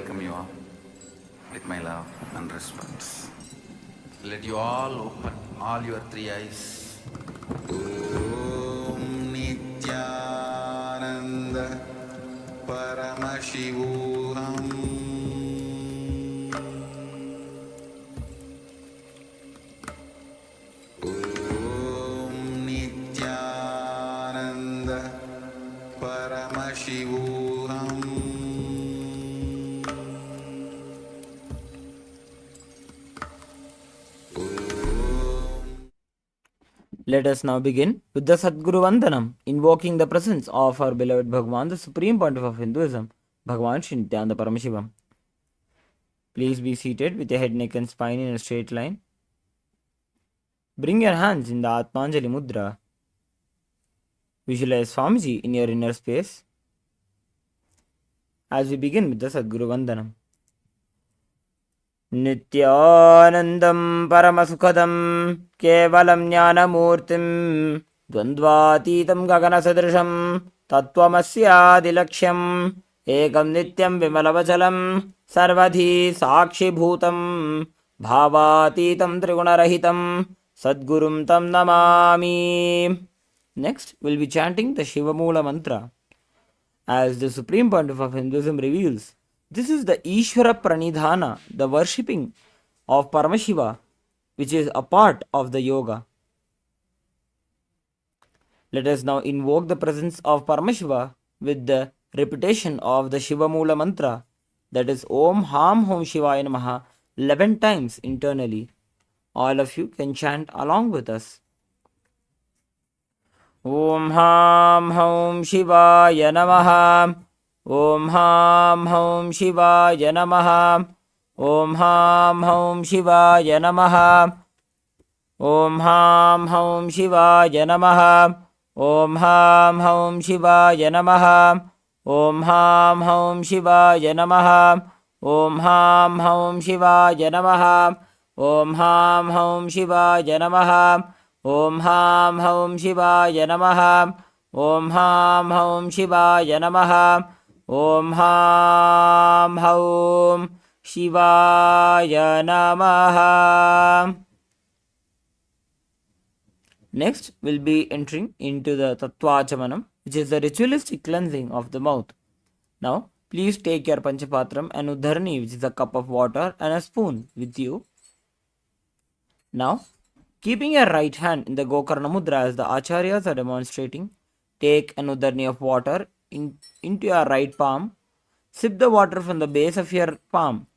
welcome you all with my love and respect. Let you all open all your three eyes. Om Nithyananda Paramashivoham Om Nithyananda Paramashivoham. Let us now begin with the Sadguru Vandanam, invoking the presence of our beloved Bhagavan, the Supreme Pontiff of Hinduism, Bhagavan Sri Nithyananda Paramashivam. Please be seated with your head, neck and spine in a straight line. Bring your hands in the Atmanjali Mudra. Visualize Swamiji in your inner space as we begin with the Sadguru Vandanam. Nithyanandam Paramasukhadam Kevalam Jnanamurtim Dvandvatitam Gaganasadrisham Tattvamasyaadilaksham Ekam Nityam Vimalavachalam Sarvadhi Sakshi Bhutam Bhavatitam Trigunarahitam Sadgurum Tam Namami. Next, we'll be chanting the Shivamula mantra. As the Supreme Pontiff of Hinduism reveals, this is the Ishvara Pranidhana, the worshipping of Paramashiva, which is a part of the yoga. Let us now invoke the presence of Paramashiva with the repetition of the Shivamula mantra, that is Om Ham Hom Shivaya Namaha 11 times internally. All of you can chant along with us. Om Ham Hom Shivaya Namaha. Om Ham Hom Shivaya Namaha. Om Ham Hom Shivaya Namaha. Om Ham Hom Shivaya Namaha. Om Ham Hom Shivaya Namaha. Om Ham Hom Shivaya Namaha. Om Ham Hom Shivaya Namaha. Om Ham Hom Shivaya Namaha. Om Ham Hom Shivaya Namaha. Om Ham Hom Shivaya Namaha. Om Ham Hom Shivaya Namaha. Next, we'll be entering into the Tattvachamanam, which is the ritualistic cleansing of the mouth. Now, please take your Panchapatram and Uddharani, which is a cup of water, and a spoon with you. Now, keeping your right hand in the Gokarna Mudra as the Acharyas are demonstrating, take an Uddharani of water into your right palm. Sip the water from the base of your palm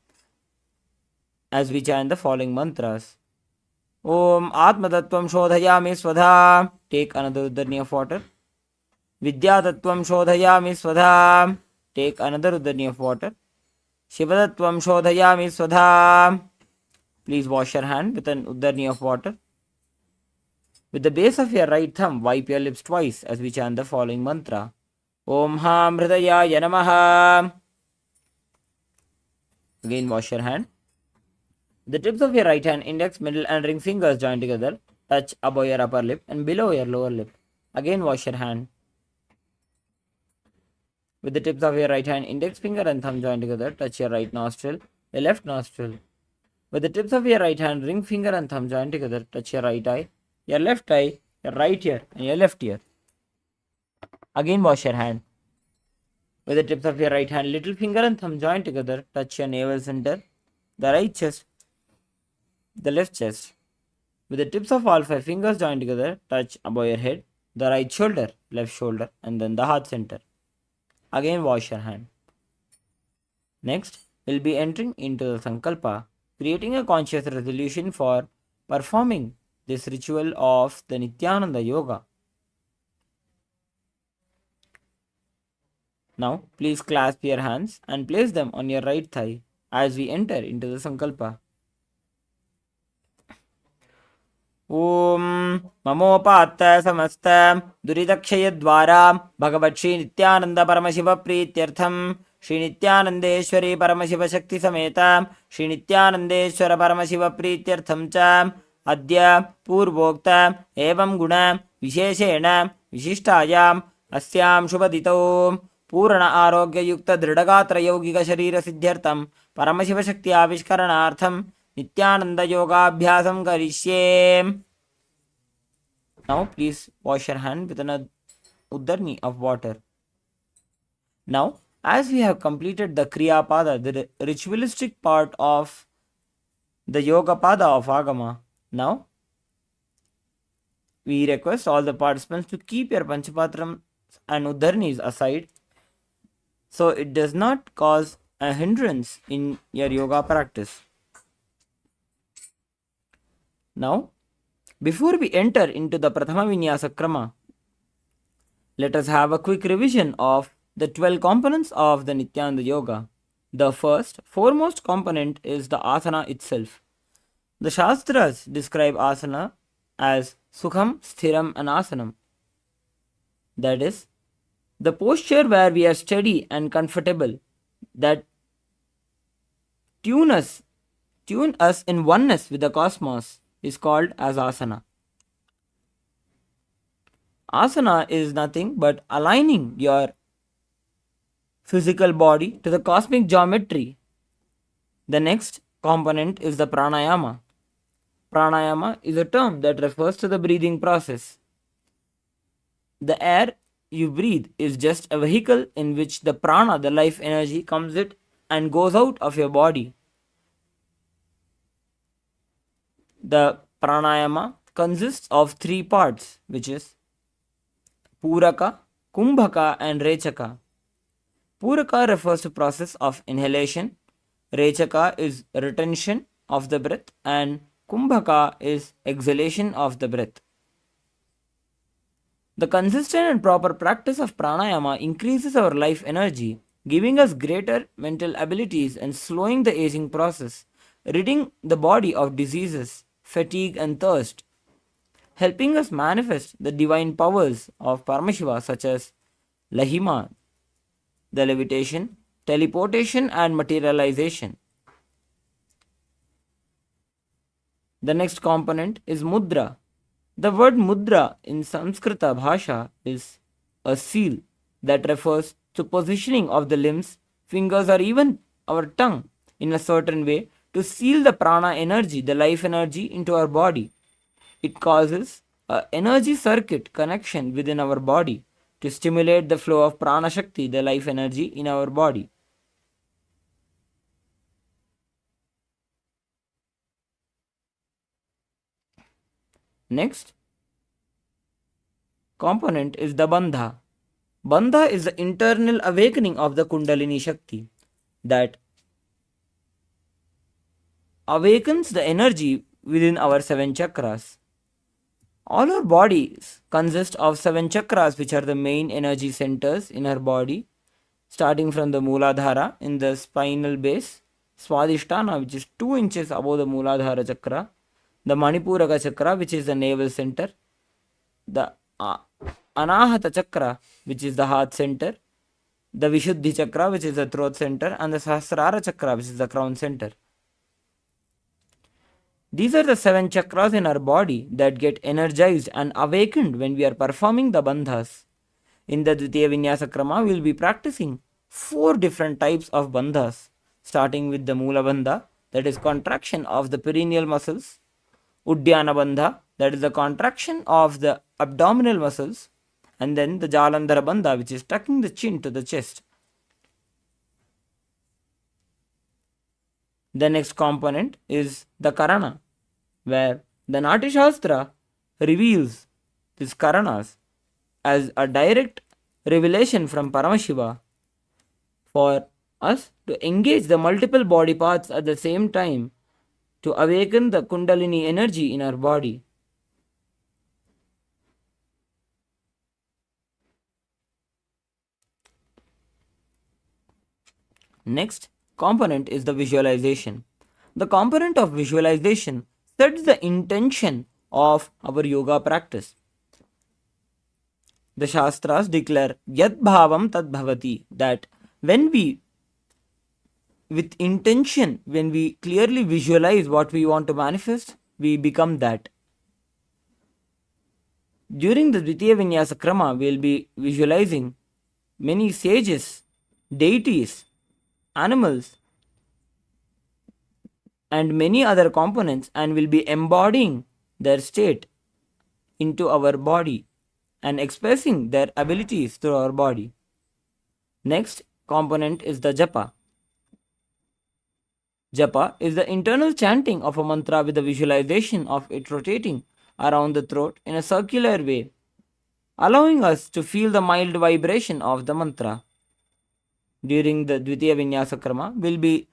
as we chant the following mantras. Om Atma Tattvam Shodhayami Svadha. Take another Uddharani of water. Vidya Tattvam Shodhayami Svadha. Take another Uddharani of water. Shiva Tattvam Shodhayami Svadha. Please wash your hand with an Uddharani of water. With the base of your right thumb, wipe your lips twice as we chant the following mantra. Om Ham Hridayaya Namaha. Again, wash your hand. The tips of your right hand, index, middle and ring fingers join together. Touch above your upper lip and below your lower lip. Again, wash your hand. With the tips of your right hand, index finger and thumb join together. Touch your right nostril, your left nostril. With the tips of your right hand, ring finger and thumb join together. Touch your right eye, your left eye, your right ear and your left ear. Again, wash your hand. With the tips of your right hand, little finger and thumb join together. Touch your navel center, the right chest, the left chest. With the tips of all 5 fingers join together, touch above your head, the right shoulder, left shoulder, and then the heart center. Again, wash your hand. Next, we'll be entering into the Sankalpa, creating a conscious resolution for performing this ritual of the Nithyananda Yoga. Now, please clasp your hands and place them on your right thigh as we enter into the Sankalpa. Om Mamopatta Samasta Duridakshayadvara Bhagavat Shri Nithyananda Paramashiva Prityartham Shri Nithyanandeshwari Paramashiva Shakti Sameta Shri Nithyanandeshwara Paramashiva Prityartham Cha Adya Purvokta Evam Guna Visheshena Vishishtayam Asyam Shubhadito पूर्ण आरोग्ययुक्त दृढगात्र यौगिक शरीर सिद्ध्यर्थम परमशिव शक्ति आविष्करणार्थम नित्यानंद योगाभ्यासम करिष्ये. Now please wash your hand with an uddarni of water. Now, as we have completed the Kriya Pada, the ritualistic part of the Yoga Pada of Agama, now we request all the participants to keep your Panchapatram and Uddharnis aside so it does not cause a hindrance in your yoga practice. Now, before we enter into the Prathama Vinyasa Krama, let us have a quick revision of the 12 components of the Nithyananda Yoga. The first, foremost component is the asana itself. The Shastras describe asana as Sukham, Sthiram and Asanam. That is, the posture where we are steady and comfortable, that tune us in oneness with the cosmos, is called as asana. Asana is nothing but aligning your physical body to the cosmic geometry. The next component is the pranayama. Pranayama is a term that refers to the breathing process. The air you breathe is just a vehicle in which the prana, the life energy, comes in and goes out of your body. The pranayama consists of 3 parts, which is Puraka, Kumbhaka and Rechaka. Puraka refers to process of inhalation, Rechaka is retention of the breath and Kumbhaka is exhalation of the breath. The consistent and proper practice of pranayama increases our life energy, giving us greater mental abilities and slowing the aging process, ridding the body of diseases, fatigue and thirst, helping us manifest the divine powers of Paramashiva such as Lahima, the levitation, teleportation and materialization. The next component is mudra. The word mudra in Sanskrita Bhasha is a seal that refers to positioning of the limbs, fingers or even our tongue in a certain way to seal the prana energy, the life energy into our body. It causes an energy circuit connection within our body to stimulate the flow of prana shakti, the life energy in our body. Next component is the bandha. Bandha is the internal awakening of the Kundalini Shakti that awakens the energy within our 7 chakras. All our bodies consist of 7 chakras, which are the main energy centers in our body, starting from the Mooladhara in the spinal base, Swadhisthana, which is 2 inches above the Mooladhara chakra, the Manipuraka chakra, which is the navel center, the Anahata chakra, which is the heart center, the Vishuddhi chakra, which is the throat center, and the Sahasrara chakra, which is the crown center. These are the 7 chakras in our body that get energized and awakened when we are performing the bandhas. In the Dvitiya Vinyasa Krama, we will be practicing 4 different types of bandhas, starting with the Moola Bandha, that is contraction of the perineal muscles, Uddiyana Bandha, that is the contraction of the abdominal muscles, and then the Jalandhara Bandha, which is tucking the chin to the chest. The next component is the Karana, where the Nati Shastra reveals these Karanas as a direct revelation from Paramashiva for us to engage the multiple body parts at the same time to awaken the Kundalini energy in our body. Next component is the visualization. The component of visualization sets the intention of our yoga practice. The Shastras declare Yad Bhavam Tad Bhavati, that when we, with intention, when we clearly visualize what we want to manifest, we become that. During the Dvitiya Vinyasa Krama, we will be visualizing many sages, deities, animals, and many other components, and will be embodying their state into our body and expressing their abilities through our body. Next component is the japa. Japa is the internal chanting of a mantra with the visualization of it rotating around the throat in a circular way, allowing us to feel the mild vibration of the mantra. During the Dvitiya Vinyasa Krama, we'll be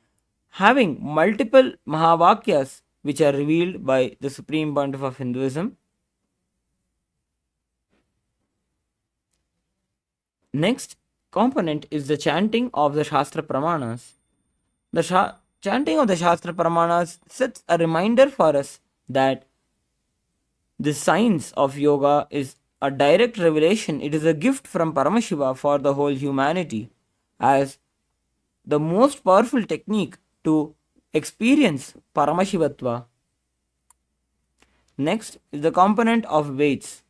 having multiple Mahavakyas which are revealed by the Supreme Pontiff of Hinduism. Next component is the chanting of the Shastra Pramanas. The chanting of the Shastra Pramanas sets a reminder for us that the science of yoga is a direct revelation. It is a gift from Paramashiva for the whole humanity as the most powerful technique to experience Paramashivatva. Next is the component of weights.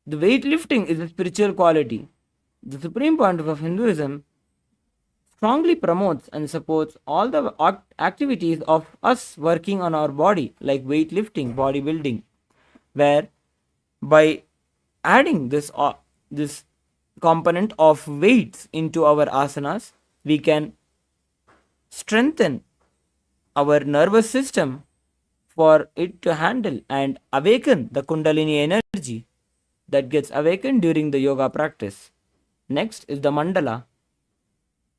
The weightlifting is a spiritual quality. The Supreme Pontiff of Hinduism strongly promotes and supports all the activities of us working on our body, like weightlifting, bodybuilding, where by adding this component of weights into our asanas, we can strengthen our nervous system for it to handle and awaken the Kundalini energy that gets awakened during the yoga practice. Next is the mandala.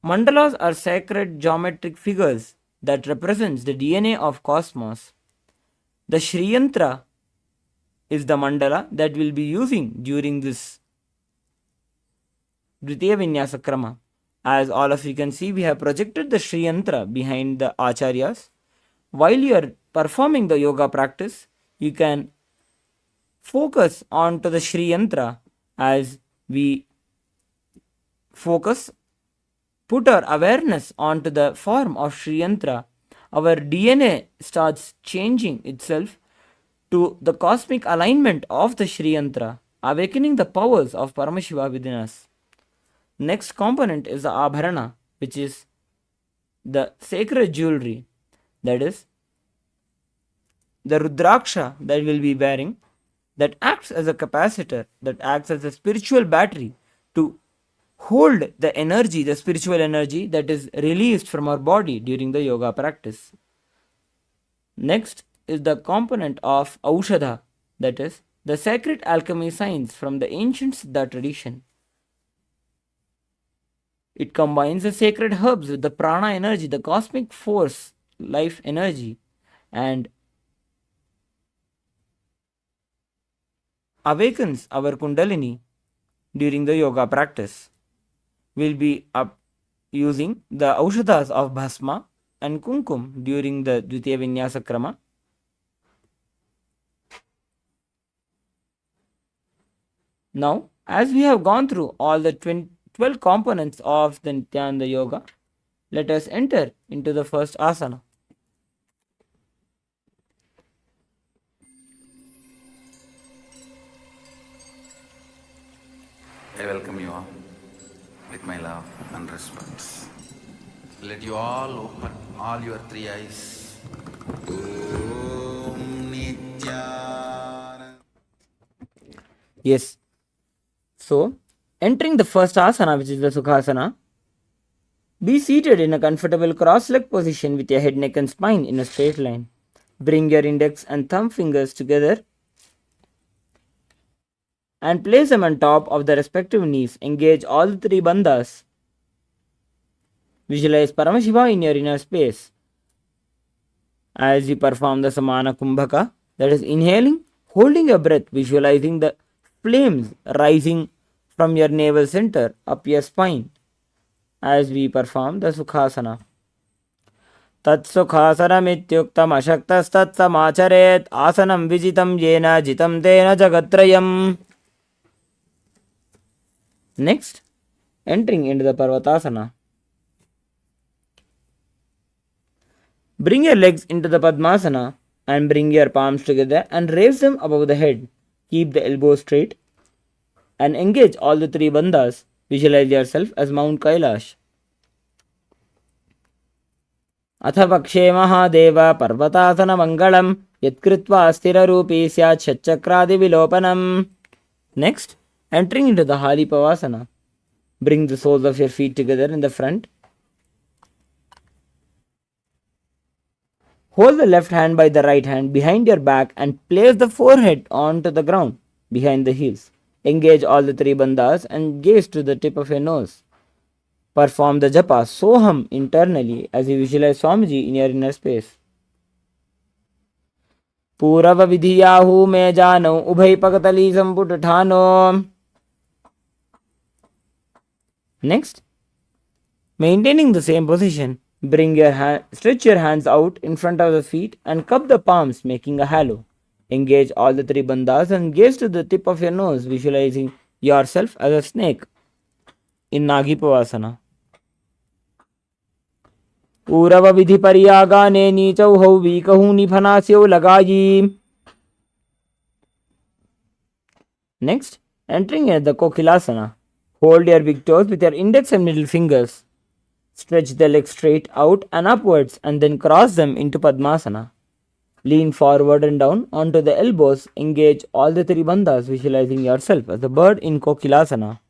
Mandalas are sacred geometric figures that represents the DNA of cosmos. The Shriyantra is the mandala that we'll be using during this Dvitiya Vinyasa Krama. As all of you can see, we have projected the Shriyantra behind the Acharyas. While you are performing the yoga practice, you can focus onto the Shriyantra as we put our awareness onto the form of Shriyantra. Our DNA starts changing itself to the cosmic alignment of the Shriyantra, awakening the powers of Paramashiva within us. Next component is the Abharana, which is the sacred jewelry, that is the Rudraksha that we'll be wearing, that acts as a capacitor, that acts as a spiritual battery to hold the energy, the spiritual energy that is released from our body during the yoga practice. Next is the component of Aushadha, that is the sacred alchemy science from the ancient Siddha tradition. It combines the sacred herbs with the prana energy, the cosmic force, life energy, and awakens our Kundalini during the yoga practice. We'll be using the Aushadhas of Bhasma and Kumkum during the Dvitiya Vinyasa Krama. Now, as we have gone through all the 12 components of the Nithyananda Yoga, let us enter into the first asana. I welcome you all with my love and respect. Let you all open all your three eyes. Om Nithyananda. Yes. So, entering the first asana, which is the Sukhasana, be seated in a comfortable cross-leg position with your head, neck and spine in a straight line. Bring your index and thumb fingers together and place them on top of the respective knees. Engage all the three bandhas. Visualize Paramashiva in your inner space. As you perform the Samana Kumbhaka, that is inhaling, holding your breath, visualizing the flames rising from your navel center up your spine. As we perform the Sukhasana. तत्सुखासनमित्युक्तम् अशक्तस्तत्समाचरेत् आसनं विजितं येन जितं तेन जगत्त्रयम्. Next, entering into the Parvatasana. Bring your legs into the Padmasana and bring your palms together and raise them above the head. Keep the elbows straight and engage all the three bandhas. Visualize yourself as Mount Kailash. अथ पक्षे महादेव पर्वतासनमङ्गलं यत्कृत्वा स्थिररूपी स्यात् षट्चक्रादिविलोपनम्. Next, entering into the Halipavasana. Bring the soles of your feet together in the front. Hold the left hand by the right hand behind your back and place the forehead onto the ground behind the heels. Engage all the three bandhas and gaze to the tip of your nose. Perform the japa Soham internally as you visualize Swamiji in your inner space. Purava vidhiyahu me jano ubhay pakatali samputatano. Next, maintaining the same position, stretch your hands out in front of the feet and cup the palms, making a halo. Engage all the three bandhas and gaze to the tip of your nose, visualizing yourself as a snake in Nagipavasana. Urava vidhi pariyagane नीचौ हौ वीकहु निफनास्यौ लगायी. Next, entering at the Kokilasana. Hold your big toes with your index and middle fingers. Stretch the legs straight out and upwards and then cross them into Padmasana. Lean forward and down onto the elbows. Engage all the three bandhas, visualizing yourself as a bird in Kokilasana.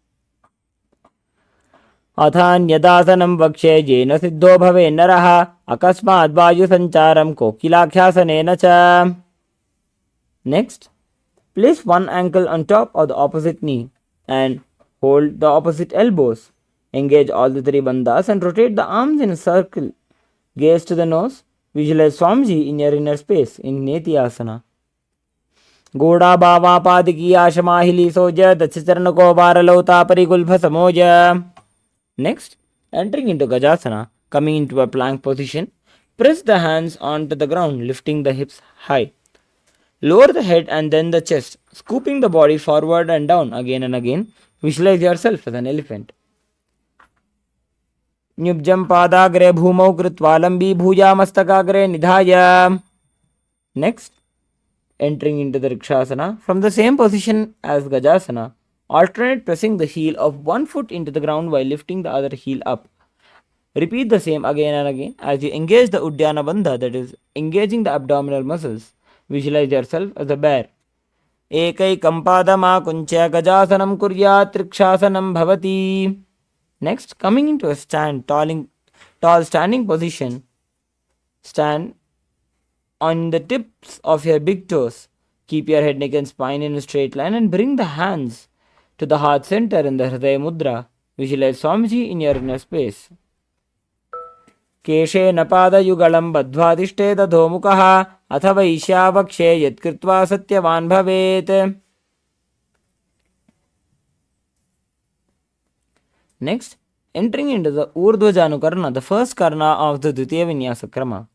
अथान्यदासनं वक्षे येन सिद्धो भवे नरः अकस्मात् वायुसञ्चारं कोकिलाख्यासनेन च. Next, place one ankle on top of the opposite knee and hold the opposite elbows. Engage all the three bandhas and rotate the arms in a circle. Gaze to the nose. Visualize Swamiji in your inner space in Nithyananda. Goda bhava padiki ashamahili soja dachacharnako varalota parigulbha samoja. Next, entering into Gajasana, coming into a plank position, press the hands onto the ground, lifting the hips high. Lower the head and then the chest, scooping the body forward and down again and again. Visualize yourself as an elephant. Nyubjam padagre bhumau krutva lambi bhuja mastakagre nidhaya. Next, entering into the Rikshasana, from the same position as Gajasana, alternate pressing the heel of one foot into the ground while lifting the other heel up. Repeat the same again and again as you engage the Uddiyana Bandha, that is, engaging the abdominal muscles. Visualize yourself as a bear. Ekaikam padama kuncha gajasanam kuryat trikshasanam bhavati. Next, coming into a tall standing position, stand on the tips of your big toes. Keep your head, neck and spine in a straight line and bring the hands to the heart center in the Hridaya Mudra. Visualize Swamiji in your inner space. Keshe napada yugalam badhvadishte dadhomukaha athava ishyavakshe yatkritva satyavan bhavet. Next, entering into the Urdhva Janukarna, the first karna of the Dvitiya Vinyasa Krama.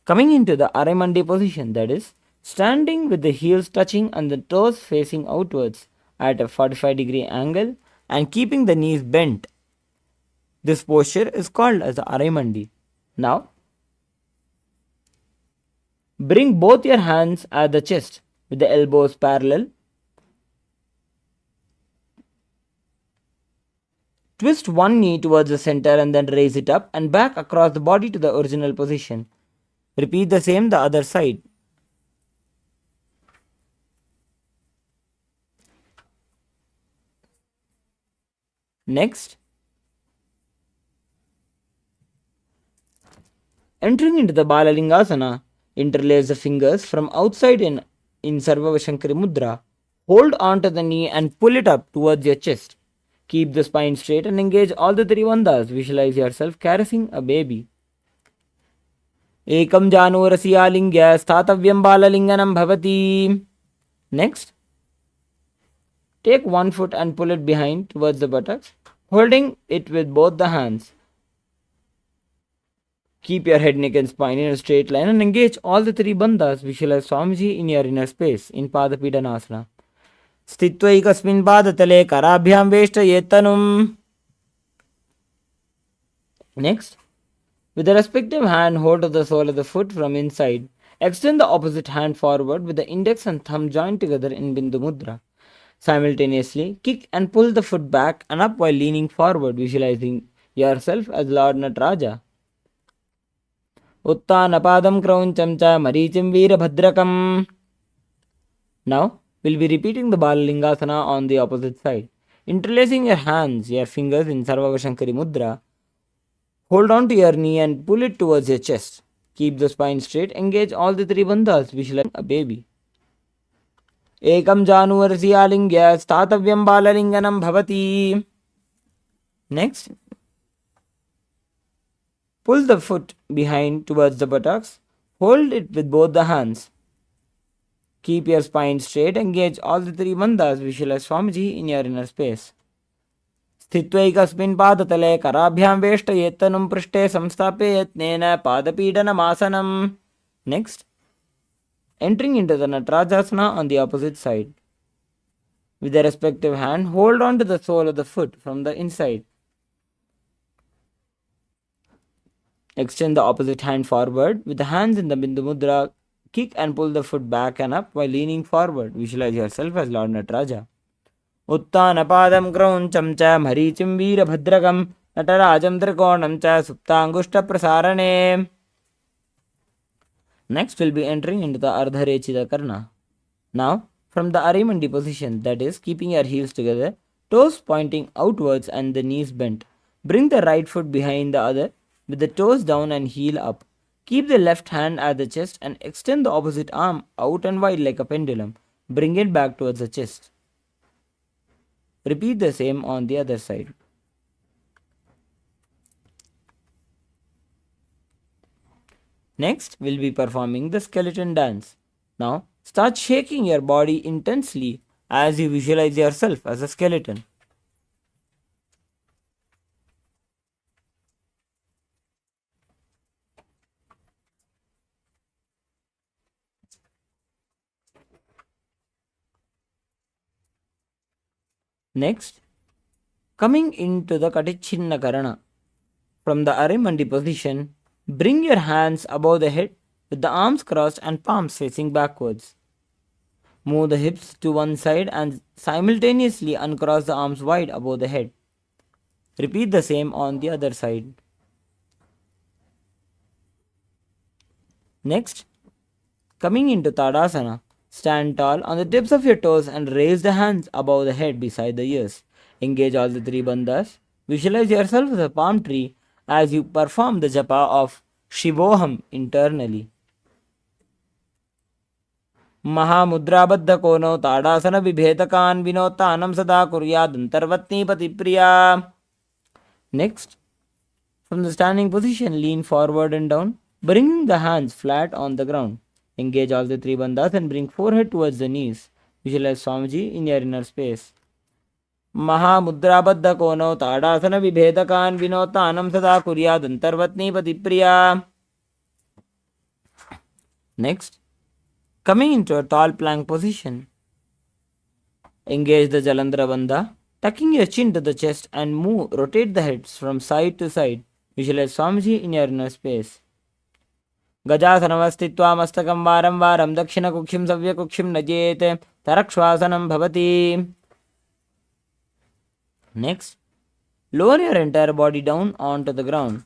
Coming into the Arimandi position, that is, standing with the heels touching and the toes facing outwards at a 45-degree angle and keeping the knees bent. This posture is called as the Arimandi. Now, bring both your hands at the chest with the elbows parallel. Twist one knee towards the center and then raise it up and back across the body to the original position. Repeat the same the other side. Next, entering into the Balalingasana, interlace the fingers from outside in Sarvavashankari Mudra. Hold on to the knee and pull it up towards your chest. Keep the spine straight and engage all the three bandhas. Visualize yourself caressing a baby. Ekam janu rasiyalingya sthatavyam balalinganam bhavati. Next, take one foot and pull it behind towards the buttocks, holding it with both the hands. Keep your head, neck and spine in a straight line and engage all the three bandhas. Visualize Swamiji in your inner space in Padapidanasana. Sthitvaikasmin padatale karabhyam veshtayetanum. Next, with the respective hand, hold of the sole of the foot from inside Extend the opposite hand forward with the index and thumb joined together in Bindu Mudra. Simultaneously, kick and pull the foot back and up while leaning forward, visualizing yourself as Lord Nataraja. Uttanapadam Krauncham cha Marichim Veerabhadrakam. Now, we'll be repeating the Balalingasana on the opposite side. Interlacing your hands, your fingers in Sarvavashankari Mudra. Hold on to your knee and pull it towards your chest. Keep the spine straight. Engage all the three bandhas, visualize a baby. Ekam Januvarsialingya Statavyam Balalinganam Bhavati. Next, pull the foot behind towards the buttocks. Hold it with both the hands. Keep your spine straight. Engage all the three bandhas. Visualize Swamiji in your inner space. स्थित्वैकस्मिन् पादतले कराभ्यां वेष्टयेत्तनुं पृष्ठे संस्थाप्य यत्नेन पादपीडनमासनम्. Next, entering into the Natarajasana on the opposite side. With the respective hand, hold on to the sole of the foot from the inside. Extend the opposite hand forward with the hands in the Bindu Mudra. Kick and pull the foot back and up while leaning forward. Visualize yourself as Lord Nataraja. Uttanapadam Krauncham cha Marichim Veerabhadrakam Natarajam Trikonam cha Suptangushta Prasarane. Next, we'll be entering into the Ardharechida Karna. Now, from the Arimandi position, that is, keeping your heels together, toes pointing outwards and the knees bent. Bring the right foot behind the other with the toes down and heel up. Keep the left hand at the chest and extend the opposite arm out and wide like a pendulum. Bring it back towards the chest. Repeat the same on the other side. Next, we'll be performing the skeleton dance. Now, start shaking your body intensely as you visualize yourself as a skeleton. Next, coming into the Katichinna Karana. From the Arimandi position, bring your hands above the head with the arms crossed and palms facing backwards. Move the hips to one side and simultaneously uncross the arms wide above the head. Repeat the same on the other side. Next, coming into Tadasana, stand tall on the tips of your toes and raise the hands above the head beside the ears. Engage all the three bandhas. Visualize yourself as a palm tree as you perform the japa of Shivoham internally. Mahamudrabadha kono tadasana vibhetakan vinotanam sada kuryad antarvatni patipriya. Next, from the standing position, lean forward and down, bringing the hands flat on the ground. Engage all the three bandhas and bring forehead towards the knees. Visualize Swamiji in your inner space. Mahamudrabadha kono tadasana vibhetakan vinotanam sada kuryad antarvatni patipriya. Next, coming into a tall plank position. Engage the Jalandhara Bandha, tucking your chin to the chest and rotate the heads from side to side. Visualize Swamiji in your inner space. Gajasanavastitva mastakam varam varam dakshina kukshim savya kukshim najete tarakshvasanam bhavati. Next, lower your entire body down onto the ground.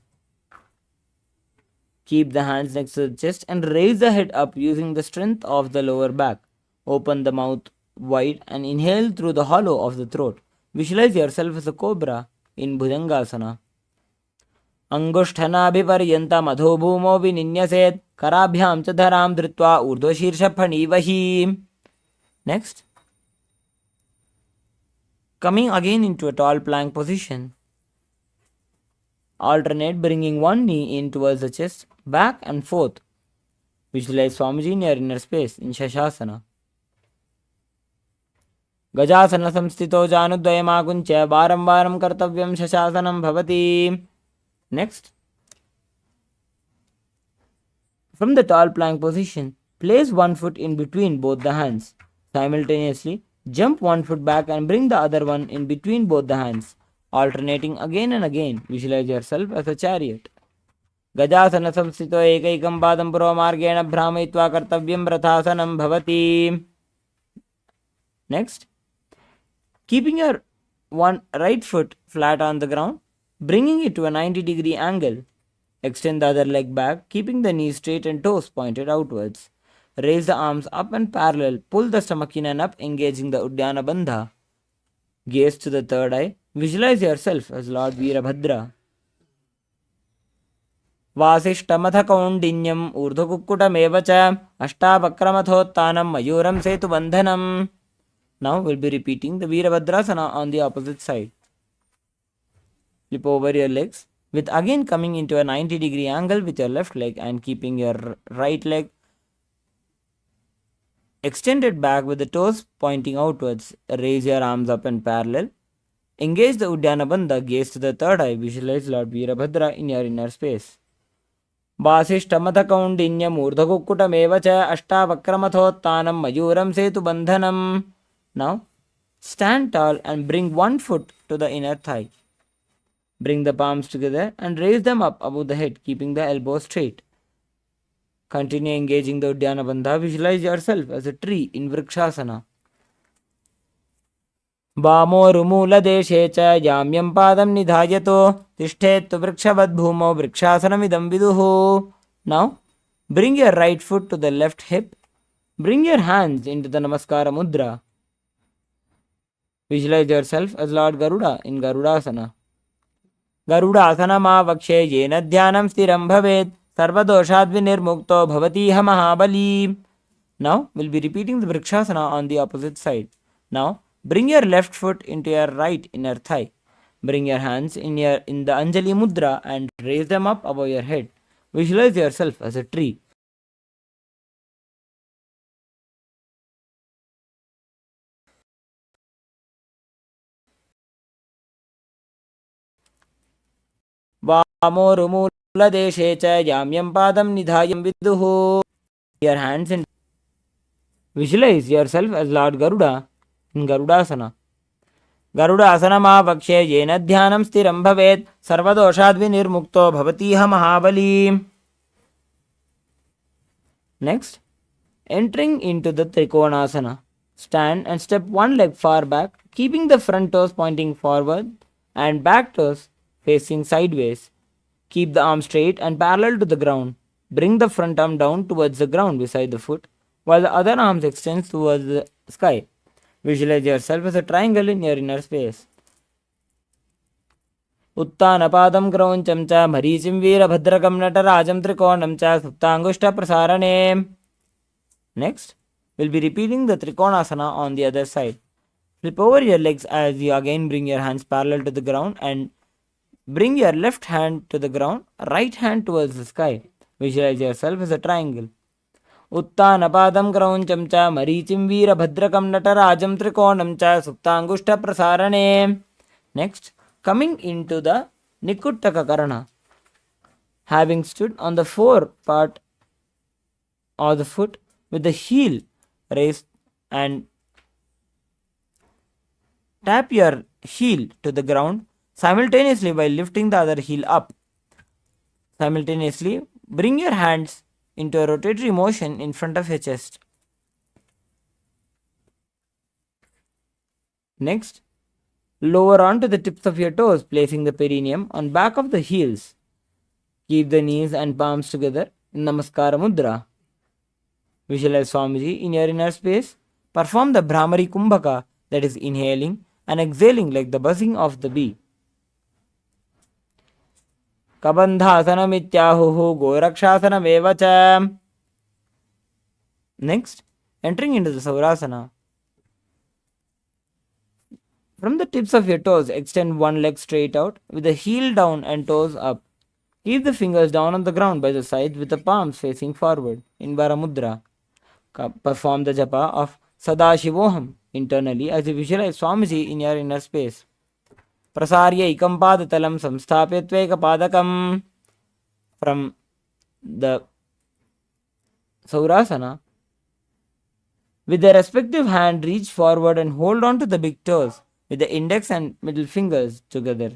Keep the hands next to the chest and raise the head up using the strength of the lower back. Open the mouth wide and inhale through the hollow of the throat. Visualize yourself as a cobra in Bhujangasana. Angushthanabhiparyanta madho bhumo vininyaset karabhyam cha dharam dhritva urdhva shirsha phanivahi. Next, coming again into a tall plank position. Alternate bringing one knee in towards the chest, back and forth. Visualize Swamiji in your inner space in Shashasana. Gajasana samstito janudvayamaguncha varam varam kartavyam Shashasanam bhavati. Next, from the tall plank position, place one foot in between both the hands. Simultaneously, jump one foot back and bring the other one in between both the hands. Alternating again and again, visualize yourself as a chariot. गजासन संस्थितो एकैकं पादं पुरोमार्गेण भ्रामयित्वा कर्तव्यं रथासनं भवति. Next, keeping your one right foot flat on the ground, bringing it to a 90-degree angle. Extend the other leg back, keeping the knees straight and toes pointed outwards. Raise the arms up and parallel. Pull the stomach in and up, engaging the Uddiyana Bandha. Gaze to the third eye. Visualize yourself as Lord Veerabhadra. वासिष्ठमथ कौण्डिन्यम् ऊर्ध्वकुक्कुटमेव च अष्टावक्रमथोत्थानं मयूरं सेतुबन्धनम्. Now we'll be repeating the Veerabhadrasana on the opposite side. Flip over your legs with again coming into a 90-degree angle with your left leg and keeping your right leg extended back with the toes pointing outwards. Raise your arms up and parallel. Engage the Uddiyana Bandha. Gaze to the third eye. Visualize Lord Veerabhadra in your inner space. वासिष्ठमथ कौण्डिन्यमूर्धकुक्कुटमेव च अष्टावक्रमथोत्थानं मयूरं सेतुबन्धनम्. Now stand tall and bring one foot to the inner thigh. Bring the palms together and raise them up above the head, keeping the elbows straight. Continue engaging the Uddiyana Bandha. Visualize yourself as a tree in Vrikshasana. वामोरुमूलदेशे च याम्यं पादं निधायतो तिष्ठेत्तु वृक्षवद्भूमौ वृक्षासनमिदं विदुः. Now bring your right foot to the left hip. Bring your hands into the Namaskara Mudra. Visualize yourself as Lord Garuda in Garudasana. गरुडासनमावक्षे येन ध्यानं स्थिरं भवेत् सर्वदोषाद्विनिर्मुक्तो भवतीह महाबली. Now we'll be repeating the Vrikshasana on the opposite side. Now bring your left foot into your right inner thigh. Bring your hands in the Anjali Mudra and raise them up above your head. Visualize yourself as a tree. वामोरुमूलदेशे च याम्यं पादं निधायं विदुः. Your hands in. Visualize yourself as Lord Garuda in Garudasana. गरुडासनमावक्षे येन ध्यानं स्थिरं भवेत् सर्वदोषाद्विनिर्मुक्तो भवतीह महाबली. Next, entering into the Trikonasana. Stand and step one leg far back, keeping the front toes pointing forward and back toes facing sideways. Keep the arm straight and parallel to the ground. Bring the front arm down towards the ground beside the foot, while the other arm extends towards the sky. Visualize yourself as a triangle in your inner space. उत्तानपादं क्रौञ्चं च मरीचिं वीरभद्रकं नटराजं त्रिकोणं च सुप्ताङ्गुष्ठप्रसारणे. Next, we'll be repeating the Trikonasana on the other side. Flip over your legs as you again bring your hands parallel to the ground and bring your left hand to the ground, right hand towards the sky. Visualize yourself as a triangle. उत्तानपादं क्रौञ्चं च मरीचिं वीरभद्रकं नटराजं त्रिकोणं च सुप्ताङ्गुष्ठप्रसारणे. Next, coming into the Nikuttaka Karana. Having stood on the fore part of the foot with the heel raised and tap your heel to the ground simultaneously while lifting the other heel up. Simultaneously, bring your hands into a rotatory motion in front of your chest. Next, lower onto the tips of your toes, placing the perineum on back of the heels. Keep the knees and palms together in Namaskara Mudra. Visualize Swamiji in your inner space. Perform the Brahmari Kumbhaka, that is inhaling and exhaling like the buzzing of the bee. Kabandhasanamittyahuhu Gorakshasanam cha. Next, entering into the Saurasana. From the tips of your toes, extend one leg straight out with the heel down and toes up. Keep the fingers down on the ground by the sides with the palms facing forward in Varamudra. Perform the japa of Sadashivoham internally as you visualize Swamiji in your inner space. Prasarya ikam padatalam samsthapya tveka padakam. From the Saurasana, with the respective hand, reach forward and hold on to the big toes with the index and middle fingers together.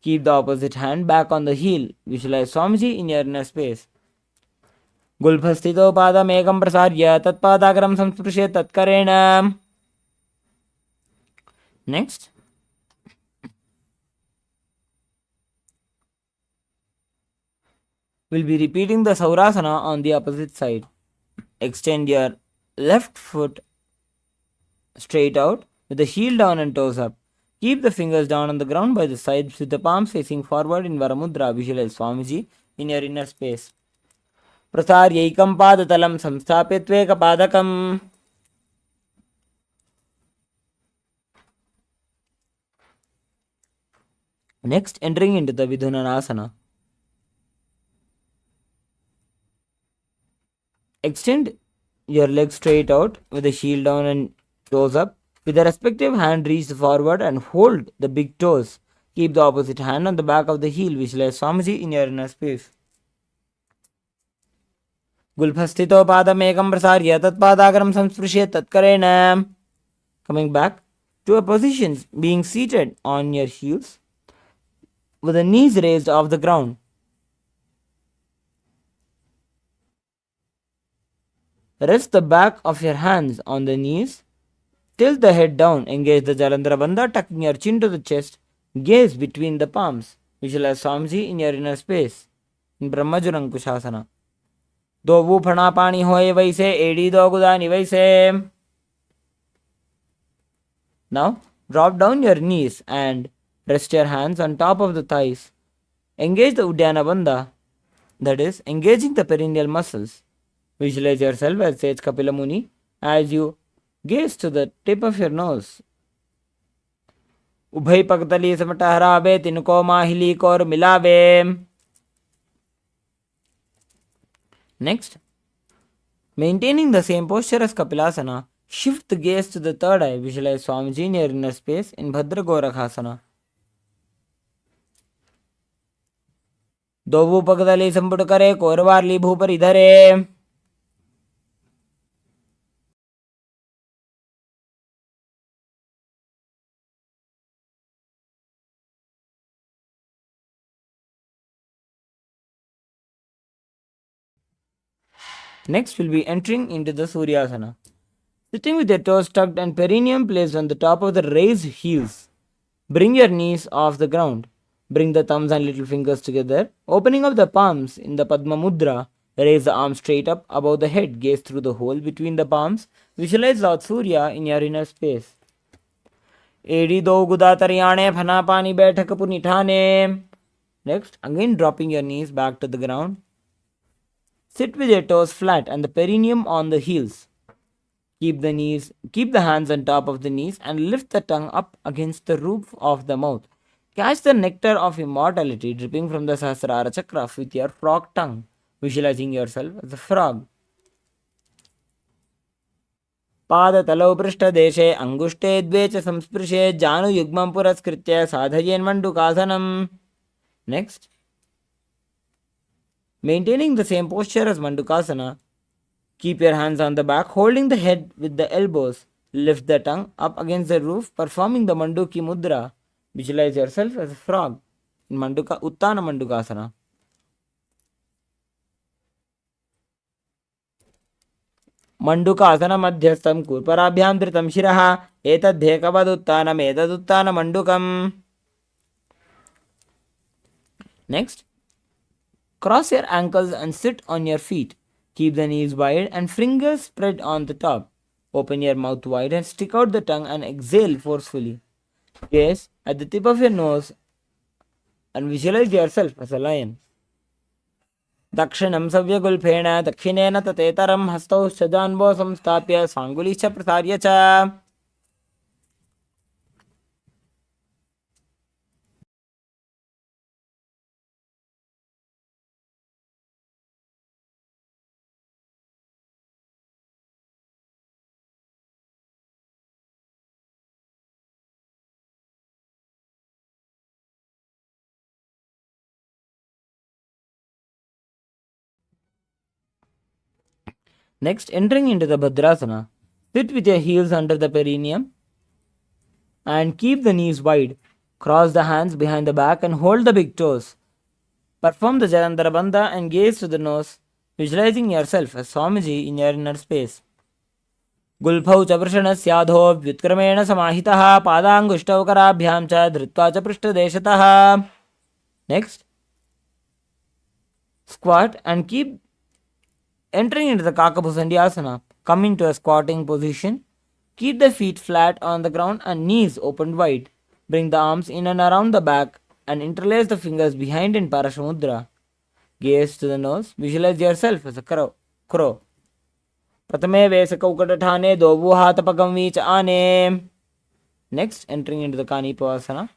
Keep the opposite hand back on the heel. Visualize Swamiji in your inner space. गुल्फस्थितो पादमेकं प्रसार्य तत्पादाग्रं संस्पृश्य तत्करेण. Next, we'll be repeating the Saurasana on the opposite side. Extend your left foot straight out with the heel down and toes up. Keep the fingers down on the ground by the sides with the palms facing forward in Varamudra. Visualize Swamiji in your inner space. प्रसार्यैकं पादतलं संस्थाप्य त्वेकपादकम्. Next, entering into the Vidhunanasana. Extend your legs straight out with the heel down and toes up. With the respective hand reached forward and hold the big toes. Keep the opposite hand on the back of the heel. Visualize Swamiji in your inner space. गुल्फस्थितो पादमेकं प्रसार्य तत्पादाग्रं संस्पृश्य तत्करेण. Coming back to a position, being seated on your heels with the knees raised off the ground. Rest the back of your hands on the knees. Tilt the head down. Engage the Jalandhara Bandha, tucking your chin to the chest. Gaze between the palms. Visualize Swamiji in your inner space. In Brahmajurankushasana. दोवु फणा पानी होए वैसे एड़ी दो गुदानी वैसे. Now drop down your knees and rest your hands on top of the thighs. Engage the Uddiyana Bandha, that is, engaging the perineal muscles. Visualize yourself as Sage Kapila Muni as you gaze to the tip of your nose. उभय पगतली समट हरावे तिनको माहिली core मिलावे. Next, maintaining the same posture as Kapilasana, shift the gaze to the third eye. Visualize Swamiji in your inner space in Bhadra Gorakhasana. दोवु पगदली संपुट करे कोरवारली भूपरि धरे. Next, we'll be entering into the Suryasana. Sitting with your toes tucked and perineum placed on the top of the raised heels. Bring your knees off the ground. Bring the thumbs and little fingers together. Opening up the palms in the Padma Mudra. Raise the arms straight up above the head. Gaze through the hole between the palms. Visualize Lord Surya in your inner space. Edi do guda tariyane phana pani baithak punithane. Next, again dropping your knees back to the ground. Sit with your toes flat and the perineum on the heels. Keep the hands on top of the knees and lift the tongue up against the roof of the mouth. Catch the nectar of immortality dripping from the Sahasrara chakra with your frog tongue, visualizing yourself as a frog. पादतलौ पृष्ठदेशे अंगुष्टे द्वे च संस्पृशे जानुयुग्मं पुरस्कृत्य साधयेन्मण्डुकासनम्. Next, maintaining the same posture as Mandukasana, keep your hands on the back, holding the head with the elbows. Lift the tongue up against the roof, performing the Manduki Mudra. Visualize yourself as a frog in Uttana Mandukasana. Mandukasana madhyastam kurparabhyam dhritam shiraha etadhekavaduttanam etaduttana mandukam. Next, cross your ankles and sit on your feet. Keep the knees wide and fingers spread on the top. Open your mouth wide and stick out the tongue and exhale forcefully. Gaze at the tip of your nose and visualize yourself as a lion. दक्षिणं सव्यगुल्फेन दक्षिणेन ततेतरं हस्तौ सजान्वो संस्थाप्य स्वाङ्गुलीश्च प्रसार्य च. Next, entering into the Bhadrasana, sit with your heels under the perineum and keep the knees wide. Cross the hands behind the back and hold the big toes. Perform the Jalandhara Bandha and gaze to the nose, visualizing yourself as Swamiji in your inner space. गुल्फौ च वृषणस्याधो व्युत्क्रमेण समाहितः पादाङ्गुष्टौ कराभ्यां च धृत्वा च पृष्ठदेशतः. Next, squat and keep entering into the Kakabhusandhyasana. Come into a squatting position. Keep the feet flat on the ground and knees opened wide. Bring the arms in and around the back and interlace the fingers behind in Parashamudra. Gaze to the nose. Visualize yourself as a crow. Pratame Vesakaukatatane Dovuhatapagam Vich Ane. Next, entering into the Kanipavasana.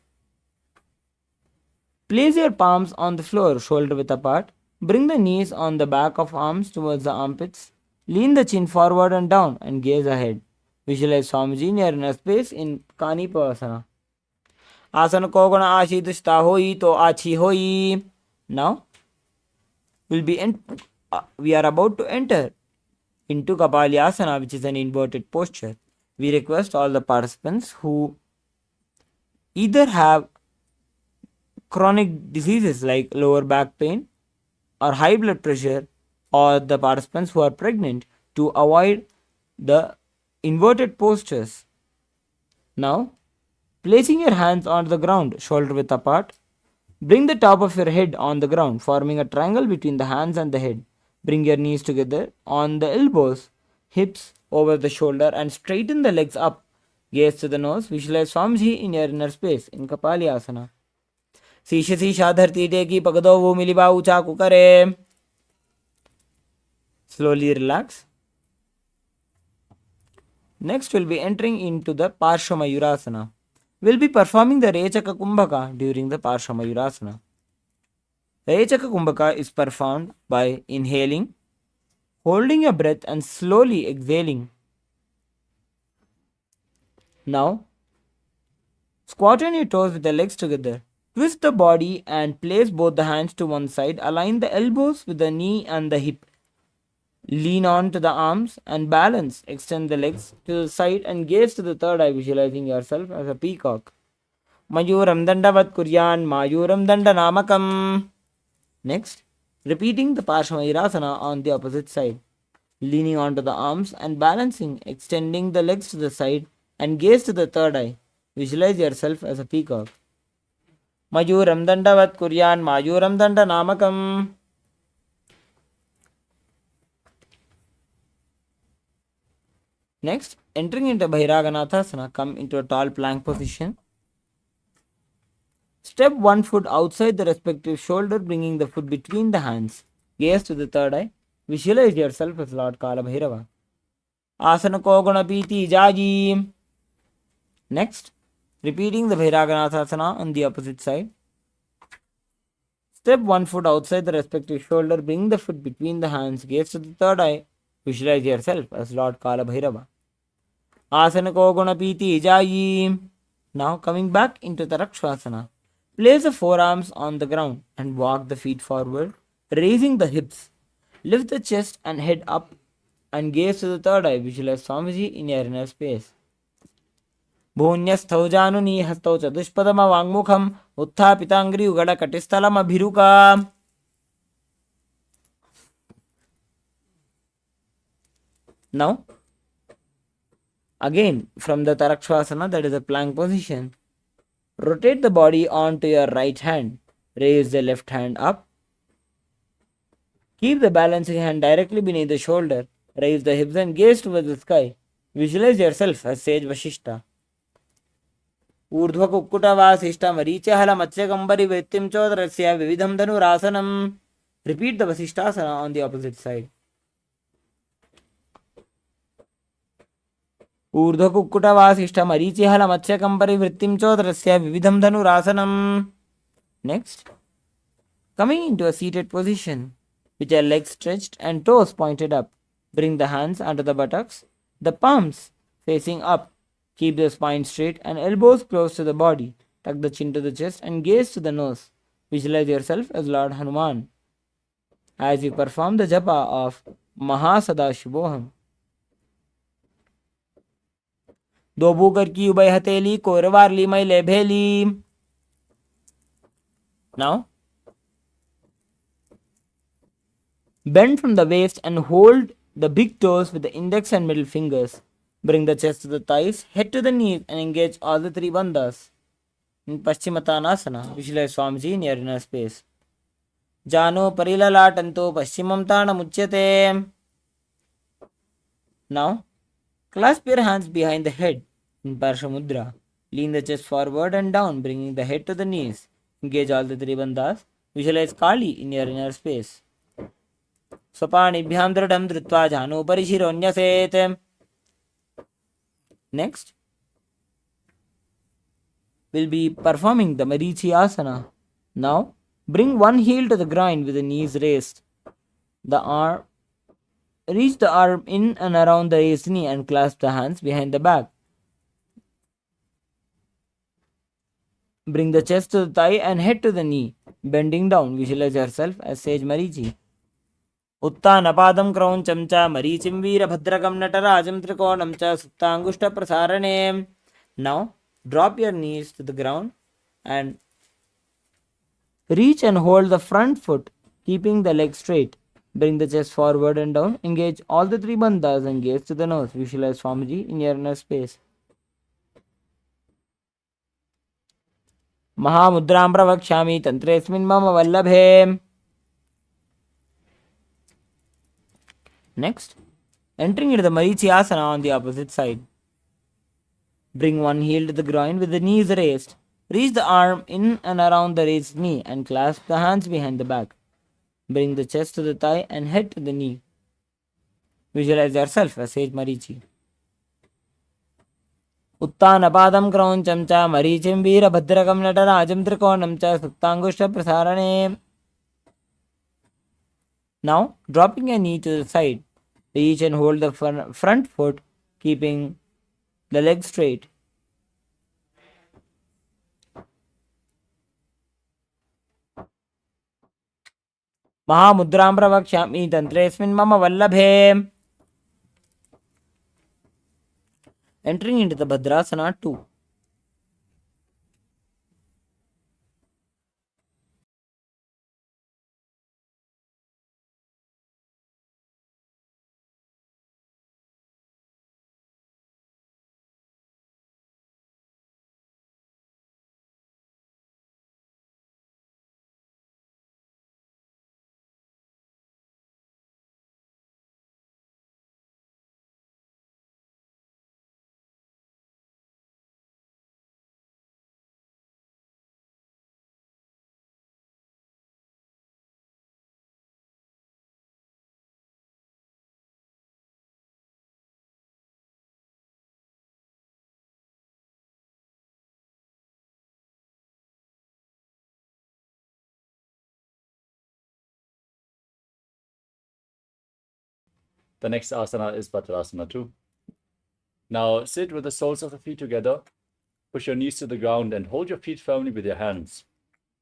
Place your palms on the floor, shoulder width apart. Bring the knees on the back of arms towards the armpits. Lean the chin forward and down and gaze ahead. Visualize Swamiji in your inner space in Kanipavasana. Asana ko guna ashidishta hoi to achi hoi. Now, we are about to enter into Kapalyasana, which is an inverted posture. We request all the participants who either have chronic diseases like lower back pain or high blood pressure, or the participants who are pregnant, to avoid the inverted postures. Now, placing your hands on the ground, shoulder width apart, bring the top of your head on the ground, forming a triangle between the hands and the head. Bring your knees together on the elbows, hips over the shoulder, and straighten the legs up. Gaze to the nose. Visualize Swamiji in your inner space in Kapalyasana. Sisha Sisha Dharti Teki Pagadovu Miliba Ucha Kukare. Slowly relax. Next, we'll be entering into the Parshamayurasana. We'll be performing the Rechaka Kumbhaka during the Parshamayurasana. Rechaka Kumbhaka is performed by inhaling, holding your breath and slowly exhaling. Now, squat on your toes with the legs together. Twist the body and place both the hands to one side. Align the elbows with the knee and the hip. Lean on to the arms and balance. Extend the legs to the side and gaze to the third eye, visualizing yourself as a peacock. Mayuram dandavat kuryan mayuram dandanamakam. Next, repeating the Parshamayurasana on the opposite side. Leaning onto the arms and balancing, extending the legs to the side and gaze to the third eye. Visualize yourself as a peacock. Mayuram dandavat kuryan mayuram dandanamakam. Next, entering into Bhairaganathasana, come into a tall plank position. Step one foot outside the respective shoulder, bringing the foot between the hands. Gaze to the third eye. Visualize yourself as Lord Kala Bhairava. Asana ko guna piti jaji. Next, repeating the Bhairaganathasana on the opposite side. Step one foot outside the respective shoulder, bring the foot between the hands. Gaze to the third eye. Visualize yourself as Lord Kala Bhairava. Asana ko guna piti jayi. Now coming back into the Rakshasana. Place the forearms on the ground and walk the feet forward, raising the hips. Lift the chest and head up and gaze to the third eye. Visualize Swamiji in your inner space. Bhunyasthau januni hastau chadushpadama vangmukham utthapitangri ugada katistalam abhiruka. Now, again from the Tarakshasana, that is a plank position. Rotate the body onto your right hand. Raise the left hand up. Keep the balancing hand directly beneath the shoulder. Raise the hips and gaze towards the sky. Visualize yourself as Sage Vashishta. Urdhva Kukkuta Vasishta Marichahala Matsyagambari Vettim Chodrasya Vividham Dhanurasanam. Repeat the Vasishtasana on the opposite side. Urdhva Kukkuta Vasishta Marichahala Matsyagambari Vettim Chodrasya Vividham Dhanurasanam. Next, coming into a seated position with your legs stretched and toes pointed up. Bring the hands under the buttocks, the palms facing up. Keep the spine straight and elbows close to the body. Tuck the chin to the chest and gaze to the nose. Visualize yourself as Lord Hanuman as you perform the japa of Paramashivoham. Dobu karki ubay hateli koravarli maile bheli. Now, bend from the waist and hold the big toes with the index and middle fingers. Bring the chest to the thighs, head to the knees, and engage all the three bandhas. In Paschimottanasana, visualize Swamiji in your inner space. Jano parilalatanto paschimam muchyate. Now, clasp your hands behind the head in Parsha Mudra. Lean the chest forward and down, bringing the head to the knees. Engage all the three bandhas. Visualize Kali in your inner space. Swapanibhyam dradam dritva jhano parishironyaset. Next, we'll be performing the Marichi Asana. Now, bring one heel to the ground with the knees raised. Reach the arm in and around the raised knee and clasp the hands behind the back. Bring the chest to the thigh and head to the knee. Bending down, visualize yourself as Sage Marichi. उत्तानपादं क्रौञ्चं च मरीचिं वीरभद्रकं नटराजं त्रिकोणं च सुप्ताङ्गुष्ठप्रसारणे. Now, drop your knees to the ground and reach and hold the front foot, keeping the leg straight. Bring the chest forward and down. Engage all the three bandhas and gaze to the nose. Visualize Swamiji in your inner space. Mahamudram pravakshami tantresmin mama vallabhe. Next, entering into the Marichi Asana on the opposite side. Bring one heel to the groin with the knees raised. Reach the arm in and around the raised knee and clasp the hands behind the back. Bring the chest to the thigh and head to the knee. Visualize yourself as Sage Marichi. Uttanapadam krauncham cha marichim veerabhadrakam natarajam trikonam cha suptangushta prasarane. Now, dropping a knee to the side, reach and hold the front foot, keeping the leg straight. Mahamudram pravakshami tantresmin mama vallabhe. Entering into the Bhadrasana 2. The next asana is Bhadrasana 2. Now sit with the soles of the feet together. Push your knees to the ground and hold your feet firmly with your hands.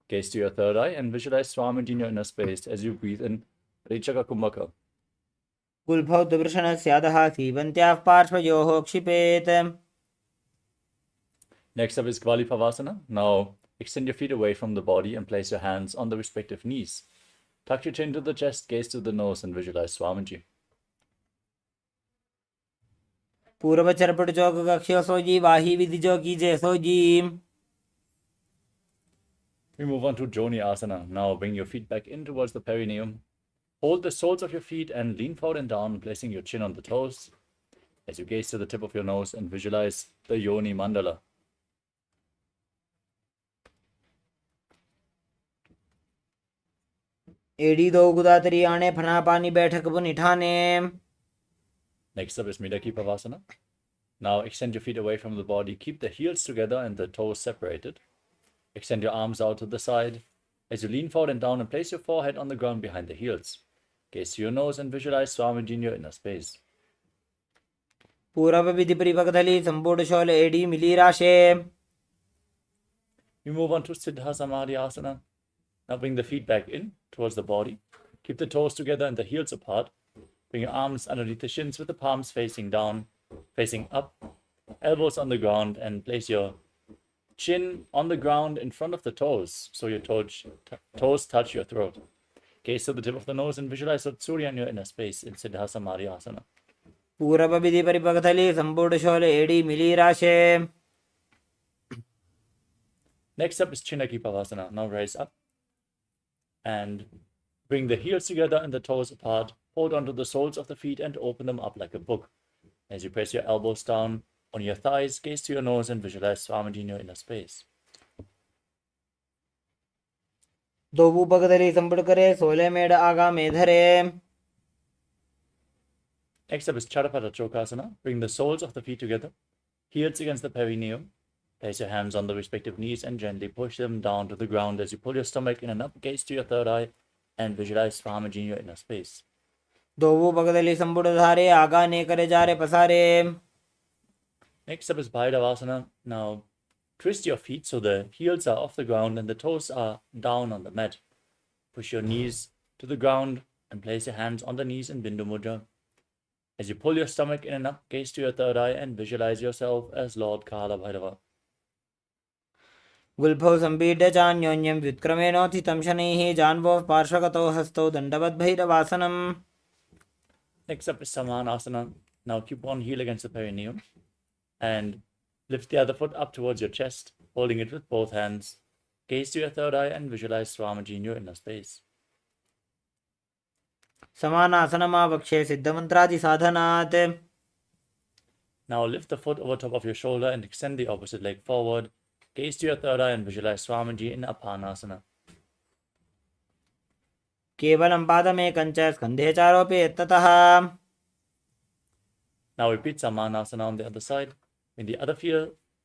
Gaze to your third eye and visualize Swamiji in your inner space as you breathe in Rechaka Kumbhaka. Kulbhaudabhrishanasyadah sivantyah parshvayoho kshipet. Next up is Kvalipavasana. Now extend your feet away from the body and place your hands on the respective knees. Tuck your chin to the chest, gaze to the nose and visualize Swamiji. पूर्वचरपट जोग कक्ष्यो सोजी वाही विधि जो कीजे sooji. We move on to Joni Asana. Now bring your feet back in towards the perineum. Hold the soles of your feet and lean forward and down, placing your chin on the toes. As you gaze to the tip of your nose and visualize the Yoni Mandala. एड़ी दो गुदातरी आने फना पानी बैठक बुनिठाने. Next up is Midaki Pavasana. Now extend your feet away from the body. Keep the heels together and the toes separated. Extend your arms out to the side. As you lean forward and down and place your forehead on the ground behind the heels. Gaze to your nose and visualize Swamiji in your inner space. पूर्व विधि परिपकधली संपूर्ण शौल एड़ी मिली राशे. We move on to Siddha Samadhi Asana. Now bring the feet back in towards the body. Keep the toes together and the heels apart. Bring your arms underneath the shins with the palms facing down, facing up, elbows on the ground, and place your Chin on the ground in front of the toes, so your toes touch your throat. Gaze to the tip of the nose and visualize Lord Surya in your inner space in Siddha Samadhi Asana. पूरब विधि परिपकथली संपूर्ण शोले एडी मिली राशे. Next up is Chinaki Pavasana. Now rise up and bring the heels together and the toes apart. Hold onto the soles of the feet and open them up like a book. As you press your elbows down on your thighs, gaze to your nose and visualize Swamiji in your inner space. दोबू पकथली संपूर्ण करे सोले मेड आगा मेधरे. Next up is Charapada Chokasana. Bring the soles of the feet together, heels against the perineum. Place your hands on the respective knees and gently push them down to the ground as you pull your stomach in and up. Gaze to your third eye and visualize Swamiji in your inner space. दोबू पकथली संपूर्ण धारे आगा ने करे जारे पसारे. Next up is Bhaidavasana. Now twist your feet so the heels are off the ground and the toes are down on the mat. Push your knees to the ground and place your hands on the knees in Bindu Mudra. As you pull your stomach in and up, gaze to your third eye and visualize yourself as Lord Kala Bhairava. गुल्फौ संपीड्य चान्योन्यं व्युत्क्रमेणोत्थितं शनैः जान्वोः पार्श्वगतौ हस्तौ दण्डवद्भैरवासनम्. Next up is Samanasana. Now keep one heel against the perineum and lift the other foot up towards your chest, holding it with both hands. Gaze to your third eye and visualize Swamiji in your inner space. समानासनमावक्षे सिद्धमन्त्रादि साधनात्. Now lift the foot over top of your shoulder and extend the opposite leg forward. Gaze to your third eye and visualize Swamiji in Apanasana. केवलं पादमेकं च स्कन्धे चारोपि यत्ततः. Now repeat Samanasana on the other side. Bring the other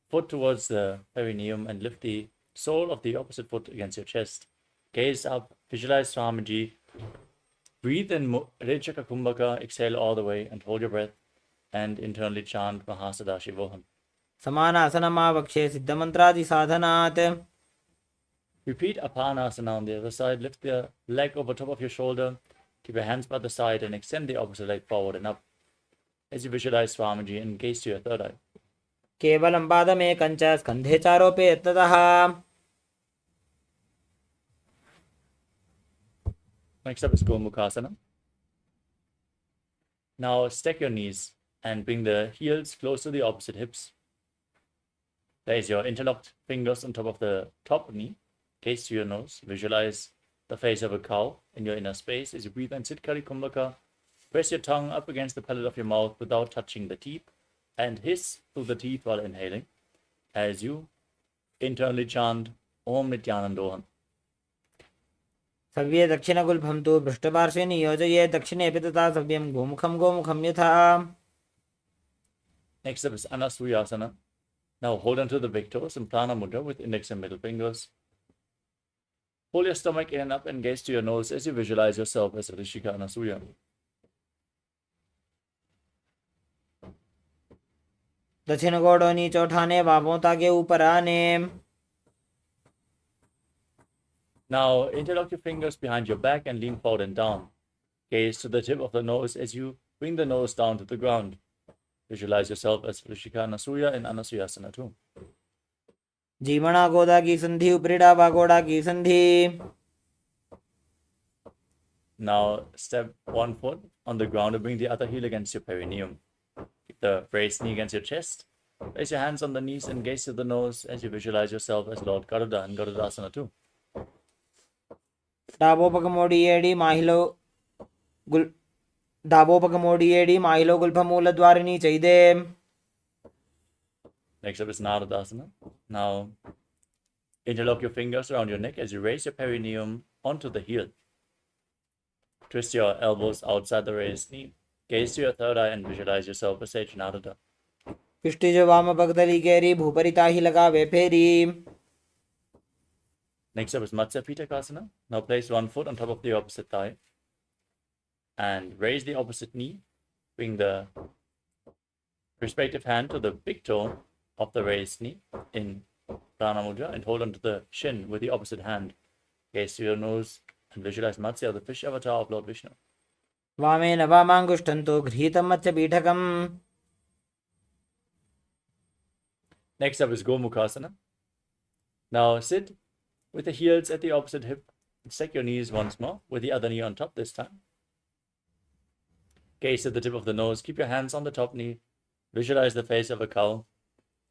foot towards the perineum and lift the sole of the opposite foot against your chest. Gaze up, visualize Swamiji. Breathe in Rechaka Kumbhaka, exhale all the way and hold your breath and internally chant Mahasadashivoham. समानासनमावक्षे सिद्धमन्त्रादि साधनात्. Repeat Apanasana on the other side. Lift the leg over top of your shoulder. Keep your hands by the side and extend the opposite leg forward and up. As you visualize Swamiji and gaze to your third eye. केवलं पादमेकं च स्कन्धे चारोपि यत्ततः. Next up is Gomukhasana. Now stack your knees and bring the heels close to the opposite hips. Place your interlocked fingers on top of the top knee. Gaze to your nose. Visualize the face of a cow in your inner space. As you breathe and sit Kari Kumbhaka, press your tongue up against the palate of your mouth without touching the teeth and hiss through the teeth while inhaling as you internally chant Om Nithyananda. सव्ये दक्षिणगुल्फं तु पृष्ठपार्श्वे नियोजये दक्षिणेऽपि तथा सव्यं गोमुखं गोमुखं यथा. Next up is Anasuyasana. Now hold onto the big toes in Prana Mudra with index and middle fingers. Pull your stomach in and up and gaze to your nose as you visualize yourself as Rishika Anasuya. दक्षिण गोड़ों नीचे उठाने बाबों ताके ऊपर आने. Now interlock your fingers behind your back and lean forward and down. Gaze to the tip of the nose as you bring the nose down to the ground. Visualize yourself as Rishika Anasuya in Anasuyasana too. जीवना गोदा की संधि उपरिड़ा बागोड़ा की संधि. Now step one foot on the ground and bring the other heel against your perineum. Keep the raised knee against your chest. Place your hands on the knees and gaze to the nose as you visualize yourself as Lord Garuda in Garudasana too. डाबोपकमोडियेडी माहिलो गुल डाबोपकमोडियेडी माहिलो गुल्फमूलद्वारिणी चैदे. Next up is Naradasana. Now interlock your fingers around your neck as you raise your perineum onto the heel. Twist your elbows outside the raised knee. Gaze to your third eye and visualize yourself as Sage Narada. पिष्टिज वाम पगदली केरी भूपरिता ही लगावे फेरी. Next up is Matsya Pitakasana. Now place one foot on top of the opposite thigh and raise the opposite knee. Bring the respective hand to the big toe of the raised knee in Prana Mudra and hold onto the shin with the opposite hand. Gaze to your nose and visualize Matsya, the fish avatar of Lord Vishnu. वामेन वामाङ्गुष्ठन्तु गृहीतं मत्स्यपीठकम्. Next up is Gomukhasana. Now sit with the heels at the opposite hip. Stack your knees once more, with the other knee on top this time. Gaze at the tip of the nose. Keep your hands on the top knee. Visualize the face of a cow.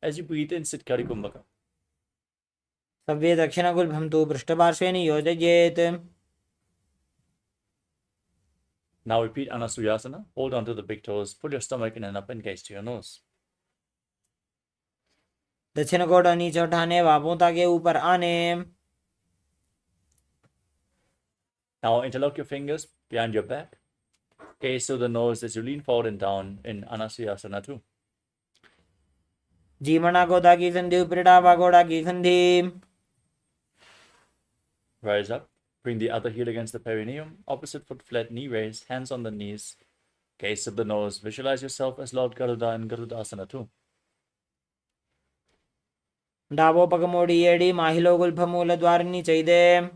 As you breathe in, sit Kari Kumbhaka. सव्ये दक्षिणगुल्भं तु पृष्ठपार्श्वे नियोजयेत्. Now repeat Anasuyasana. Hold on to the big toes. Pull your stomach in and up and gaze to your nose. दक्षिण coat नीचे उठाने, बाहों ताकि ऊपर आने. Now interlock your fingers behind your back. Gaze to the nose as you lean forward and down in Anasuyasana 2. जीवना गोदा की संधि, उपरिटावा गोड़ा की संधि. Rise up. Bring the other heel against the perineum. Opposite foot flat, knee raised, hands on the knees. Gaze to the nose. Visualize yourself as Lord Garuda in Garudasana 2. Davos पग मोड़ी एड़ी, माहिलो Gulf मूल द्वारनी चाहिए.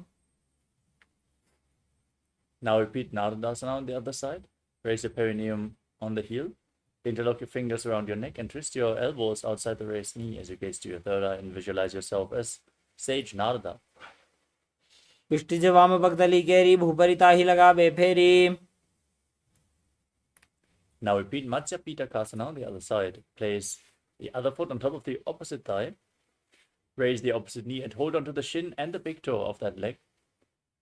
Now repeat Narudasana on the other side. Raise your perineum on the heel. Interlock your fingers around your neck and twist your elbows outside the raised knee as you gaze to your third eye and visualize yourself as Sage Narada. पिष्टिज वाम पगतली केरी, भूपरिता ही लगा बेफेरी. Now repeat Matsya Pitakasana on the other side. Place the other foot on top of the opposite thigh. Raise the opposite knee and hold on to the shin and the big toe of that leg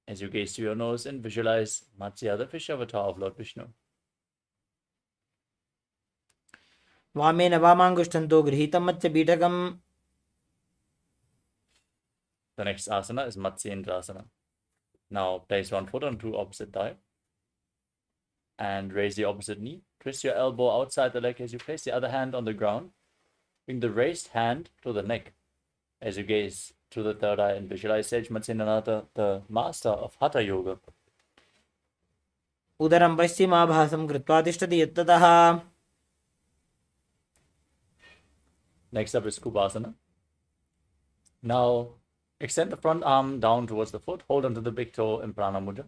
as you gaze to your nose and visualize Matsya, the fish avatar of Lord Vishnu. वामेन वामांगुष्ठन्तो गृहीतं मत्स्य पीठकम्. The next asana is Matsyendrasana. Now place one foot on two opposite thigh and raise the opposite knee. Twist your elbow outside the leg as you place the other hand on the ground. Bring the raised hand to the neck as you gaze to the third eye and visualize Sage Matsyendrasana, the master of Hatha Yoga. उदरं पश्चिमाभासं कृत्वा तिष्ठति यत्ततः. Next up is Kubasana. Now extend the front arm down towards the foot. Hold onto the big toe in Prana Mudra.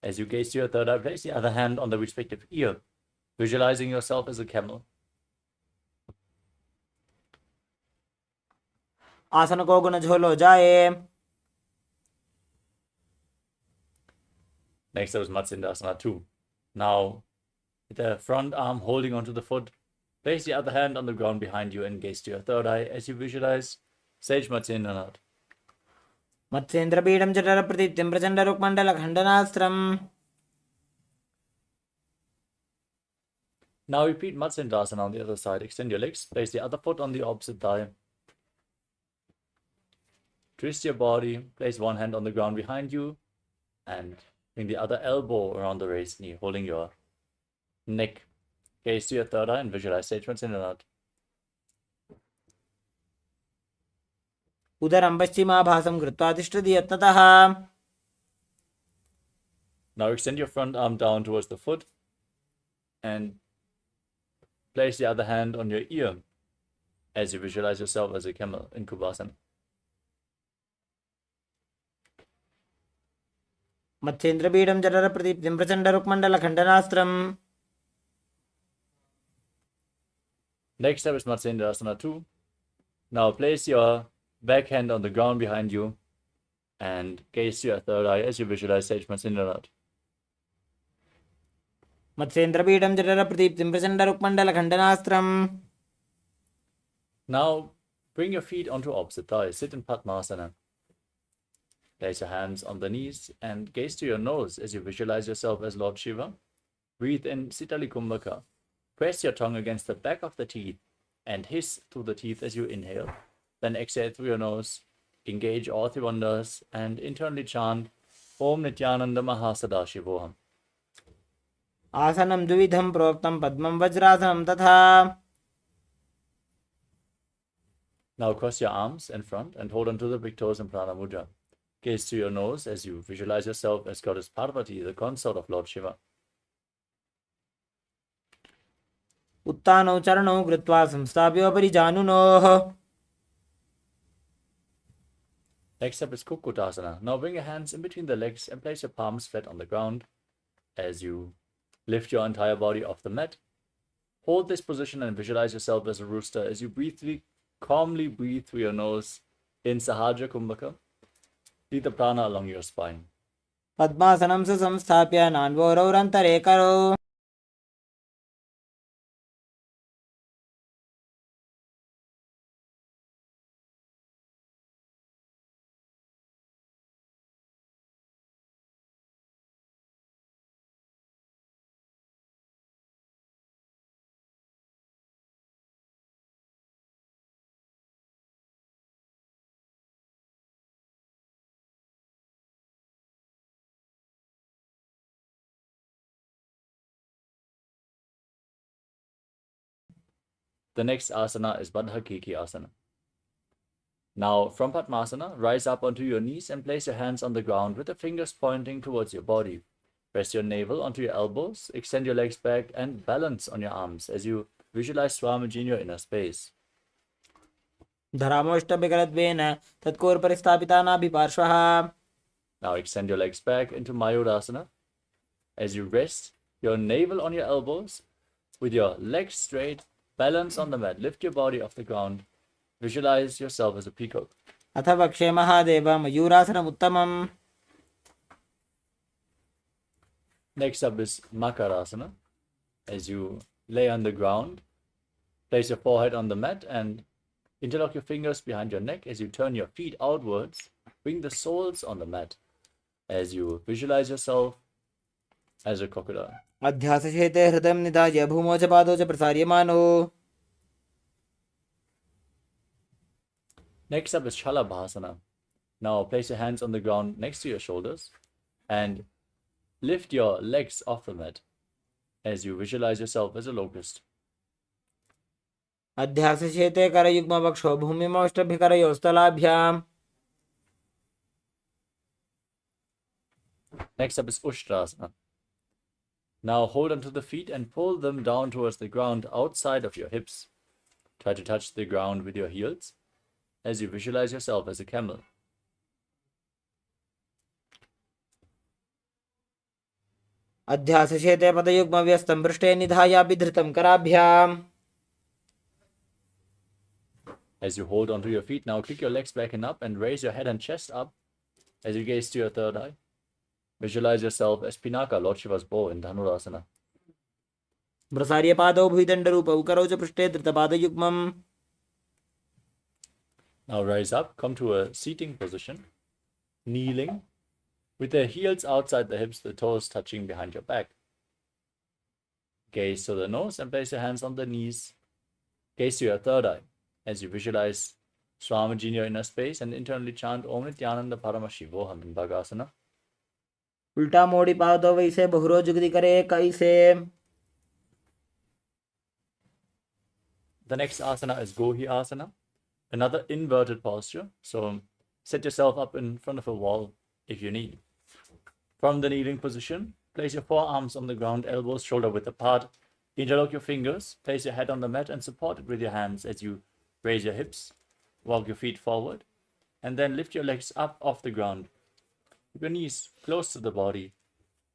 As you gaze to your third eye, place the other hand on the respective ear, visualizing yourself as a camel. आसन को गुण झोलो जाए. Next up is Matsyendrasana 2. Now, with the front arm holding onto the foot, place the other hand on the ground behind you and gaze to your third eye as you visualize Sage Matsyendrasana. मत्स्येन्द्रपीडं जठरप्रतीत्यं प्रचण्डरुक्मण्डलखण्डनास्त्रम्. Now repeat Matsyendrasana on the other side. Extend your legs, place the other foot on the opposite thigh. Twist your body, place one hand on the ground behind you, and bring the other elbow around the raised knee, holding your neck. Gaze to your third eye and visualize Sage Matsyendrasana. उदरं पश्चिमाभासं कृत्वा तिष्ठति यत्ततः. Now extend your front arm down towards the foot and place the other hand on your ear as you visualize yourself as a camel in Kubasana. मत्स्येन्द्रपीडं जठरप्रतीत्यं प्रचण्डरुक्मण्डलखण्डनास्त्रम्. Next up is Matsyendrasana 2. Now place your back hand on the ground behind you and gaze to your third eye as you visualize Sage Matsyendrasana. मत्स्येन्द्रपीडं जठरप्रतीत्यं प्रचण्डरुक्मण्डलखण्डनास्त्रम्. Now bring your feet onto opposite thighs. Sit in Padmasana. Place your hands on the knees and gaze to your nose as you visualize yourself as Lord Shiva. Breathe in Sitali Kumbhaka. Press your tongue against the back of the teeth and hiss through the teeth as you inhale. Then exhale through your nose. Engage all three wonders and internally chant Om Nithyananda Mahasadashivoham. आसनं द्विविधं प्रोक्तं पद्मं वज्रासनं तथा. Now cross your arms in front and hold onto the big toes in Prana Mudra. Gaze to your nose as you visualize yourself as Goddess Parvati, the consort of Lord Shiva. उत्तानौ चरणौ कृत्वा संस्थाप्योपरि जानुनोः. Next up is Kukutasana. Now bring your hands in between the legs and place your palms flat on the ground as you lift your entire body off the mat. Hold this position and visualize yourself as a rooster as you calmly breathe through your nose In Sahaja Kumbhaka, lead the prana along your spine. Padmasanam sa samsthapya nanvororantare karo. The next asana is Baddha Kiki asana. Now, from Padmasana, rise up onto your knees and place your hands on the ground with the fingers pointing towards your body. Rest your navel onto your elbows, extend your legs back, and balance on your arms as you visualize Swamiji in your inner space. Dharamoshtabhikaradvena tatkorparistapitanabiparshvaha. Now, extend your legs back into Mayurasana as you rest your navel on your elbows with your legs straight, balance on the mat, lift your body off the ground. Visualize yourself as a peacock. अथ वक्षे Mahadev मयूरासनमुत्तमम्. Next up is Makarasana. As you lay on the ground, place your forehead on the mat and interlock your fingers behind your neck as you turn your feet outwards. Bring the soles on the mat as you visualize yourself as a crocodile. अध्यासशेते हृदयं निधाय भूमौ च पादौ च प्रसार्यमानो. Next up is Shalabhasana. Now place your hands on the ground next to your shoulders and lift your legs off the mat as you visualize yourself as a locust. अध्यासशेते करयुग्मवक्षो भूमिमौष्टभिकरयोस्तलाभ्याम्. Next up is Ushtrasana. Now hold onto the feet and pull them down towards the ground outside of your hips. Try to touch the ground with your heels as you visualize yourself as a camel. अध्यासशेते पदयुग्मव्यस्तं पृष्ठे निधायापि धृतं कराभ्याम्. As you hold onto your feet, now kick your legs back and up and raise your head and chest up as you gaze to your third eye. Visualize yourself as Pinaka, Lord Shiva's bow in Dhanurasana. प्रसार्यपादौ भुविदण्डरूपौ करौ च पृष्ठे धृतपादयुग्मम्. Now rise up, come to a seating position, kneeling, with the heels outside the hips, the toes touching behind your back. Gaze to the nose and place your hands on the knees. Gaze to your third eye as you visualize Swamiji in your inner space and internally chant Om Nithyananda Paramashivoham in Bhagasana. उल्टा मोड़ी पादौ वैसे बहुरो जुगति करे कैसे. The next asana is Gohi asana, another inverted posture. So set yourself up in front of a wall if you need. From the kneeling position, place your forearms on the ground, elbows shoulder width apart. Interlock your fingers, place your head on the mat and support it with your hands as you raise your hips, walk your feet forward, and then lift your legs up off the ground. Keep your knees close to the body.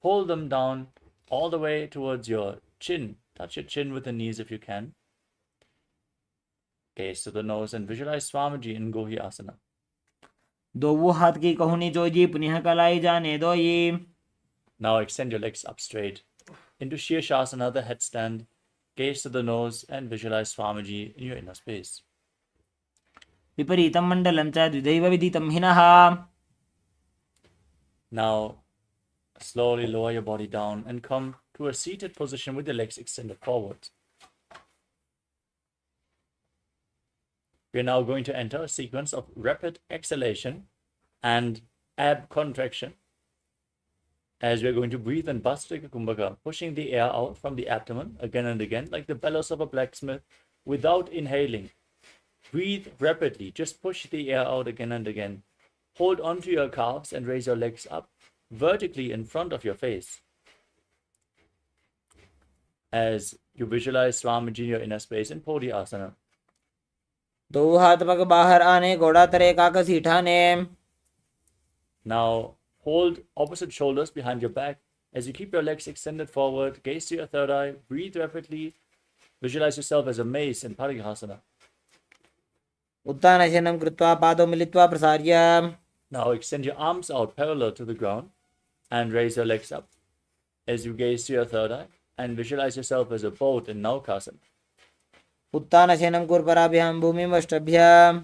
Pull them down all the way towards your chin. Touch your chin with the knees if you can. Gaze to the nose and visualize Swamiji in Gohi asana. दो हाथ की कहुनी जोजी पुनः कलाई जाने दो ये. Now extend your legs up straight. Into Shirshasana, the headstand. Gaze to the nose and visualize Swamiji in your inner space. विपरीतं मण्डलं च द्विदैव विदितं हिनः. Now slowly lower your body down and come to a seated position with your legs extended forward. We are now going to enter a sequence of rapid exhalation and ab contraction as we are going to breathe in Bhastrika Kumbhaka, pushing the air out from the abdomen again and again like the bellows of a blacksmith without inhaling. Breathe rapidly, just push the air out again and again. Hold onto your calves and raise your legs up vertically in front of your face as you visualize Swamiji in your inner space in Podhi asana. दो हाथ पग बाहर आने घोड़ा तरे काकसी ठाने. Now hold opposite shoulders behind your back as you keep your legs extended forward. Gaze to your third eye. Breathe rapidly. Visualize yourself as a mace in Parihasana. उत्तानशयनं कृत्वा पादौ मिलित्वा प्रसार्य. Now extend your arms out parallel to the ground and raise your legs up as you gaze to your third eye and visualize yourself as a boat in Naukasana. उत्तानशयनं कुर्पराभ्यां भूमिमष्टभ्य.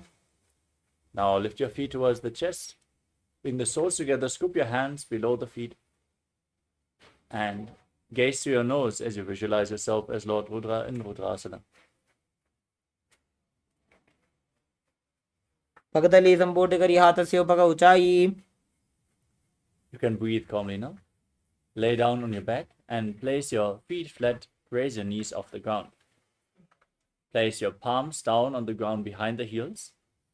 Now lift your feet towards the chest. Bring the soles together, scoop your hands below the feet, and gaze to your nose as you visualize yourself as Lord Rudra in Rudrasana. पगतली संपूर्ण करी हाथस्य उपग ऊंचाई. You can breathe calmly now. Lay down on your back and place your feet flat. Raise your knees off the ground. Place your palms down on the ground behind the heels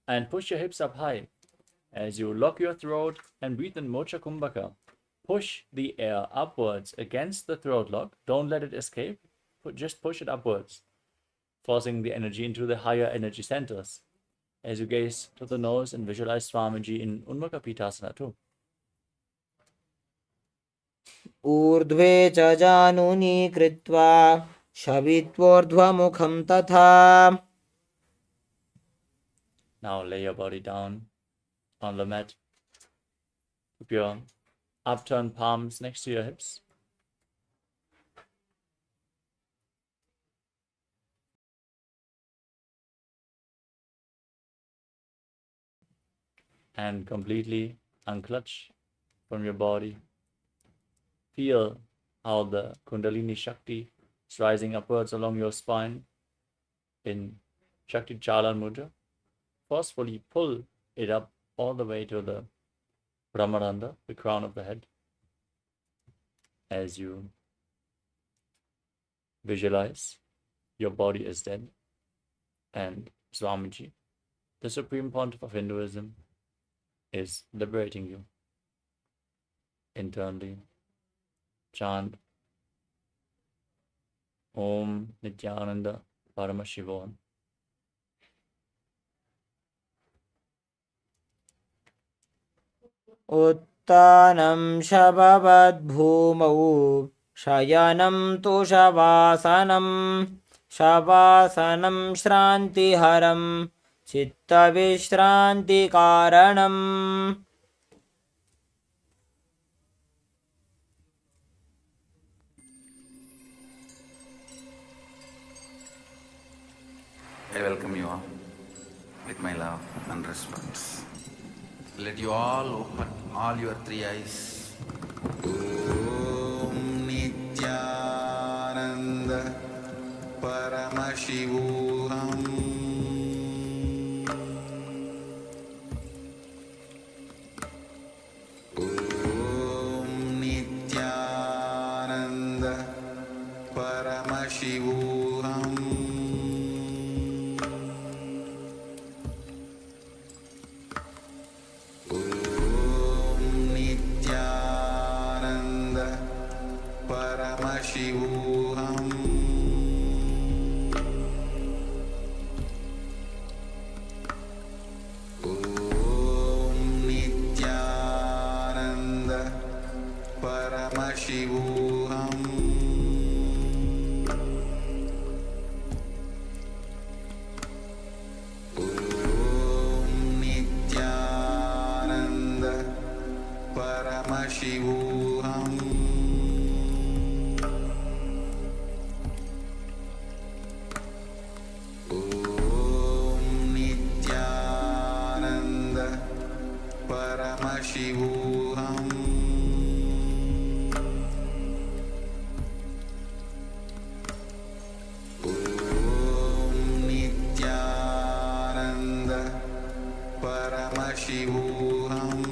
and push your hips up high. As you lock your throat and breathe in Mocha Kumbhaka, push the air upwards against the throat lock. Don't let it escape. Just push it upwards, forcing the energy into the higher energy centers. As you gaze to the nose and visualize Swamiji in Unmukha too. ऊर्ध्वे च जानूनि कृत्वा शवित्वोर्ध्वमुखं तथा. Now lay your body down on the mat. Keep your upturned palms next to your hips. And completely unclutch from your body. Feel how the Kundalini Shakti is rising upwards along your spine in Shakti Chalan Mudra. Forcefully pull it up all the way to the Brahmaranda, the crown of the head, as you visualize your body is dead and Swamiji, the Supreme Pontiff of Hinduism, is liberating you. Internally, chant Om Nithyananda Paramashivoham. उत्तानं शववद्भूमौ शयनं तुषवासनं शवासनं श्रान्तिहरं चित्तविश्रान्तिकारणम्. I welcome you all with my love and respect. Let you all open all your three eyes. Om Nithyananda Paramashivoham Om Nithyananda Paramashivoham Paramashivoham Om Nithyananda Paramashivoham Om Nithyananda Paramashivoham Paramashivoham Om Nithyananda Paramashivoham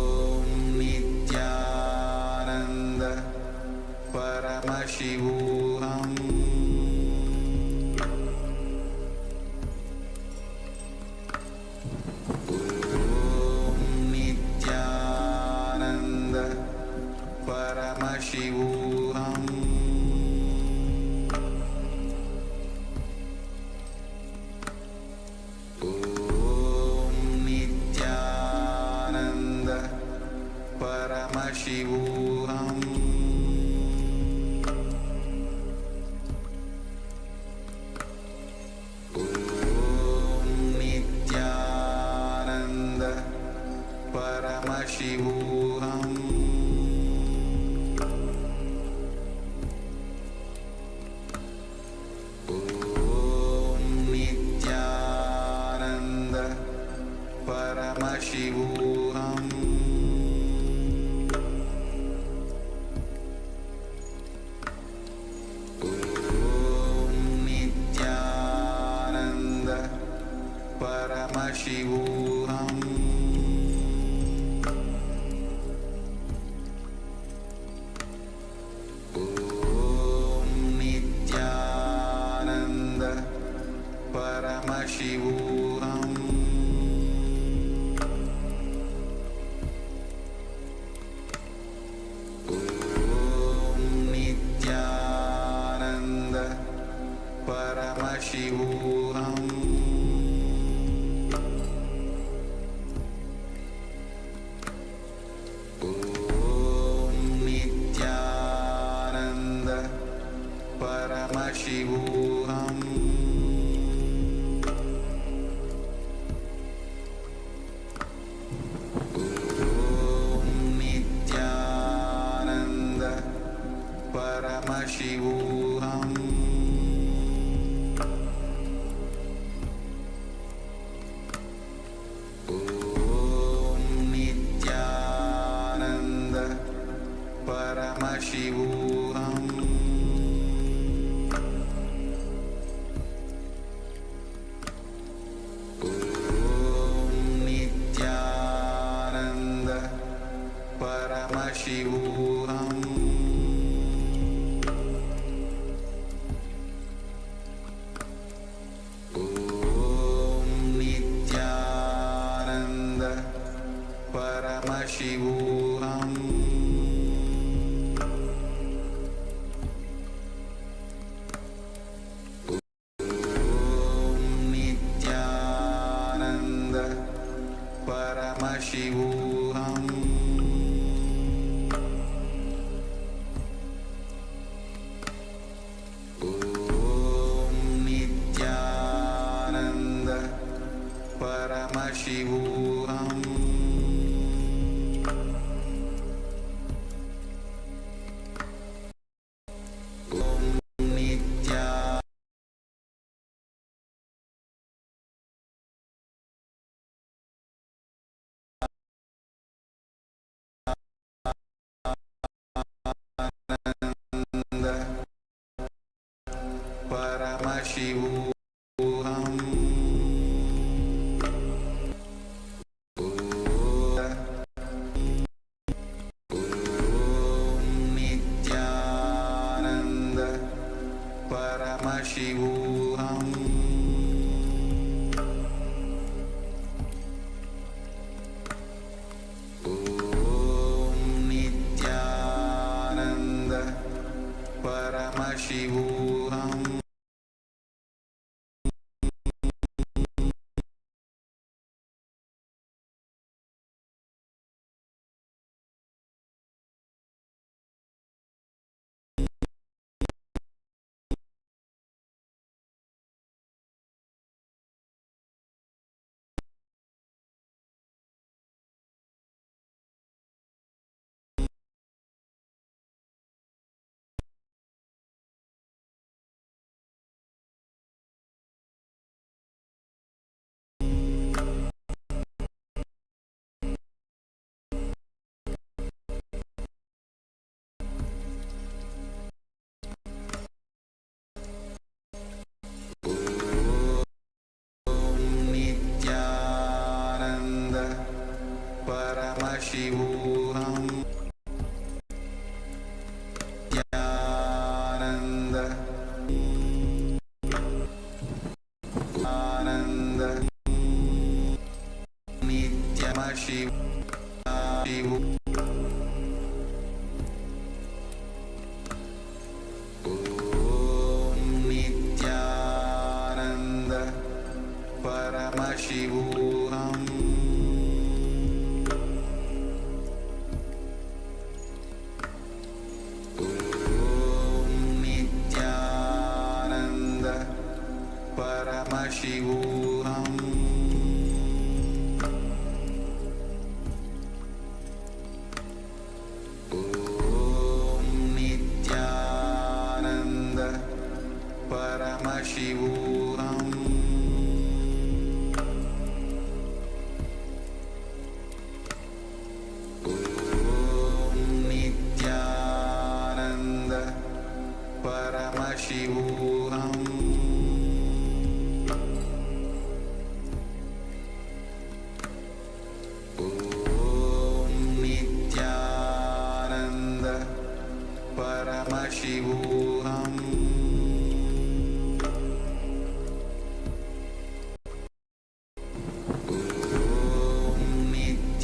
Om Nithyananda Paramashivoham Paramashivoham Om Nithyananda Paramashivoham Paramashivoham Om Nithyananda Paramashivoham Om Nithyananda Paramashivoham Om Nithyananda Paramashivoham Om Nithyananda Paramashivoham Om Nithyananda Paramashivoham Om Nithyananda Paramashivoham Om Nithyananda Paramashivoham Om Nithyananda Paramashivoham Om Nithyananda Paramashivoham Om Nithyananda Paramashivoham Om Nithyananda Paramashivoham Om Nithyananda Paramashivoham Om Nithyananda Paramashivoham Nithyananda Ananda Nithyamashivoham Om Nithyananda Paramashivoham Om Nithyananda Paramashivoham Om Nithyananda Paramashivoham Om Nithyananda Paramashivoham Paramashivoham Om Nithyananda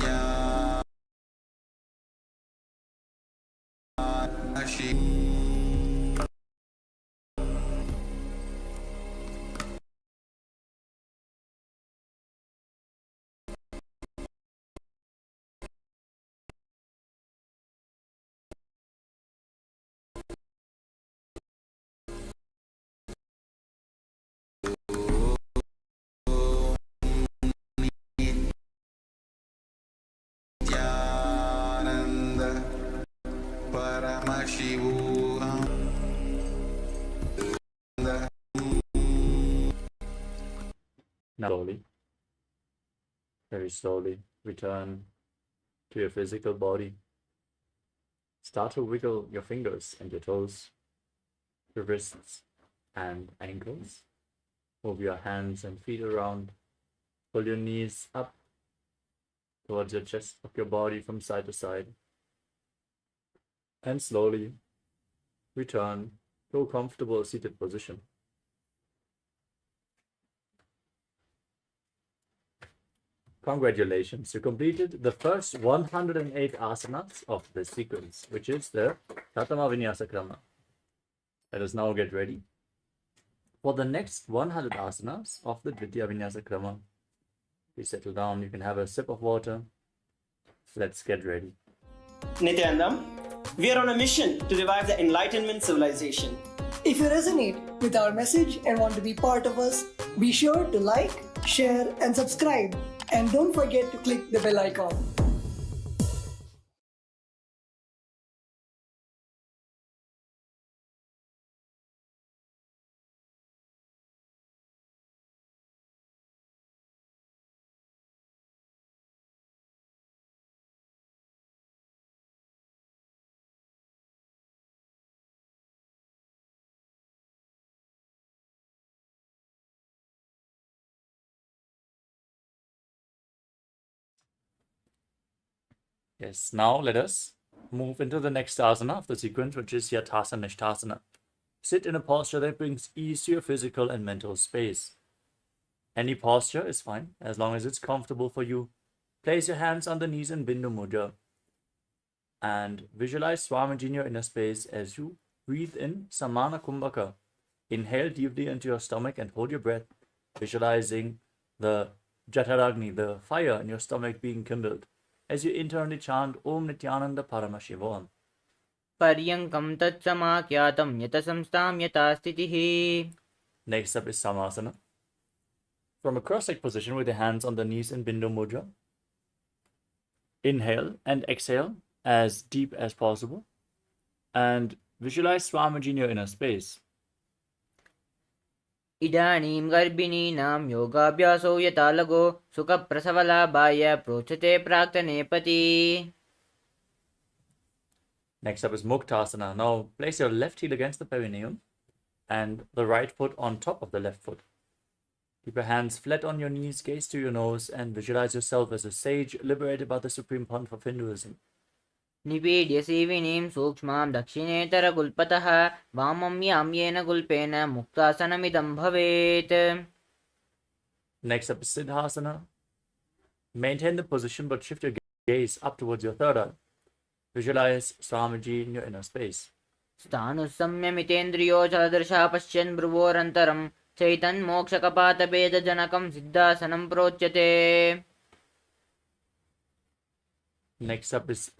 Paramashivoham Now slowly, very slowly, return to your physical body. Start to wiggle your fingers and your toes, your wrists and ankles. Move your hands and feet around. Pull your knees up towards your chest of your body from side to side. And slowly return to a comfortable seated position. Congratulations, you completed the first 108 asanas of this sequence, which is the Pratama Vinyasa Krama. Let us now get ready for the next 100 asanas of the Dvitiya Vinyasa Krama. Please settle down, you can have a sip of water. Let's get ready. Nithyananda, we are on a mission to revive the Enlightenment civilization. If you resonate with our message and want to be part of us, be sure to like, share, and subscribe. And don't forget to click the bell icon. Yes, now let us move into the next asana of the sequence, which is Yathasana Nishthasana. Sit in a posture that brings ease to your physical and mental space. Any posture is fine, as long as it's comfortable for you. Place your hands on the knees in Bindu Mudra. And visualize Swamiji in your inner space as you breathe in Samana Kumbhaka. Inhale deeply into your stomach and hold your breath, visualizing the Jataragni, the fire in your stomach being kindled, as you internally chant Om Nithyananda Paramashivoham. Paryankam tatsamakyatam yata samstam yata stitihi. Next up is Samasana. From a cross-legged position with your hands on the knees in Bindu Mudra. Inhale and exhale as deep as possible. And visualize Swamiji in your inner space. Idanim garbhininaam yogabhyaso yata lago sukha prasavalabhaya prochate praktane pati. Next up is Muktasana. Now place your left heel against the perineum and the right foot on top of the left foot. Keep your hands flat on your knees, gaze to your nose, and visualize yourself as a sage liberated by the Supreme Pontiff of Hinduism. Nipedya sevinim sukshmam dakshinetara gulpataha vamam yamyena gulpena muktasanamidam bhavet. Next up is Siddhasana. Maintain the position but shift your gaze up towards your third eye. Visualize Swamiji in your inner space. Stanu samyamitendriyo chaladrsha pashyan bravorantaram chaitan mokshakapata veda janakam siddhasanam prochyate. Next up is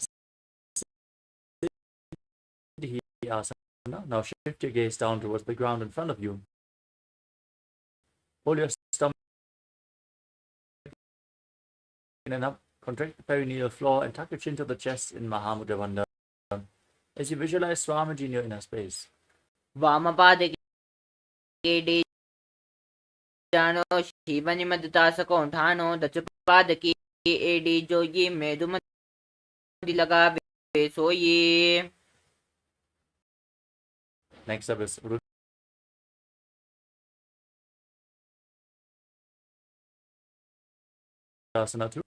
Siddhasana. Now shift your gaze down towards the ground in front of you. Hold your stomach in and up. Contract the perineal floor and tuck your chin to the chest in Mahamudra Bandha as you visualize Swamiji in your inner space. Vamapadike jano shivani madtasako thano dachapadake edi joyi medumadilaga soye. Next up is Rudasana 2.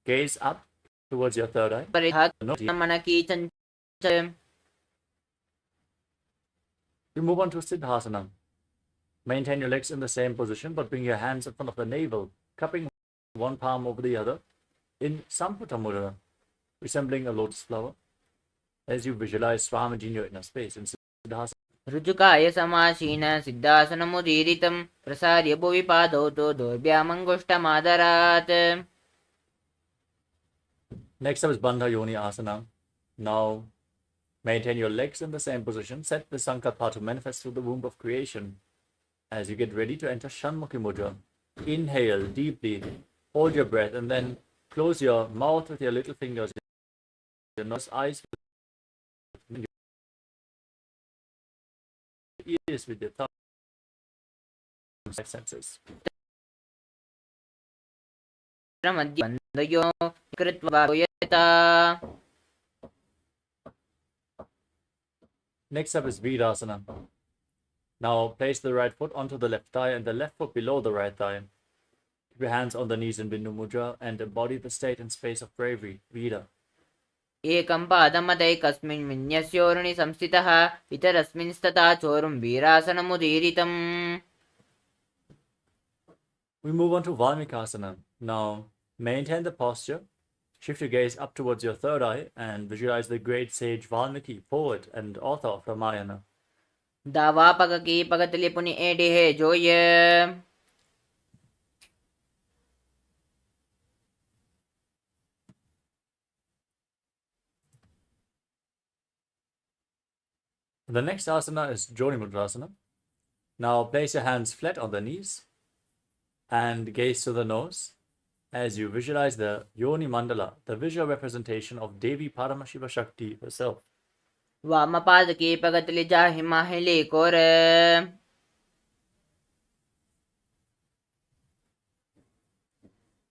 Gaze up towards your third eye. We move on to Siddhasana. Maintain your legs in the same position, but bring your hands in front of the navel, cupping one palm over the other in Samputa Mudra, resembling a lotus flower, as you visualize Swamiji in your inner space. In Siddhasana, ऋजुकाय समासीन सिद्धासनमुदीरितं प्रसार्य भुवि पादौ तु दोर्भ्यामङ्गुष्ठमादरात्. next up is Bandha Yoni Asana. Now, maintain your legs in the same position. Set the Sankalpa to manifest through the womb of creation. As you get ready to enter Shanmukhi Mudra, inhale deeply, hold your breath, and then close your mouth with your little fingers, your nose, eyes, your ears with your thumb, five senses. मध्ययो कृत्वा यता. Next up is Virasana. Now place the right foot onto the left thigh and the left foot below the right thigh. Keep your hands on the knees in Bindu Mudra and embody the state and space of bravery, Vira. एकं पादमदैकस्मिन् विन्यस्योरुणि संस्थितः इतरस्मिंस्तथा चोरुं वीरासनमुदीरितम्. We move on to Valmikasana. Now, maintain the posture. Shift your gaze up towards your third eye and visualize the great sage Valmiki, poet and author of Ramayana. दावापगकी पगतलिपुनि एडिहे जोय. The next asana is Joni Mudrasana. Now place your hands flat on the knees and gaze to the nose as you visualize the Yoni Mandala, the visual representation of Devi Paramashiva Shakti herself. वामपादकी पगतलिजाहिमाहिले कोर.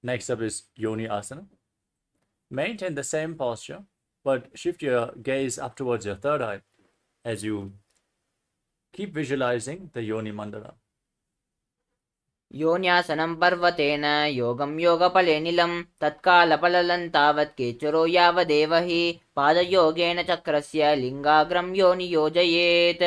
Next up is Yoni Asana. Maintain the same posture, but shift your gaze up towards your third eye as you keep visualizing the Yoni Mandala. योन्यासनं पर्वतेन योगं योगफलेनिलं तत्कालपललं तावत् केचरो यावदेव हि पादयोगेन चक्रस्य लिङ्गाग्रं योनि योजयेत्.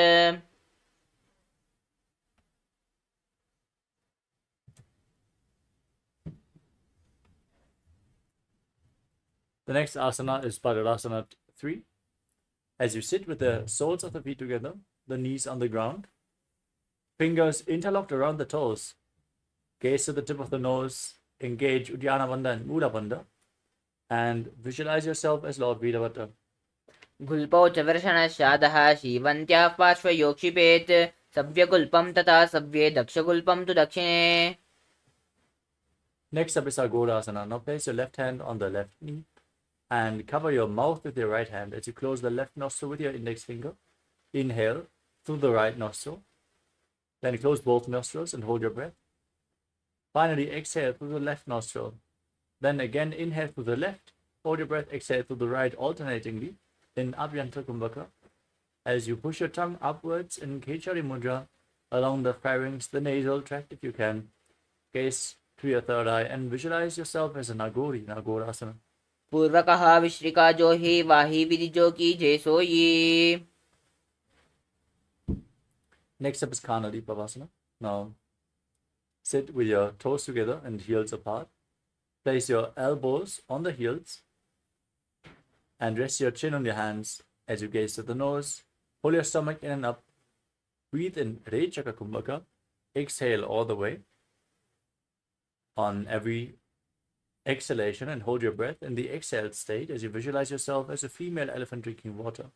The next asana is Padurasana 3. As you sit with the soles of the feet together, the knees on the ground, fingers interlocked around the toes, gaze to the tip of the nose, engage Uddiyana Bandha and Mula Bandha, and visualize yourself as Lord Veeravata. गुल्पौ च वर्षणशादः शीवन्त्याः पार्श्वयोक्षिपेत् सव्यगुल्पं तथा सव्ये दक्षगुल्पं तु दक्षिणे. Next up is Agorasana. Now place your left hand on the left knee and cover your mouth with your right hand as you close the left nostril with your index finger. Inhale through the right nostril. Then close both nostrils and hold your breath. Finally, exhale through the left nostril. Then again inhale through the left, hold your breath, exhale through the right alternatingly in Abhyanta Kumbhaka. As you push your tongue upwards in Kechari Mudra along the pharynx, the nasal tract if you can. Gaze to your third eye and visualize yourself as a Nagori, Nagorasana. पूर्वकः विश्रिका जो हि वाहि विधिजो की जय सोयी. Next up is Kanadi Pavasana. Now, sit with your toes together and heels apart. Place your elbows on the heels and rest your chin on your hands as you gaze to the nose. Pull your stomach in and up. Breathe in Rechaka Kumbhaka. Exhale all the way. On every exhalation and hold your breath in the exhaled state as you visualize yourself as a female elephant drinking water.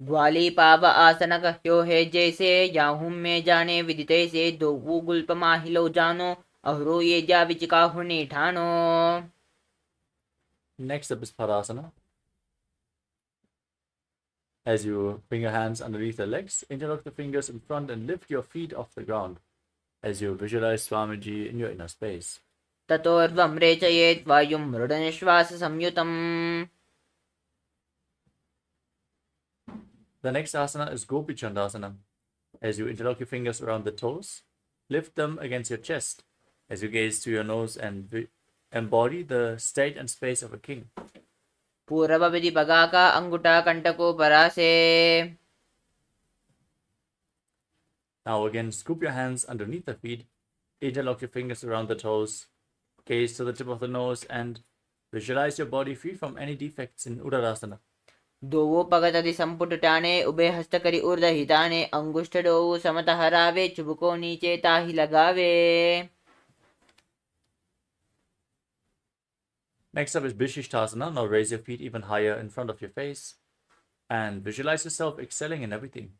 ग्वाली पाव आसन कह्यो है जैसे याहुं में जाने विदिते से दो गुल्प माहिलो जानो अहरो ये जा विचिका हुने ठानो. Next up is Padasana. As you bring your hands underneath the legs, interlock the fingers in front and lift your feet off the ground as you visualize Swamiji in your inner space. ततोर्वं रेचयेत् वायुं मृडनिश्वास संयुतम्. The next asana is Gopi Chandasana. As you interlock your fingers around the toes, lift them against your chest as you gaze to your nose and embody the state and space of a king. पूर्वविधि पगाका अंगुटा कंटको परासे. Now again, scoop your hands underneath the feet, interlock your fingers around the toes, gaze to the tip of the nose, and visualize your body free from any defects in Uttarasana. दोवो पगतदि संपुट टाने उभय हस्त करी ऊर्ध हिताने अंगुष्ठ डोऊ समत हरावे चुबको नीचे ताही लगावे. Next up is Bishishtasana. Now raise your feet even higher in front of your face and visualize yourself excelling in everything.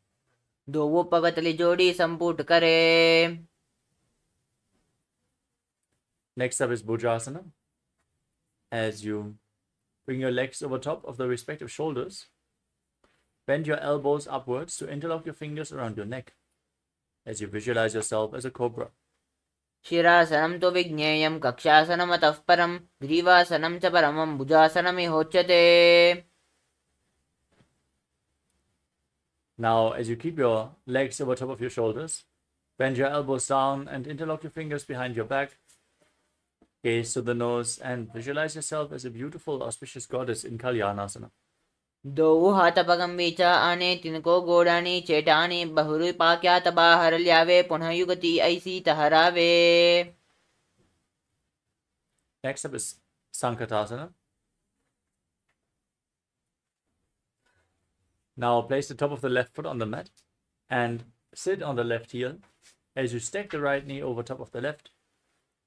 दोवो पगतली जोड़ी संपुट करे. Next up is Bhujasana. As you bring your legs over top of the respective shoulders, bend your elbows upwards to interlock your fingers around your neck as you visualize yourself as a cobra. शिरासनं तो विज्ञेयं कक्षासनमतः परं ग्रीवासनं च परमं भुजासनमिहोच्यते. Now, as you keep your legs over top of your shoulders, bend your elbows down and interlock your fingers behind your back. Gaze to the nose and visualize yourself as a beautiful, auspicious goddess in Kalyanasana. दोऊ हाथ पगम बीचा आने तिनको गोडानी चेटानी बहुरु पाक्या तबा हरल्यावे पुनः युगति ऐसी तहरावे. Next up is Sankatasana. Now place the top of the left foot on the mat and sit on the left heel. As you stack the right knee over top of the left,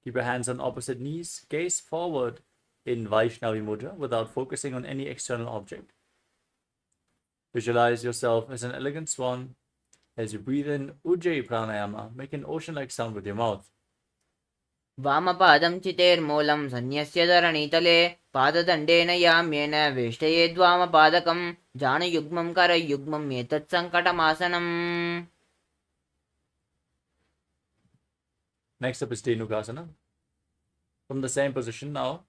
keep your hands on opposite knees, gaze forward in Vaishnavi Mudra without focusing on any external object. Visualize yourself as an elegant swan. As you breathe in Ujjayi Pranayama, make an ocean-like sound with your mouth. वामपादं चितेर्मूलं सन्न्यस्य धरणीतले पाददण्डेन याम्येन वेष्टयेद्वामपादकं जानुयुग्मं करयुग्मम् एतत् सङ्कटमासनम्. Next up is Dhenukasana. From the same position now,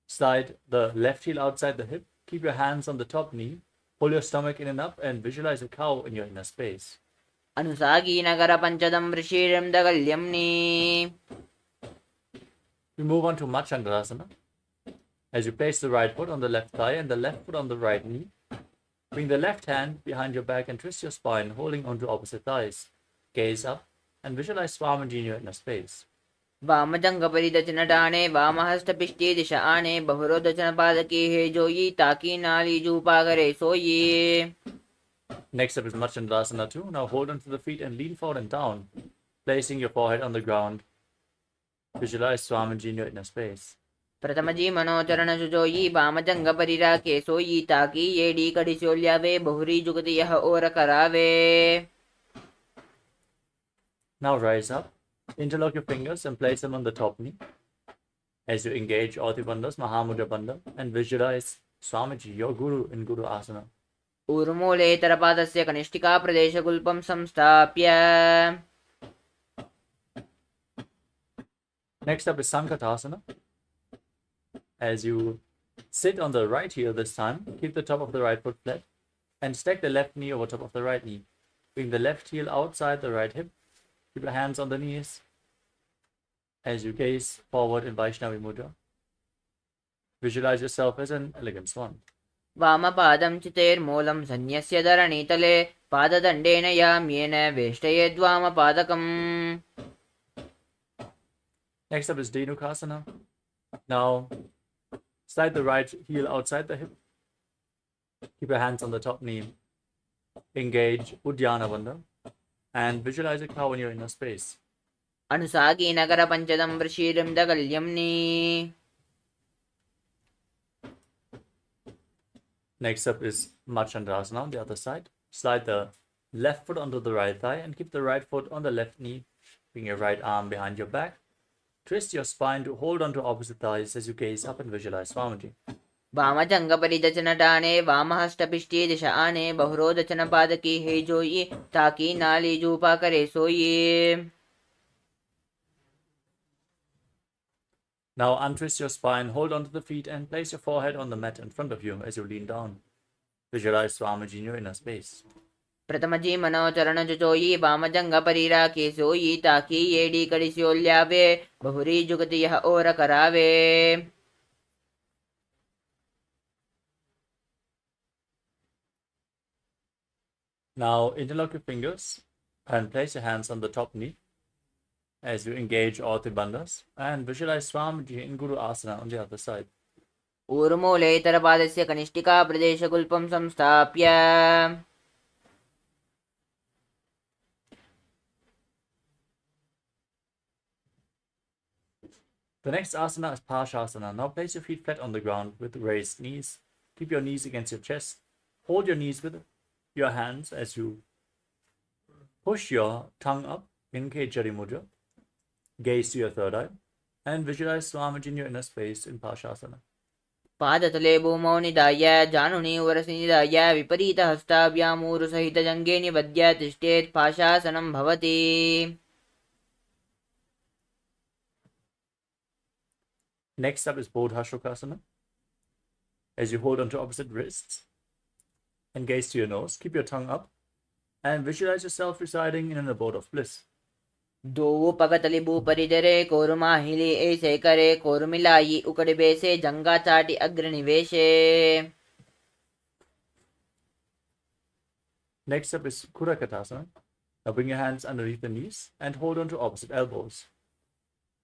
slide the left heel outside the hip, keep your hands on the top knee, pull your stomach in and up, and visualize a cow in your inner space. अनुसागी Nagar पंचदं ऋषिरं दगल्यम्नि. We move on to Machandasana. As you place the right foot on the left thigh and the left foot on the right knee, bring the left hand behind your back and twist your spine, holding onto opposite thighs. Gaze up and visualize Swamiji in your inner space. वामजङ्गपरिदचनटाने वामहस्तपिष्टे दिश आने बहुरोदचनपादके हे जोयि ताकी नाली जूपा करे सोयि. Next up is Machandasana 2. Now hold onto the feet and lean forward and down, placing your forehead on the ground. Visualize Swamiji in your inner space. प्रथमजी मनोचरण सुजोयि वामजङ्गपरिराके सोयि ताकी येडी कडिसोल्यावे बहुरी जुगति यह और करावे. Now rise up, interlock your fingers and place them on the top knee. As you engage Oti Bandhas, Mahamudra Bandha, and visualize Swamiji, your Guru, in Guru Asana. ऊर्मूलेतरपादस्य कनिष्ठिका प्रदेशगुल्पं संस्थाप्य. Next up is Sankatasana. As you sit on the right heel this time, keep the top of the right foot flat and stack the left knee over top of the right knee. Bring the left heel outside the right hip. Keep your hands on the knees as you gaze forward in Vaishnavi Mudra. Visualize yourself as an elegant swan. वामपादं चितेर्मूलं सन्न्यस्य धरणीतले पाददण्डेन याम्येन वेष्टयेद्वामपादकम्. Next up is Dhenukasana. Now, slide the right heel outside the hip. Keep your hands on the top knee. Engage Uddiyana Bandha and visualize a cow in your inner space. अनुसागी Nagar पंचदं वृषीरं दगल्यम्नि. Next up is Machandasana on the other side. Slide the left foot onto the right thigh and keep the right foot on the left knee. Bring your right arm behind your back. Twist your spine to hold onto opposite thighs as you gaze up and visualize Swamiji. वामजङ्गपरिदचनटाने वामहस्तपिष्टे दिश आने बहुरोदचनपादके हे जोयि ताकी नाली जूपा करे सोयि. Now untwist your spine, hold onto the feet, and place your forehead on the mat in front of you as you lean down. Visualize Swamiji in your inner space. प्रथमजी मनोचरण जुजोयि वामजङ्गपरिराके सोयि ताकी येडी कडिसोल्यावे बहुरी जुगति यह और करावे. Now interlock your fingers And place your hands on the top knee as you engage all the bandhas. And visualize Swamiji in Guru Asana on the other side. ऊर्मूले इतरपादस्य कनिष्ठिका प्रदेशगुल्पं संस्थाप्य The next asana is Parshasana. Now place your feet flat on the ground with raised knees. Keep your knees against your chest. Hold your knees with your hands as you push your tongue up in Kejari Mudra. Gaze to your third eye and visualize Swamiji in your inner space in Parshasana. पादतले भूमौ निधाय जानुनि उरसि निधाय विपरीतहस्ताभ्यामूरुसहितजङ्गे निबध्य तिष्ठेत् पाशासनं भवति. Next up is Bodhashokasana. As you hold onto opposite wrists and gaze to your nose, keep your tongue up and visualize yourself residing in an abode of bliss. दो पगतली भूपरिधरे कोरुमाहिली ऐसे करे कोरुमिलाई उकड़ बेसे जंगा चाटी अग्रनिवेशे. Next up is Kurakatasana. Now bring your hands underneath the knees and hold on to opposite elbows.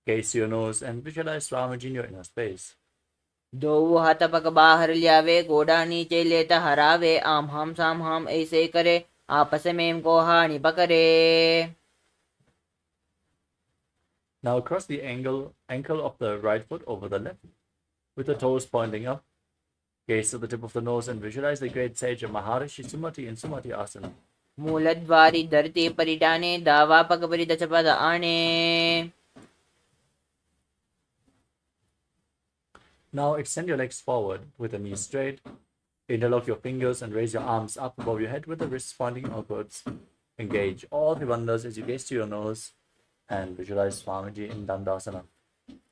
Gaze to your nose and visualize Swamiji in your inner space. दो हाथ पग बाहर लियावे गोड़ा नीचे लेता हरावे आम हम साम हम ऐसे करे आपस में को हानि पकड़े. Now cross the ankle of the right foot over the left with the toes pointing up. Gaze to the tip of the nose and visualize the great sage of Maharishi Sumati in Sumati Asana. मूलद्वारी धरती परिटाने दावा पग परिदच पद आने. Now extend your legs forward with the knees straight. Interlock your fingers and raise your arms up above your head with the wrists pointing outwards. Engage all the bandhas as you gaze to your nose and visualize Swamiji in Dandasana.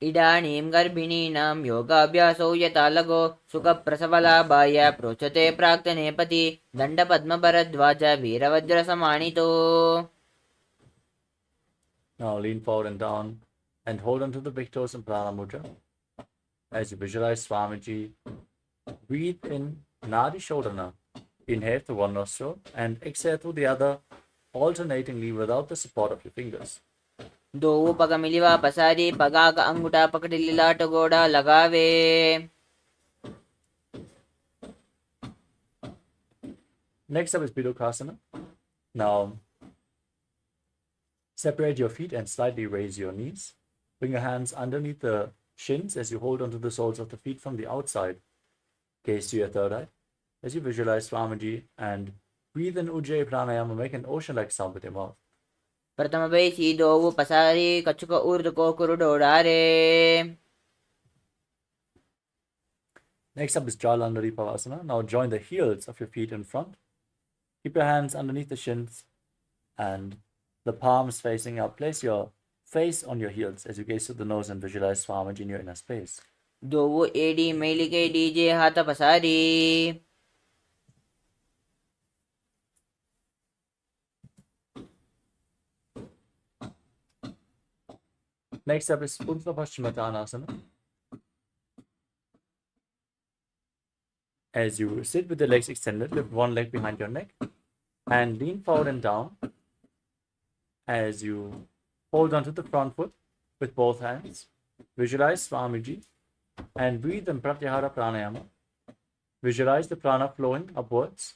इदानीं गर्भिणीनां योगाभ्यासो यथा लगो सुखप्रसवलाभाय प्रोच्यते प्राक्तनेपति दण्डपद्मभरद्वाज वीरवज्रसमानितो. Now lean forward and down and hold onto the big toes in Prana Mudra. As you visualize Swamiji, breathe in Nadi Shodhana. Inhale through one nostril and exhale through the other, alternatingly without the support of your fingers. दो पग मिलिवा पसारी पगा का अंगूठा पकड़ लिलाट गोड़ा लगावे. Next up is Pidukasana. Now, separate your feet and slightly raise your knees. Bring your hands underneath the shins as you hold onto the soles of the feet from the outside. Gaze to your third eye as you visualize Swamiji and breathe in Ujjayi Pranayama. Make an ocean-like sound with your mouth. प्रथम बैसी दो पसारी कछुक ऊर्ध को कुरुडोड़ारे. Next up is Jalandhari Pavasana. Now join the heels of your feet in front. Keep your hands underneath the shins and the palms facing up. Place your face on your heels as you gaze to the nose and visualize Swamiji in your inner space. दो AD मेली के DJ हाथ पसारी. Next up is Urdhva Paschimottanasana. As you sit with the legs extended, lift one leg behind your neck and lean forward and down as you hold onto the front foot with both hands. Visualize Swamiji and breathe in Pratyahara Pranayama. Visualize the prana flowing upwards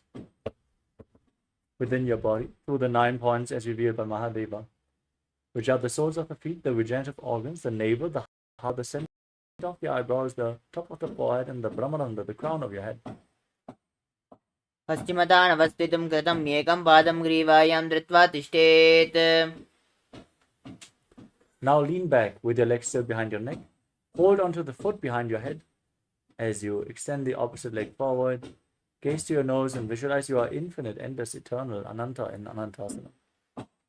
within your body through the 9 points as revealed by Mahadeva, which are the soles of the feet, the regenerative organs, the navel, the heart, the center of the eyebrows, the top of the forehead, and the Brahmananda, the crown of your head. पश्चिमतानवस्थितं कृतं एकं पादं ग्रीवायां धृत्वा तिष्ठेत्. Now lean back with your legs still behind your neck. Hold onto the foot behind your head as you extend the opposite leg forward. Gaze to your nose and visualize you are infinite, endless, eternal, Ananta in Anantasana.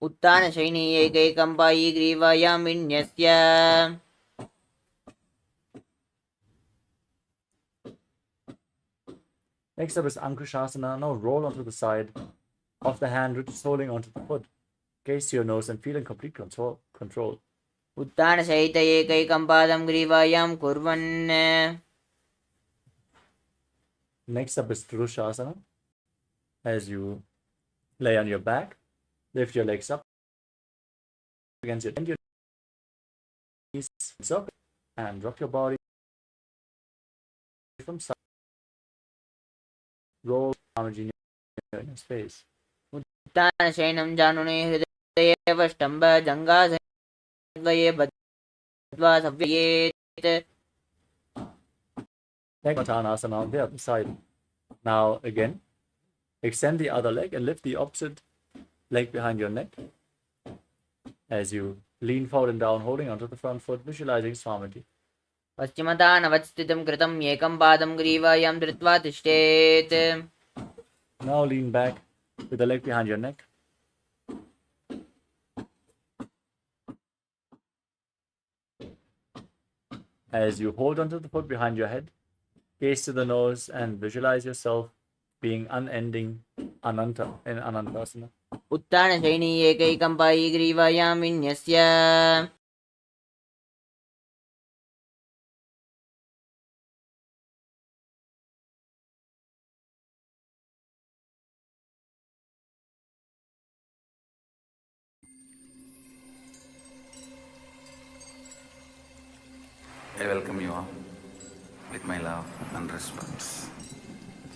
उत्तानशयिनी एकैकं पायी ग्रीवायां विन्यस्य. Next up is Ankushasana. Now roll onto the side of the hand which is holding onto the foot. Gaze to your nose and feel in complete control. उत्तानसहित एकैकं पादं ग्रीवायां कुर्वन्. Next up is Purushasana. As you lay on your back Lift your legs up against your knees, up, and drop your body from side. Roll Paramashivoham in your space. उत्थानशयनं जानुने हृदये वष्टम्ब जङ्घासनद्वये बद्ध्वा सव्ययेत्. Take Uttanasana on the other side. Now again, extend the other leg and lift the opposite leg behind your neck. As you lean forward and down, holding onto the front foot, visualizing Swamiti. पश्चिमतानवत्स्थितं कृतम् एकं पादं ग्रीवायां धृत्वा तिष्ठेत्. Now lean back with the leg behind your neck. As you hold onto the foot behind your head, gaze to the nose and visualize yourself being unending Ananta in Anantasana. उत्थानशयनी एकैकं पायी ग्रीवायां विन्यस्य. I welcome you all with my love and respect.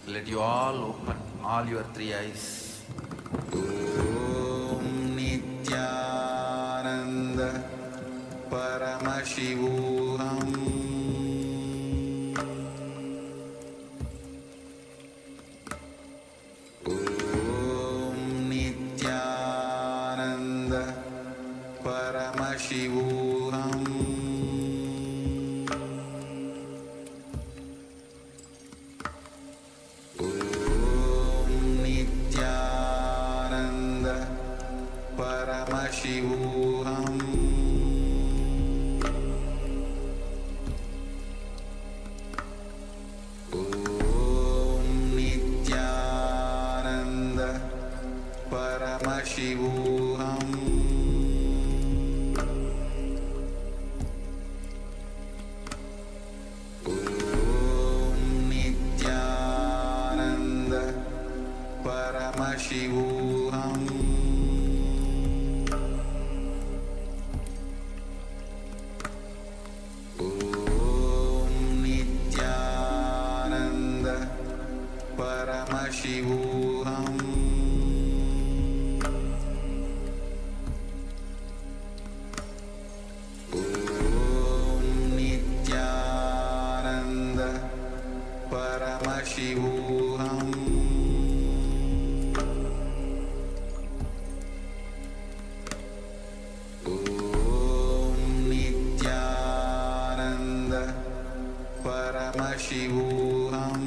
Let you all open all your three eyes. Om Nithyananda Paramashivoham Om Nithyananda Paramashivoham Paramashivoham Om Nithyananda Paramashivoham Om Nithyananda Paramashivoham Paramashivoham Om Nithyananda Paramashivoham Om Nithyananda Paramashivoham Paramashivoham Om Nithyananda Paramashivoham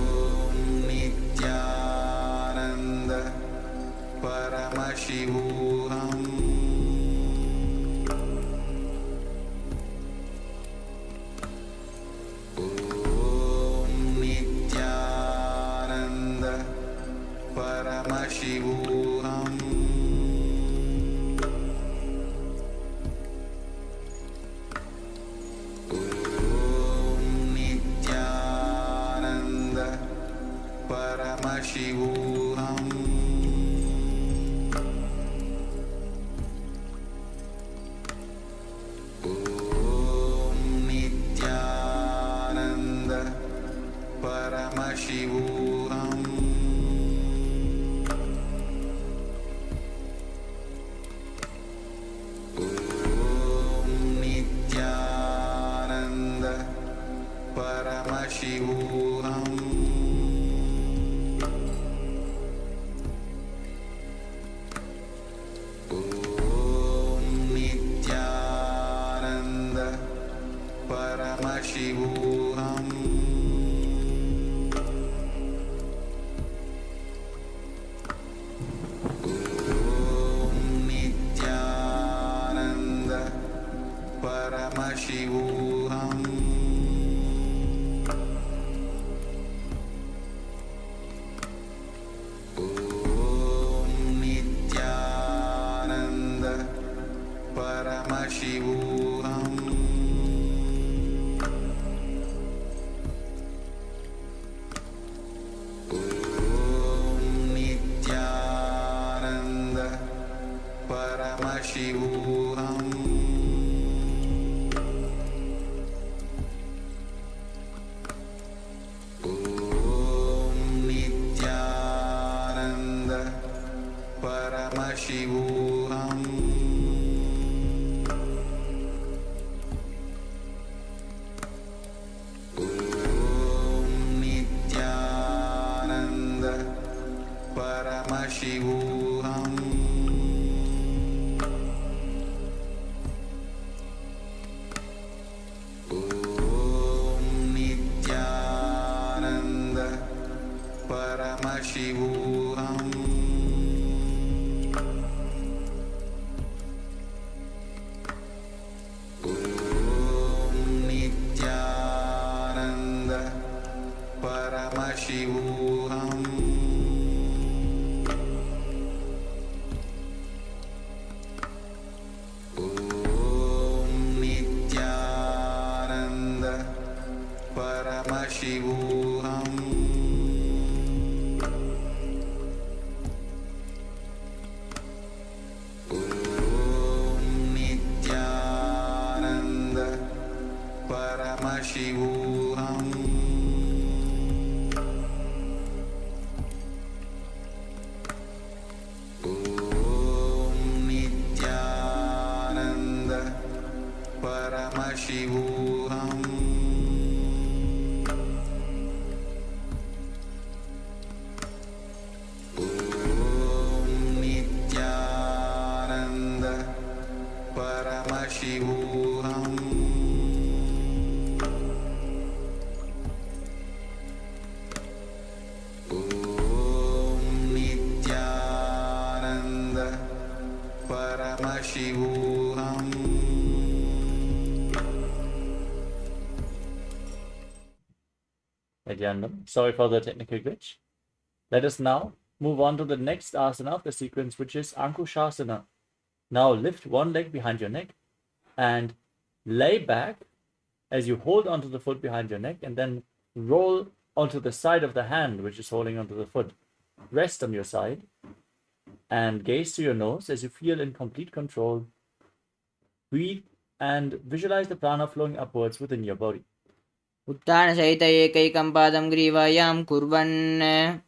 Om Nithyananda Paramashivoham Paramashivoham Om Nithyananda Paramashivoham Om Nithyananda Paramashivoham Paramashivoham Om Nithyananda Paramashivoham Paramashivoham Om Nithyananda Paramashivoham Om Nithyananda Paramashivoham Om Nithyananda Paramashivoham Om Nithyananda Paramashivoham Om Nithyananda Paramashivoham Om Nithyananda Paramashivoham Om Nithyananda Paramashivoham Om Nithyananda Paramashivoham Nithyananda. Sorry for the technical glitch. Let us now move on to the next asana of the sequence, which is Ankushasana. Now lift one leg behind your neck and lay back as you hold onto the foot behind your neck, and then roll onto the side of the hand which is holding onto the foot. Rest on your side and gaze to your nose as you feel in complete control. Breathe and visualize the prana flowing upwards within your body. उत्थानसहित एकैकं पादं ग्रीवायां कुर्वन्.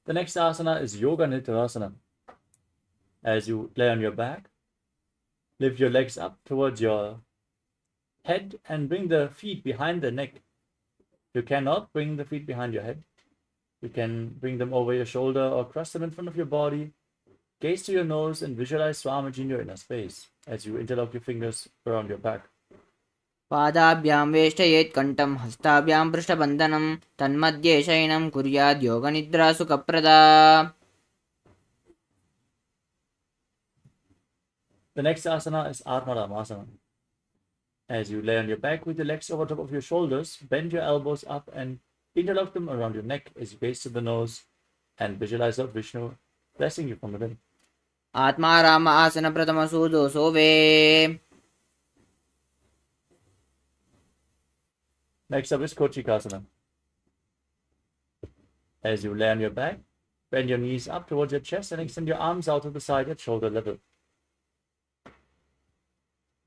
The next asana is Yoga Nidra. As you lay on your back, lift your legs up towards your head and bring the feet behind the neck. You cannot bring the feet behind your head. You can bring them over your shoulder or cross them in front of your body. Gaze to your nose and visualize Swamiji in your inner space as you interlock your fingers around your back. पादाभ्यां वेष्टयेत् कण्ठं हस्ताभ्यां पृष्ठबन्धनं तन्मध्ये शयनं कुर्याद् योगनिद्रा सुखप्रदा. The next asana is Atmaramasana. As you lay on your back with your legs over top of your shoulders, bend your elbows up and interlock them around your neck as you gaze to the nose and visualize Lord Vishnu blessing you from within. आत्मा राम आसन प्रथम सूदो सोवे. Next up is Kochikasana. As you lay on your back, bend your knees up towards your chest and extend your arms out to the side at shoulder level.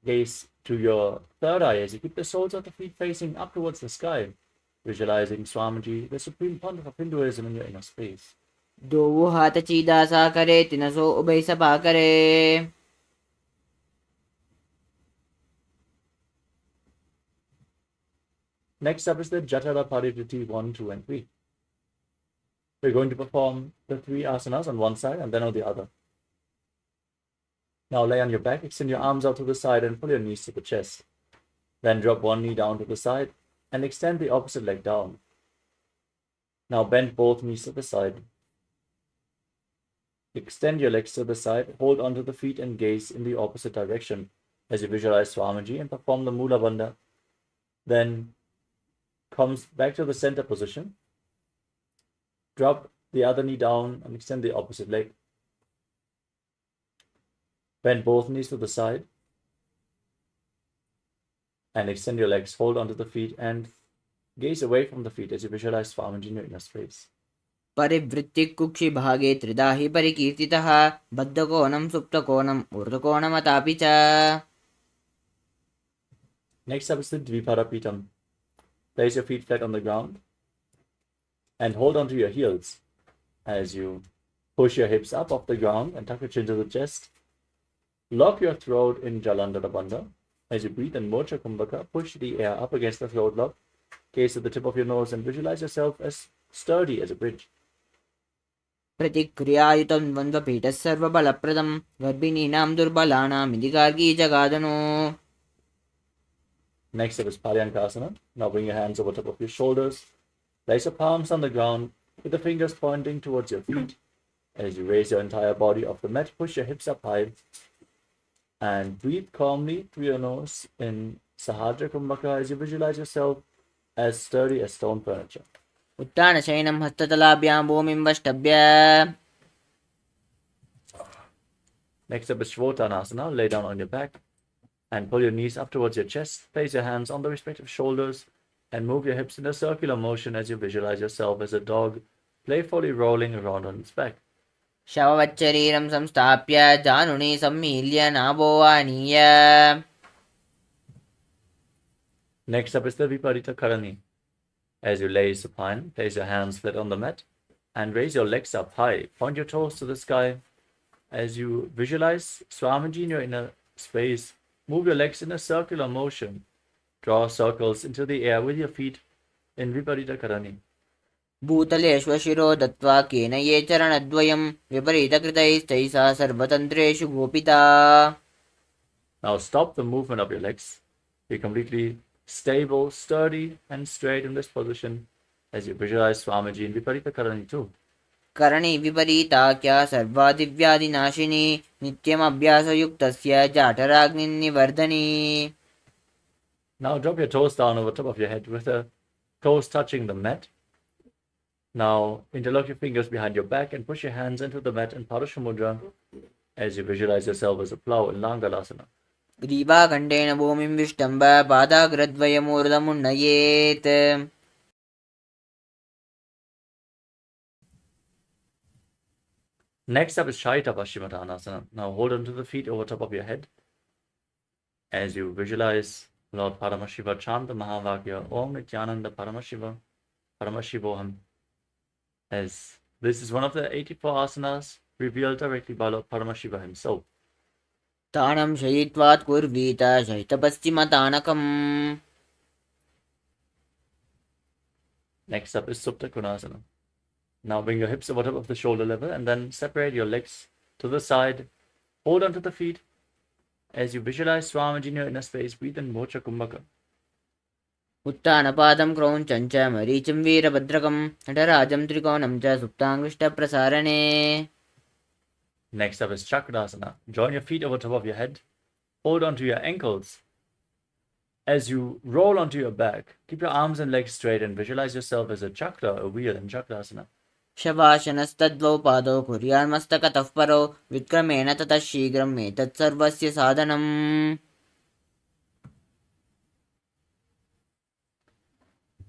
Gaze to your third eye as you keep the soles of the feet facing up towards the sky, visualizing Swamiji, the Supreme Pontiff of Hinduism, in your inner space. दो हाथ चीदा सा करे तिनसो उभय सभा करे. Next up is the Jatara Paridhiti 1, 2, and 3. We're going to perform the 3 asanas on one side and then on the other. Now lay on your back, extend your arms out to the side and pull your knees to the chest. Then drop one knee down to the side and extend the opposite leg down. Now bend both knees to the side. Extend your legs to the side, hold onto the feet and gaze in the opposite direction as you visualize Swamiji and perform the Mula Bandha. Then comes back to the center position. Drop the other knee down and extend the opposite leg. Bend both knees to the side and extend your legs, hold onto the feet and gaze away from the feet as you visualize Swamiji in your inner space. परिवृत्ति कुक्षि भागे त्रिदाहि परिकीर्तितः बद्धकोणं सुप्तकोणं ऊर्ध्वकोणमतापि च. Next up is the Dviparapitam. Place your feet flat on the ground and hold onto your heels. as you push your hips up off the ground and tuck your chin to the chest. Lock your throat in Jalandhara Bandha. As you breathe in Mocha Kumbhaka, push the air up against the throat lock, gaze at the tip of your nose, and visualize yourself as sturdy as a bridge. प्रतिक्रियायुतं द्वन्द्वपीठः सर्वबलप्रदं गर्भिणीनां दुर्बलानाम् इति गार्गीजगादनो. Next up is Paryankasana. Now bring your hands over top of your shoulders. Place your palms on the ground with the fingers pointing towards your feet. As you raise your entire body off the mat, push your hips up high and breathe calmly through your nose in Sahadra Kumbhaka as you visualize yourself as sturdy as stone furniture. उत्तानशयनं हस्ततलाभ्यां भूमिं वष्टभ्य. Next up is Shvotanasana. Lay down on your back and pull your knees up towards your chest. Place your hands on the respective shoulders and move your hips in a circular motion as you visualize yourself as a dog playfully rolling around on its back. शववच्चरीरं संस्थाप्य जानुनी सम्मील्य नाभो आनीय. Next up is the Viparita Karani. As you lay supine, place your hands flat on the mat and raise your legs up high. Point your toes to the sky. As you visualize Swamiji in your inner space, move your legs in a circular motion. Draw circles into the air with your feet in Viparita Karani. भूतलेष्वशिरो दत्त्वा केन ये चरणद्वयं विपरीतकृतैस्तैसा सर्वतन्त्रेषु गोपिता. Now stop the movement of your legs. Be completely stable, sturdy, and straight in this position as you visualize Swamiji in Viparita Karani too. Karni विपरीताख्या सर्वादिव्याधिनाशिनी नित्यमभ्यासयुक्तस्य जाठराग्निनिवर्धनी. Now drop your toes down over top of your head with the toes touching the mat. Now interlock your fingers behind your back and push your hands into the mat in Parasha Mudra as you visualize yourself as a plow in Langalasana. ग्रीवाखण्डेन भूमिं विष्टम्ब पादाग्रद्वयमूर्धमुन्नयेत्. Next up is Shaita Paschimottanasana. Now hold on to the feet over top of your head as you visualize Lord Paramashiva chant the Mahavakya Om Nithyananda Paramashivoham, as this is one of the 84 asanas revealed directly by Lord Paramashiva himself. तानं शयित्वात् कुर्वीत शयितपश्चिमतानकम्. Next up is Supta Konasana. Now bring your hips over top of the shoulder level and then separate your legs to the side. Hold on to the feet. As you visualize Swamiji in your inner space, breathe in Mocha Kumbhaka. उत्तानपादं क्रौञ्चं च मरीचिं वीरभद्रकं नटराजं त्रिकोणं च सुप्ताङ्गुष्ठप्रसारणे. Next up is Chakradasana. Join your feet over top of your head. Hold on to your ankles. As you roll onto your back, keep your arms and legs straight and visualize yourself as a chakra, a wheel in Chakradasana. शवासनस्तद्वौ पादौ कुर्यान्मस्तकतः परो विक्रमेण ततः शीघ्रम् एतत् सर्वस्य साधनम्.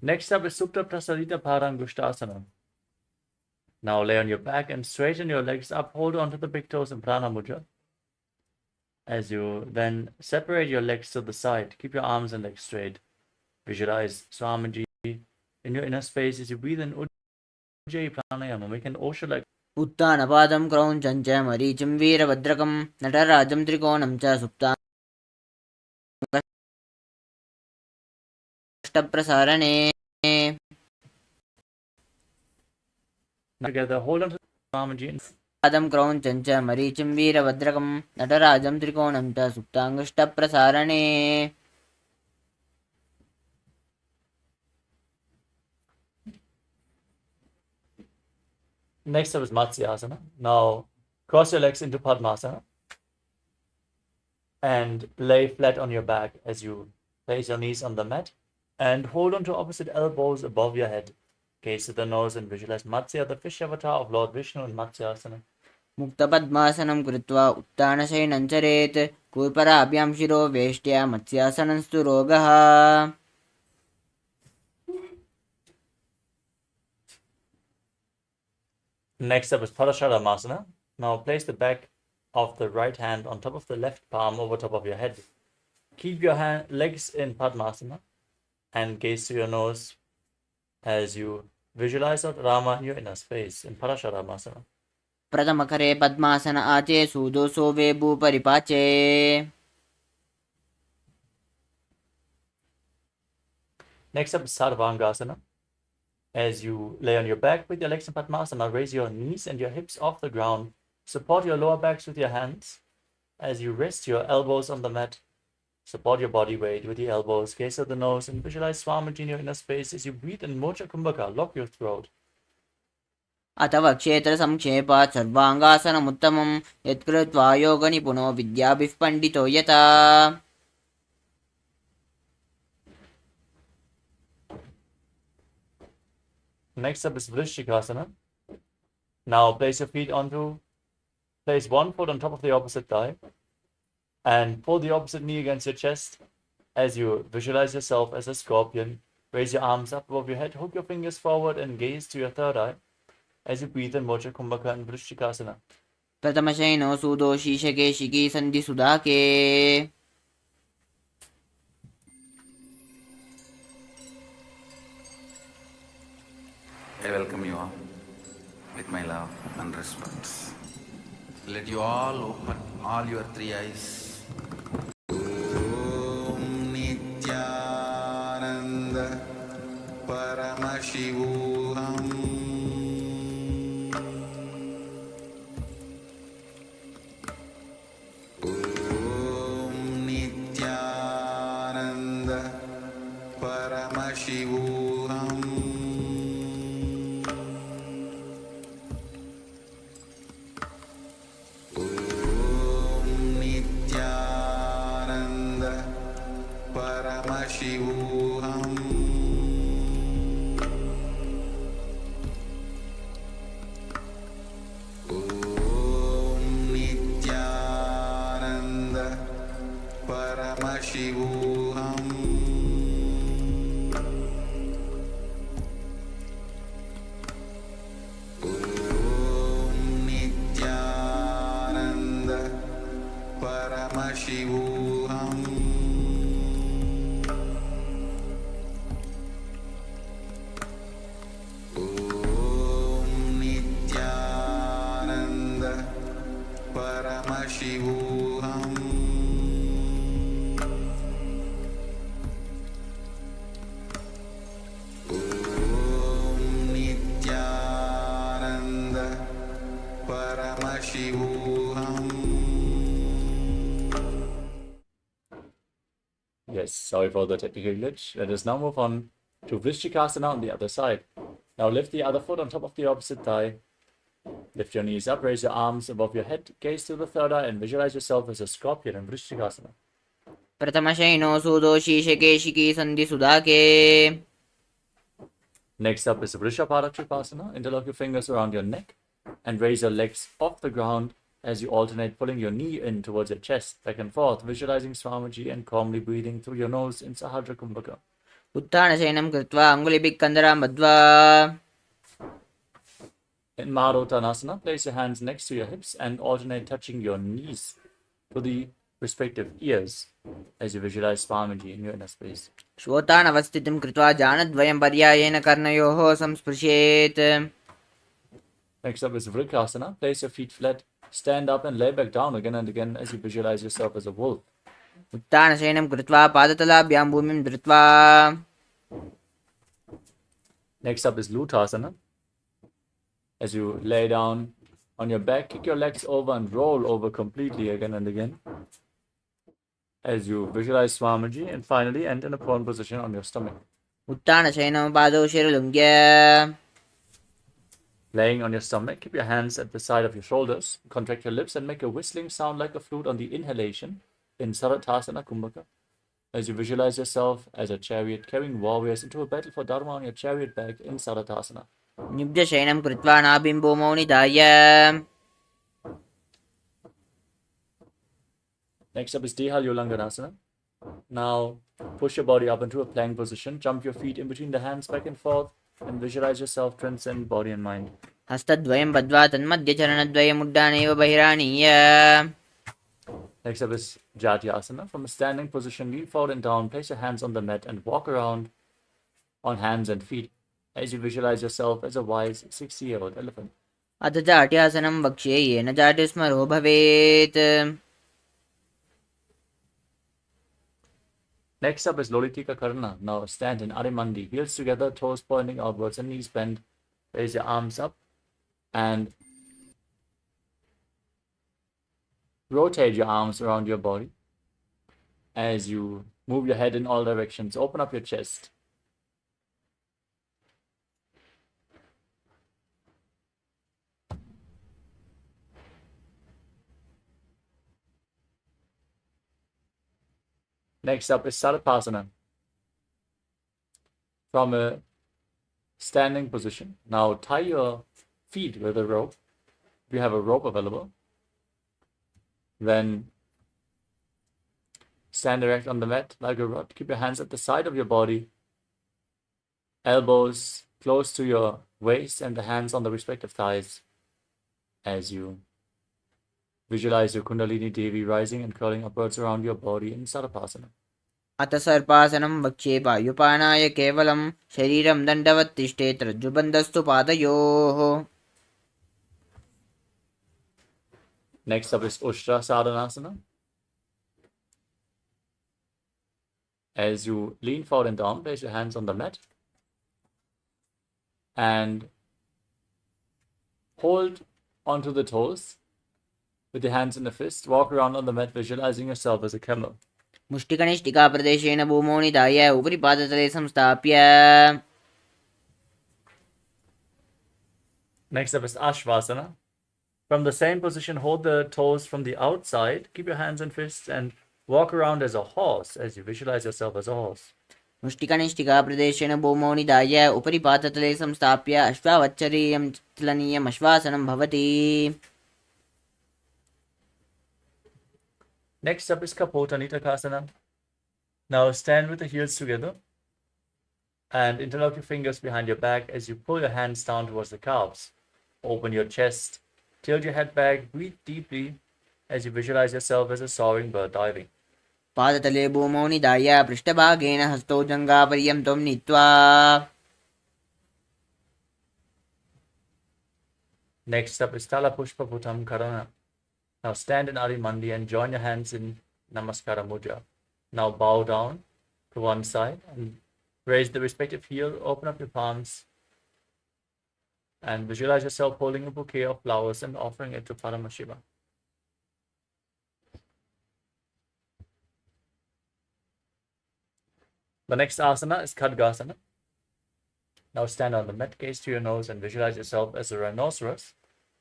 Next up is Supta Prasadita Parangushtasana. Now lay on your back and straighten your legs up. Hold on to the big toes in Prana Mudra. As you then separate your legs to the side, keep your arms and legs straight. Visualize Swamiji in your inner space as you breathe in Ujjayi Pranayama. Make an Osho like. उत्तानपादं क्रौञ्चं च मरीचिं वीरभद्रकं नटराजं त्रिकोणं च सुप्ताङ्गुष्ठप्रसारणे. Together, hold on to Swamiji. पादं क्रौञ्चं च मरीचिं वीरभद्रकं नटराजं त्रिकोणं च सुप्ताङ्गुष्ठप्रसारणे. Next up is Matsyasana. Now cross your legs into Padmasana and lay flat on your back as you place your knees on the mat and hold on to opposite elbows above your head. Gaze at the nose and visualize Matsya, the fish avatar of Lord Vishnu in Matsyasana. मुक्तपद्मासनं कृत्वा उत्तानशयनं चरेत् कूर्पराभ्यां शिरो वेष्ट्या मत्स्यासनस्तु रोगः. Next up is Parasharamasana. Now place the back of the right hand on top of the left palm over top of your head. Keep your legs in Padmasana and gaze to your nose as you Visualize out Rama in your inner space in Parasharamasana. प्रथमकरे पद्मासन आचे सुदोषो वेबु परिपाचे. Next up is Sarvangasana. As you lay on your back with your legs in Padmasana, raise your knees and your hips off the ground. Support your lower backs with your hands. As you rest your elbows on the mat, support your body weight with your elbows, gaze at the nose, and visualize Swamiji in your inner space. As you breathe in Mocha Kumbhaka, lock your throat. अथवा क्षेत्र संक्षेपात् सर्वांगासनमुत्तमं यत्कृत्वा योगनिपुनो विद्याभिः पण्डितो यथा. Next up is Vrishikasana. Now place one foot on top of the opposite thigh and pull the opposite knee against your chest. As you visualize yourself as a scorpion, raise your arms up above your head, hook your fingers forward and gaze to your third eye as you breathe in Mocha Kumbhaka and Vrishikasana. प्रथमशयनो सूदो शीशके शिखी सन्धि सुधाके. I welcome you all with my love and respect. Let you all open all your three eyes. Om Nithyananda Paramashivoham Om Nithyananda Paramashivoham Paramashivoham Om Nithyananda Paramashivoham Om Nithyananda Paramashivoham Paramashivoham Om Nithyananda Paramashivoham. Yes, sorry for the technical glitch. Let us now move on to Vrishikasana on the other side. Now lift the other foot on top of the opposite thigh. Lift your knees up, raise your arms above your head, gaze to the third eye, and visualize yourself as a scorpion in Vrishikasana. प्रथमशयनो सूदो शीशके शिखी सन्धि सुधाके. Next up is Vrishabhara Tripasana. Interlock your fingers around your neck and raise your legs off the ground as you alternate pulling your knee in towards your chest, back and forth, visualizing Swamiji and calmly breathing through your nose in Sahadra Kumbhaka. उत्थानशयनं कृत्वा अङ्गुलिभिः कन्दरां बद्ध्वा. In Marottanasana, place your hands next to your hips and alternate touching your knees to the respective ears as you visualize Swamiji in your inner space. श्रोतानवस्थितिं कृत्वा जानद्वयं पर्यायेन कर्णयोः संस्पृशेत्. Next up is Vrikasana. Place your feet flat, stand up and lay back down again and again as you visualize yourself as a wolf. उत्थानशयनं कृत्वा पादतलाभ्यां भूमिं धृत्वा. Next up is Lutasana. As you lay down on your back, kick your legs over and roll over completely again and again as you visualize Swamiji and finally end in a prone position on your stomach. उत्थानशयनं पादौ शिरलुङ्ग्य. Laying on your stomach, keep your hands at the side of your shoulders, contract your lips and make a whistling sound like a flute on the inhalation in Sarathasana Kumbhaka as you visualize yourself as a chariot carrying warriors into a battle for Dharma on your chariot back in Sarathasana. निब्जशयनं कृत्वा नाभिं भूमौ निधाय. Next up is Dehalyulanganasana. Now push your body up into a plank position, jump your feet in between the hands back and forth, and visualize yourself transcend body and mind. हस्तद्वयं बद्ध्वा तन्मध्यचरणद्वयम् उड्डानेव बहिरानीय. Next up is Jatyasana. From a standing position, lean forward and down, place your hands on the mat and walk around on hands and feet. as you visualize yourself as a wise 60-year-old elephant. अथ जाट्यासनं वक्ष्ये येन जाट्यस्मरो भवेत्. Next up is Lolitika Karna. Now stand in Adimandi, heels together, toes pointing outwards and knees bent. Raise your arms up and rotate your arms around your body as you move your head in all directions. Open up your chest. Next up is Sarapasana. From a standing position. Now tie your feet with a rope. If you have a rope available, then stand erect on the mat like a rod. Keep your hands at the side of your body, elbows close to your waist and the hands on the respective thighs as you visualize your Kundalini Devi rising and curling upwards around your body in Sarapasana. अथ सर्पासनं वक्ष्ये वायुपानाय केवलं शरीरं दण्डवत् तिष्ठेत् रज्जुबन्धस्तु पादयोः. Next up is Ushtra Sadhanasana. As you lean forward and down, place your hands on the mat and hold onto the toes with your hands in the fist. Walk around on the mat, visualizing yourself as a camel. मुष्टिकनिष्ठिकाप्रदेशेन भूमौ निधाय उपरि पादतले संस्थाप्य. Next up is Ashvasana. From the same position, hold the toes from the outside. Keep your hands and fists and walk around as a horse as you visualize yourself as a horse. मुष्टिकनिष्ठिकाप्रदेशेन भूमौ निधाय उपरि पादतले संस्थाप्य अश्वावच्छरीयं चलनीयम् अश्वासनं भवति. Next up is Kapota Nitakasana. Now stand with the heels together and interlock your fingers behind your back as you pull your hands down towards the calves. Open your chest, tilt your head back, breathe deeply as you visualize yourself as a soaring bird diving. पादतले भूमौ निधाय पृष्ठभागेन हस्तौ जङ्घापर्यन्तं नीत्वा. Next up is Talapushpa Bhutam Karana. Now stand in Adimandi and join your hands in Namaskara Mudra. Now bow down to one side and raise the respective heel, open up your palms and visualize yourself holding a bouquet of flowers and offering it to Paramashiva. The next asana is Khadgasana. Now stand on the mat, gaze to your nose and visualize yourself as a rhinoceros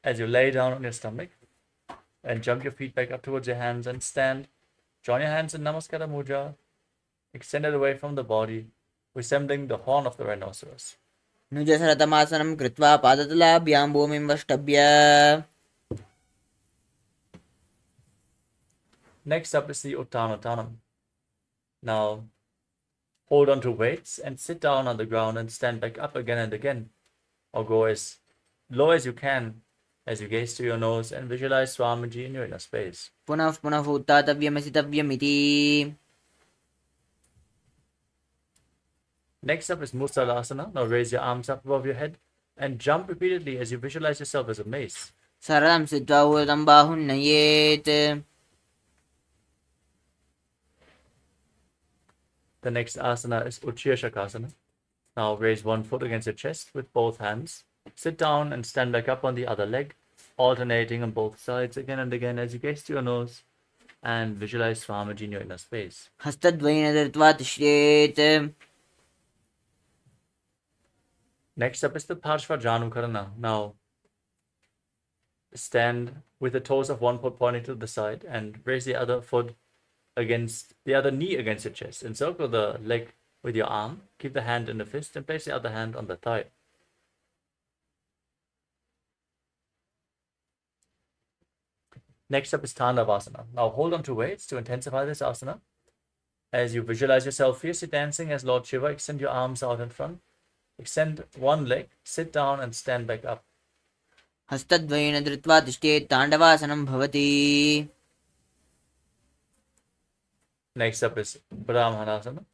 as you lay down on your stomach and jump your feet back up towards your hands and stand. Join your hands in Namaskara Mudra, extended away from the body, resembling the horn of the rhinoceros. नुजसरतमासनं कृत्वा पादतलाभ्यां भूमिं वष्टभ्य. Next up is the Uttanattanam. Now hold on to weights and sit down on the ground and stand back up again and again, or go as low as you can as you gaze to your nose and visualize Swamiji in your inner space. पुनः पुनः उत्थातव्यमसितव्यमिति. Next up is Musalasana. Now raise your arms up above your head and jump repeatedly as you visualize yourself as a mace. सरलं स्थित्वा ऊर्ध्वं बाहुन्नयेत्. The next asana is Uchirshakasana. Now raise one foot against your chest with both hands. Sit down and stand back up on the other leg, alternating on both sides again and again as you gaze to your nose and visualize Swamiji in your inner space. हस्तद्वयेन धृत्वा तिष्ठेत्. Next up is the Parshvajanukarana. Now stand with the toes of one foot pointing to the side and raise the other foot against the other knee against your chest. Encircle the leg with your arm. Keep the hand in the fist and place the other hand on the thigh. Next up is Tandavasana. Now hold on to weights to intensify this asana. As you visualize yourself fiercely dancing as Lord Shiva, extend your arms out in front. Extend one leg, sit down and stand back up. हस्तद्वयेन धृत्वा तिष्ठेत् ताण्डवासनं भवति. Next up is Brahmanasana.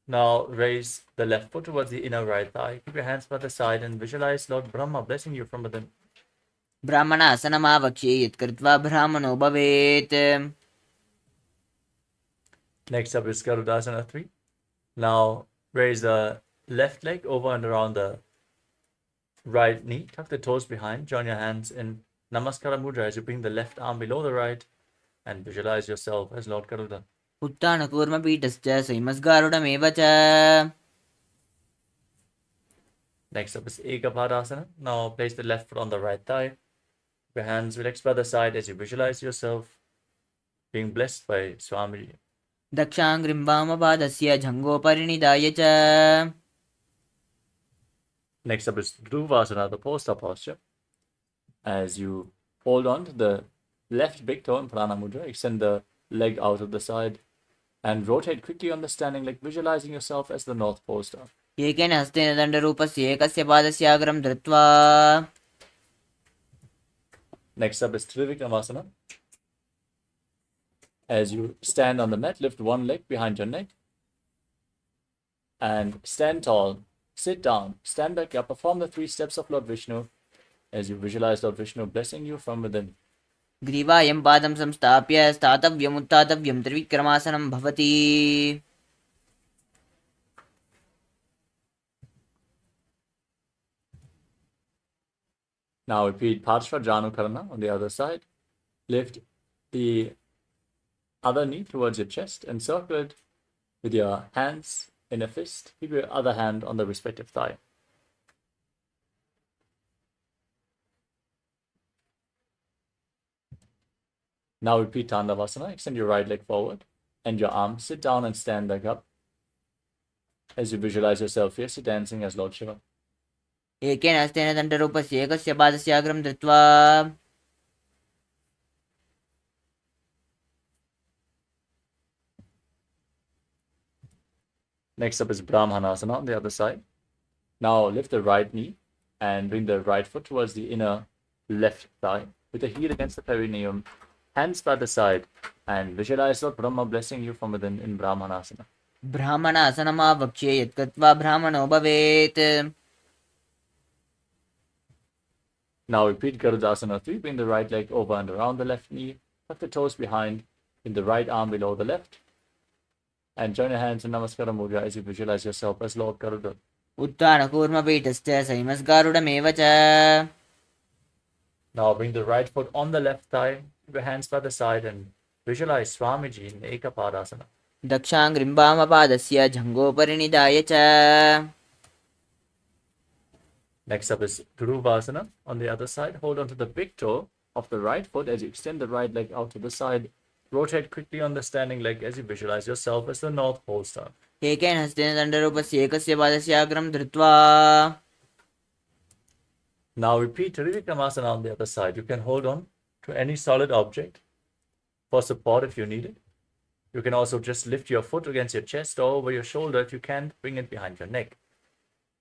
Now raise the left foot towards the inner right thigh. Keep your hands by the side and visualize Lord Brahma blessing you from within. ब्राह्मणासनमावक्ष्ये यत्कृत्वा ब्राह्मणो भवेत्. Next up is Garudasana 3. Now raise the left leg over and around the right knee. Tuck the toes behind. Join your hands in Namaskara Mudra as you bring the left arm below the right and visualize yourself as Lord Garuda. उत्थानकूर्मपीठश्च सैमस्गारुडमेव च. Next up is Ekapadasana. Now place the left foot on the right thigh. Your hands relaxed by the side as you visualize yourself being blessed by Swamiji. दक्षाङ्घ्रिम्बामपादस्य जङ्घोपरिणिधाय च. Next up is Dhruvasana, the poster posture. As you hold on to the left big toe in Prana Mudra, extend the leg out of the side and rotate quickly on the standing leg, visualizing yourself as the North Pole star. एकेन हस्तेन दण्डरूपस्य एकस्य पादस्य अग्रं धृत्वा. Next up is Trivikramasana. As you stand on the mat, lift one leg behind your neck and stand tall, sit down, stand back up, perform the 3 steps of Lord Vishnu as you visualize Lord Vishnu blessing you from within. ग्रीवायं पादं संस्थाप्य स्थातव्यमुत्थातव्यं त्रिविक्रमासनं भवति. Now repeat Parshvajanukarana on the other side. Lift the other knee towards your chest and circle it with your hands in a fist. Keep your other hand on the respective thigh. Now repeat Tandavasana. Extend your right leg forward and your arms. Sit down and stand back up as you visualize yourself fiercely dancing as Lord Shiva. एकेन हस्तेन दण्डरूपस्य एकस्य पादस्य अग्रं धृत्वा. Next up is Brahmanasana on the other side. Now lift the right knee and bring the right foot towards the inner left thigh with the heel against the perineum, hands by the side, and visualize Lord Brahma blessing you from within in Brahmanasana. ब्राह्मणासनमावक्ष्ये यत्कृत्वा ब्राह्मणो भवेत्. Now repeat Garudasana 3. Bring the right leg over and around the left knee. Tuck the toes behind. Bring the right arm below the left. And join your hands in Namaskara Mudra as you visualize yourself as Lord Garuda. उत्थानकूर्मपीठश्च सैमस्गारुडमेव च. Now bring the right foot on the left thigh. Keep your hands by the side and visualize Swamiji in Ekapadasana. दक्षाङ्घ्रिम्बामपादस्य जङ्घोपरिणिधाय च. Next up is Dhruvasana on the other side. Hold on to the big toe of the right foot as you extend the right leg out to the side. Rotate quickly on the standing leg as you visualize yourself as the North Pole star. एकेन हस्तेन दण्डरूपस्य एकस्य पादस्य अग्रं धृत्वा. Now repeat Trivikramasana on the other side. You can hold on to any solid object for support if you need it. You can also just lift your foot against your chest or over your shoulder. If you can't, bring it behind your neck.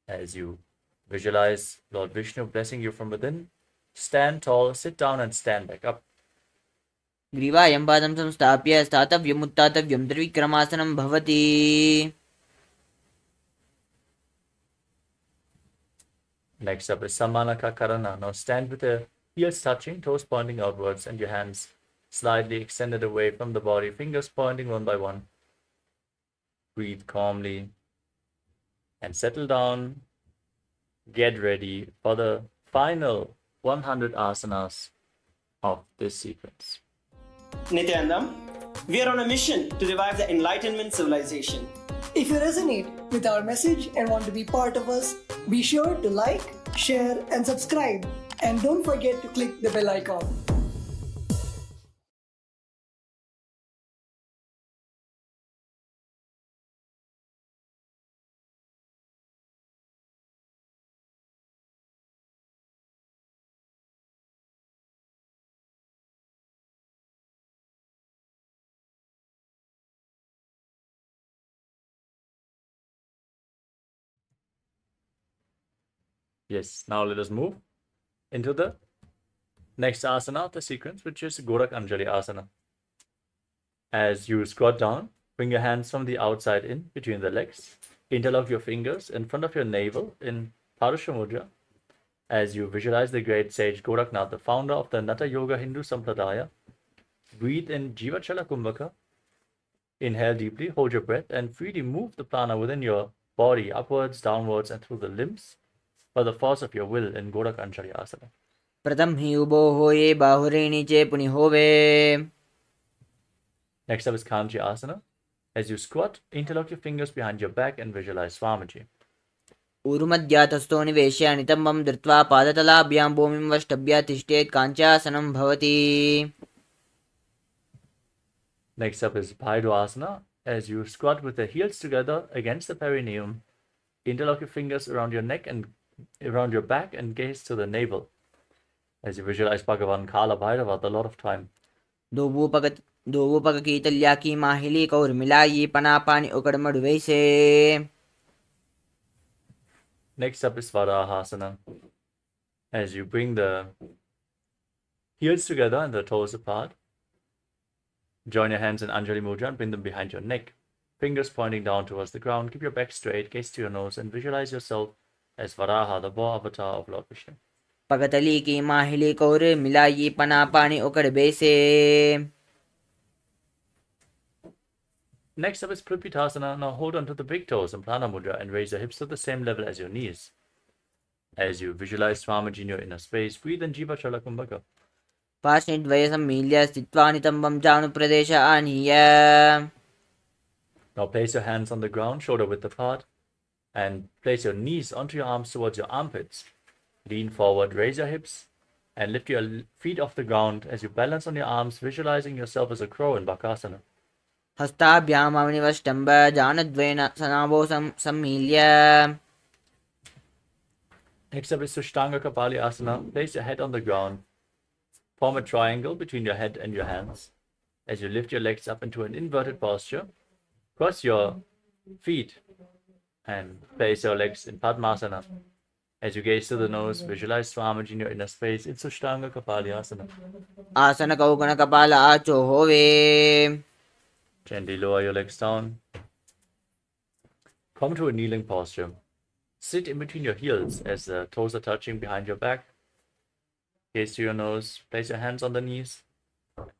As you visualize Lord Vishnu blessing you from within, stand tall, sit down and stand back up. ग्रीवायं पादं संस्थाप्य स्थातव्यमुत्थातव्यं त्रिविक्रमासनं भवति. Next up is Samanaka Karana. Now stand with the heels touching, toes pointing outwards, and your hands slightly extended away from the body, fingers pointing one by one. Breathe calmly and settle down. Get ready for the final 100 asanas of this sequence. Nithyananda, we are on a mission to revive the Enlightenment civilization. If you resonate with our message and want to be part of us, be sure to like, share, and subscribe. And don't forget to click the bell icon. Yes, now let us move into the next asana of the sequence, which is Gorak Anjali Asana. As you squat down, Bring your hands from the outside in between the legs. Interlock your fingers in front of your navel in Parusha Mudra as you visualize the great sage Goraknath, the founder of the Natha Yoga Hindu Sampradaya. Breathe in Jivachala Kumbhaka. Inhale deeply, hold your breath, and freely move the prana within your body upwards, downwards, and through the limbs by the force of your will in Gorak Anjali Asana. प्रथम ही उबो होए बाहुरे नीचे पुनि होवे. Next up is Kanji Asana. As you squat, interlock your fingers behind your back and visualize Swamiji. ऊरुमध्यातस्थो निवेश्य नितम्बं धृत्वा पादतलाभ्यां भूमिं वष्टभ्य तिष्ठेत् काञ्चासनं भवति. Next up is Bhaidu Asana. As you squat with the heels together against the perineum, interlock your fingers around your neck and around your back and gaze to the navel. As you visualize Bhagavan Kala Bhairava, the Lord of Time. दोवोपक की तल्या की माहिली कौर मिलाई पना पानी उकड़ मड़ वैसे. Next up is Varahasana. As you bring the heels together and the toes apart, join your hands in Anjali Mudra and bring them behind your neck. Fingers pointing down towards the ground. Keep your back straight, gaze to your nose, and visualize yourself as Varaha, the boar avatar of Lord Vishnu. पगतली की माहिली कौर मिलाई पना पानी उकड़ वैसे. Next up is Pripithasana. Now hold on to the big toes in Prana Mudra and raise your hips to the same level as your knees. As you visualize Swamiji in your inner space, breathe in Jiva Chala Kumbhaka. पार्ष्णिद्वय सम्मील्य स्थित्वा नितम्बं चाणुप्रदेश आनीय. Now place your hands on the ground, shoulder width apart, and place your knees onto your arms towards your armpits. Lean forward, raise your hips, and lift your feet off the ground as you balance on your arms, visualizing yourself as a crow in Bakasana. हस्ताभ्याम् अवनिवष्टम्ब जानद्वयेन सनाभो सम्मील्य. Next up is Sushtanga Kapali Asana. Place your head on the ground. Form a triangle between your head and your hands. As you lift your legs up into an inverted posture, cross your feet and place your legs in Padmasana. As you gaze to the nose, visualize Swamiji in your inner space in Sushtanga Kapali Asana. आसन कौगण कपाल आचो होवे. Gently lower your legs down. Come to a kneeling posture. Sit in between your heels as the toes are touching behind your back. Gaze to your nose. Place your hands on the knees.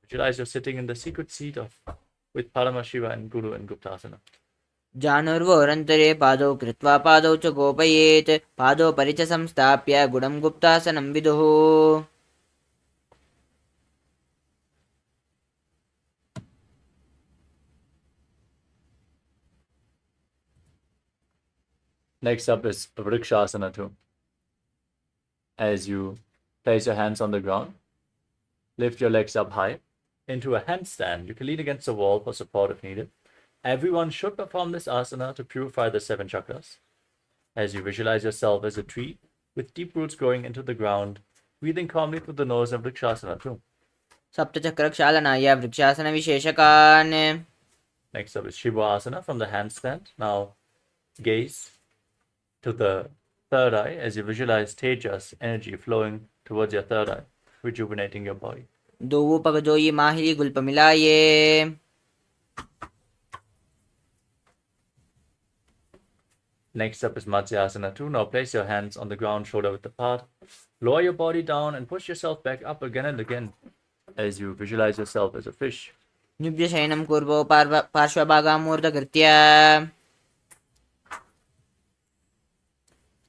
Visualize you're sitting in the secret seat with Paramashiva and Guru in Guptasana. जानुर्वोरन्तरे पादौ कृत्वा पादौ च गोपयेत्. पादौ परिच संस्थाप्य गुडं गुप्तासनं विदुः. Next up is Vrikshasana 2. As you place your hands on the ground, lift your legs up high into a handstand. You can lean against the wall for support if needed. Everyone should perform this asana to purify the 7 chakras. As you visualize yourself as a tree with deep roots growing into the ground, breathing calmly through the nose in Vrikshasana 2. सप्तचक्रक्षालनाय वृक्षासनविशेषकान्. Next up is Shivasana from the handstand. Now gaze to the third eye as you visualize Tejas energy flowing towards your third eye, rejuvenating your body. दोवोपक जोई माहिली गुल्प मिलाये. Next up is Matsyasana 2. Now place your hands on the ground, shoulder width apart. Lower your body down and push yourself back up again and again as you visualize yourself as a fish. निव्यशयनं कुर्वो पार्श्वभागामूर्धकृत्य.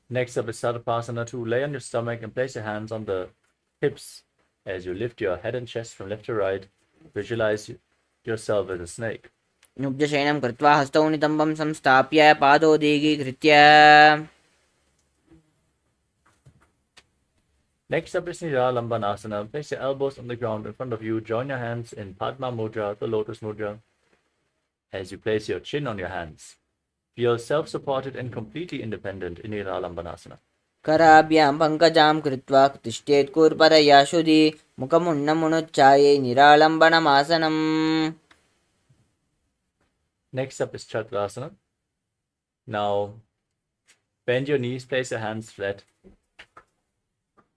Next up is Sarvasana 2. Lay on your stomach and place your hands on the hips as you lift your head and chest from left to right. Visualize yourself as a snake. निव्यशयनं कृत्वा हस्तौ नितम्बं संस्थाप्य पादौ दीर्घीकृत्य. Next up is Niralambanasana. Place your elbows on the ground in front of you. Join your hands in Padma Mudra, the Lotus Mudra. As you place your chin on your hands, feel self-supported and completely independent in Niralambanasana. कराभ्यां पङ्कजां कृत्वा तिष्ठेत् कूर्परया शुदि मुखमुन्नमुनुच्चाये निरालम्बनमासनम्. Next up is Chakrasana. Now bend your knees, place your hands flat,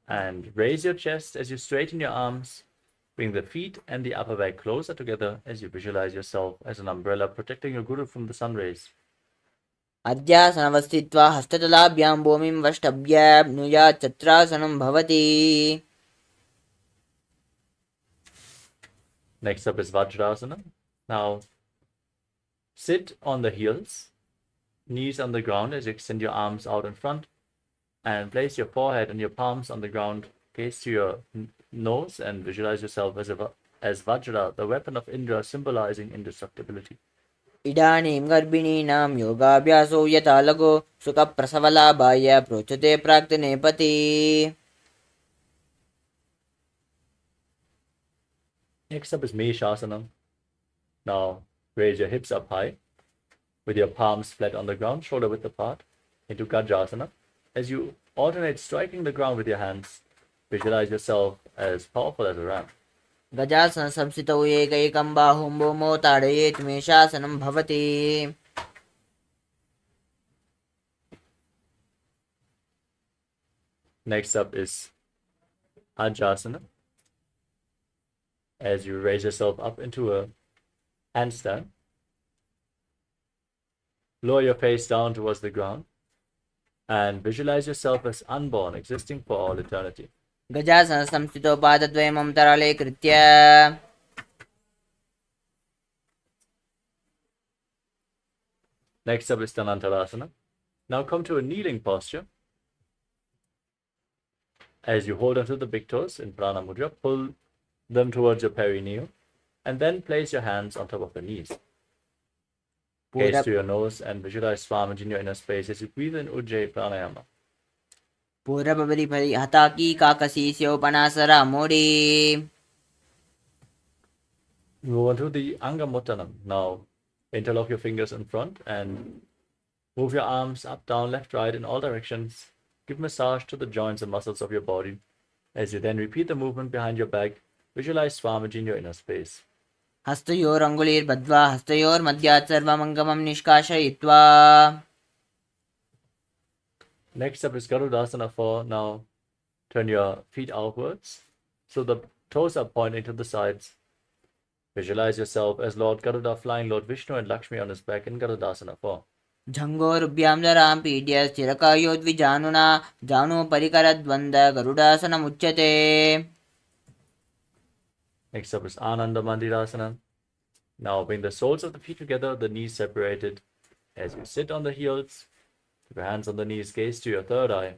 and raise your chest as you straighten your arms. Bring the feet and the upper back closer together as you visualize yourself as an umbrella protecting your guru from the sun rays. अध्यासनवस्थित्वा हस्ततलाभ्यां भूमिं वष्टभ्याप्नुयात् चत्रासनं भवति. Next up is Vajrasana. Now, sit on the heels, knees on the ground as you extend your arms out in front, and place your forehead and your palms on the ground, gaze to your nose, and visualize yourself as Vajra, the weapon of Indra, symbolizing indestructibility. इदानीं गर्भिणीनां योगाभ्यासो यथा लघु सुखप्रसवलाभाय प्रोच्यते प्राक्तनेपति. Next up is Meshasana. Now, raise your hips up high, with your palms flat on the ground, shoulder width apart, into Gajasana. As you alternate striking the ground with your hands, visualize yourself as powerful as a ram. गजासन संस्थितौ एकैकं बाहुं भूमौ ताडयेत् मेषासनं भवति. Next up is Ajasana. As you raise yourself up into a handstand, lower your face down towards the ground, and visualize yourself as unborn, existing for all eternity. गजासन संस्थितौ पादद्वयं तराले कृत्य. Next up is Dhanantarasana. Now come to a kneeling posture. As you hold onto the big toes in Prana Mudra, pull them towards your perineum, and then place your hands on top of the knees. Gaze to your nose and visualize Swamiji in your inner space as you breathe in Ujjayi Pranayama. पूर्वपरि हताकी काकसी स्योपनासरा Modi. Move on to the Angamuttanam. Now, interlock your fingers in front and move your arms up, down, left, right in all directions. Give massage to the joints and muscles of your body. As you then repeat the movement behind your back, visualize Swamiji in your inner space. हस्तयोरङ्गुलीर्बद्ध्वा हस्तयोर्मध्यात् सर्वमङ्गमं निष्कासयित्वा. Next up is Garudasana 4. Now, turn your feet outwards so the toes are pointing to the sides. Visualize yourself as Lord Garuda flying Lord Vishnu and Lakshmi on his back in Garudasana 4. झङ्गोरुभ्यां जरां पीड्य स्थिरकायोद्विजानुना जानुपरिकरद्वन्द्व गरुडासनमुच्यते. Next up is Ananda Mandirasana. Now bring the soles of the feet together, the knees separated. As you sit on the heels, keep your hands on the knees, gaze to your third eye.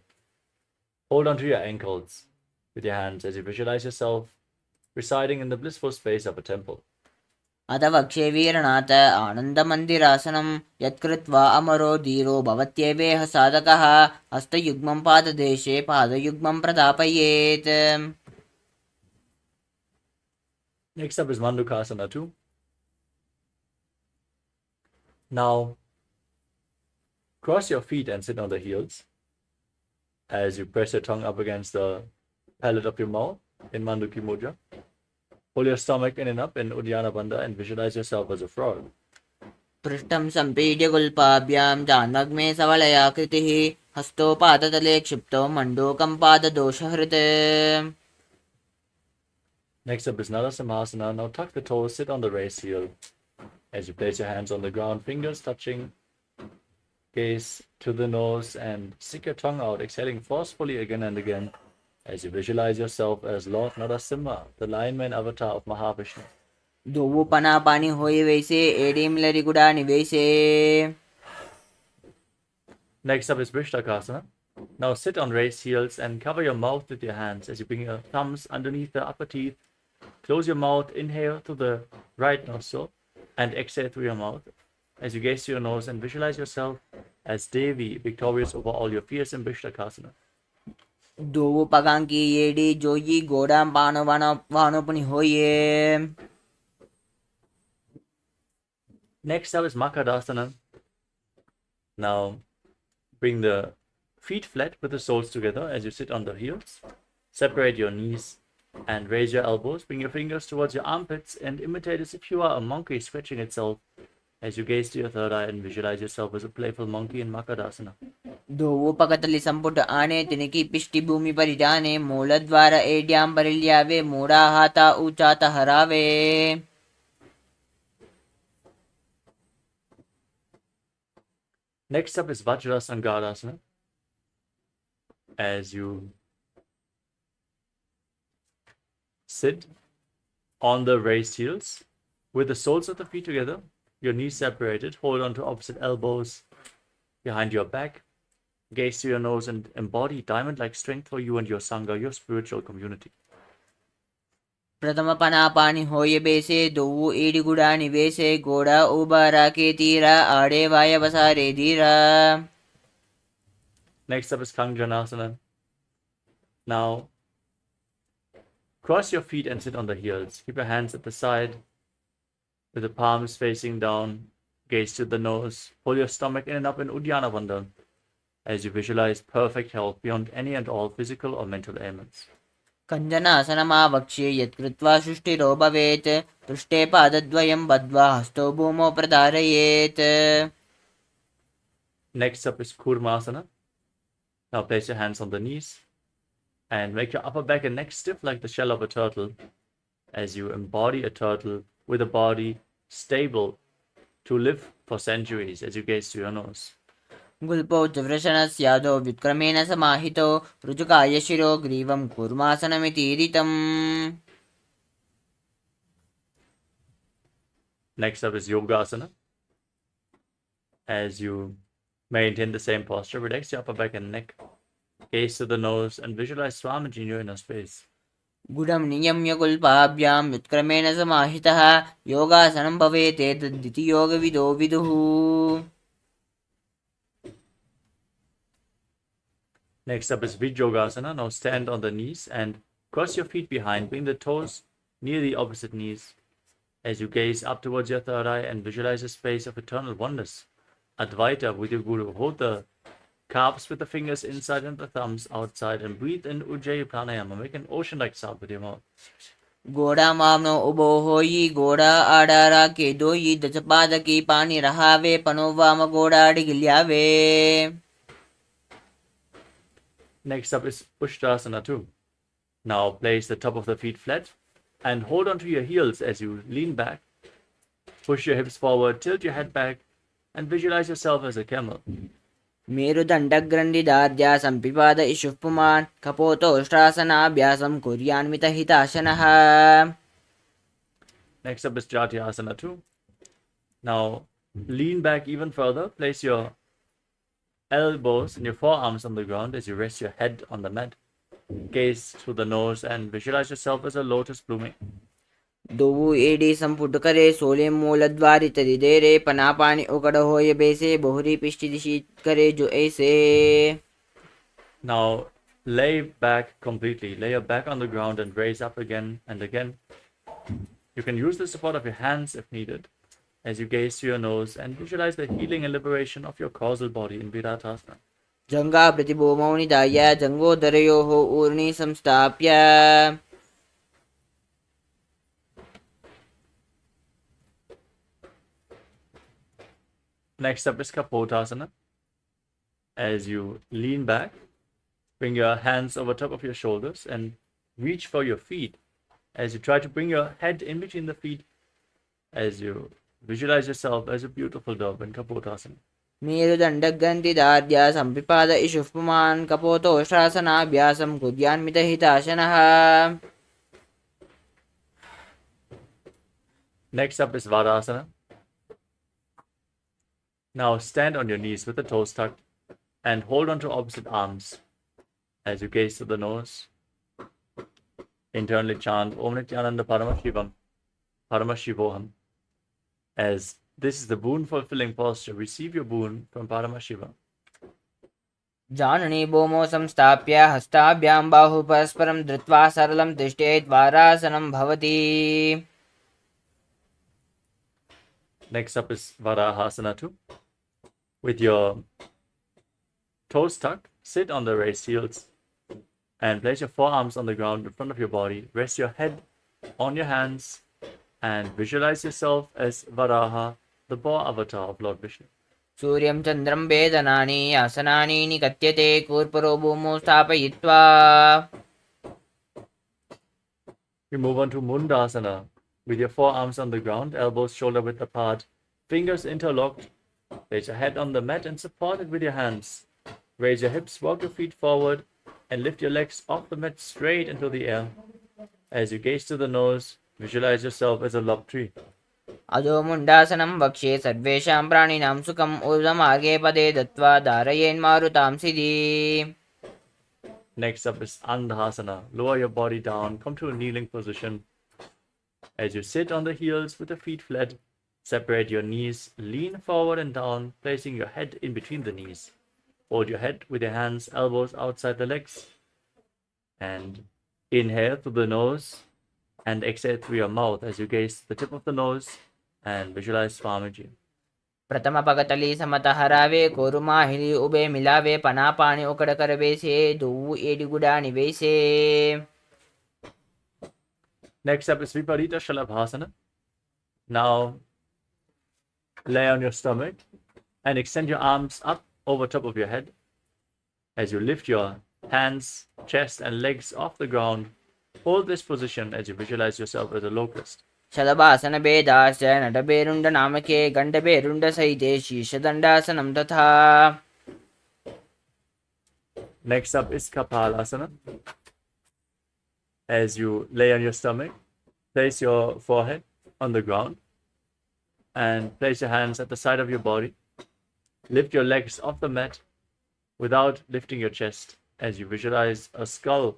Hold on to your ankles with your hands as you visualize yourself residing in the blissful space of a temple. अथ वक्षे वीरनाथ आनन्दमन्दिरासनं यत्कृत्वा अमरो धीरो भवत्येवेह साधकः हस्तयुग्मं पाददेशे पादयुग्मं प्रदापयेत्. Next up is Mandukasana 2. Now, cross your feet and sit on the heels as you press your tongue up against the palate of your mouth in Manduki Mudra. Pull your stomach in and up in Uddiyana Bandha and visualize yourself as a frog. पृष्ठं सम्पीड्य गुल्पाभ्यां जाह्नग्मे सवलयाकृतिः हस्तो पादतले क्षिप्तो मण्डूकं पाददोषहृत्. Next up is Narasimhasana. Now tuck the toes, sit on the raised heel. As you place your hands on the ground, fingers touching, gaze to the nose and stick your tongue out, exhaling forcefully again and again as you visualize yourself as Lord Narasimha, the lion-man avatar of Mahavishnu. दोवु पना पानी होई वैसे एडीम लरिगुडा निवैसे. Next up is Vrishtakasana. Now sit on raised heels and cover your mouth with your hands as you bring your thumbs underneath the upper teeth. Close your mouth, inhale through the right nostril and exhale through your mouth as you gaze to your nose and visualize yourself as Devi, victorious over all your fears in Vrishtakasana. दोवु पगां की येडी जोई गोडां पानो वानोपनि होये. Next up is Makadasana. Now bring the feet flat with the soles together as you sit on the heels. Separate your knees and raise your elbows. Bring your fingers towards your armpits and imitate as if you are a monkey stretching itself as you gaze to your third eye and visualize yourself as a playful monkey in Makadasana. धोवोपकतलि संपुट आने तिनकी पिष्टि भूमि पर जाने मूलद्वार एड्याम बरिल्यावे मूढ़ा हाथा ऊंचाता हरावे. Next up is Vajrasangadasana. As you sit on the raised heels with the soles of the feet together, your knees separated, hold on to opposite elbows behind your back, gaze to your nose and embody diamond-like strength for you and your Sangha, your spiritual community. प्रथम पनापानि होय बेसे दोवु एडिगुडा निवेसे गोड़ा उबारा के तीरा आड़े वाय बसारे धीरा. Next up is Kanjanasana. Now, cross your feet and sit on the heels. Keep your hands at the side with the palms facing down. Gaze to the nose. Pull your stomach in and up in Uddiyana Bandhan as you visualize perfect health beyond any and all physical or mental ailments. कञ्जनासनमावक्ष्ये यत्कृत्वा सुष्ठिरो भवेत् पृष्ठे पादद्वयं बद्ध्वा हस्तौ भूमौ प्रधारयेत्. Next up is Kurmasana. Now place your hands on the knees and make your upper back and neck stiff like the shell of a turtle as you embody a turtle with a body stable to live for centuries as you gaze to your nose. गुल्पौ च वृषणस्यादौ व्युत्क्रमेण समाहितौ ऋजुकाय शिरो ग्रीवं कूर्मासनमितीरितम्. Next up is Yogasana. As you maintain the same posture, relax your upper back and neck, gaze to the nose and visualize Swamiji in your inner space. गुडं नियम्य गुल्पाभ्यां व्युत्क्रमेण समाहितः योगासनं भवेत् एतद्दिति योगविदो विदुः. Next up is Vijyogasana. Now stand on the knees and cross your feet behind. Bring the toes near the opposite knees as you gaze up towards your third eye and visualize a space of eternal oneness, Advaita with your Guru. Hold the calves with the fingers inside and the thumbs outside and breathe in Ujjayi Pranayama. Make an ocean-like sound with your mouth. गोड़ा मामनो उबो होई गोड़ा आडारा के दोई दचपाद की पानी रहावे पनो वाम गोड़ा डिगिल्यावे. Next up is Ushtrasana 2. Now place the top of the feet flat and hold on to your heels as you lean back. Push your hips forward, tilt your head back and visualize yourself as a camel. मेरुदण्डग्रन्थिदार्ध्यासं पिपाद इषुः पुमान् कपोतोष्ट्रासनाभ्यासं कुर्यान्वितहिताशनः. Next up is Jatyasana 2. Now lean back even further. Place your elbows and your forearms on the ground as you rest your head on the mat. Gaze through the nose and visualize yourself as a lotus blooming. दोवु एडी संपुट करे सोले मूलद्वारि तदिदेरे पनापानि उकड़ होय बेसे बहुरी पिष्टि दिशि करे जो ऐसे. Now lay back completely. Lay your back on the ground and raise up again and again. You can use the support of your hands if needed as you gaze to your nose and visualize the healing and liberation of your causal body in Viratasana. जंगा प्रतिभूमौ निधाय जंगोदरयोः ऊर्णि संस्थाप्य. Next up is Kapotasana. As you lean back, bring your hands over top of your shoulders and reach for your feet as you try to bring your head in between the feet as you visualize yourself as a beautiful dove in Kapotasana. मेरुदण्डग्रन्थिदार्ध्यासं पिपाद इषुः पुमान् कपोतोष्ट्रासनाभ्यासं कुर्यान्वितहिताशनः. Next up is Vadasana. Now stand on your knees with the toes tucked and hold on to opposite arms as you gaze to the nose. Internally chant Om Nithyananda Paramashivoham as this is the boon fulfilling posture. Receive your boon from Paramashiva. जाननी भूमौ संस्थाप्य हस्ताभ्यां बाहु परस्परं धृत्वा सरलं तिष्ठेत् वारासनं भवति. Next up is Varahasana 2. With your toes tucked, sit on the raised heels and place your forearms on the ground in front of your body. Rest your head on your hands and visualize yourself as Varaha the boar avatar of Lord Vishnu. सूर्यं चन्द्रं वेदनानि आसनानि निकत्यते कूर्परो भूमौ स्थापयित्वा. We move on to Mundasana, with your forearms on the ground, elbows shoulder width apart, fingers interlocked. Place your head on the mat and support it with your hands. Raise your hips, walk your feet forward, and lift your legs off the mat straight into the air. As you gaze to the nose, visualize yourself as a lop tree. अधो मुण्डासनं वक्ष्ये सर्वेषां प्राणिनां सुखम् ऊर्ध्वमार्गे पदे दत्त्वा धारयेन्मारुतां सिद्धि. Next up is Andhasana. Lower your body down, come to a kneeling position. As you sit on the heels with the feet flat, separate your knees, lean forward and down, placing your head in between the knees. Hold your head with your hands, elbows outside the legs. And inhale through the nose and exhale through your mouth as you gaze the tip of the nose and visualize Swamiji. प्रथम पगतली समत हरावे कोरुमाहिली ube मिलावे पनापानी उकड़ कर बेसे दो एडिगुडा निवेसे. Next up is Viparita Shalabhasana. Now lay on your stomach and extend your arms up over top of your head. As you lift your hands, chest and legs off the ground, hold this position as you visualize yourself as a locust. शलभासन भेदाश्च नटभेरुण्ड नामके गण्डभेरुण्ड सहिते शीर्षदण्डासनं तथा. Next up is Kapalasana. As you lay on your stomach, place your forehead on the ground and place your hands at the side of your body. Lift your legs off the mat without lifting your chest as you visualize a skull,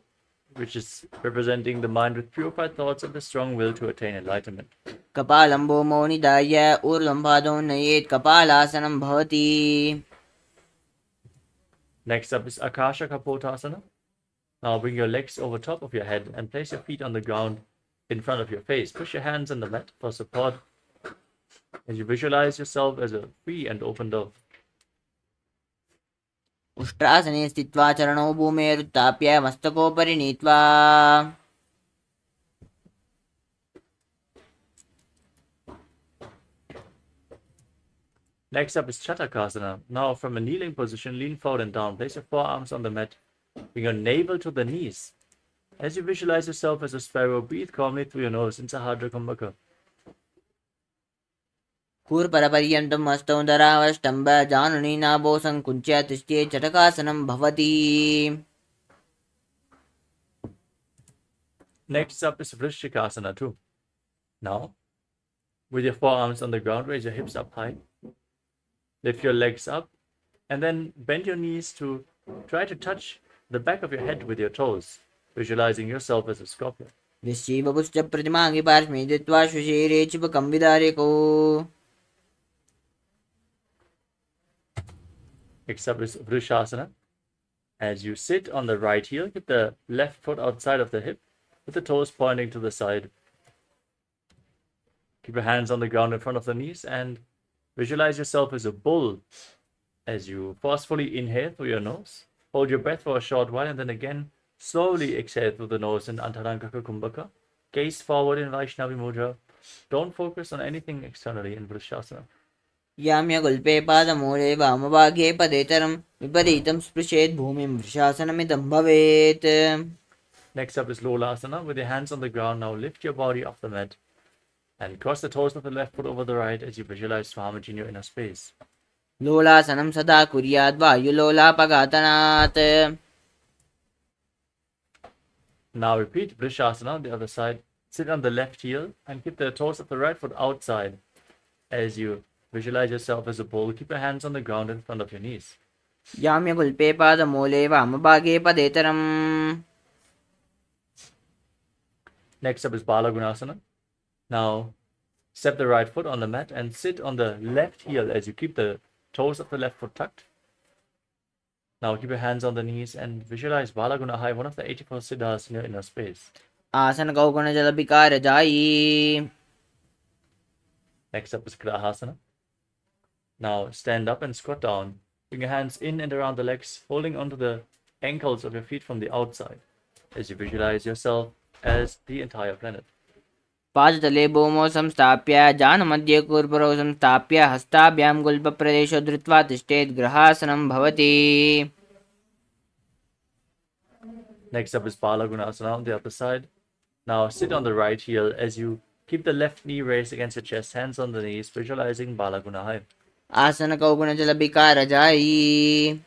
which is representing the mind with purified thoughts and the strong will to attain enlightenment. कपालं भूमौ निधाय ऊर्ध्वं पादौ नयेत् कपालासनं भवति. Next up is Akasha Kapotasana. Now bring your legs over top of your head and place your feet on the ground in front of your face. Push your hands on the mat for support as you visualize yourself as a free and open dove. उष्ट्रासने स्थित्वा चरणौ भूमेरुत्थाप्य मस्तकोपरि नीत्वा. Next up is Chatakasana. Now from a kneeling position, lean forward and down. Place your forearms on the mat. Bring your navel to the knees. As you visualize yourself as a sparrow, breathe calmly through your nose in Sahadra Kumbhaka. कूर्परपर्यन्तं मस्तौ धरावष्टम्ब जानुनी नाभो सङ्कुच्य तिष्ठे चटकासनं भवति. Next up is Vrishikasana too. Now, with your forearms on the ground, raise your hips up high. Lift your legs up and then bend your knees to try to touch the back of your head with your toes, visualizing yourself as a scorpion. वृश्चिवपुश्च प्रतिमाङ्गि पार्श्वे दत्त्वा शुशीरे चिपकं विदारिको. Next up is Vrishasana. As you sit on the right heel, keep the left foot outside of the hip with the toes pointing to the side. Keep your hands on the ground in front of the knees and visualize yourself as a bull as you forcefully inhale through your nose. Hold your breath for a short while and then again slowly exhale through the nose in Antarangaka Kumbhaka. Gaze forward in Vaishnavi Mudra. Don't focus on anything externally in Vrishasana. याम्यगुल्पे पादमूले वामभागे पदेतरं विपरीतं स्पृशेत् भूमिं वृषासनमिदं भवेत्. Next up is Lolasana. With your hands on the ground, now lift your body off the mat and cross the toes of the left foot over the right as you visualize Swamiji in your inner space. लोलासनं सदा कुर्याद् वायुलोलापघातनात्. Now repeat Vrishasana on the other side. Sit on the left heel and keep the toes of the right foot outside as you visualize yourself as a bull. Keep your hands on the ground in front of your knees. याम्यगुल्पे पादमूले वामभागे पदेतरम्. Next up is Balagunasana. Now step the right foot on the mat and sit on the left heel as you keep the toes of the left foot tucked. Now keep your hands on the knees and visualize Balagunahai, one of the 84 siddhas in your inner space. आसन गौगुण जल विकार जायी. Next up is Grahasana. Now stand up and squat down. Bring your hands in and around the legs, holding onto the ankles of your feet from the outside as you visualize yourself as the entire planet. पादतले भूमौ संस्थाप्य जानमध्ये कूर्परौ संस्थाप्य हस्ताभ्यां गुल्पप्रदेशो धृत्वा तिष्ठेत् ग्रहासनं भवति. Next up is Balagunasana on the other side. Now sit on the right heel as you keep the left knee raised against your chest, hands on the knees, visualizing Balagunahai. आसन कौगुणजलभिकारजायी.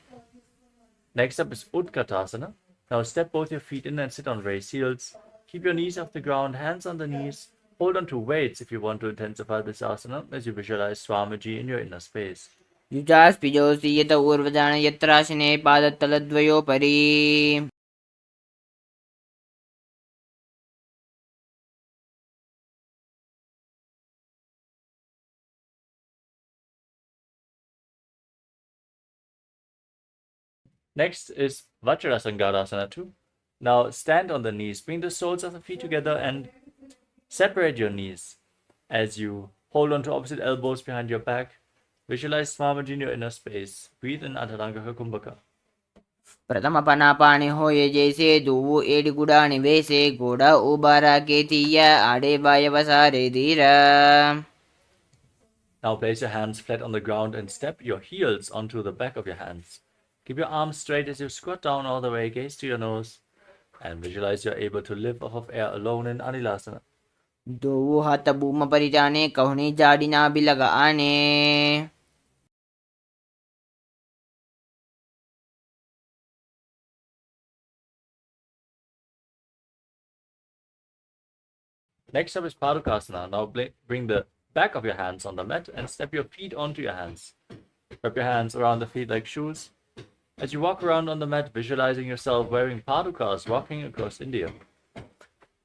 Next up is Utkatasana. Now step both your feet in and sit on raised heels. Keep your knees off the ground, hands on the knees. Hold on to weights if you want to intensify this asana as you visualize Swamiji in your inner space. युजास्पिजोऽसि यत ऊर्वजान यत्राशिने पादतलद्वयोपरि. Next is Vajrasangadasana 2. Now stand on the knees, bring the soles of the feet together and separate your knees as you hold on to opposite elbows behind your back. Visualize Swamiji in your inner space. Breathe in Adharanga Kumbhaka. प्रथमपनापानि होये जैसे दुवु एडिगुडानि वेसे गोडा उबारा केतिया आडे वायवसारे धीरा. Now place your hands flat on the ground and step your heels onto the back of your hands. Keep your arms straight as you squat down all the way, gaze to your nose, and visualize you're able to live off of air alone in Anilasana. दुवु हाथ भूम परिजाने कहुनी जाडिना बिलगा आने. Next up is Padukasana. Now bring the back of your hands on the mat and step your feet onto your hands. Wrap your hands around the feet like shoes. As you walk around on the mat, visualizing yourself wearing padukas walking across India.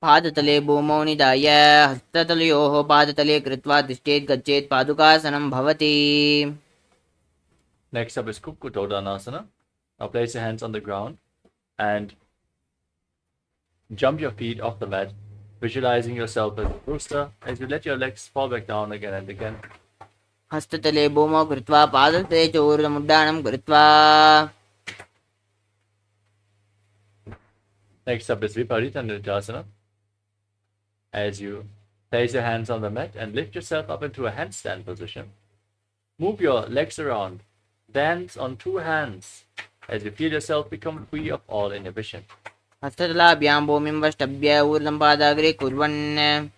पादतले भूमौ निधाय हस्ततलयोः पादतले कृत्वा तिष्ठेत् गच्छेत् पादुकासनं भवति. Next up is Kukkutodhanasana. Now place your hands on the ground and jump your feet off the mat, visualizing yourself as a rooster as you let your legs fall back down again and again. हस्ततले भूमौ कृत्वा पादतले च ऊर्ध्वमुड्डानं कृत्वा. Next up is Viparita Nidasana. As you place your hands on the mat and lift yourself up into a handstand position. Move your legs around. Dance on two hands as you feel yourself become free of all inhibition. हस्ततलाभ्यां भूमिं वष्टभ्य ऊर्ध्वं पादाग्रे कुर्वन्.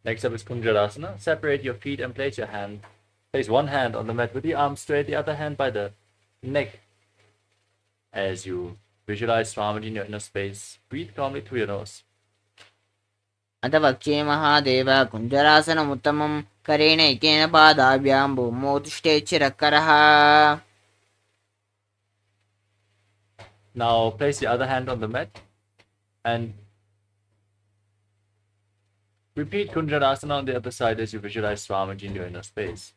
Next up is Kunjarasana. Separate your feet and place one hand on the mat with the arm straight, the other hand by the neck. As you visualize Swamiji in your inner space, breathe calmly through your nose. अथ वक्षे महादेव कुञ्जरासनमुत्तमं करेण एकेन पादाभ्यां भूमौ तिष्ठेत् शिरःकरः. Now place the other hand on the mat and repeat Kunjarasana on the other side as you visualize Swamiji in your inner space.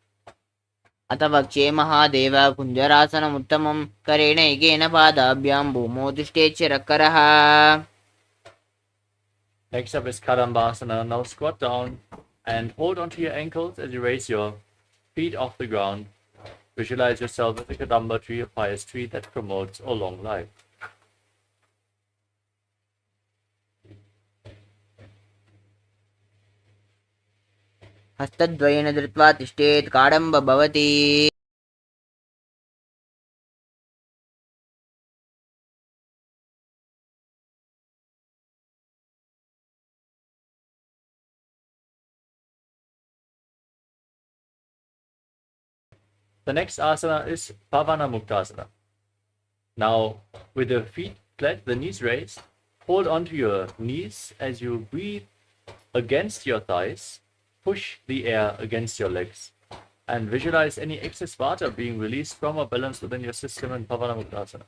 अथ वक्षे महादेव कुञ्जरासनमुत्तमं करेण एकेन पादाभ्यां भूमौ तिष्ठेत् शिरःकरः. Next up is Kadambasana. Now squat down and hold onto your ankles as you raise your feet off the ground. Visualize yourself as a Kadamba tree, a pious tree that promotes a long life. हस्तद्वयेन धृत्वा तिष्ठेत् काडम्ब भवति. The next asana is Pavana Muktasana. Now, with the feet flat, the knees raised, hold onto your knees as you breathe against your thighs, push the air against your legs, and visualize any excess water being released from or balanced within your system in Pavana Muktasana.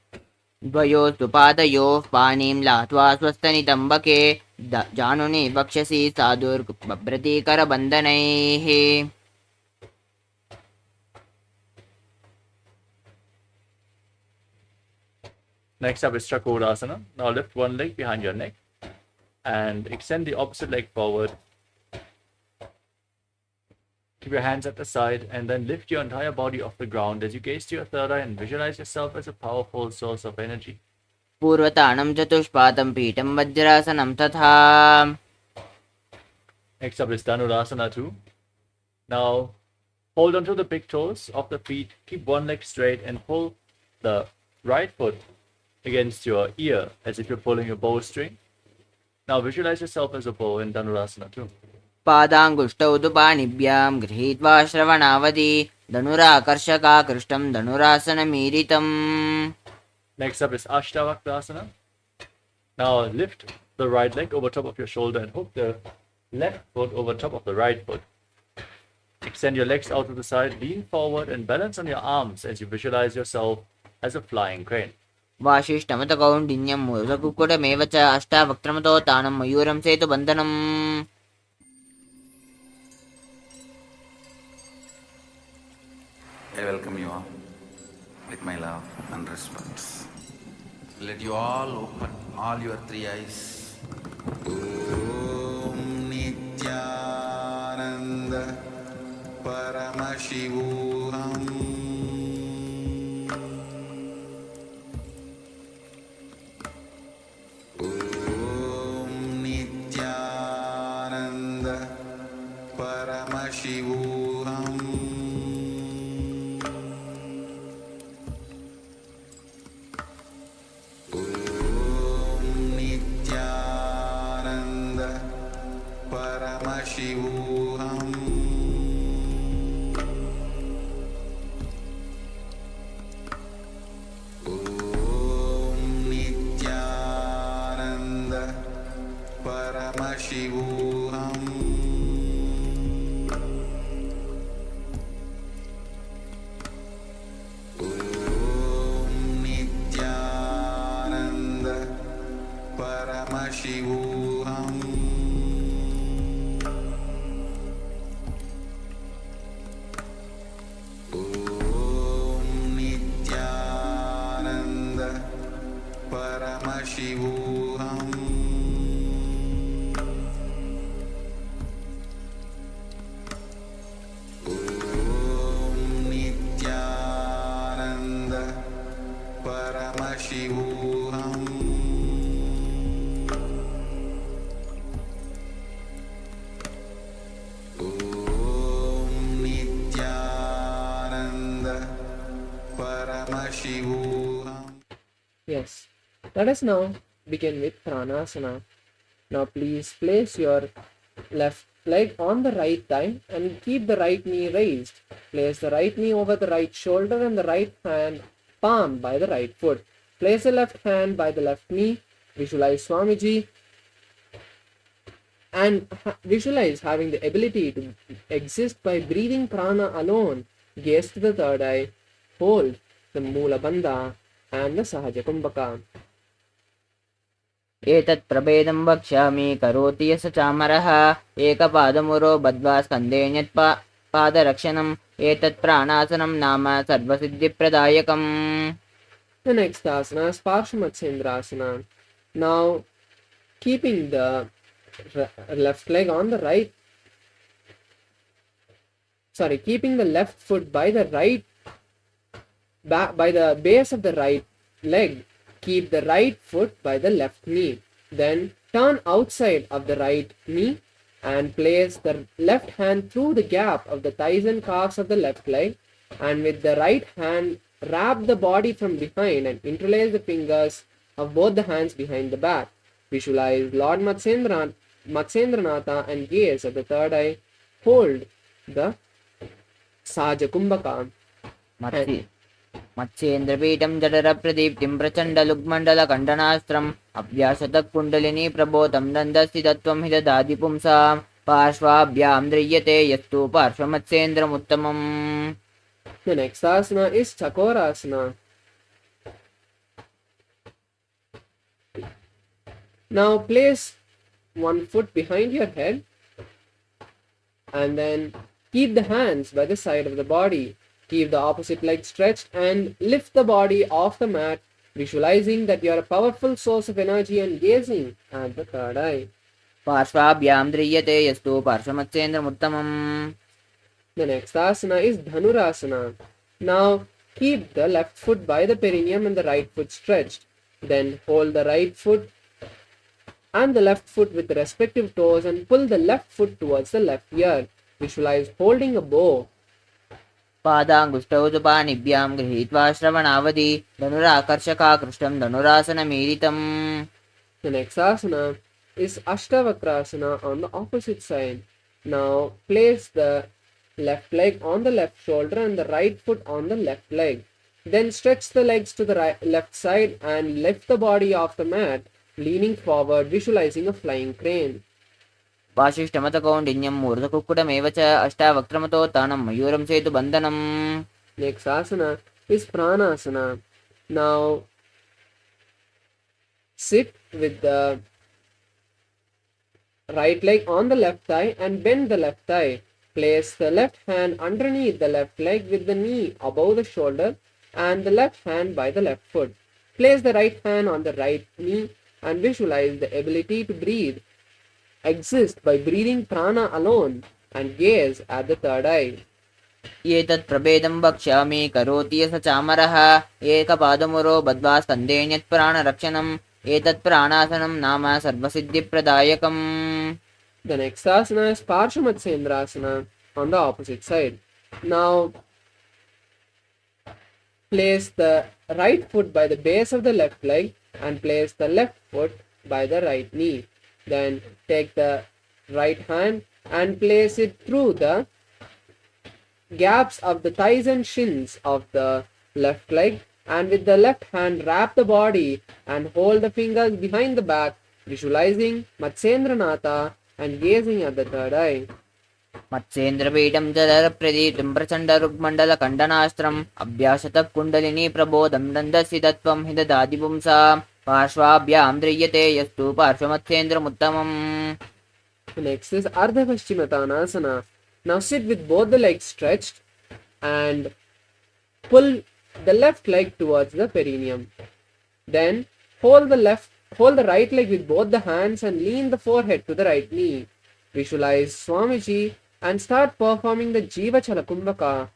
द्वयोस्तु पादयोः पाणिं लात्वा स्वस्थनितम्बके जानुनि वक्षसि साधुर्बभ्रति करबन्धनैः. Next up is Chakrasana. Now lift one leg behind your neck and extend the opposite leg forward. Keep your hands at the side and then lift your entire body off the ground as you gaze to your third eye and visualize yourself as a powerful source of energy. पूर्वतानं चतुष्पादं पीठं वज्रासनं तथा. Next up is Dhanurasana 2. Now, hold onto the big toes of the feet, keep one leg straight and pull the right foot against your ear as if you're pulling a bowstring. Now visualize yourself as a bow in Dhanurasana 2. पादाङ्गुष्टौ तु पाणिभ्यां गृहीत्वा श्रवणावधि धनुराकर्षकाकृष्टं धनुरासनमीरितम्. Next up is Ashtavaktasana. Now lift the right leg over top of your shoulder and hook the left foot over top of the right foot. Extend your legs out to the side, lean forward and balance on your arms as you visualize yourself as a flying crane. वासिष्ठमतकौण्डिन्यं मुरुकुक्कुटमेव च अष्टावक्त्रमतो तानं मयूरं सेतुबन्धनम्. I welcome you all with my love and respects. Let you all open all your three eyes. Om Nithyananda Paramashivoham Om Nithyananda Paramashivoham Paramashivoham Om Nithyananda Paramashivoham Om Nithyananda Paramashivoham Paramashivoham Om Nithyananda Paramashivoham Om Nithyananda Paramashivoham. Yes. Let us now begin with Pranasana. Now please place your left leg on the right thigh and keep the right knee raised. Place the right knee over the right shoulder and the right hand palm by the right foot. Place the left hand by the left knee. Visualize Swamiji and visualize having the ability to exist by breathing prana alone. Gaze to the third eye. Hold the Mula Bandha and the Sahaja Kumbhaka. एतत् प्रभेदं वक्ष्यामि करोति यस्य चामरः एकपादमुरो बद्ध्वा स्कन्धेऽन्यत्पादरक्षणम् एतत् प्राणासनं नाम सर्वसिद्धिप्रदायकम्. The next asana is Parshamatsendrasana. Now, keeping the left leg on the right, keeping the left foot by the by the base of the right leg. Keep the right foot by the left knee. Then turn outside of the right knee and place the left hand through the gap of the thighs and calves of the left leg, and with the right hand wrap the body from behind and interlace the fingers of both the hands behind the back. Visualize Lord Matsyendranatha and gaze at the third eye. Hold the Sahaja Kumbhaka. मत्स्येन्द्रपीठं जठरप्रदीप्तिं प्रचण्डलुग्मण्डलखण्डनास्त्रम् अभ्यासतः kundalini प्रबोधं दन्दस्थितत्वं हि ददाति पुंसां पार्श्वाभ्यां द्रियते यस्तु पार्श्वमत्स्येन्द्रमुत्तमम्. The next asana is Chakorasana. Now place one foot behind your head and then keep the hands by the side of the body. Keep the opposite leg stretched and lift the body off the mat, visualizing that you are a powerful source of energy and gazing at the third eye. पार्श्वाभ्यां द्रियते यस्तु पार्श्वमत्स्येन्द्रमुत्तमम्. The next asana is Dhanurasana. Now keep the left foot by the perineum and the right foot stretched. Then hold the right foot and the left foot with the respective toes and pull the left foot towards the left ear. Visualize holding a bow. पादाङ्गुष्ठौ तु पाणिभ्यां गृहीत्वा श्रवणावधि धनुराकर्षकाकृष्टं धनुरासनमीरितम्. The next asana is Ashtavakrasana on the opposite side. Now place the left leg on the left shoulder and the right foot on the left leg. Then stretch the legs to the left side and lift the body off the mat, leaning forward, visualizing a flying crane. वासिष्ठमतकौण्डिन्यं मूर्धकुक्कुटमेव च अष्टावक्त्रमतोत्थानं मयूरं सेतुबन्धनम्. Next asana is Pranasana. Now sit with the right leg on the left thigh and bend the left thigh. Place the left hand underneath the left leg with the knee above the shoulder and the left hand by the left foot. Place the right hand on the right knee and visualize the ability to breathe. Exist by breathing prana alone and gaze at the third eye. एतत् प्रभेदं वक्ष्यामि करोति यः चामरः एकपादमुरो बद्ध्वा स्कन्धेऽन्यत्प्राणरक्षणम् एतत् प्राणासनं नाम सर्वसिद्धिप्रदायकम्. The next asana is Parshamatsendrasana on the opposite side. Now place the right foot by the base of the left leg and place the left foot by the right knee. Then take the right hand and place it through the gaps of the thighs and shins of the left leg, and with the left hand wrap the body and hold the fingers behind the back, visualizing Matsendranatha and gazing at the third eye. मत्स्येन्द्रपीठं जलप्रदीप्तं प्रचण्डरुग्मण्डलखण्डनास्त्रम् अभ्यासतः kundalini प्रबोधं दन्दसि तत्त्वं हि ददाति पुंसां पार्श्वाभ्यां द्रियते यस्तु पार्श्वमत्स्येन्द्रमुत्तमम्. Next is Ardha Paschimottanasana. Now sit with both the legs stretched and pull the left leg towards the perineum. Then hold the right leg with both the hands and lean the forehead to the right knee. Visualize Swamiji and start performing the Jiva Chalakumbhaka.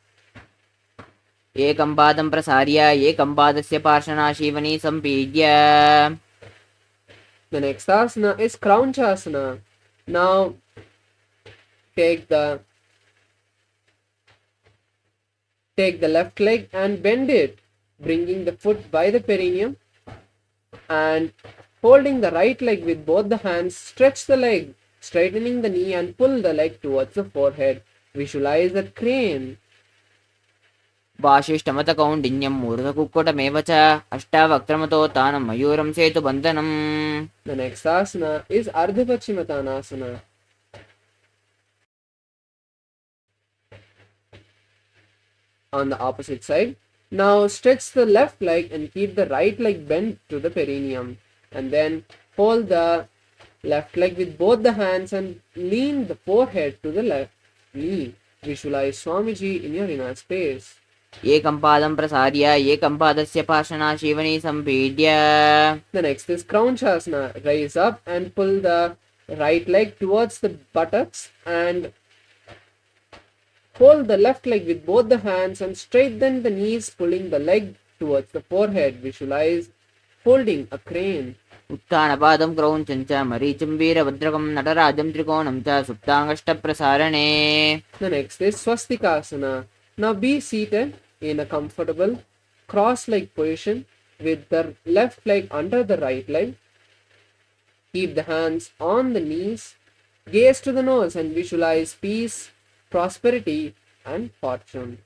एकं पादं प्रसार्य एकं पादस्य पार्श्वनाशीवनी सम्पीड्य. The next asana is Kraunchasana. Now take the left leg and bend it, bringing the foot by the perineum, and holding the right leg with both the hands, stretch the leg, straightening the knee and pull the leg towards the forehead. Visualize a crane. वासिष्ठमतकौण्डिन्यं मूर्धकुक्कुटमेव च अष्टावक्त्रमतोत्थानं मयूरं सेतुबन्धनम्. The next asana is Ardha Paschimottanasana. On the opposite side. Now stretch the left leg and keep the right leg bent to the perineum, and then hold the left leg with both the hands and lean the forehead to the left knee. Visualize Swamiji in your inner space. एकं पादं प्रसार्य एकं पादस्य पार्श्वनाशीवनी सम्पीड्य. The next is Kraunchasana. Rise up and pull the right leg towards the buttocks and hold the left leg with both the hands and straighten the knees, pulling the leg towards the forehead. Visualize holding a crane. उत्थानपादं क्रौञ्चं च मरीचिं वीरभद्रकं नटराजं त्रिकोणं च सुप्ताङ्गष्टप्रसारणे. The next is Swastikasana. Now be seated in a comfortable cross-leg position with the left leg under the right leg. Keep the hands on the knees. Gaze to the nose and visualize peace, prosperity and fortune.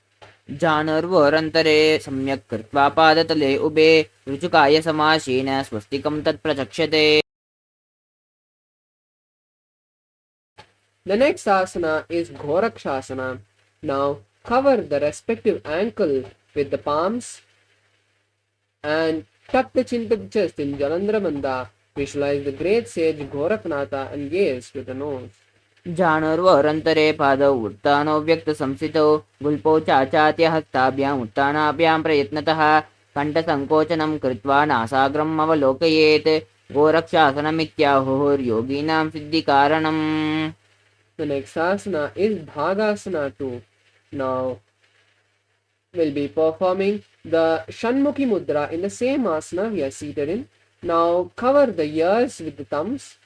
जानुर्वोरन्तरे सम्यक् कृत्वा पादतले उभे ऋचुकाय समासीन स्वस्तिकं तत्प्रचक्षते. The next asana is Gorakshasana. Now cover the respective ankle with the palms and tuck the chin to the chest in Jalandhara Bandha. Visualize the great sage Goraknatha and gaze to the nose. जानुर्वोरन्तरे पादौ उत्थानौ व्यक्तसंस्थितौ गुल्पौ चाचात्य हस्ताभ्याम् उत्थानाभ्यां प्रयत्नतः कण्ठसङ्कोचनं कृत्वा नासाग्रम् अवलोकयेत्. गोरक्षासनमित्याहुर्योगीनां सिद्धिकारणम्. The next asana is Bhagasana 2. Now we'll be performing the Shanmukhi Mudra in the same asana we are seated in. Now cover the ears with the thumbs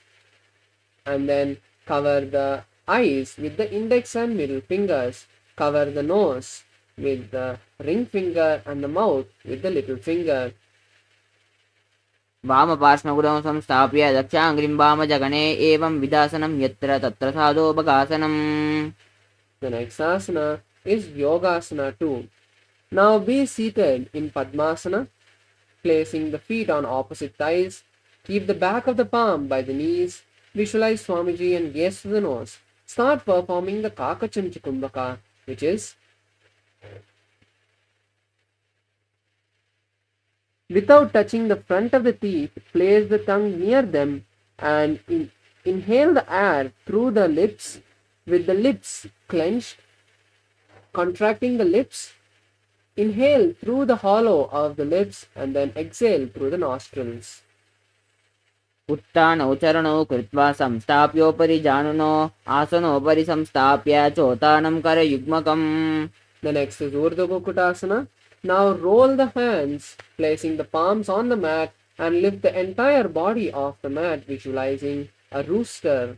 and then cover the eyes with the index and middle fingers. Cover the nose with the ring finger and the mouth with the little finger. वामपार्श्वगुणौ संस्थाप्य दक्षाङ्घ्रिं वामजगणे एवं विदासनं यत्र तत्र साधोपगासनम्. The next asana is Yogasana 2. Now be seated in Padmasana, placing the feet on opposite thighs. Keep the back of the palm by the knees. Visualize Swamiji and gaze to the nose. Start performing the Kakachanchikumbhaka, which is without touching the front of the teeth, place the tongue near them and inhale the air through the lips with the lips clenched, contracting the lips. Inhale through the hollow of the lips and then exhale through the nostrils. उत्थानौ चरणौ कृत्वा संस्थाप्योपरि जानुनो आसनोपरि संस्थाप्य चोत्थानं करयुग्मकम्. The next is Urdhva Kukutasana. Now roll the hands, placing the palms on the mat and lift the entire body off the mat, visualizing a rooster.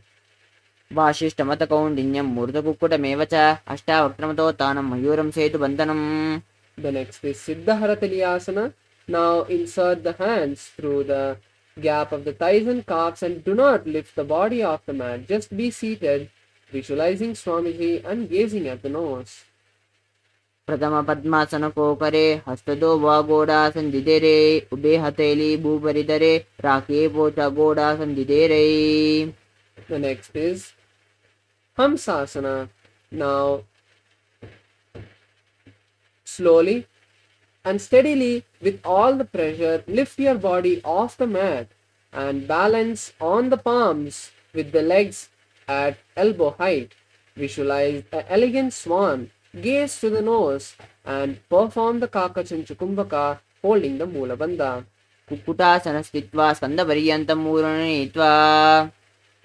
वाशिष्ठमतकौण्डिन्यं मूर्धकुक्कुटमेव च अष्टावक्त्रमतोत्थानं मयूरं सेतुबन्धनम्. The next is Siddhaharatalyasana. Now insert the hands through the gap of the thighs and calves and do not lift the body off the mat. Just be seated, visualizing Swamiji and gazing at the nose. प्रथम पद्मासनकोकरे हस्तदो वा गोडासन्दिदेरे उभे हथेली भूपरिधरे राखे पोचा गोडासन्दिदेरे. The next is Hamsasana. Now slowly and steadily, with all the pressure, lift your body off the mat and balance on the palms with the legs at elbow height. Visualize an elegant swan, gaze to the nose and perform the Kakachanchikumbhaka holding the Mulabandha. Kukkutasana स्थित्वा स्कन्दपर्यन्तं मूर्णयित्वा.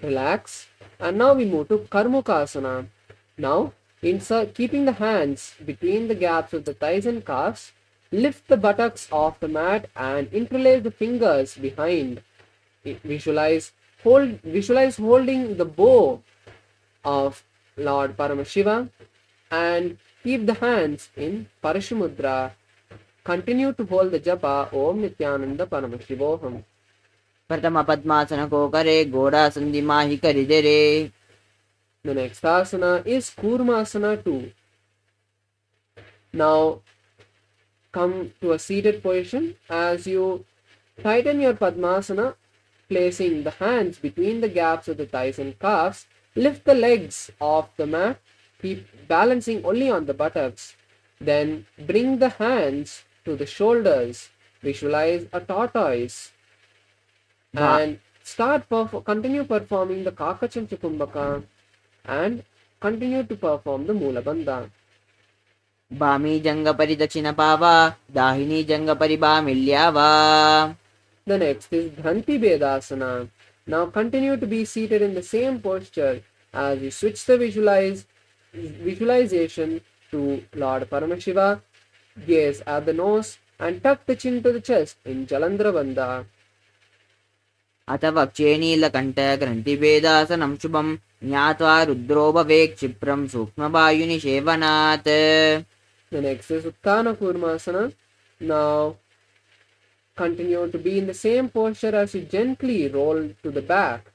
Relax. And now we move to Karmukasana. Now, insert, keeping the hands between the gaps of the thighs and calves, lift the buttocks off the mat and interlace the fingers behind. Visualize holding the bow of Lord Paramashiva and keep the hands in Parashumudra. Continue to hold the japa Om Nithyananda Paramashivoham. प्रथम पद्मासनकोकरे गोडासन्दिमाहि करिदरे. The next asana is Kurmasana 2. Now come to a seated position as you tighten your Padmasana, placing the hands between the gaps of the thighs and calves. Lift the legs off the mat, keep balancing only on the buttocks. Then bring the hands to the shoulders. Visualize a tortoise. And continue performing the Kakachanchikumbhaka and continue to perform the Mulabandha. बामी जंगपरि दक्षिणपावा दाहिनी जंगपरि बामिल्यावा. The next is Dhanti Bedasana. Now continue to be seated in the same posture as you switch the visualization to Lord Paramashiva. Gaze at the nose and tuck the chin to the chest in Jalandhara Bandha. अथ वक्षे नीलकण्ठग्रन्थिभेदासनं शुभं ज्ञात्वा रुद्रो भवेत् क्षिप्रं सूक्ष्मवायुनिषेवनात्. The next is Utthana Kurmasana. Now continue to be in the same posture as you gently roll to the back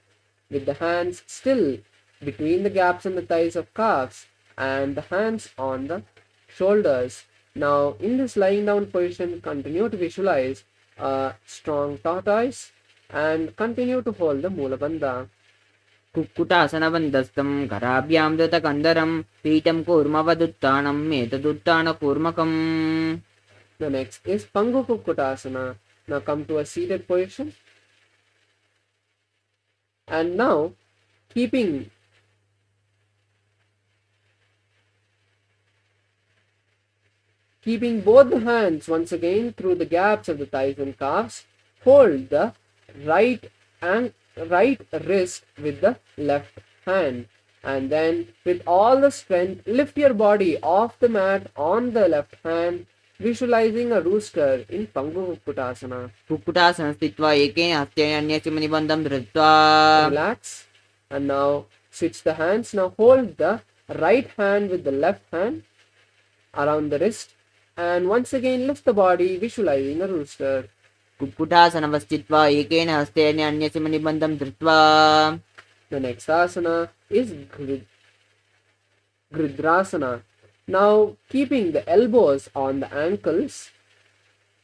with the hands still between the gaps in the thighs of calves and the hands on the shoulders. Now in this lying down position, continue to visualize a strong tortoise and continue to hold the Mulabandha. कुक्कुटासनबन्धस्थं कराभ्यां दत्तकन्दरं पीठं कूर्मवदुत्थानं मेतदुत्थानकूर्मकम्. The next is Pangu Kukkutasana. Now come to a seated position. And now keeping both the hands once again through the gaps of the thighs and calves, hold the right wrist with the left hand, and then with all the strength lift your body off the mat on the left hand. visualizing a rooster in Pangu Puttasana. कुक्कुटासनं स्थित्वा एकेन हस्तेन अन्यस्य मणिबन्धं धृत्वा Relax. And now switch the hands. Now hold the right hand with the left hand around the wrist. And once again lift the body, visualizing a rooster. कुक्कुटासनवस्थित्वा एकेन हस्तेन अन्यस्य मणिबन्धं धृत्वा. The next asana is Gridrasana. Now keeping the elbows on the ankles,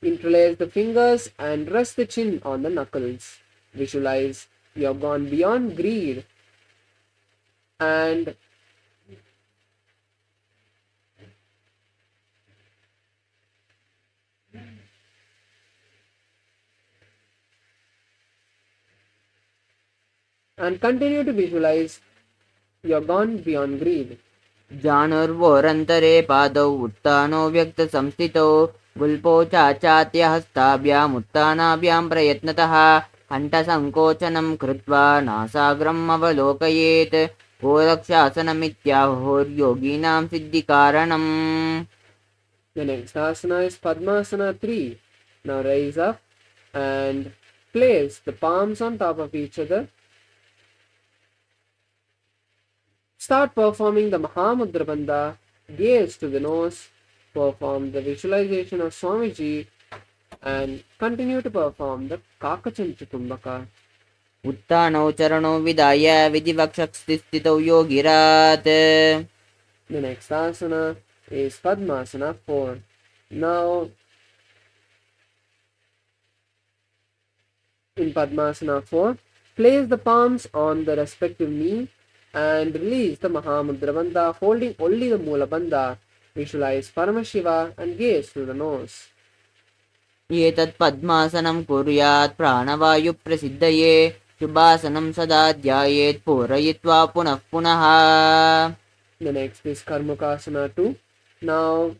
interlace the fingers and rest the chin on the knuckles. Visualize you have gone beyond greed and continue to visualize you have gone beyond greed. जानुर्वोरन्तरे पादौ उत्तानो व्यक्तसंस्थितौ गुल्पौ चाचात्यहस्ताभ्याम् उत्तानाभ्यां प्रयत्नतः कण्ठसङ्कोचनं कृत्वा नासाग्रम् अवलोकयेत् गोरक्षासनमित्याहुर्योगिनां सिद्धिकारणम्. The next asana is Padmasana 3. Now rise up and place the palms on top of each other. Start performing the Mahamudra Bandha, gaze to the nose, perform the visualization of Swamiji and continue to perform the Kakachanchukumbaka. उत्तानौ चरणौ विदाय विधिवक्षस्थितौ योगिरात्. The next asana is Padmasana 4. Now in Padmasana 4, place the palms on the respective knee and release the Mahamudra Bandha, holding only the Mula Bandha. Visualize Paramashiva and gaze through the nose. एतत् पद्मासनं कुर्यात् प्राणवायुप्रसिद्धये शुभासनं सदा ध्यायेत् पूरयित्वा पुनः पुनः. The next is Karmukasana 2. Now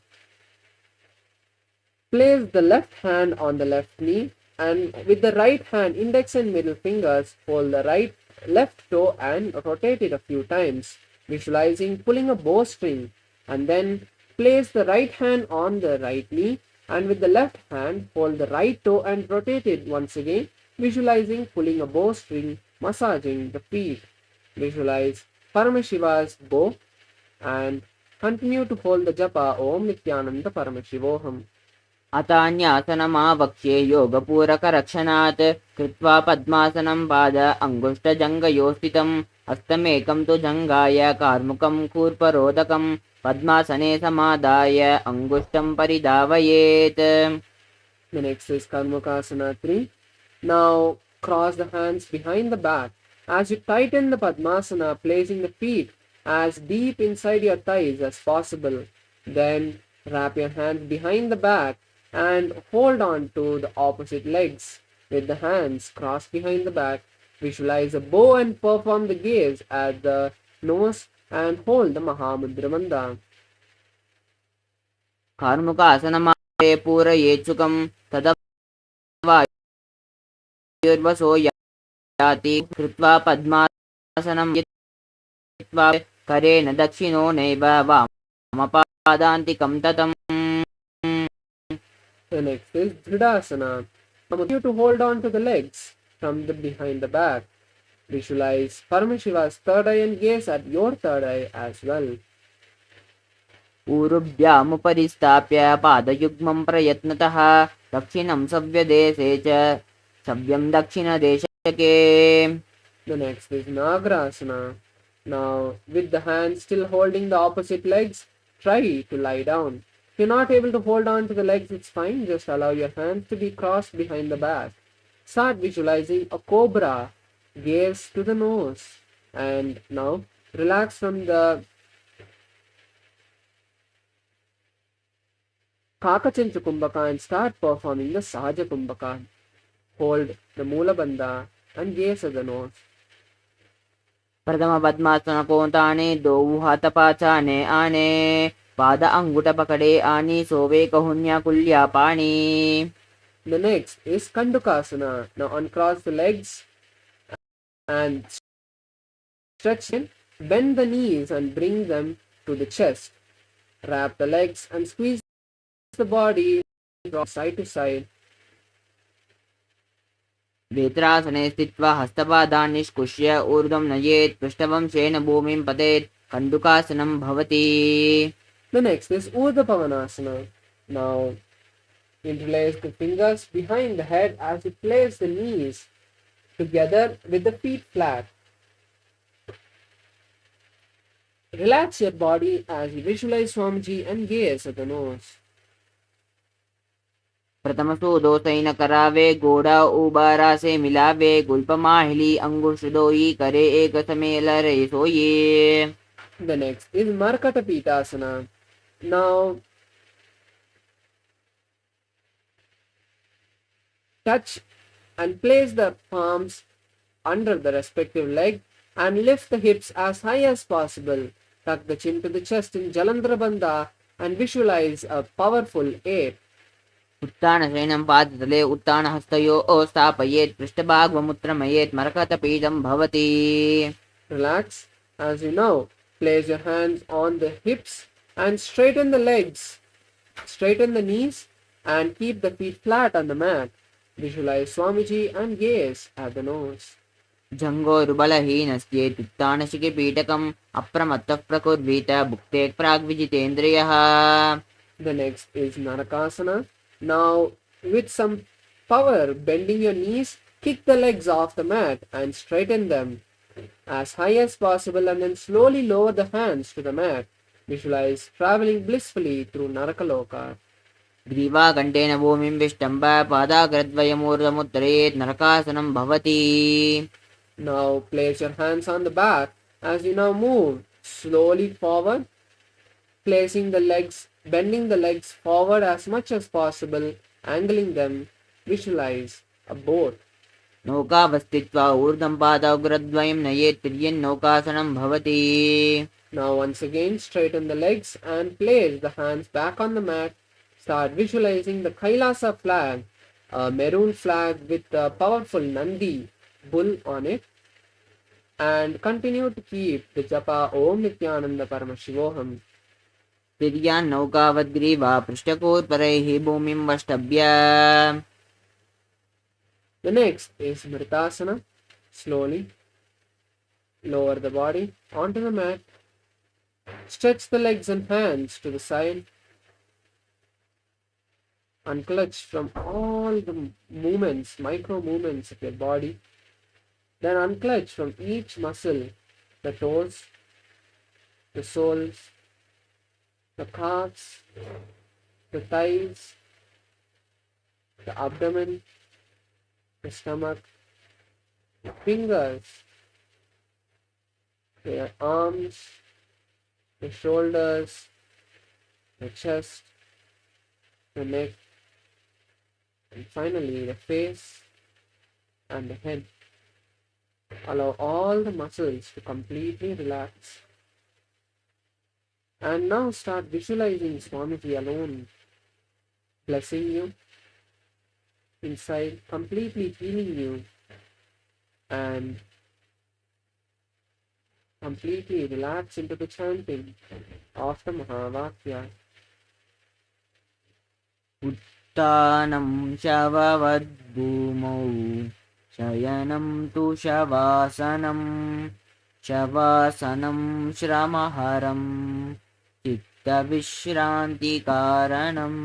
place the left hand on the left knee and with the right hand, index and middle fingers, hold the left toe and rotate it a few times, visualizing pulling a bowstring, and then place the right hand on the right knee and with the left hand hold the right toe and rotate it once again, visualizing pulling a bowstring, massaging the feet. Visualize Paramashiva's bow and continue to hold the japa Om Nithyananda Paramashivoham. अतान्यासनमावक्ष्ये योगपूरकरक्षणात् कृत्वा पद्मासनं पाद अङ्गुष्ठजङ्घयोस्थितं हस्तमेकं तु जङ्घाय कार्मुकं कूर्परोदकं पद्मासने समादाय अङ्गुष्ठं परिधावयेत्. The next is Karmukasana 3. Now cross the hands behind the back. As you tighten the Padmasana, placing the feet as deep inside your thighs as possible. Then wrap your hands behind the back and hold on to the opposite legs with the hands crossed behind the back. Visualize a bow and perform the gaze at the nose and hold the Mahamudra Bandha. कार्मुकासनमादे पूरयेच्छुकं तदवायुर्वसो याति कृत्वा पद्मासनं यत्त्वा करेण दक्षिणो नैव वामपादान्तिकं ततम्. The next is Dridasana. Continue to hold on to the legs from the behind the back. Visualize Paramashiva's third eye and gaze at your third eye as well. ऊरुभ्यामुपरि स्थाप्य पादयुग्मं प्रयत्नतः दक्षिणं सव्यदेशे च सव्यं दक्षिणदेशके. The next is Nagrasana. Now, with the hands still holding the opposite legs, try to lie down. If you're not able to hold on to the legs, it's fine. Just allow your hands to be crossed behind the back. Start visualizing a cobra. Gaze to the nose. And now, relax from the Kakachancha Kumbhaka and start performing the Sahaja Kumbhaka. Hold the Mula Bandha and gaze at the nose. प्रथम पद्मासन कोताने दो हाथ पाचाने आने पाद अंगुठ पकड़े आनी सोवे कहुन्या कुल्या पानी. The next is Kandukasana. Now uncross the legs and stretch them. Bend the knees and bring them to the chest. Wrap the legs and squeeze the body from side to side. वेत्रासने स्थित्वा हस्तपादान् निष्कुष्य ऊर्ध्वं नयेत् पृष्ठवंशेन भूमिं पतेत् कन्दुकासनं भवति. The next is Urdhva Pavanasana. Now interlace the fingers behind the head as you place the knees together with the feet flat. Relax your body as you visualize Swamiji and gaze at the nose. प्रथमसु दोसैन करावे गोड़ा उबारा से मिलावे गुल्पमाहिली अंगुशदोई करे एक समेल रे सोये. The next is Markata Pitasana. Now touch and place the palms under the respective leg and lift the hips as high as possible. Tuck the chin to the chest in Jalandhara Bandha and visualize a powerful ape. उत्तानशयनं पादतले उत्तानहस्तयोः स्थापयेत् पृष्ठभागमुत्रमयेत् मरकतपीठं भवति. Relax as you now place your hands on the hips and straighten the legs, straighten the knees and keep the feet flat on the mat. Visualize Swamiji and gaze at the nose. जङ्गोरुबलहीनस्येत् उत्तानशिखिपीठकम् अप्रमत्तः प्रकुर्वीत भुक्तेः प्राग्विजितेन्द्रियः. The next is Narakasana. Now, with some power, bending your knees, kick the legs off the mat and straighten them as high as possible and then slowly lower the hands to the mat. Visualize traveling blissfully through Narakaloka. ग्रीवाकण्ठेन भूमिं विष्टम्ब पादाग्रद्वयमूर्धमुत्तरेत् नरकासनं भवति. Now, place your hands on the back as you now move slowly forward, placing the legs, bending the legs forward as much as possible, angling them. Visualize a boat. नौकावस्थित्वा ऊर्ध्वं पादाग्रद्वयं नयेत् तिर्यन्नौकासनं भवति. Now once again straighten the legs and place the hands back on the mat. Start visualizing the KAILASA flag, a maroon flag with a powerful Nandi bull on it, and continue to keep the japa Om Nithyananda Paramashivoham. तिर्यान्नौकावद्ग्रीवा पृष्ठकोत्परैः भूमिं वष्टभ्य. The next is Mritasana. Slowly lower the body onto the mat. Stretch the legs and hands to the side. Unclutch from all the movements, micro movements of your body. Then unclutch from each muscle, the toes, the soles, the calves, the thighs, the abdomen, the stomach, the fingers, the arms, the shoulders, the chest, the neck, and finally the face and the head. Allow all the muscles to completely relax. And now start visualizing Swamiji alone, blessing you inside, completely healing you, and completely relax into the chanting of the Mahavakya. उत्तानं शववद्भूमौ शयनं तु शवासनं शवासनं श्रमहरं चित्तविश्रान्तिकारणम्.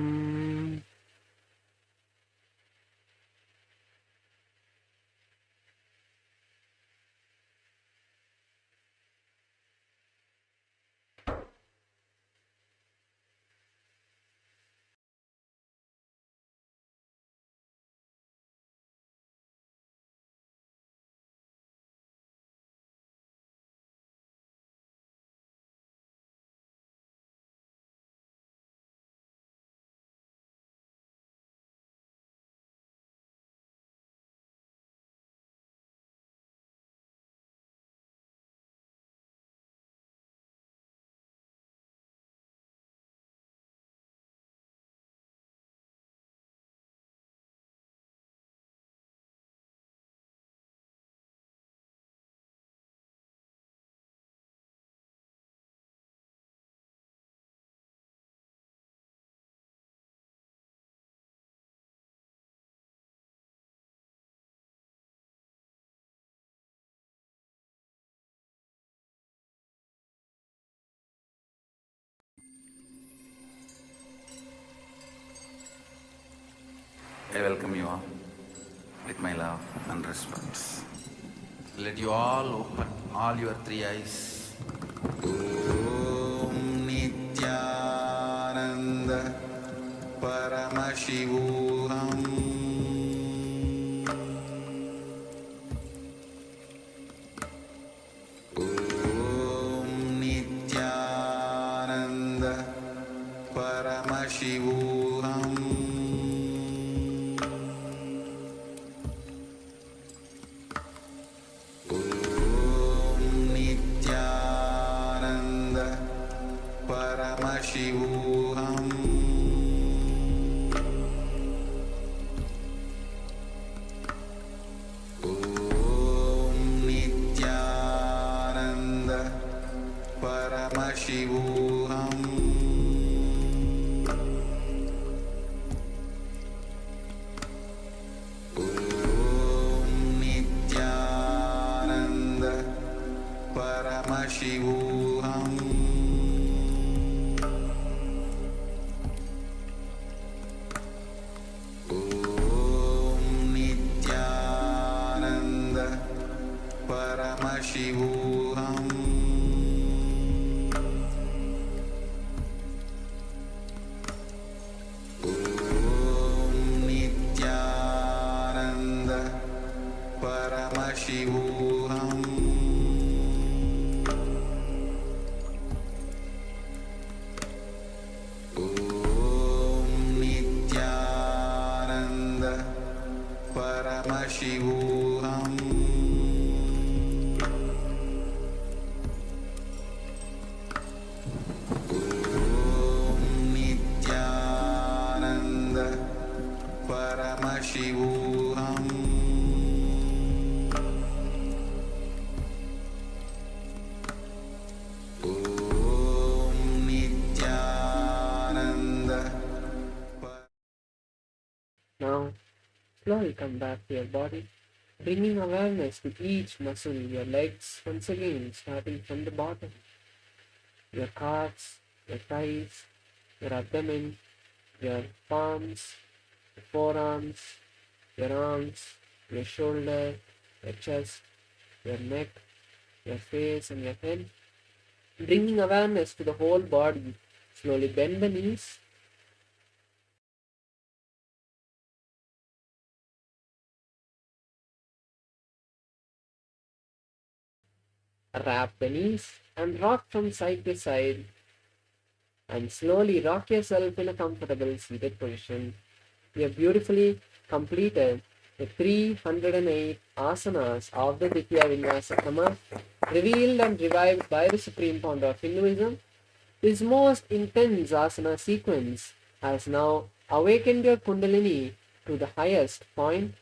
I welcome you all with my love and respects. Let you all open all your three eyes. Om Nithyananda Paramashivoham Om Nithyananda Paramashivoham Paramashivoham Om Nithyananda Paramashivoham Om Nithyananda Paramashivoham Paramashivoham Om Nithyananda Paramashivoham Om Nithyananda Paramashivoham Paramashivoham Om Nithyananda. Now, slowly come back to your body, bringing awareness to each muscle, your legs, once again, starting from the bottom. Your calves, your thighs, your abdomen, your palms, your forearms, your arms, your shoulder, your chest, your neck, your face and your head. Bringing awareness to the whole body. Slowly bend the knees. Wrap the knees and rock from side to side. And slowly rock yourself in a comfortable seated position. You have beautifully completed the 308 asanas of the Ditya Vinyasa Krama, revealed and revived by the Supreme Pontiff of Hinduism. This most intense asana sequence has now awakened your Kundalini to the highest point,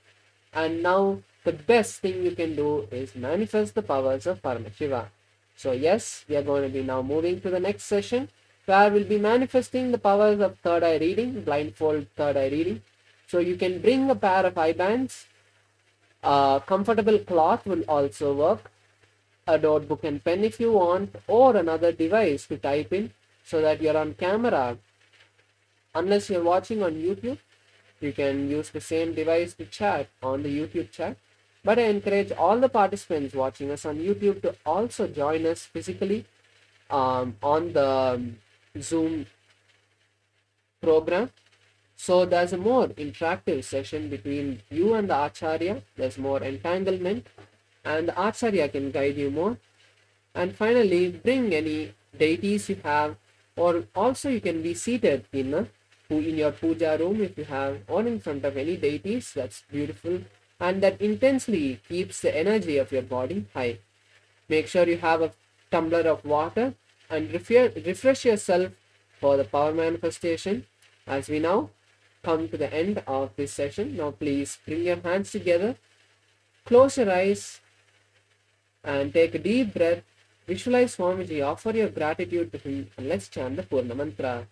and now the best thing you can do is manifest the powers of Paramashiva. So yes, we are going to be now moving to the next session, where we'll be manifesting the powers of third eye reading, blindfold third eye reading. So you can bring a pair of eye bands. A comfortable cloth will also work. A notebook and pen if you want, or another device to type in so that you're on camera. Unless you're watching on YouTube, you can use the same device to chat on the YouTube chat. But I encourage all the participants watching us on YouTube to also join us physically on the Zoom program. So there's a more interactive session between you and the Acharya. There's more entanglement, and the Acharya can guide you more. And finally, bring any deities you have, or also you can be seated in your puja room if you have, or in front of any deities. That's beautiful, and that intensely keeps the energy of your body high. Make sure you have a tumbler of water and refresh yourself for the power manifestation. As we now come to the end of this session, now please bring your hands together, close your eyes, and take a deep breath. Visualize Swamiji, offer your gratitude to him, and let's chant the Purna Mantra.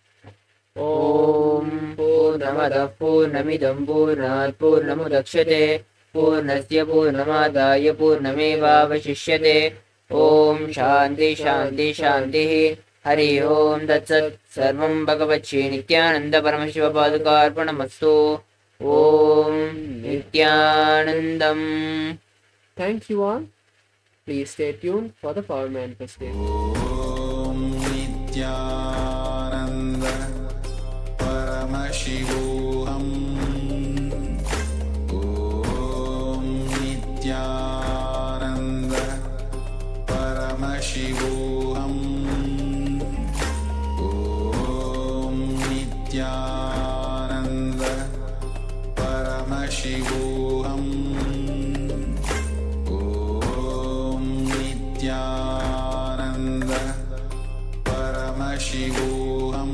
Om Purnamadaః Purnamidam Purnat Purnamudachyate Purnasya Purnamadaya Purnamevavashishyate. Om Shanti Shanti Shanti. Hari Om Tat Sat. Sarvam Bhagavate Nithyananda Paramashiva Padukarpanamastu. Om Nithyanandam. Thank you all. Please stay tuned for the power manifestation. Om Nithyananda Paramashivoham. Om Nithyananda Paramashivoham. Om Nithyananda Paramashivoham. Om Nithyananda Paramashivoham.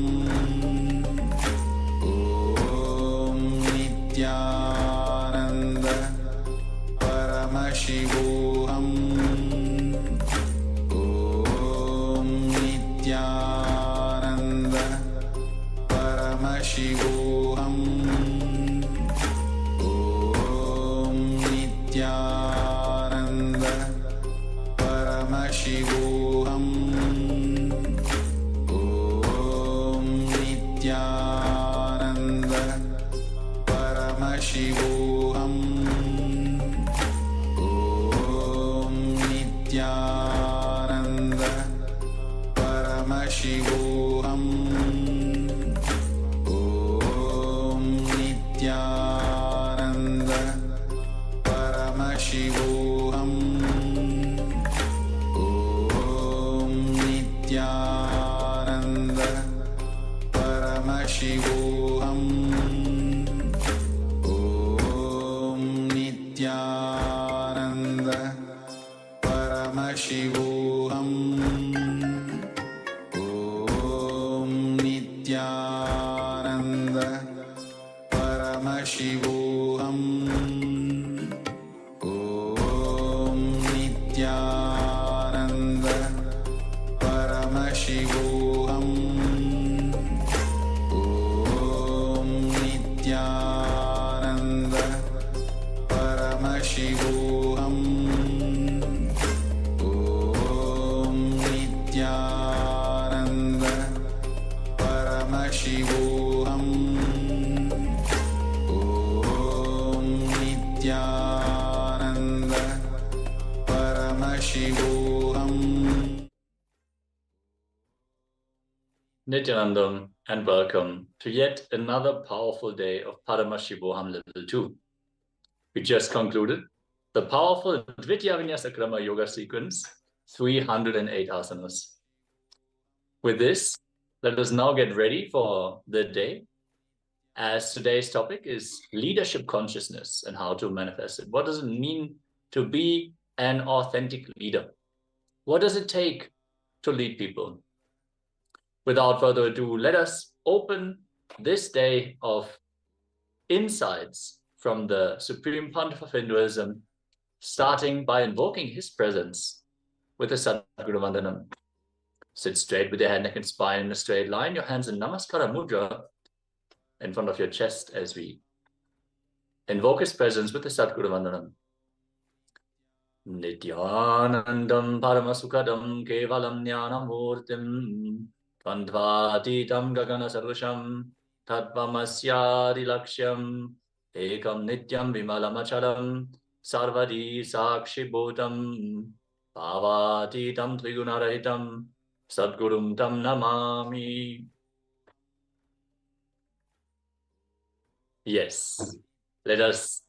Om Nithyananda Paramashivoham. Om Nithyananda Paramashivoham. Om Nithyananda Paramashivoham. Om Nithyananda Paramashivoham. Om Nithyananda Paramashivoham. Om Nithyananda Paramashivoham. Om Nithyananda Paramashivoham. Om Nithyananda Paramashivoham. Om Nithyananda Paramashivoham. Om Nithyananda Paramashivoham. Om Nithyananda Paramashivoham. Om Nithyananda Paramashivoham. Om Nithyananda Paramashivoham. Nithyanandam, and welcome to yet another powerful day of Paramashivoham Level 2. We just concluded the powerful Dvitiya Vinyasa Krama Yoga sequence, 308 asanas. With this, let us now get ready for the day, as today's topic is leadership consciousness and how to manifest it. What does it mean to be an authentic leader? What does it take to lead people? Without further ado, let us open this day of insights from the Supreme Pontiff of Hinduism, starting by invoking his presence with a Sadguru Vandanam. Sit straight with your head, neck, and spine in a straight line, your hands in Namaskara Mudra in front of your chest as we invoke his presence with the Sadguru Vandanam. Nithyanandam Paramasukadam Kevalam Jnanamurtim Tvandvatitam Gagana Sarvasham Tattvamasya Laksham Ekam Nityam Vimalamachalam Sarvadi Sakshi Bhutam Bhavatitam Trigunarahitam Sadgurum Tam Namami. Yes, let us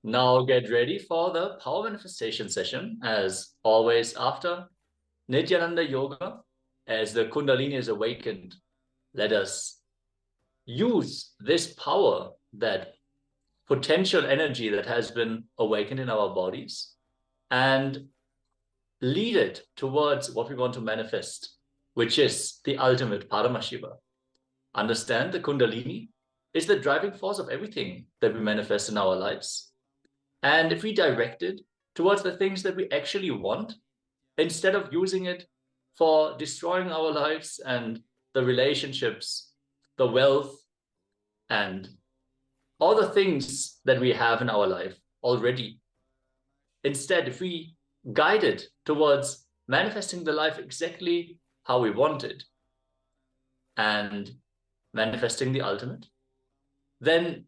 now get ready for the power manifestation session. As always, after Nithyananda Yoga, as the Kundalini is awakened, let us use this power, that potential energy that has been awakened in our bodies, and lead it towards what we want to manifest, which is the ultimate Paramashiva. Understand the Kundalini is the driving force of everything that we manifest in our lives. And if we direct it towards the things that we actually want, instead of using it for destroying our lives and the relationships, the wealth, and all the things that we have in our life already. Instead, if we guide it towards manifesting the life exactly how we want it and manifesting the ultimate, then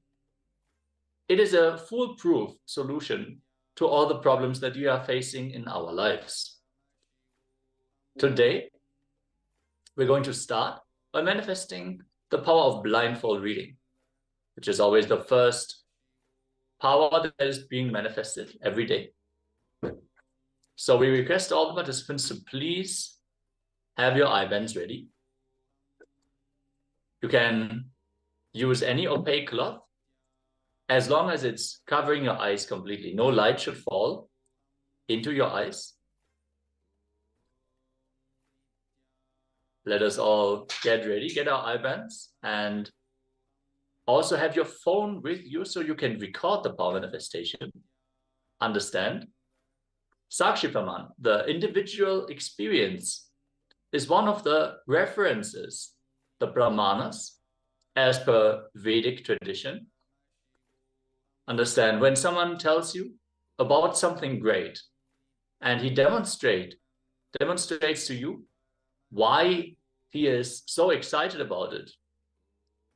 It is a foolproof solution to all the problems that we are facing in our lives. Today, we're going to start by manifesting the power of blindfold reading, which is always the first power that is being manifested every day. So we request all the participants to please have your eye-bands ready. You can use any opaque cloth as long as it's covering your eyes completely. No light should fall into your eyes. Let us all get ready, get our eye-bands, and also have your phone with you so you can record the power manifestation. Understand? Sakshi Praman, the individual experience, is one of the references, the Brahmanas, as per Vedic tradition. Understand, when someone tells you about something great and he demonstrates to you why he is so excited about it,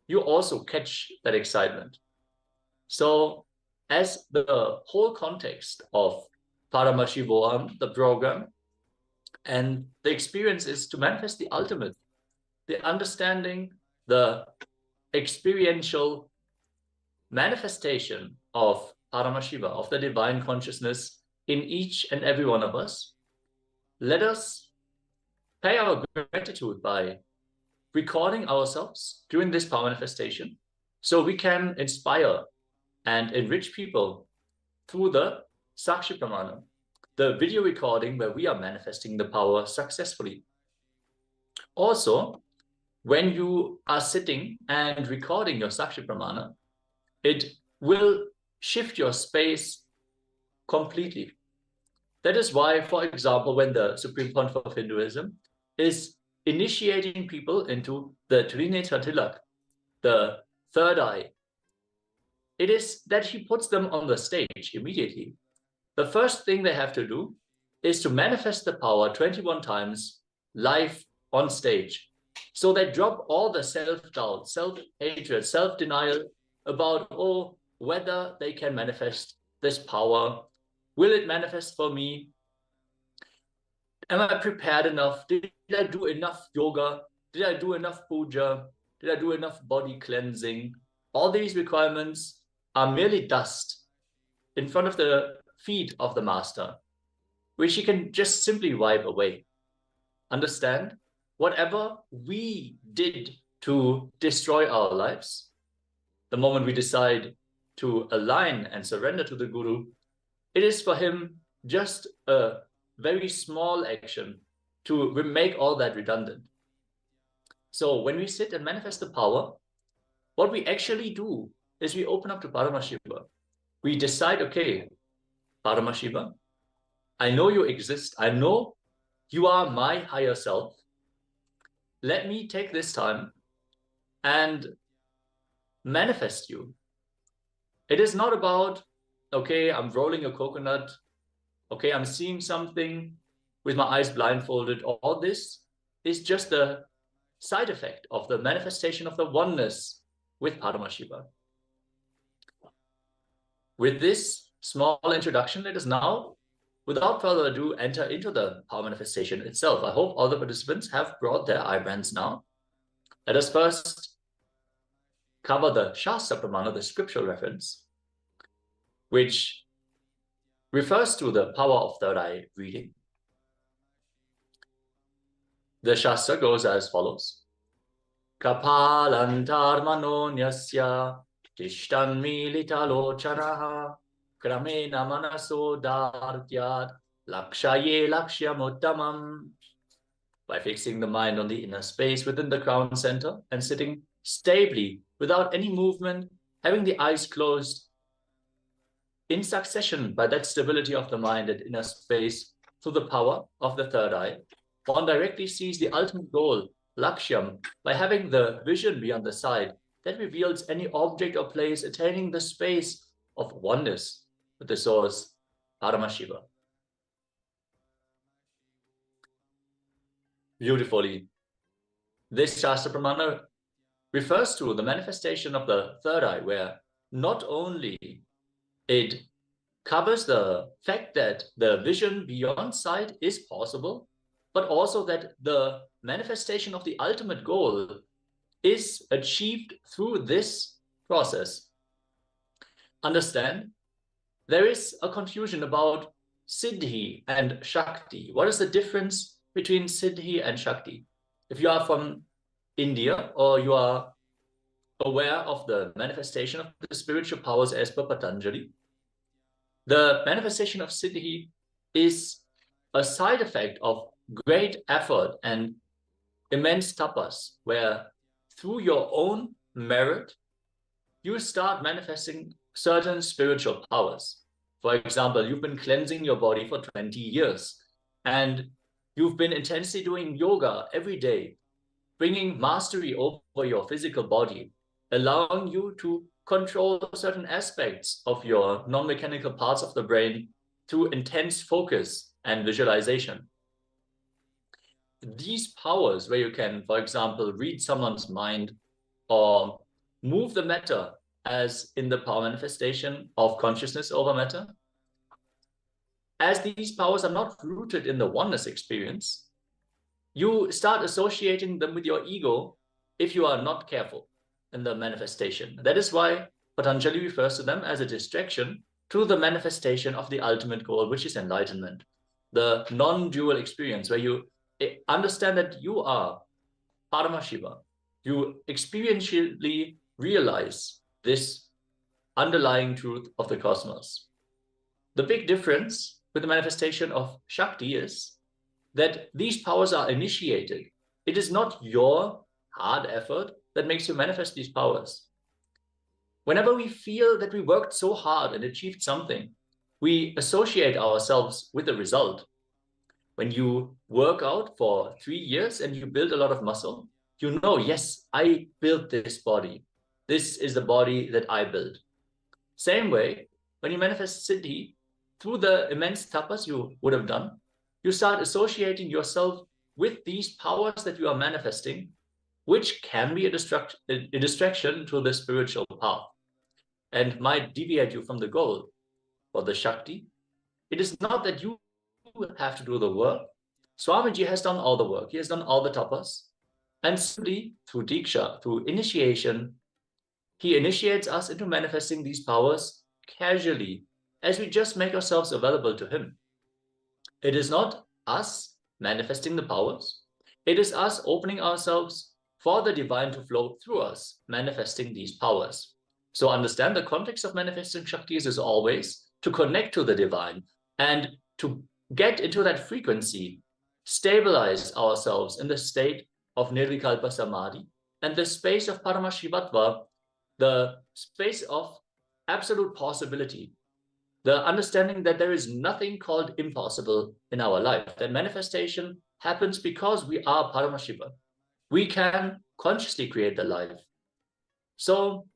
you also catch that excitement. So as the whole context of Paramashivoham, the program, and the experience is to manifest the ultimate, the understanding, the experiential manifestation of Paramashiva, of the divine consciousness in each and every one of us. Let us pay our gratitude by recording ourselves during this power manifestation so we can inspire and enrich people through the Sakshi Pramana, the video recording where we are manifesting the power successfully. Also, when you are sitting and recording your Sakshi Pramana, it will shift your space completely. That is why, for example, when the Supreme Pontiff of Hinduism is initiating people into the Trinetra Tilak, the third eye, it is that he puts them on the stage immediately. The first thing they have to do is to manifest the power 21 times live on stage. So they drop all the self-doubt, self-hatred, self-denial about, oh, whether they can manifest this power. Will it manifest for me? Am I prepared enough? Did I do enough yoga? Did I do enough puja? Did I do enough body cleansing? All these requirements are merely dust in front of the feet of the master, which he can just simply wipe away. Understand? Whatever we did to destroy our lives, the moment we decide to align and surrender to the Guru, it is for him just a very small action to make all that redundant. So when we sit and manifest the power, what we actually do is we open up to Paramashiva. We decide, okay, Paramashiva, I know you exist. I know you are my higher self. Let me take this time and manifest you. It is not about, okay, I'm rolling a coconut. Okay, I'm seeing something with my eyes blindfolded. All this is just the side effect of the manifestation of the oneness with Paramashiva. With this small introduction, let us now, without further ado, enter into the power manifestation itself. I hope all the participants have brought their eye-bands now. Let us first cover the Shastra Pramana, the scriptural reference, which refers to the power of third eye reading. The Shastra goes as follows. Kapalantar manonyasya tishtan milita lochanaha kramena manaso dartyat lakshaye lakshyamuttamam. By fixing the mind on the inner space within the crown center and sitting stably without any movement, having the eyes closed, in succession by that stability of the mind and inner space through the power of the third eye, one directly sees the ultimate goal, Lakshyam, by having the vision beyond the sight that reveals any object or place attaining the space of oneness with the source, Paramashiva. Beautifully, this Shastra Pramana refers to the manifestation of the third eye, where not only it covers the fact that the vision beyond sight is possible, but also that the manifestation of the ultimate goal is achieved through this process. Understand, there is a confusion about Siddhi and Shakti. What is the difference between Siddhi and Shakti? If you are from India or you are aware of the manifestation of the spiritual powers as per Patanjali, the manifestation of Siddhi is a side effect of great effort and immense tapas, where through your own merit, you start manifesting certain spiritual powers. For example, you've been cleansing your body for 20 years, and you've been intensely doing yoga every day, bringing mastery over your physical body, allowing you to control certain aspects of your non-mechanical parts of the brain through intense focus and visualization. These powers, where you can, for example, read someone's mind or move the matter, as in the power manifestation of consciousness over matter, as these powers are not rooted in the oneness experience, you start associating them with your ego if you are not careful in the manifestation. That is why Patanjali refers to them as a distraction to the manifestation of the ultimate goal, which is enlightenment, the non-dual experience, where you understand that you are Paramashiva. You experientially realize this underlying truth of the cosmos. The big difference with the manifestation of Shakti is that these powers are initiated. It is not your hard effort that makes you manifest these powers. Whenever we feel that we worked so hard and achieved something, we associate ourselves with the result. When you work out for 3 years and you build a lot of muscle, you know, yes, I built this body. This is the body that I built. Same way, when you manifest Siddhi, through the immense tapas you would have done, you start associating yourself with these powers that you are manifesting, which can be a distraction to the spiritual path and might deviate you from the goal. For the Shakti, it is not that you have to do the work. Swamiji has done all the work. He has done all the tapas. And simply through Diksha, through initiation, he initiates us into manifesting these powers casually, as we just make ourselves available to him. It is not us manifesting the powers. It is us opening ourselves for the divine to flow through us, manifesting these powers. So understand the context of manifesting Shaktis is always to connect to the divine and to get into that frequency, stabilize ourselves in the state of Nirvikalpa Samadhi and the space of Paramashivatva, the space of absolute possibility, the understanding that there is nothing called impossible in our life, that manifestation happens because we are Paramashiva. We can consciously create the life. So,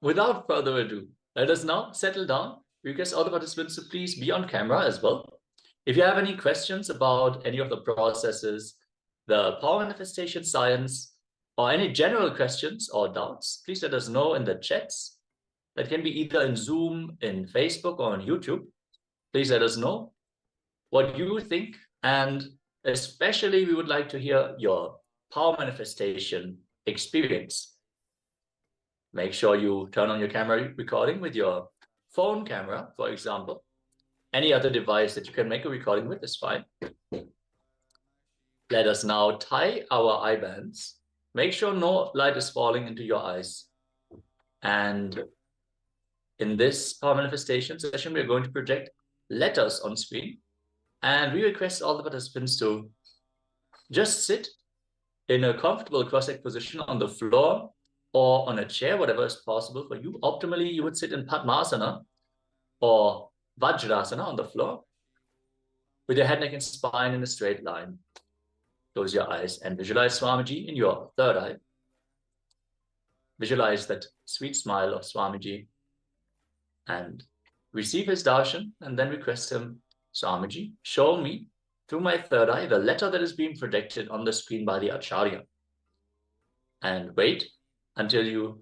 without further ado, let us now settle down. Request all the participants to please be on camera as well. If you have any questions about any of the processes, the power manifestation science, or any general questions or doubts, please let us know in the chats. That can be either in Zoom, in Facebook, or on YouTube. Please let us know what you think, and especially we would like to hear your power manifestation experience. Make sure you turn on your camera recording with your phone camera, for example. Any other device that you can make a recording with is fine. Let us now tie our eye bands. Make sure no light is falling into your eyes. And in this power manifestation session, we're going to project letters on screen. And we request all the participants to just sit in a comfortable cross-legged position on the floor or on a chair, whatever is possible for you. Optimally, you would sit in Padmasana or Vajrasana on the floor with your head, neck, and spine in a straight line. Close your eyes and visualize Swamiji in your third eye. Visualize that sweet smile of Swamiji and receive his darshan, and then request him, Swamiji, show me through my third eye the letter that is being projected on the screen by the Acharya. And wait until you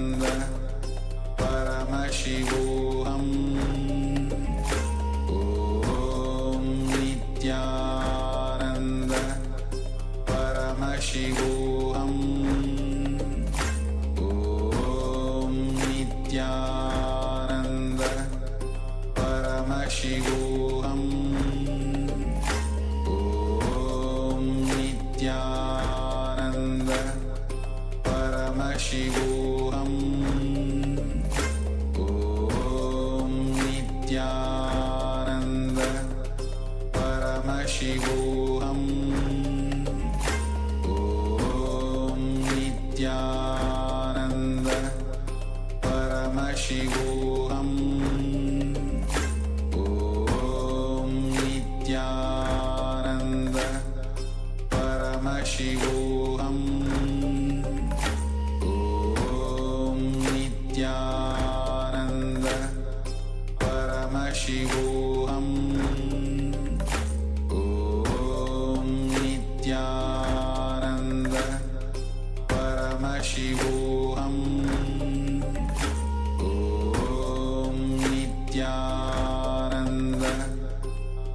Paramashivoham Om Nithyananda Paramashivoham Om Nithyananda Paramashivoham Om Nithyananda Paramashivoham Om Nithyananda Paramashivoham Om Nithyananda Paramashivoham Om Nithyananda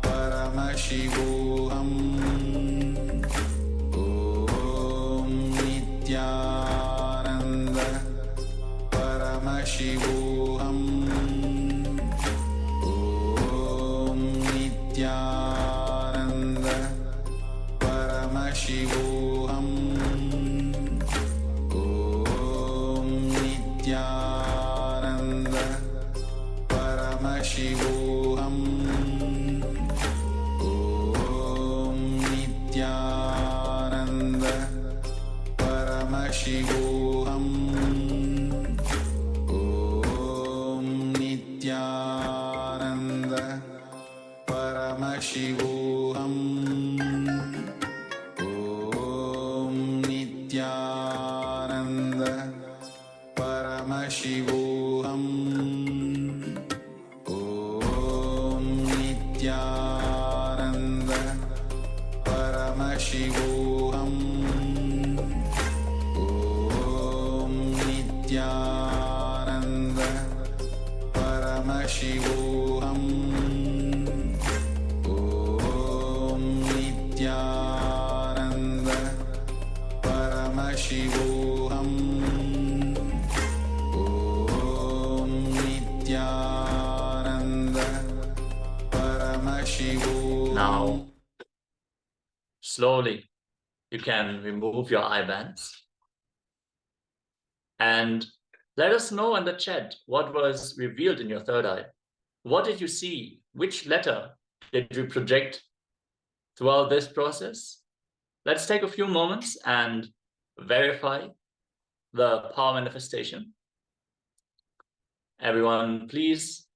Paramashivoham Om Nithyananda Paramashivoham Om Nithyananda Paramashivoham Om Nithyananda Paramashivoham Om Nithyananda Paramashivoham Om Nithyananda Paramashivoham Om Nithyananda Paramashivoham Om Nithyananda Paramashivoham Om Nithyananda Paramashivoham Om Nithyananda Paramashivoham Om Nithyananda Paramashivoham. Now, slowly, you can remove your eye bands. And let us know in the chat what was revealed in your third eye. What did you see? Which letter did you project throughout this process? Let's take a few moments and verify the power manifestation. Everyone, please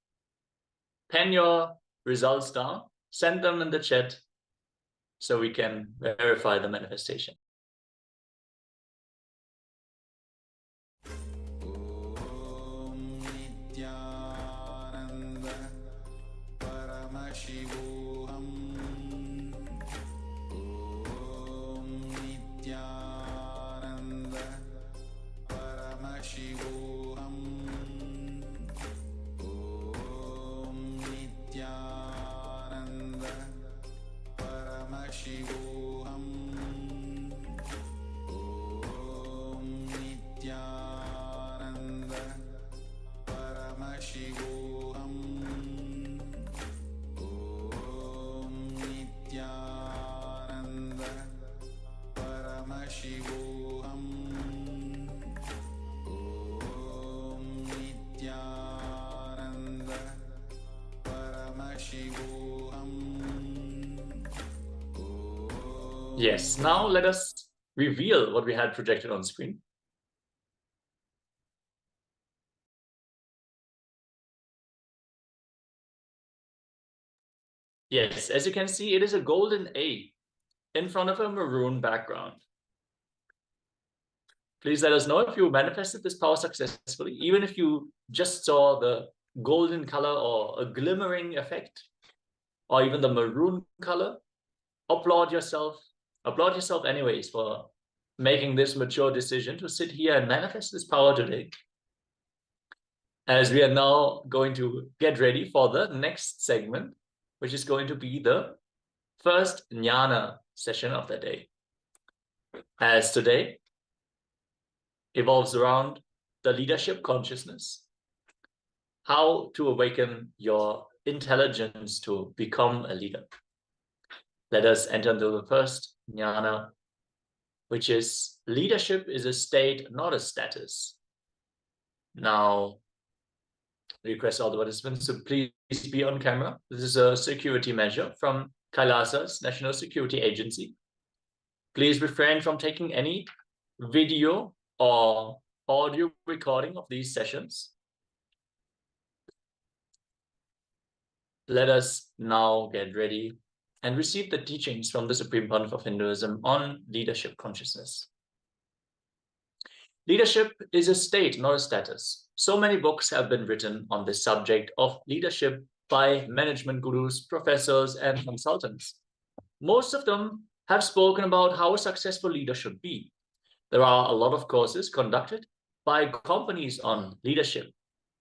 pen your results down, send them in the chat so we can verify the manifestation. Om Nithyananda Paramashivoham Om Nithyananda Paramashivoham Om Nithyananda Paramashivoham Om Nithyananda Paramashivoham Om Nithyananda Paramashivoham Om Nithyananda Paramashivoham. Yes, now let us reveal what we had projected on screen. Yes, as you can see, it is a golden A in front of a maroon background. Please let us know if you manifested this power successfully, even if you just saw the golden color or a glimmering effect, or even the maroon color. Applaud yourself anyways for making this mature decision to sit here and manifest this power today. As we are now going to get ready for the next segment, which is going to be the first jnana session of the day. As today evolves around the leadership consciousness, how to awaken your intelligence to become a leader. Let us enter into the first jnana, which is leadership is a state, not a status. Now, request all the participants to please be on camera. This is a security measure from KAILASA's National Security Agency. Please refrain from taking any video or audio recording of these sessions. Let us now get ready and receive the teachings from the Supreme Pontiff of Hinduism on leadership consciousness. Leadership is a state, not a status. So many books have been written on this subject of leadership by management gurus, professors, and consultants. Most of them have spoken about how a successful leader should be. There are a lot of courses conducted by companies on leadership,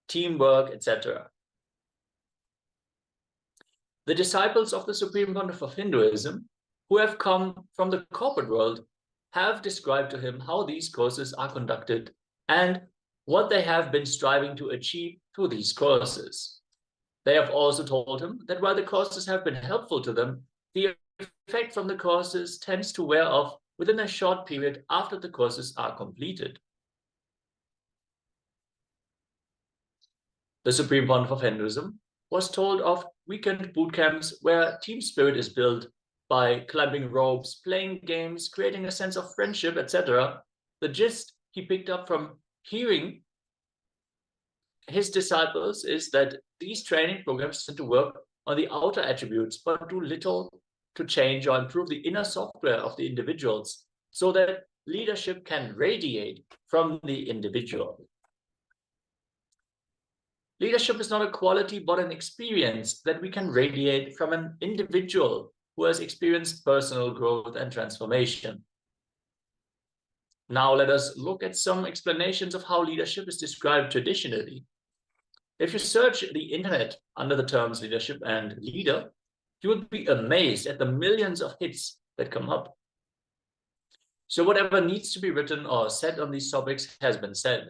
teamwork, etc. The disciples of the Supreme Pontiff of Hinduism, who have come from the corporate world, have described to him how these courses are conducted and what they have been striving to achieve through these courses. They have also told him that while the courses have been helpful to them, the effect from the courses tends to wear off within a short period after the courses are completed. The Supreme Pontiff of Hinduism was told of weekend boot camps where team spirit is built by climbing ropes, playing games, creating a sense of friendship, etc. The gist he picked up from hearing his disciples is that these training programs tend to work on the outer attributes, but do little to change or improve the inner software of the individuals so that leadership can radiate from the individual. Leadership is not a quality, but an experience that we can radiate from an individual who has experienced personal growth and transformation. Now let us look at some explanations of how leadership is described traditionally. If you search the internet under the terms leadership and leader, you will be amazed at the millions of hits that come up. So whatever needs to be written or said on these topics has been said.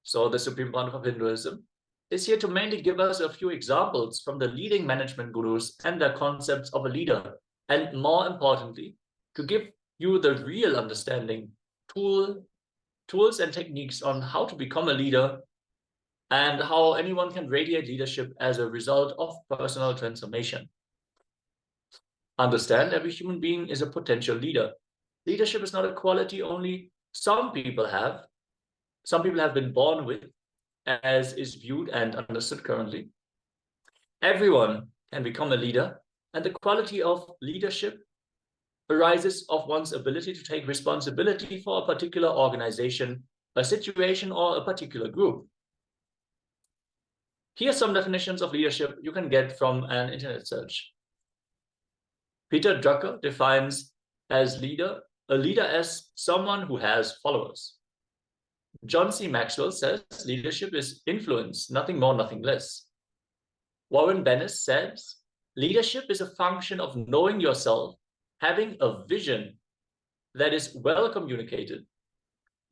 So the Supreme Pontiff of Hinduism is here to mainly give us a few examples from the leading management gurus and their concepts of a leader, and more importantly, to give you the real understanding, tools and techniques on how to become a leader and how anyone can radiate leadership as a result of personal transformation. Understand, every human being is a potential leader. Leadership is not a quality only some people have been born with, as is viewed and understood currently. Everyone can become a leader, and the quality of leadership arises of one's ability to take responsibility for a particular organization, a situation, or a particular group. Here are some definitions of leadership you can get from an internet search. Peter Drucker defines a leader as someone who has followers. John C. Maxwell says leadership is influence, nothing more, nothing less. Warren Bennis says leadership is a function of knowing yourself, having a vision that is well communicated,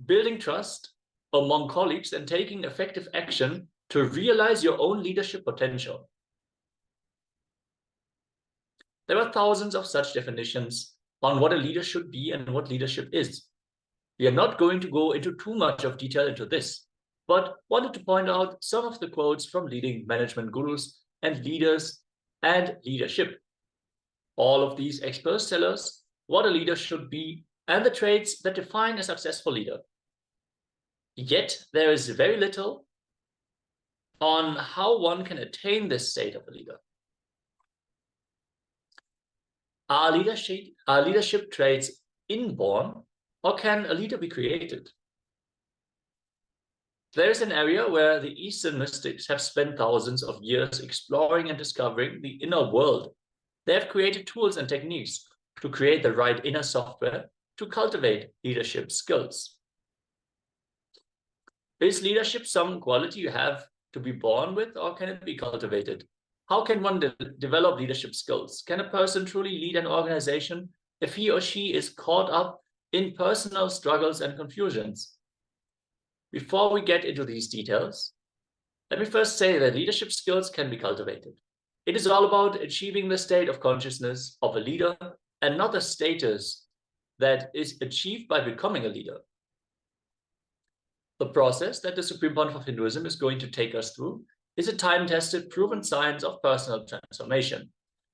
building trust among colleagues, and taking effective action to realize your own leadership potential. There are thousands of such definitions on what a leader should be and what leadership is. We are not going to go into too much of detail into this, but wanted to point out some of the quotes from leading management gurus and leaders and leadership. All of these experts tell us what a leader should be and the traits that define a successful leader. Yet there is very little on how one can attain this state of a leader. Are leadership traits inborn, or can a leader be created? There is an area where the Eastern mystics have spent thousands of years exploring and discovering the inner world. They have created tools and techniques to create the right inner software to cultivate leadership skills. Is leadership some quality you have to be born with, or can it be cultivated? How can one develop leadership skills? Can a person truly lead an organization if he or she is caught up in personal struggles and confusions? Before we get into these details, let me first say that leadership skills can be cultivated. It is all about achieving the state of consciousness of a leader and not the status that is achieved by becoming a leader. The process that the Supreme Pontiff of Hinduism is going to take us through is a time-tested, proven science of personal transformation.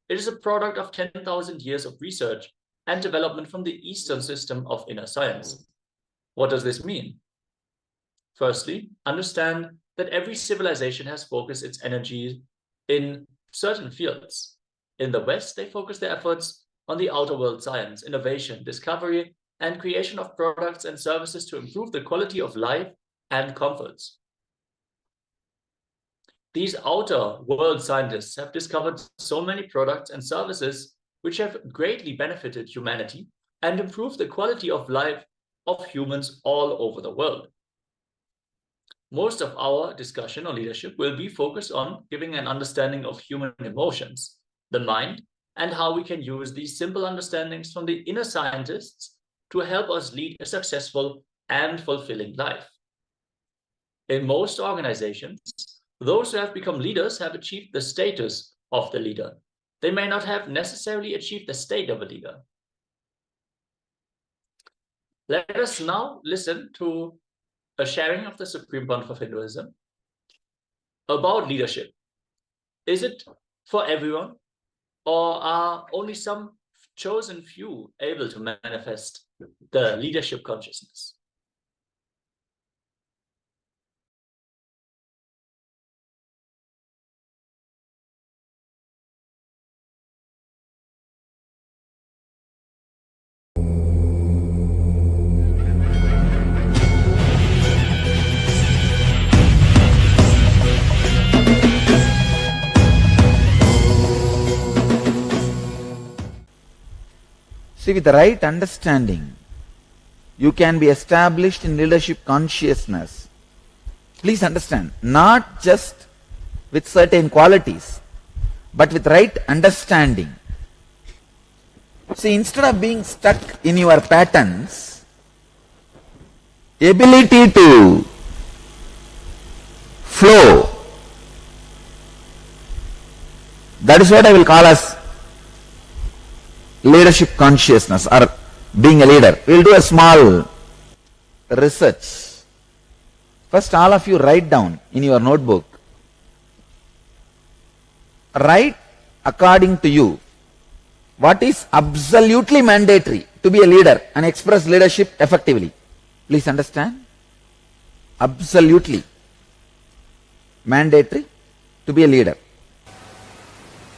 It is a product of 10,000 years of research and development from the Eastern system of inner science. What does this mean? Firstly, understand that every civilization has focused its energy in certain fields. In the West, they focus their efforts on the outer world science, innovation, discovery, and creation of products and services to improve the quality of life and comforts. These outer world scientists have discovered so many products and services which have greatly benefited humanity and improved the quality of life of humans all over the world. Most of our discussion on leadership will be focused on giving an understanding of human emotions, the mind, and how we can use these simple understandings from the inner scientists to help us lead a successful and fulfilling life. In most organizations, those who have become leaders have achieved the status of the leader. They may not have necessarily achieved the state of a leader. Let us now listen to a sharing of the Supreme Pontiff of Hinduism about leadership. Is it for everyone, or are only some chosen few able to manifest the leadership consciousness? See, with the right understanding, you can be established in leadership consciousness. Please understand, not just with certain qualities, but with right understanding. See, instead of being stuck in your patterns, ability to flow, that is what I will call as leadership consciousness or being a leader. We will do a small research. First, all of you write down in your notebook. Write according to you what is absolutely mandatory to be a leader and express leadership effectively. Please understand. Absolutely mandatory to be a leader.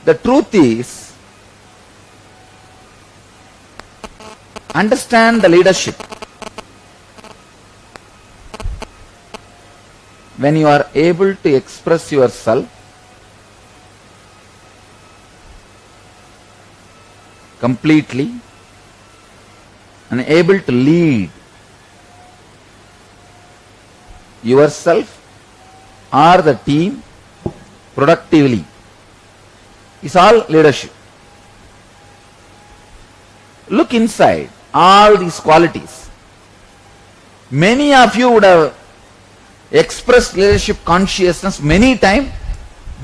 The truth is, understand the leadership. When you are able to express yourself completely and able to lead yourself or the team productively, is all leadership. Look inside all these qualities. Many of you would have expressed leadership consciousness many times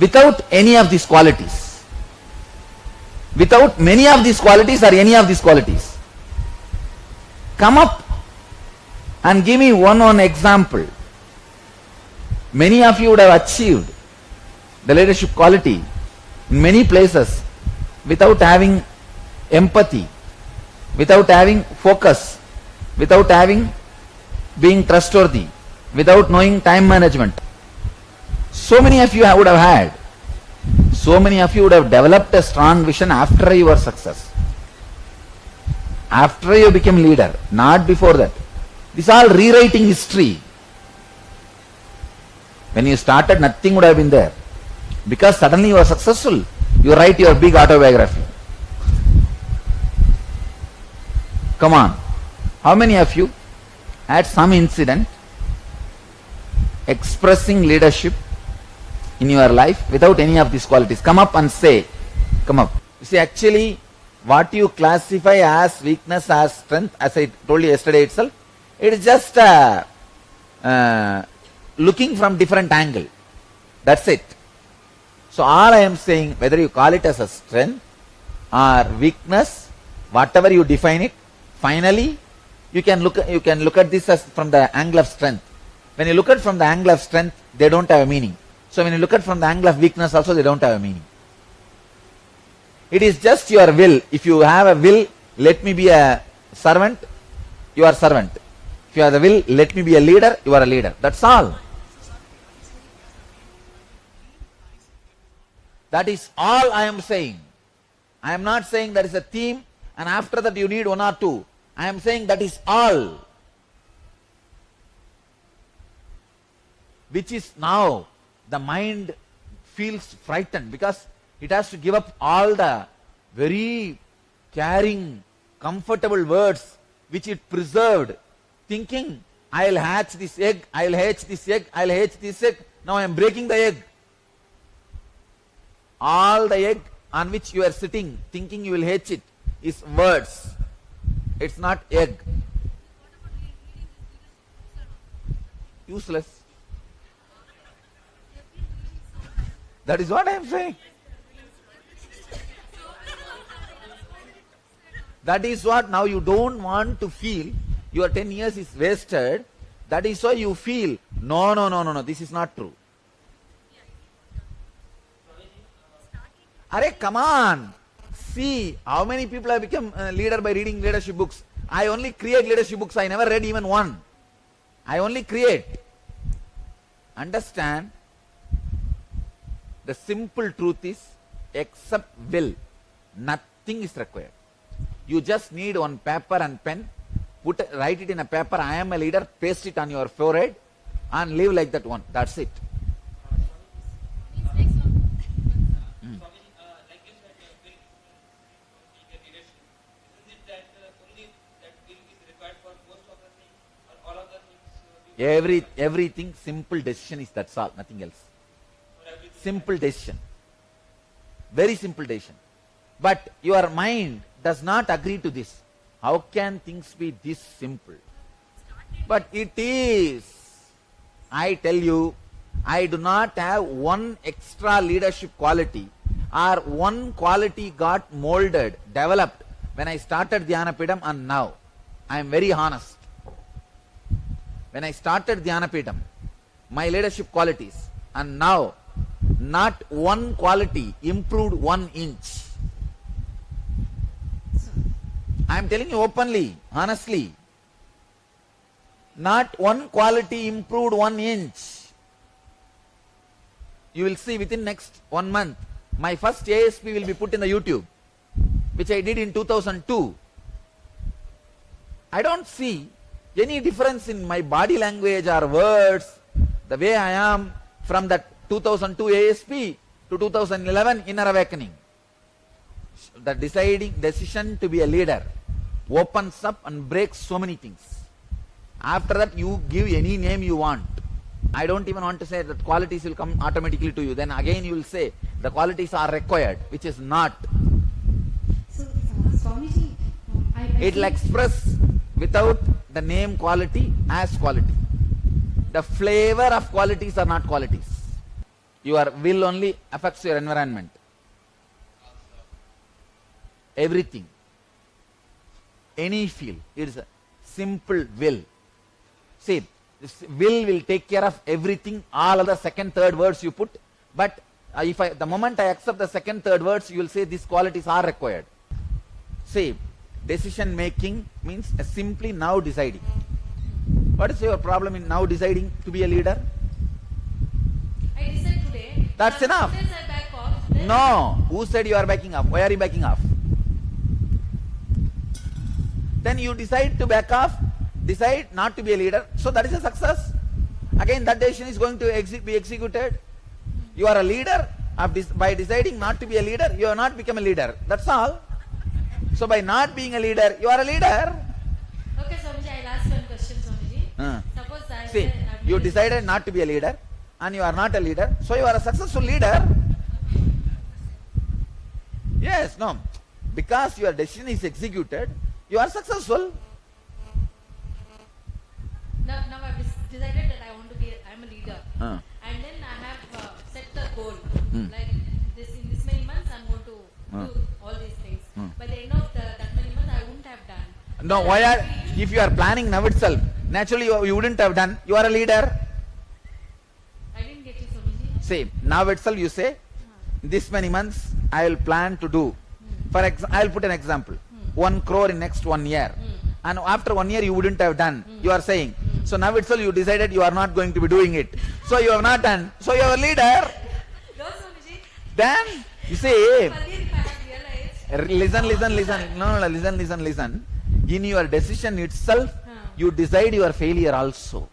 without any of these qualities. Without many of these qualities or any of these qualities. Come up and give me one example. Many of you would have achieved the leadership quality in many places without having empathy, without having focus, without being trustworthy, without knowing time management. So many of you would have had. So many of you would have developed a strong vision after your success. After you became leader, not before that. This is all rewriting history. When you started, nothing would have been there. Because suddenly you are successful, you write your big autobiography. Come on. How many of you had some incident expressing leadership in your life without any of these qualities? Come up and say. Come up. You see, actually, what you classify as weakness, as strength, as I told you yesterday itself, it is just looking from different angle. That's it. So all I am saying, whether you call it as a strength or weakness, whatever you define it, finally you can look at this as from the angle of strength. When you look at from the angle of strength, they don't have a meaning. So when you look at from the angle of weakness also, they don't have a meaning. It is just your will. If you have a will, let me be a servant, you are servant. If you have the will, let me be a leader, you are a leader. That's all. That is all I am saying. I am not saying there is a theme and after that you need one or two. I am saying that is all. Which is now the mind feels frightened because it has to give up all the very caring, comfortable words which it preserved, thinking, I'll hatch this egg, I'll hatch this egg, I'll hatch this egg. Now I am breaking the egg. All the egg on which you are sitting, thinking you will hatch it, is words. It's not egg. Useless. That is what I am saying. That is what now you don't want to feel. Your 10 years is wasted. That is why you feel, no, this is not true. Arey, come on. See, how many people have become a leader by reading leadership books? I only create leadership books. I never read even one. I only create. Understand? The simple truth is, except will, nothing is required. You just need one paper and pen, write it in a paper, I am a leader, paste it on your forehead and live like that one. That's it. Everything, simple decision is, that's all, nothing else. Simple decision. Very simple decision. But your mind does not agree to this. How can things be this simple? But it is. I tell you, I do not have one extra leadership quality or one quality got molded, developed when I started Dhyanapidam and now. I am very honest. When I started Dhyanapidam, my leadership qualities, and now not one quality improved 1 inch. I am telling you openly, honestly. Not one quality improved 1 inch. You will see within next 1 month, my first ASP will be put in the YouTube, which I did in 2002. I don't see any difference in my body language or words, the way I am from that 2002 ASP to 2011 Inner Awakening. The decision to be a leader opens up and breaks so many things. After that, you give any name you want. I don't even want to say that qualities will come automatically to you. Then again you will say the qualities are required, which is not. So, Swamiji, it will express without the name quality as quality. The flavor of qualities are not qualities. Your will only affects your environment. Everything. Any field. It is a simple will. See, this will take care of everything, all other second, third words you put. But the moment I accept the second, third words, you will say these qualities are required. See, decision making means simply now deciding. What is your problem in now deciding to be a leader? I decide today. That's enough. Sometimes I back off. Then No. Who said you are backing off? Why are you backing off? Then you decide to back off, decide not to be a leader. So that is a success. Again, that decision is going to be executed. You are a leader. By deciding not to be a leader, you have not become a leader. That's all. So by not being a leader, you are a leader. Okay, Swamiji, I'll ask one question, Swamiji. Suppose I See, said I'm you a- decided not to be a leader and you are not a leader. So you are a successful leader. Yes, no. Because your decision is executed, you are successful. Now I've decided that I want to be. I'm a leader, Uh. and then I have set the goal. Like this in this many months, I'm going to do all these things. By the end of that many months, I wouldn't have done. No, if you are planning now itself, naturally you wouldn't have done. You are a leader. Say, now itself you say, this many months I will plan to do. For example, I will put an example. 1 crore in next 1 year. And after 1 year you wouldn't have done. You are saying. So now itself you decided you are not going to be doing it. So you have not done. So you are a leader. No, Swamiji. Then, you see, Earlier if I have realized. listen. In your decision itself, you decide your failure also.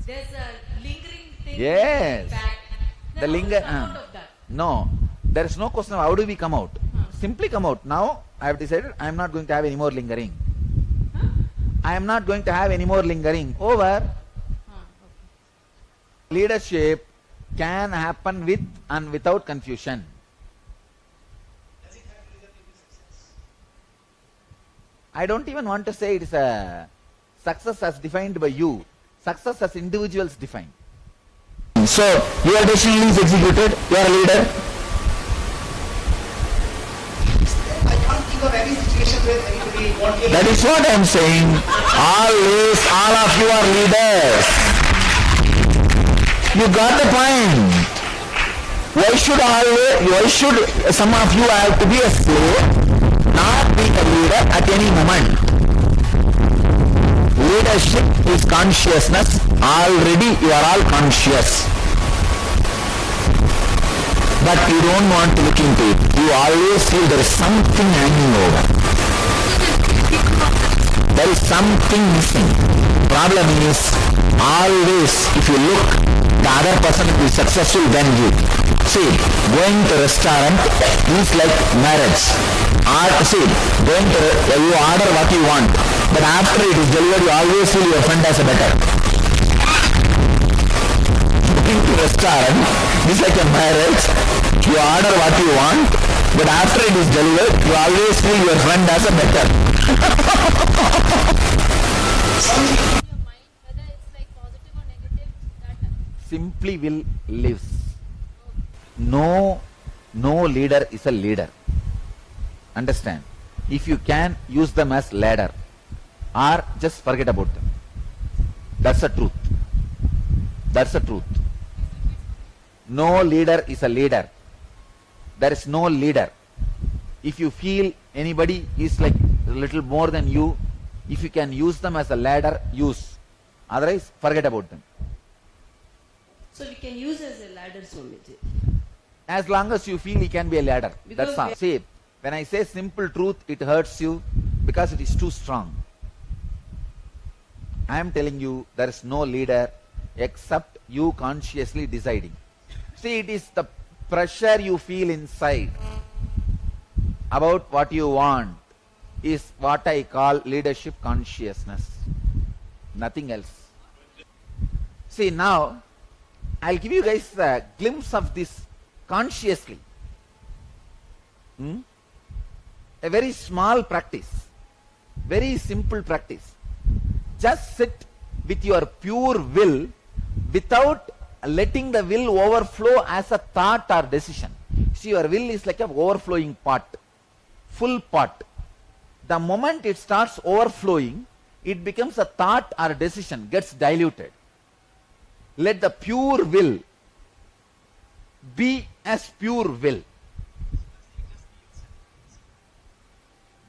There's a lingering thing. Yes. Back. The Then how linger. to come out of that? No, there is no question of how do we come out. Simply come out. Now, I have decided I am not going to have any more lingering. I am not going to have any more lingering. Over. Leadership can happen with and without confusion. I don't even want to say it is a success as defined by you. Success as individuals define. So, your decision is executed, you are a leader. I can't think of any situation where anybody won't be. That is what I am saying. Always, all of you are leaders. You got the point. Why should some of you have to be a slave, not be a leader at any moment? Leadership is consciousness. Already you are all conscious. But you don't want to look into it. You always feel there is something hanging over. There is something missing. Problem is, always if you look, the other person will be successful than you. See, going to restaurant is like marriage. Going to, you order what you want, but after it is delivered, you always feel your friend has a better. Going to restaurant is like a marriage. You order what you want, but after it is delivered, you always feel your friend has a better. Your mind, whether it's like positive or negative, that Simply will lives. No leader is a leader. Understand? If you can, use them as ladder, or just forget about them. That's the truth. That's the truth. No leader is a leader. There is no leader. If you feel anybody is like a little more than you, if you can use them as a ladder, use. Otherwise, forget about them. So we can use as a ladder, Swamiji. As long as you feel he can be a ladder. Because That's all. See, when I say simple truth, it hurts you because it is too strong. I am telling you, there is no leader except you consciously deciding. See, it is the pressure you feel inside about what you want is what I call leadership consciousness. Nothing else. See, now, I'll give you guys a glimpse of this consciously. A very small practice. Very simple practice. Just sit with your pure will without letting the will overflow as a thought or decision. See, your will is like an overflowing pot, full pot. The moment it starts overflowing, it becomes a thought or a decision, gets diluted. Let the pure will be as pure will.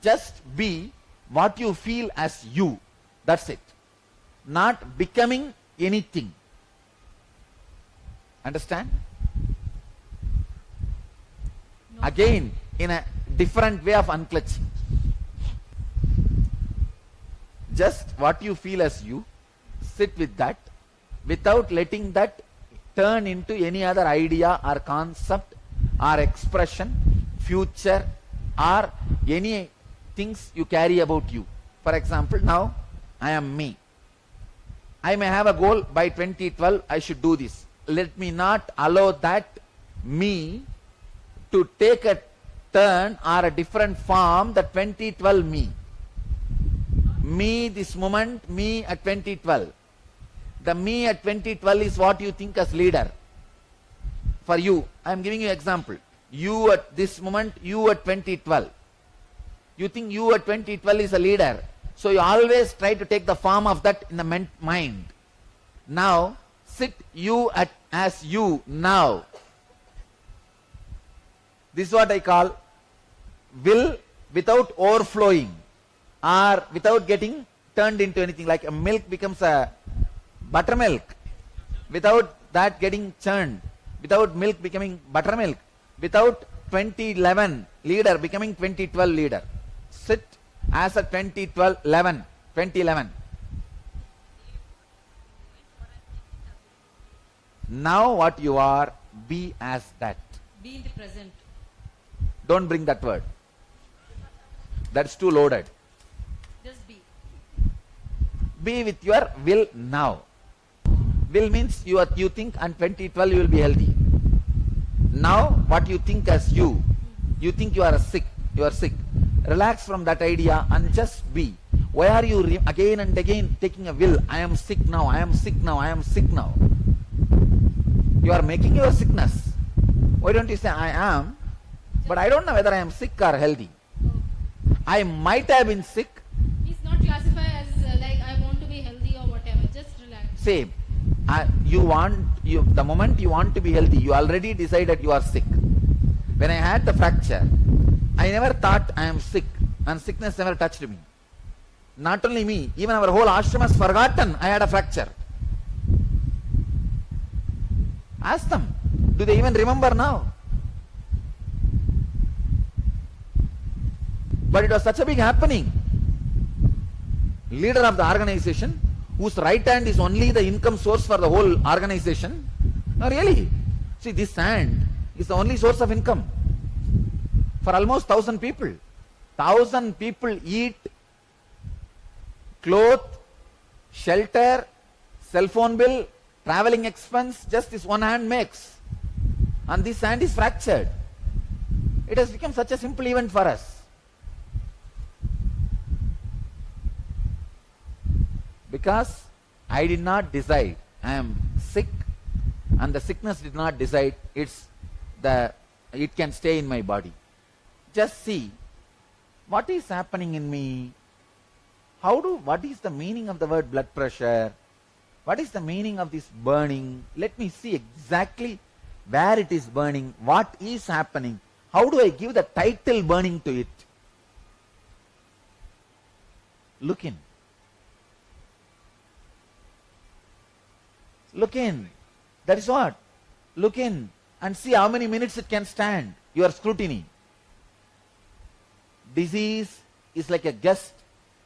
Just be what you feel as you. That's it. Not becoming anything. Understand? No. Again, in a different way of unclutching. Just what you feel as you, sit with that without letting that turn into any other idea or concept or expression, future or any things you carry about you. For example, now I am me. I may have a goal by 2012, I should do this. Let me not allow that me to take a turn or a different form, the 2012 me. Me this moment, me at 2012. The me at 2012 is what you think as leader. For you, I am giving you example. You at this moment, you at 2012. You think you at 2012 is a leader. So you always try to take the form of that in the mind. Now, sit you as you now. This is what I call will without overflowing or without getting turned into anything. Like a milk becomes a buttermilk without that getting churned, without milk becoming buttermilk, without 2011 leader becoming 2012 leader. Sit as a 2011. Now what you are, be as that. Be in the present. Don't bring that word. That's too loaded. Just be. Be with your will now. Will means you think and 2012 you will be healthy. Now what you think as you think you are sick. Relax from that idea and just be. Why are you again and again taking a will? I am sick now. You are making your sickness. Why don't you say I am, but I don't know whether I am sick or healthy. I might have been sick. It's not classified as like I want to be healthy or whatever. Just relax. Same. The moment you want to be healthy, you already decided you are sick. When I had the fracture, I never thought I am sick, and sickness never touched me. Not only me, even our whole ashram has forgotten I had a fracture. Ask them, do they even remember now? But it was such a big happening. Leader of the organization, whose right hand is only the income source for the whole organization. No, really. See, this hand is the only source of income for almost 1,000 people. 1,000 people eat, clothe, shelter, cell phone bill, traveling expense, just this one hand makes. And this hand is fractured. It has become such a simple event for us. Because I did not decide I am sick, and the sickness did not decide it can stay in my body. Just see what is happening in me. What is the meaning of the word blood pressure? What is the meaning of this burning? Let me see exactly where it is burning, what is happening. How do I give the title burning to it? Look in. Look in. That is what. Look in and see how many minutes it can stand your scrutiny. Disease is like a guest,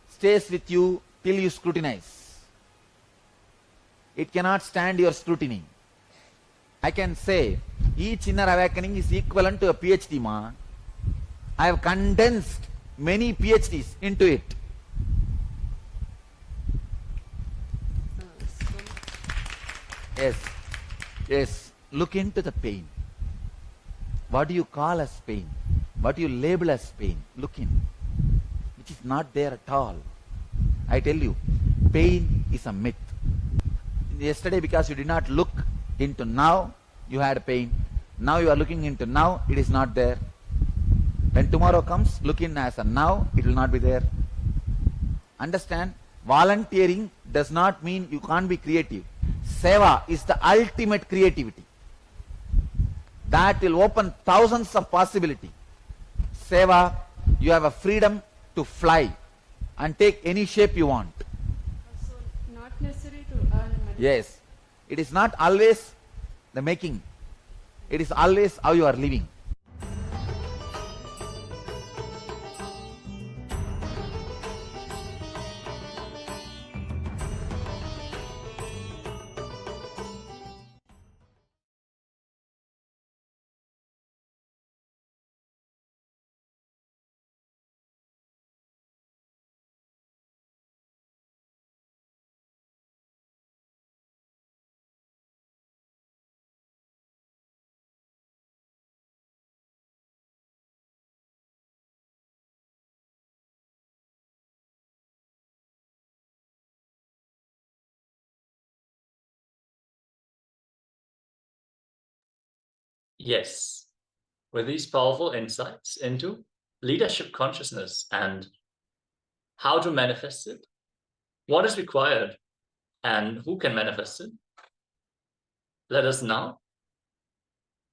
stays with you till you scrutinize. It cannot stand your scrutiny. I can say each inner awakening is equivalent to a PhD, ma. I have condensed many PhDs into it. Yes. Look into the pain. What do you call as pain? What do you label as pain? Look in. Which is not there at all. I tell you, pain is a myth. Yesterday, because you did not look into now, you had pain. Now you are looking into now, it is not there. When tomorrow comes, look in as a now, it will not be there. Understand? Volunteering does not mean you can't be creative. Seva is the ultimate creativity. That will open thousands of possibilities. Seva, you have a freedom to fly and take any shape you want. So not necessary to earn money. Yes. It is not always the making. It is always how you are living. Yes, with these powerful insights into leadership consciousness and how to manifest it, what is required, and who can manifest it, Let us now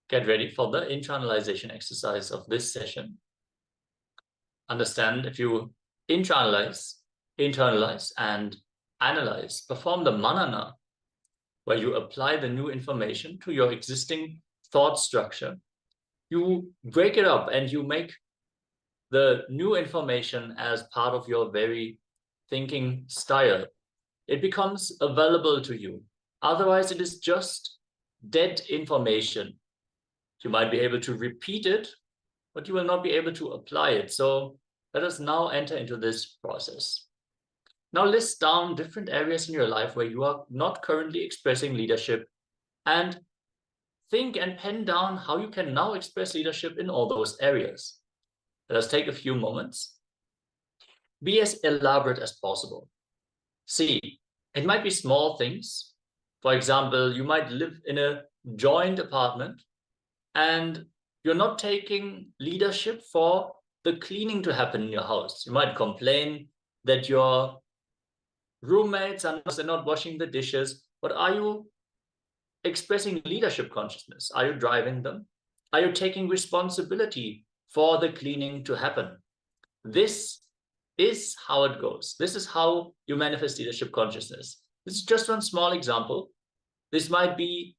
get ready for the internalization exercise of this session. Understand, if you internalize, and analyze, perform the manana, where you apply the new information to your existing thought structure. You break it up and you make the new information as part of your very thinking style. It becomes available to you. Otherwise, it is just dead information. You might be able to repeat it, but you will not be able to apply it. So let us now enter into this process. Now list down different areas in your life where you are not currently expressing leadership, and think and pen down how you can now express leadership in all those areas. Let us take a few moments. Be as elaborate as possible. See, it might be small things. For example, you might live in a joint apartment and you're not taking leadership for the cleaning to happen in your house. You might complain that your roommates are not washing the dishes, but are you expressing leadership consciousness? Are you driving them? Are you taking responsibility for the cleaning to happen? This is how it goes. This is how you manifest leadership consciousness. This is just one small example. This might be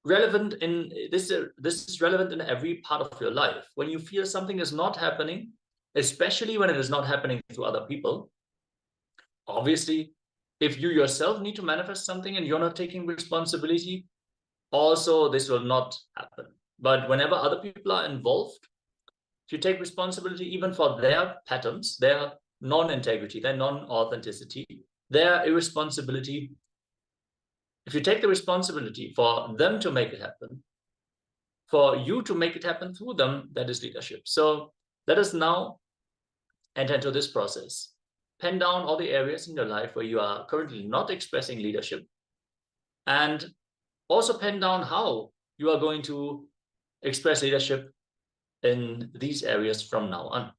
relevant in this is relevant in every part of your life. When you feel something is not happening, especially when it is not happening to other people, obviously, if you yourself need to manifest something and you're not taking responsibility, also this will not happen. But whenever other people are involved, if you take responsibility even for their patterns, their non-integrity, their non-authenticity, their irresponsibility, if you take the responsibility for them to make it happen, for you to make it happen through them, that is leadership. So let us now enter into this process. Pen down all the areas in your life where you are currently not expressing leadership, and also pen down how you are going to express leadership in these areas from now on.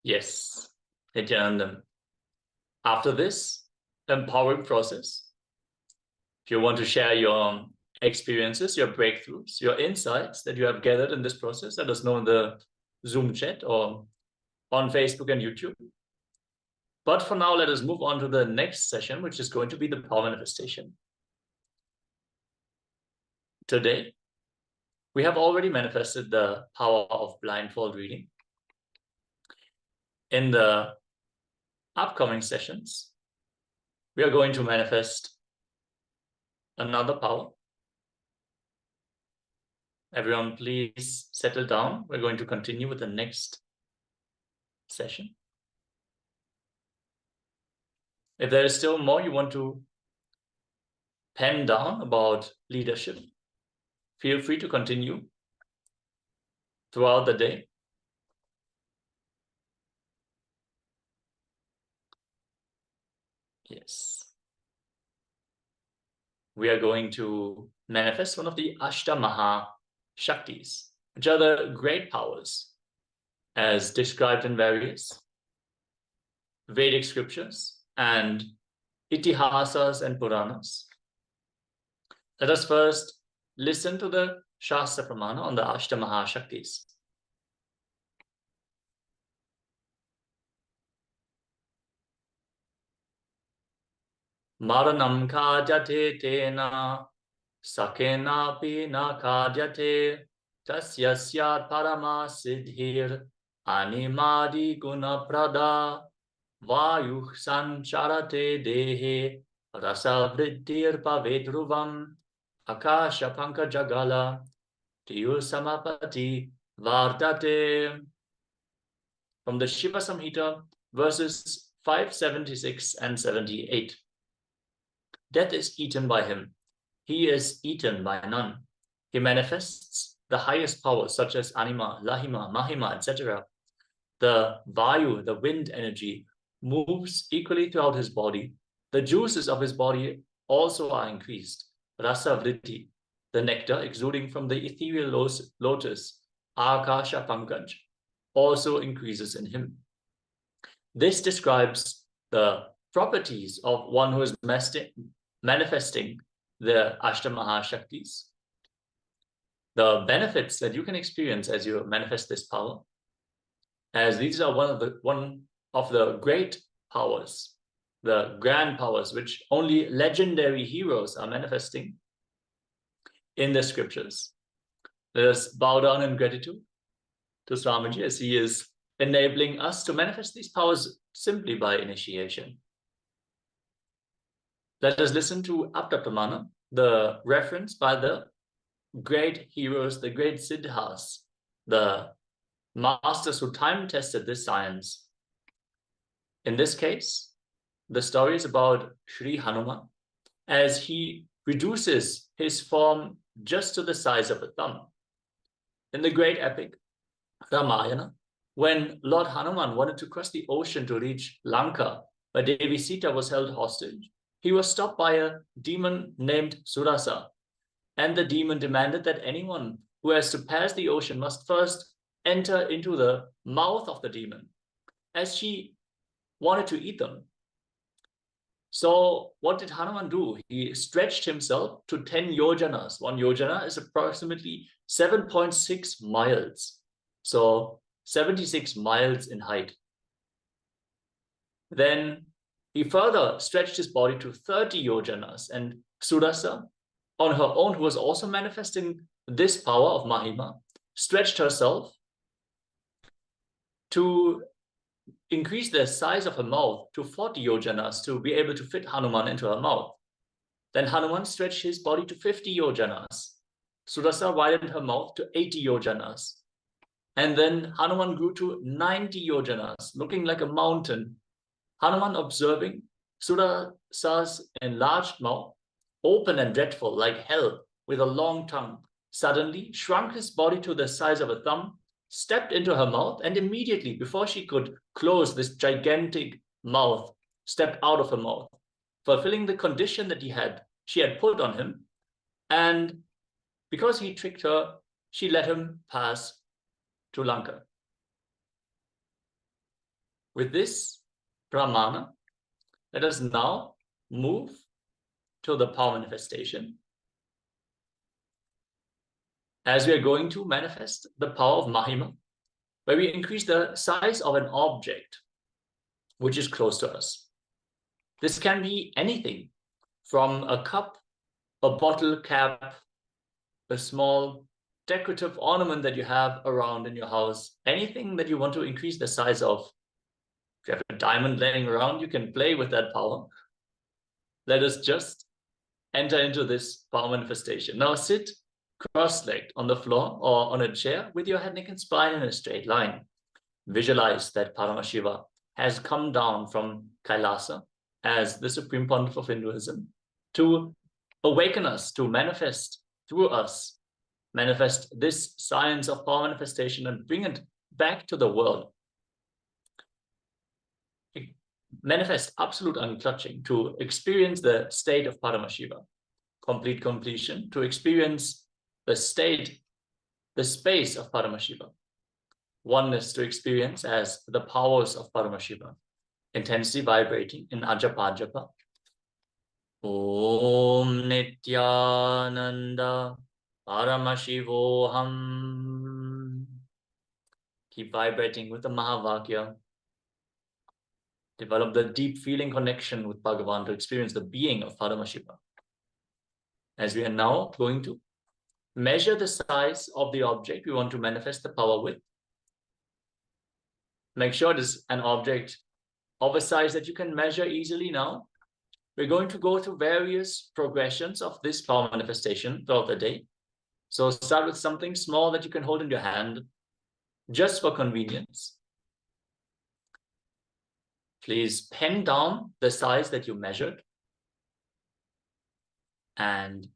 Yes, Nithyananda. After this empowering process, if you want to share your experiences, your breakthroughs, your insights that you have gathered in this process, let us know in the Zoom chat or on Facebook and YouTube. But for now, let us move on to the next session, which is going to be the power manifestation. Today, we have already manifested the power of blindfold reading. In the upcoming sessions, we are going to manifest another power. Everyone, please settle down. We're going to continue with the next session. If there is still more you want to pen down about leadership, feel free to continue throughout the day. Yes. We are going to manifest one of the Ashtamaha Shaktis, which are the great powers as described in various Vedic scriptures and Itihasas and Puranas. Let us first listen to the Shastra Pramana on the Ashtamaha Shaktis. Maranam kadyate tena sakena pina kadyate tasya syat parama siddhir animadi guna prada vayuh sancharate dehe rasa vriddhir pavedruvam akasha pankajagala tiyu samapati vardate. From the Shiva Samhita, verses 576 and 78. Death is eaten by him. He is eaten by none. He manifests the highest powers such as Anima, Lahima, Mahima, etc. The Vayu, the wind energy, moves equally throughout his body. The juices of his body also are increased. Rasa vritti, the nectar exuding from the ethereal lotus, Akasha Pankaj, also increases in him. This describes the properties of one who is manifesting the Ashtamaha Shaktis. The benefits that you can experience as you manifest this power, as these are one of the great powers, the grand powers, which only legendary heroes are manifesting in the scriptures. Let us bow down in gratitude to Swamiji as he is enabling us to manifest these powers simply by initiation. Let us listen to Apta Pramana, the reference by the great heroes, the great Siddhas, the masters who time-tested this science. In this case, the story is about Sri Hanuman, as he reduces his form just to the size of a thumb. In the great epic, Ramayana, when Lord Hanuman wanted to cross the ocean to reach Lanka, where Devi Sita was held hostage, he was stopped by a demon named Surasa, and the demon demanded that anyone who has to pass the ocean must first enter into the mouth of the demon, as she wanted to eat them. So what did Hanuman do? He stretched himself to 10 yojanas. 1 yojana is approximately 7.6 miles. So 76 miles in height. Then he further stretched his body to 30 yojanas, and Surasa, on her own, who was also manifesting this power of Mahima, stretched herself to increase the size of her mouth to 40 yojanas to be able to fit Hanuman into her mouth. Then Hanuman stretched his body to 50 yojanas. Surasa widened her mouth to 80 yojanas. And then Hanuman grew to 90 yojanas, looking like a mountain. Hanuman, observing Surasa's enlarged mouth, open and dreadful like hell, with a long tongue, suddenly shrunk his body to the size of a thumb, stepped into her mouth, and immediately, before she could close this gigantic mouth, stepped out of her mouth, fulfilling the condition that she had put on him. And because he tricked her, she let him pass to Lanka. With this pramana, let us now move to the power manifestation, as we are going to manifest the power of Mahima, where we increase the size of an object which is close to us. This can be anything from a cup, a bottle cap, a small decorative ornament that you have around in your house, anything that you want to increase the size of. If you have a diamond laying around, you can play with that power. Let us just enter into this power manifestation. Now sit cross-legged on the floor or on a chair with your head, neck, and spine in a straight line. Visualize that Paramashiva has come down from KAILASA as the Supreme Pontiff of Hinduism to awaken us, to manifest through us, manifest this science of power manifestation and bring it back to the world. Manifest absolute unclutching, to experience the state of Paramashiva, complete completion, to experience the state, the space of Paramashiva, oneness to experience as the powers of Paramashiva, intensely vibrating in Ajapa Japa. Om Nithyananda Paramashivoham. Keep vibrating with the Mahavakya. Develop the deep feeling connection with Bhagavan to experience the being of Paramashiva. As we are now going to measure the size of the object we want to manifest the power with. Make sure it is an object of a size that you can measure easily now. We're going to go through various progressions of this power manifestation throughout the day. So start with something small that you can hold in your hand, just for convenience. Please pen down the size that you measured. And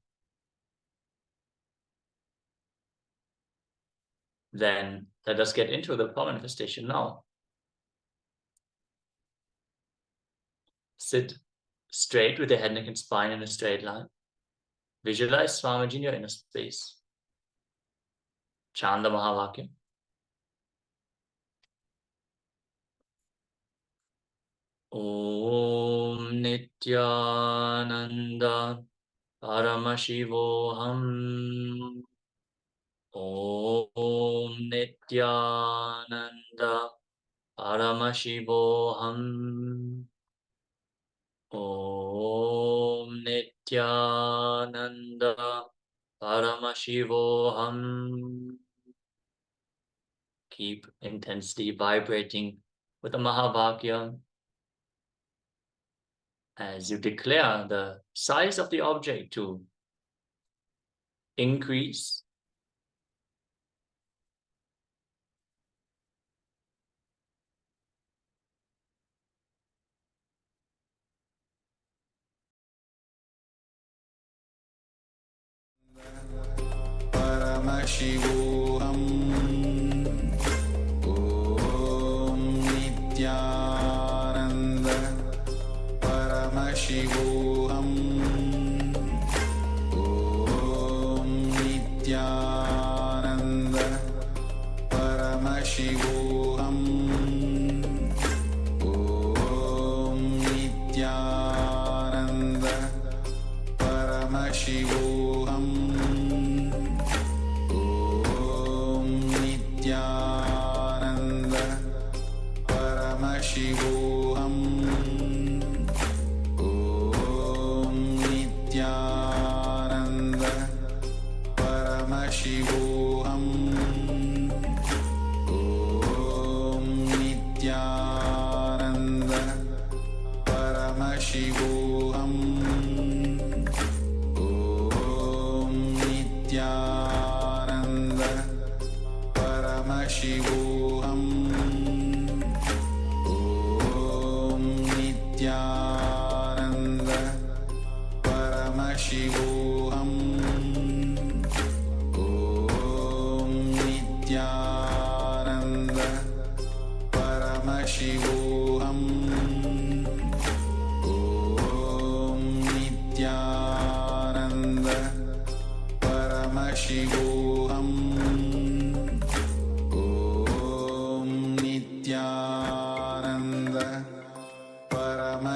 then let us get into the power manifestation now. Sit straight with your head, neck, and spine in a straight line. Visualize Swamiji in your inner space. Chant the Mahavakya. Om Nithyananda Paramashivoham. Om Nithyananda Paramashivoham. Om Nithyananda Paramashivoham. Keep intensely vibrating with the Mahavakya as you declare the size of the object to increase. Paramashivoham. Om Nithyananda Paramashivoham. Om Nithyananda Paramashivoham. Om Nithyananda Paramashivoham. Nithyananda Paramashivoham. Om Nithyananda Paramashivoham. Om Nithyananda Paramashivoham. Om Nithyananda Paramashivoham. Om Nithyananda Paramashivoham. Om Nithyananda Paramashivoham. Om Nithyananda Paramashivoham. Om Nithyananda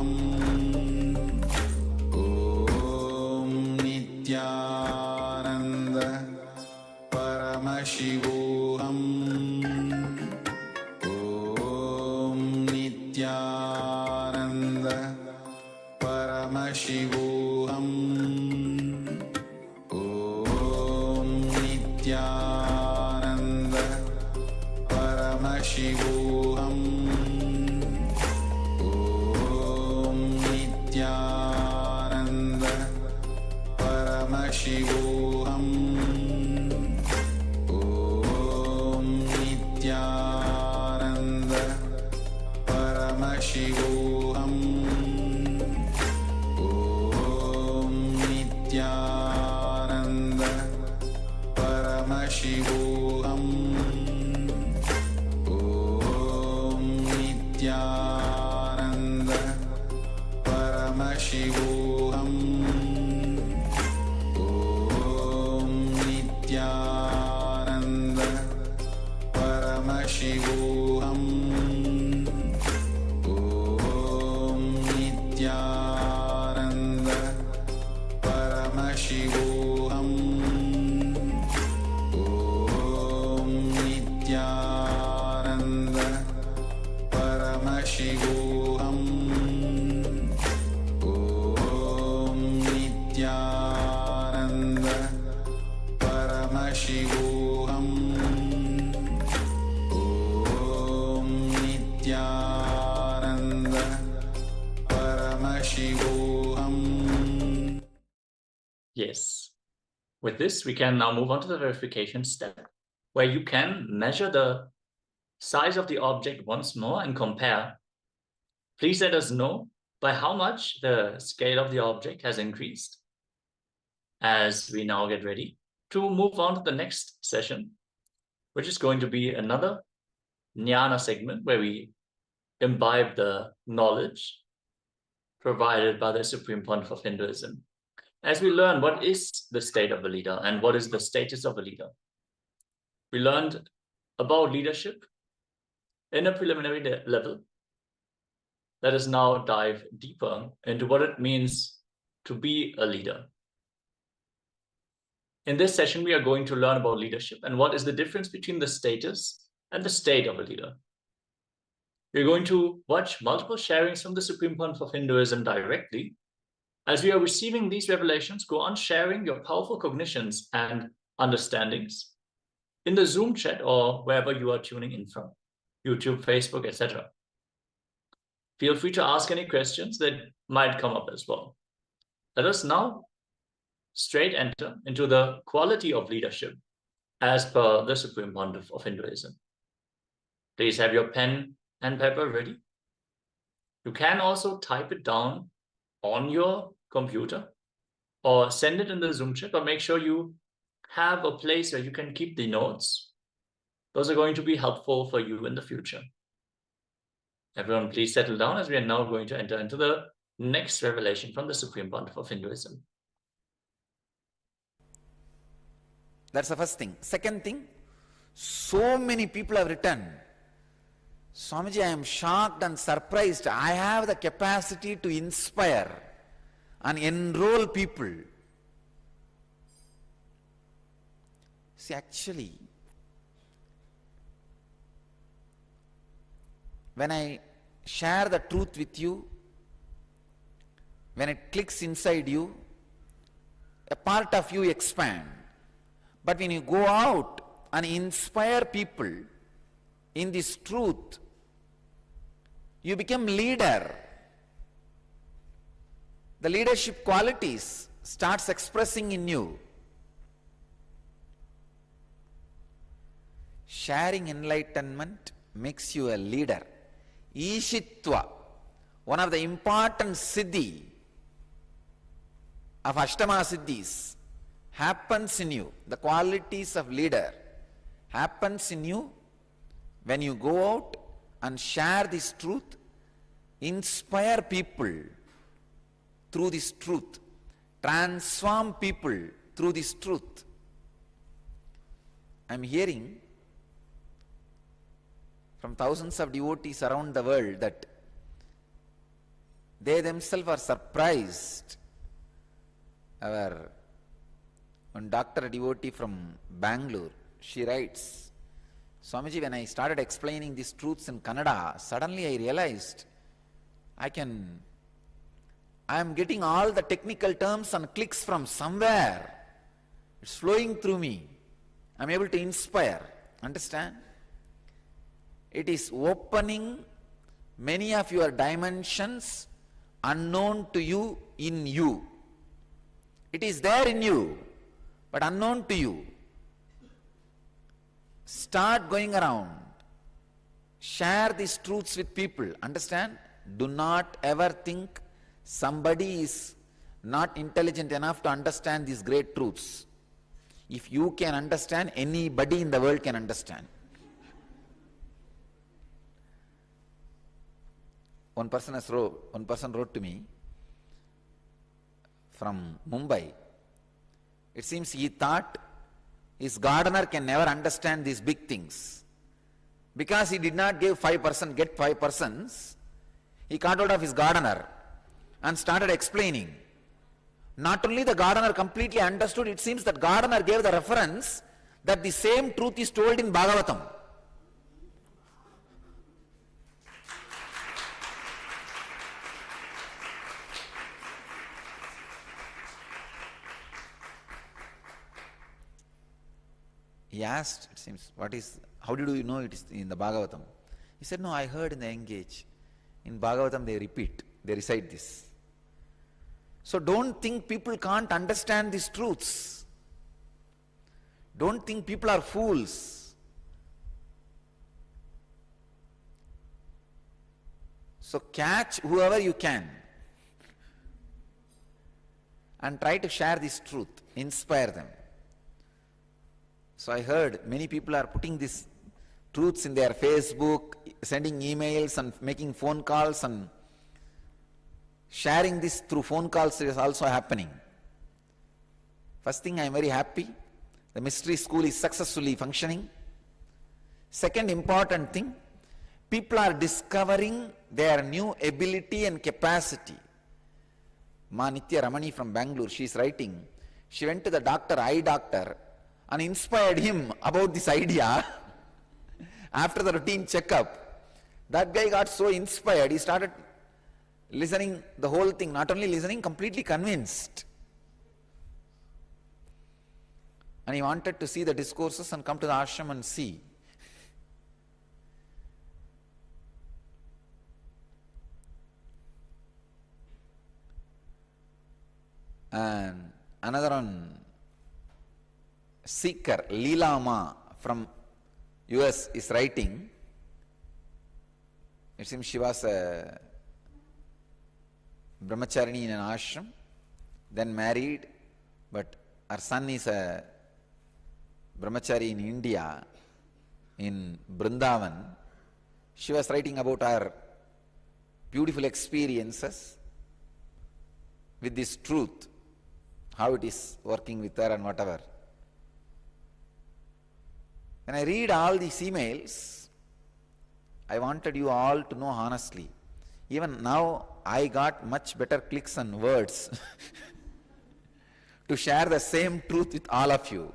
Om Nithyananda Paramashivoham. Om Nithyananda Paramashivoham. Om Nithyananda Paramashivoham. Om Nithyananda Paramashivoham. Om Nithyananda Paramashivoham. Om Nithyananda Paramashivoham. Om Nithyananda Paramashivoham. Om Nithyananda Paramashivoham. Om Nithyananda Paramashivoham. Om Nithyananda Paramashivoham. Om Nithyananda Paramashivoham. Om Nithyananda Paramashivoham. Yes. With this, we can now move on to the verification step, where you can measure the size of the object once more and compare. Please let us know by how much the scale of the object has increased as we now get ready to move on to the next session, which is going to be another jnana segment where we imbibe the knowledge provided by the Supreme Pontiff of Hinduism. As we learn what is the state of a leader and what is the status of a leader. We learned about leadership in a preliminary level. Let us now dive deeper into what it means to be a leader. In this session, we are going to learn about leadership and what is the difference between the status and the state of a leader. We're going to watch multiple sharings from the Supreme Pontiff of Hinduism directly. As we are receiving these revelations, go on sharing your powerful cognitions and understandings in the Zoom chat or wherever you are tuning in from, YouTube, Facebook, etc. Feel free to ask any questions that might come up as well. Let us now straight enter into the quality of leadership as per the Supreme Pontiff of Hinduism. Please have your pen and paper ready. You can also type it down on your computer or send it in the Zoom chat, but make sure you have a place where you can keep the notes. Those are going to be helpful for you in the future. Everyone, please settle down as we are now going to enter into the next revelation from the Supreme Pontiff of Hinduism. That's the first thing. Second thing, so many people have written, Swamiji, I am shocked and surprised. I have the capacity to inspire and enroll people. See, actually, when I share the truth with you, when it clicks inside you, a part of you expands. But when you go out and inspire people in this truth, you become leader. The leadership qualities starts expressing in you. Sharing enlightenment makes you a leader. Ishitva, one of the important siddhi of Ashtama Siddhis, happens in you. The qualities of leader happens in you when you go out and share this truth, inspire people through this truth, transform people through this truth. I am hearing from thousands of devotees around the world that they themselves are surprised. One doctor devotee from Bangalore, she writes, Swamiji, when I started explaining these truths in Kannada, suddenly I realized I am getting all the technical terms and clicks from somewhere. It's flowing through me. I'm able to inspire. Understand? It is opening many of your dimensions unknown to you in you. It is there in you, but unknown to you. Start going around. Share these truths with people. Understand? Do not ever think somebody is not intelligent enough to understand these great truths. If you can understand, anybody in the world can understand. One person wrote to me from Mumbai. It seems he thought his gardener can never understand these big things. Because he did not get 5 persons, he caught hold of his gardener and started explaining. Not only the gardener completely understood, it seems that gardener gave the reference that the same truth is told in Bhagavatam. He asked, it seems, how did you know it is in the Bhagavatam? He said, no, I heard in the Engage. In Bhagavatam they recite this. So don't think people can't understand these truths. Don't think people are fools. So catch whoever you can and try to share this truth, inspire them. So I heard many people are putting these truths in their Facebook, sending emails and making phone calls, and sharing this through phone calls is also happening. First thing, I am very happy. The mystery school is successfully functioning. Second important thing, people are discovering their new ability and capacity. Ma Nithya Ramani from Bangalore, she is writing, she went to the eye doctor, and inspired him about this idea. After the routine checkup, that guy got so inspired, he started listening the whole thing, not only listening, completely convinced. And he wanted to see the discourses and come to the ashram and see. And another one, seeker, Leela Ma from US is writing, it seems she was a brahmacharini in an ashram, then married, but her son is a brahmachari in India, in Brindavan. She was writing about her beautiful experiences with this truth, how it is working with her and whatever. When I read all these emails, I wanted you all to know honestly. Even now, I got much better clicks and words to share the same truth with all of you.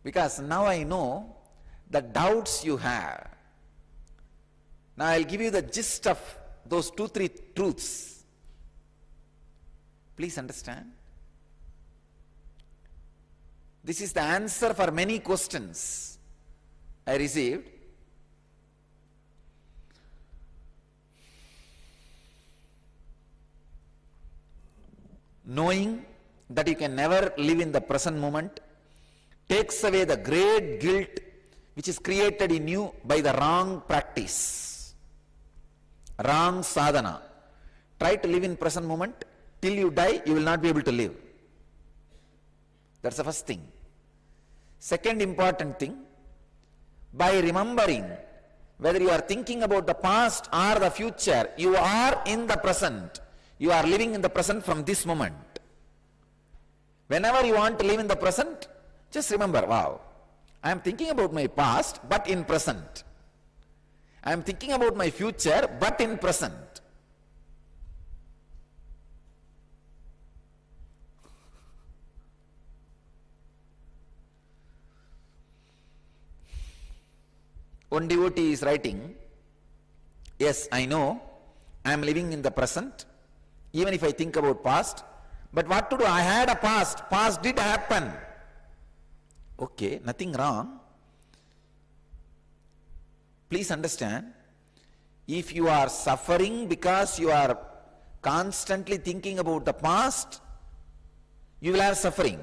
Because now I know the doubts you have. Now I'll give you the gist of those 2-3 truths. Please understand. This is the answer for many questions I received. Knowing that you can never live in the present moment takes away the great guilt which is created in you by the wrong practice, wrong sadhana. Try to live in present moment. Till you die, you will not be able to live. That's the first thing. Second important thing, by remembering whether you are thinking about the past or the future, you are in the present. You are living in the present from this moment. Whenever you want to live in the present, just remember, wow, I am thinking about my past, but in present. I am thinking about my future, but in present. One devotee is writing, yes, I know, I am living in the present, even if I think about past, but what to do? I had a past did happen. Okay, nothing wrong. Please understand, if you are suffering because you are constantly thinking about the past, you will have suffering.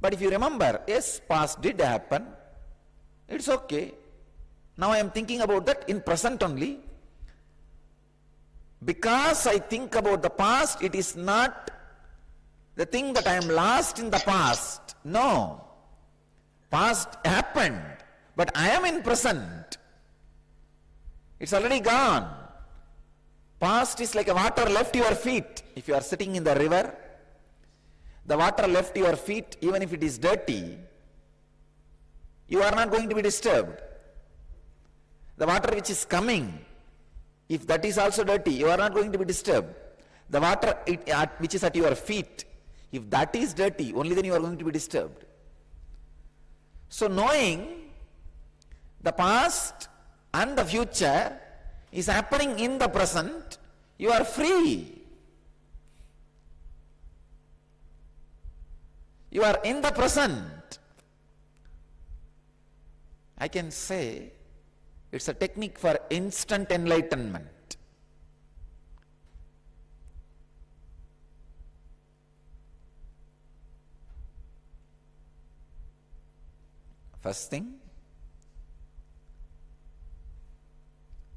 But if you remember, yes, past did happen, it's okay. Now I am thinking about that in present only. Because I think about the past, it is not the thing that I am lost in the past. No. Past happened, but I am in present. It's already gone. Past is like a water left your feet. If you are sitting in the river, the water left your feet, even if it is dirty, you are not going to be disturbed. The water which is coming, if that is also dirty, you are not going to be disturbed. The water which is at your feet, if that is dirty, only then you are going to be disturbed. So knowing the past and the future is happening in the present, you are free. You are in the present. I can say it's a technique for instant enlightenment. First thing,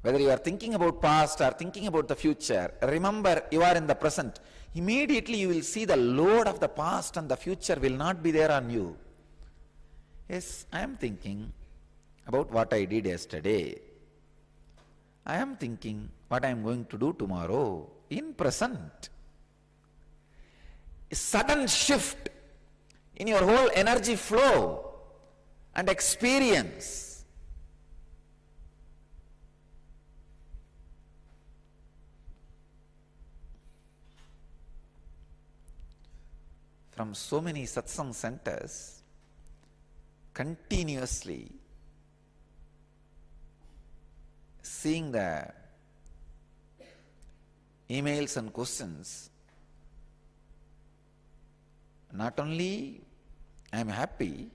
whether you are thinking about past or thinking about the future, remember you are in the present. Immediately you will see the load of the past and the future will not be there on you. Yes, I am thinking about what I did yesterday. I am thinking what I am going to do tomorrow in present. A sudden shift in your whole energy flow and experience. From so many satsang centers, continuously seeing the emails and questions, not only I am happy,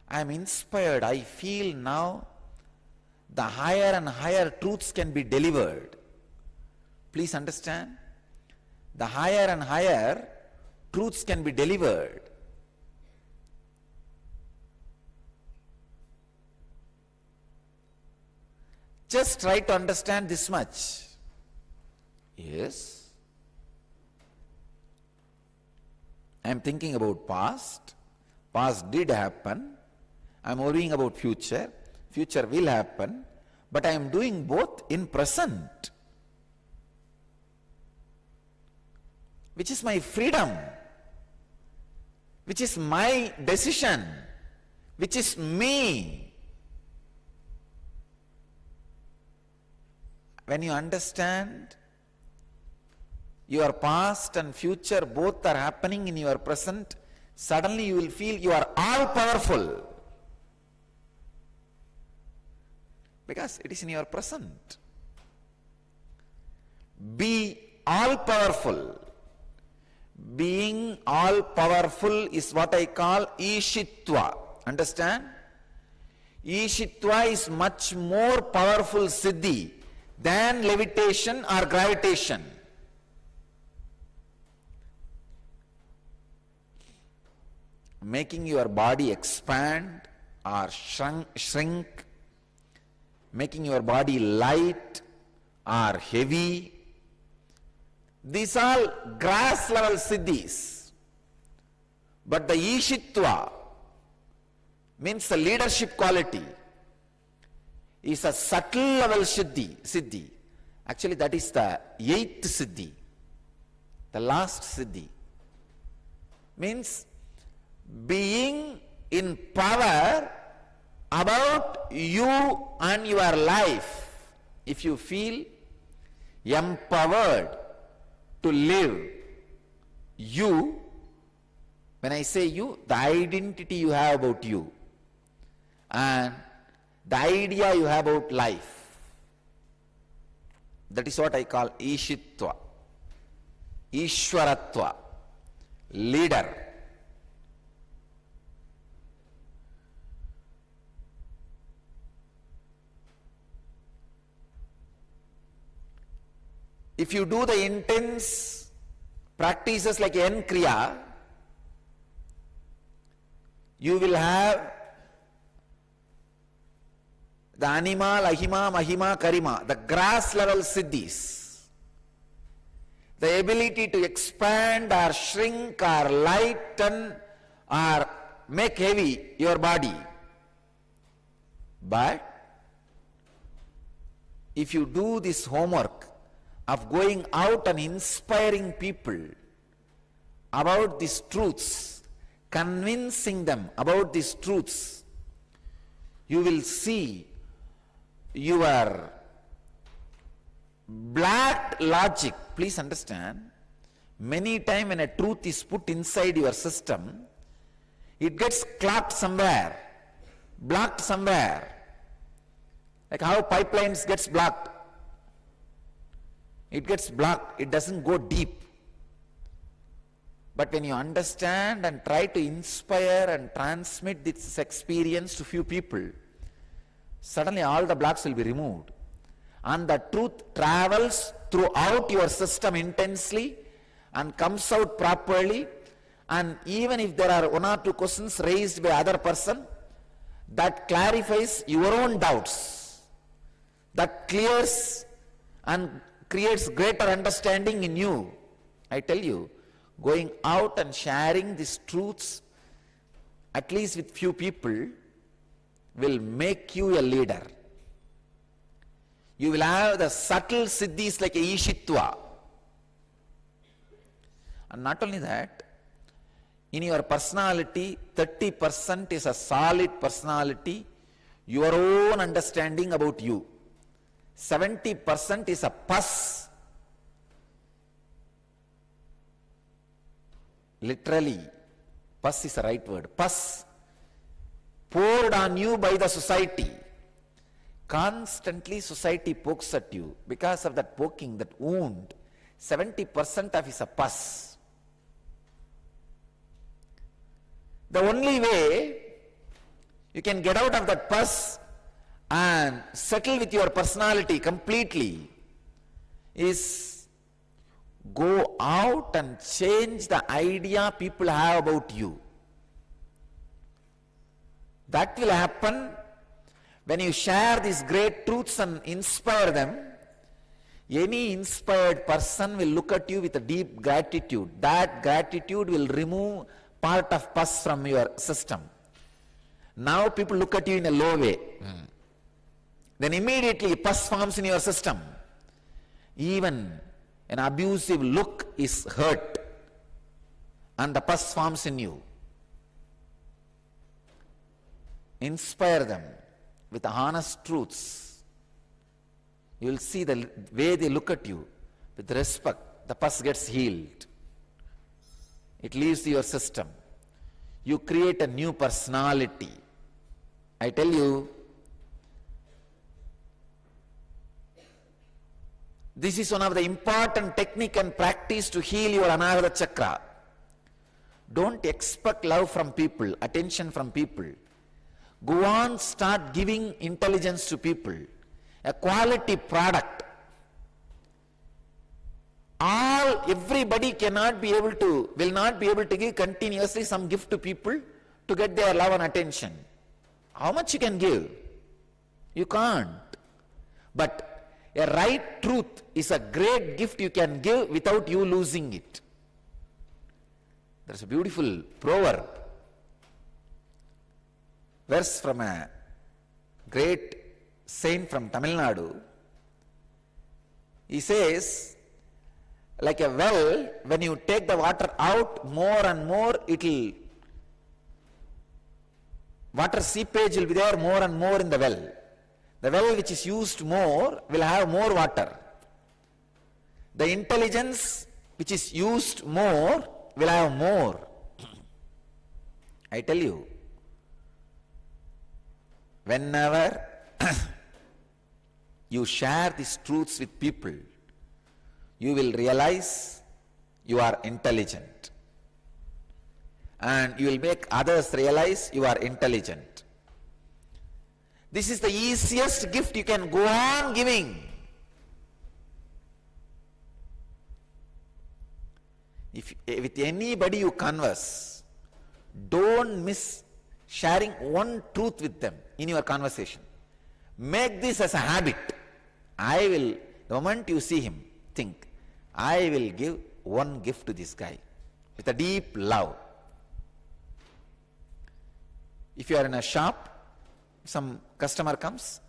I am inspired. I feel now the higher and higher truths can be delivered. Please understand, the higher and higher truths can be delivered. Just try to understand this much. Yes, I am thinking about past. Past did happen. I am worrying about future. Future will happen. But I am doing both in present, which is my freedom, which is my decision, which is me. When you understand your past and future both are happening in your present, suddenly you will feel you are all powerful. Because it is in your present. Be all powerful. Being all powerful is what I call Ishitva. Understand? Ishitva is much more powerful siddhi than levitation or gravitation. Making your body expand or shrink, making your body light or heavy, these all grass level siddhis. But the Ishitva means the leadership quality is a subtle level siddhi. Actually that is the 8th siddhi, the last siddhi. Means being in power about you and your life, if you feel empowered to live you, when I say you, the identity you have about you and the idea you have about life, that is what I call Ishitva, Ishwaratva, leader. If you do the intense practices like N Kriya, you will have the Anima, Lahima, Mahima, Karima, the grass level siddhis, the ability to expand or shrink or lighten or make heavy your body. But if you do this homework of going out and inspiring people about these truths, convincing them about these truths, you will see your black logic. Please understand, many times when a truth is put inside your system, it gets clogged somewhere, blocked somewhere. Like how pipelines gets blocked. It gets blocked, it doesn't go deep. But when you understand and try to inspire and transmit this experience to few people, suddenly all the blocks will be removed. And the truth travels throughout your system intensely and comes out properly. And even if there are one or two questions raised by other person, that clarifies your own doubts. That clears and creates greater understanding in you. I tell you, going out and sharing these truths, at least with few people, will make you a leader. You will have the subtle siddhis like Ishitva. And not only that, in your personality, 30% is a solid personality, your own understanding about you. 70% is a pus. Literally, pus is the right word. Pus poured on you by the society. Constantly society pokes at you. Because of that poking, that wound, 70% of it is a pus. The only way you can get out of that pus and settle with your personality completely is go out and change the idea people have about you. That will happen when you share these great truths and inspire them. Any inspired person will look at you with a deep gratitude. That gratitude will remove part of pus from your system. Now people look at you in a low way. Then immediately pus forms in your system. Even an abusive look is hurt and the pus forms in you. Inspire them with the honest truths. You will see the way they look at you with respect. The pus gets healed. It leaves your system. You create a new personality. I tell you, this is one of the important technique and practice to heal your Anahata Chakra. Don't expect love from people, attention from people. Go on, start giving intelligence to people. A quality product. Everybody will not be able to give continuously some gift to people to get their love and attention. How much you can give? You can't. But a right truth is a great gift you can give without you losing it. There's a beautiful proverb, verse from a great saint from Tamil Nadu. He says, like a well, when you take the water out more and more, Water seepage will be there more and more in the well. The well which is used more will have more water. The intelligence which is used more will have more. I tell you, whenever you share these truths with people, you will realize you are intelligent. And you will make others realize you are intelligent. This is the easiest gift you can go on giving. If with anybody you converse, don't miss sharing one truth with them in your conversation. Make this as a habit. The moment you see him, think, I will give one gift to this guy with a deep love. If you are in a shop, some customer comes,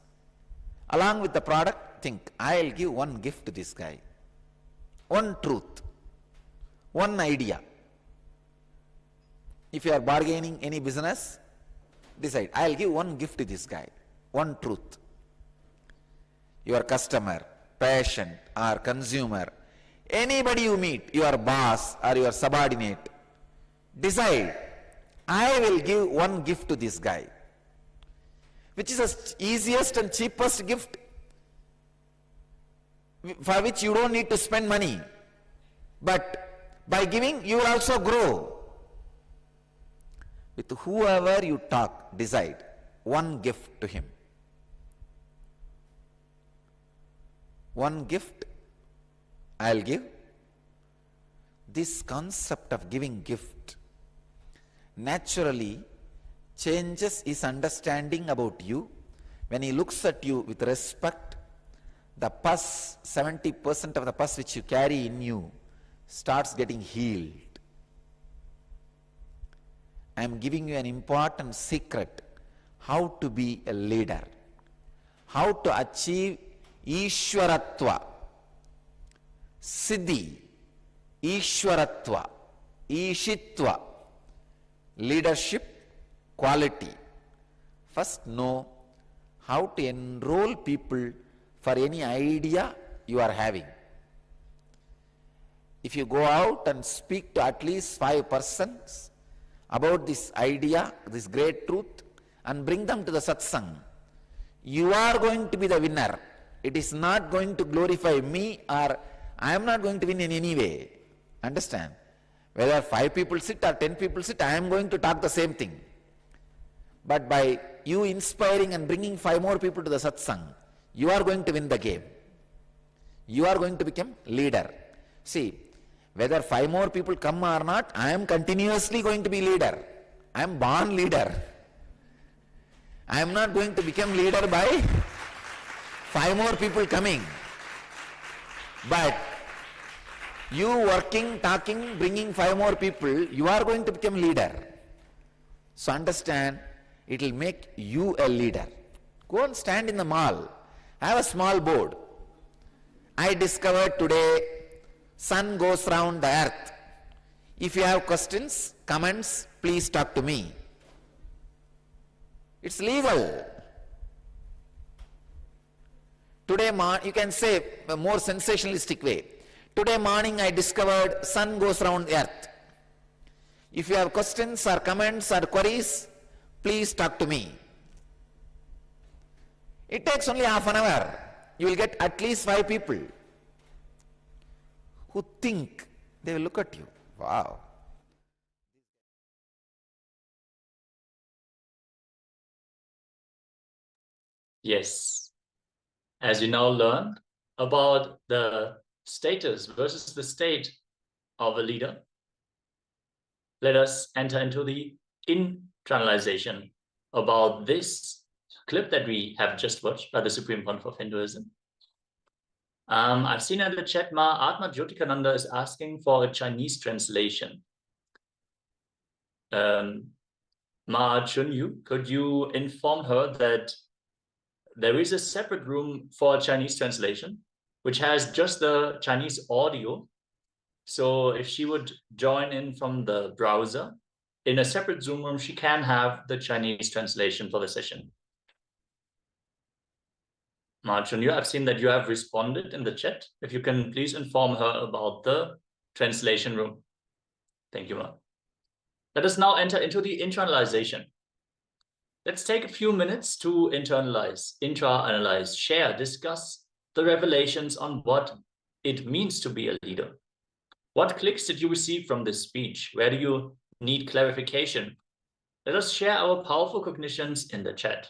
along with the product, think, I'll give one gift to this guy. One truth, one idea. If you are bargaining any business, decide, I'll give one gift to this guy, one truth. Your customer, patient or consumer, anybody you meet, your boss or your subordinate, decide, I will give one gift to this guy, which is the easiest and cheapest gift, for which you don't need to spend money. But by giving, you will also grow. With whoever you talk, decide one gift to him. One gift I'll give. This concept of giving gift naturally changes his understanding about you. When he looks at you with respect, the pus, 70% of the pus which you carry in you starts getting healed. I am giving you an important secret, how to be a leader, how to achieve Ishwaratva, Siddhi, Ishwaratva, Ishitva, leadership quality. First know how to enroll people for any idea you are having. If you go out and speak to at least 5 persons about this idea, this great truth, and bring them to the satsang, you are going to be the winner. It is not going to glorify me, or I am not going to win in any way. Understand? Whether 5 people sit or 10 people sit, I am going to talk the same thing. But by you inspiring and bringing 5 more people to the satsang, you are going to win the game. You are going to become leader. See, whether 5 more people come or not, I am continuously going to be leader. I am born leader. I am not going to become leader by 5 more people coming. But you working, talking, bringing 5 more people, you are going to become leader. So understand, it will make you a leader. Go and stand in the mall. Have a small board. I discovered today sun goes round the earth. If you have questions, comments, please talk to me. It's legal. Today, you can say a more sensationalistic way. Today morning I discovered sun goes round the earth. If you have questions or comments or queries, please talk to me. It takes only half an hour. You will get at least 5 people who think, they will look at you. Wow. Yes. As you now learned about the status versus the state of a leader, let us enter into the internalization about this clip that we have just watched by the Supreme Pontiff of Hinduism. I've seen in the chat, Ma Atma Jyotikananda is asking for a Chinese translation. Ma Chunyu, could you inform her that there is a separate room for Chinese translation, which has just the Chinese audio. So if she would join in from the browser, in a separate Zoom room, she can have the Chinese translation for the session. Ma Chunyu, I've seen that you have responded in the chat. If you can please inform her about the translation room. Thank you, Ma. Let us now enter into the internalization. Let's take a few minutes to internalize, intra-analyze, share, discuss the revelations on what it means to be a leader. What clicks did you receive from this speech? Where do you need clarification? Let us share our powerful cognitions in the chat.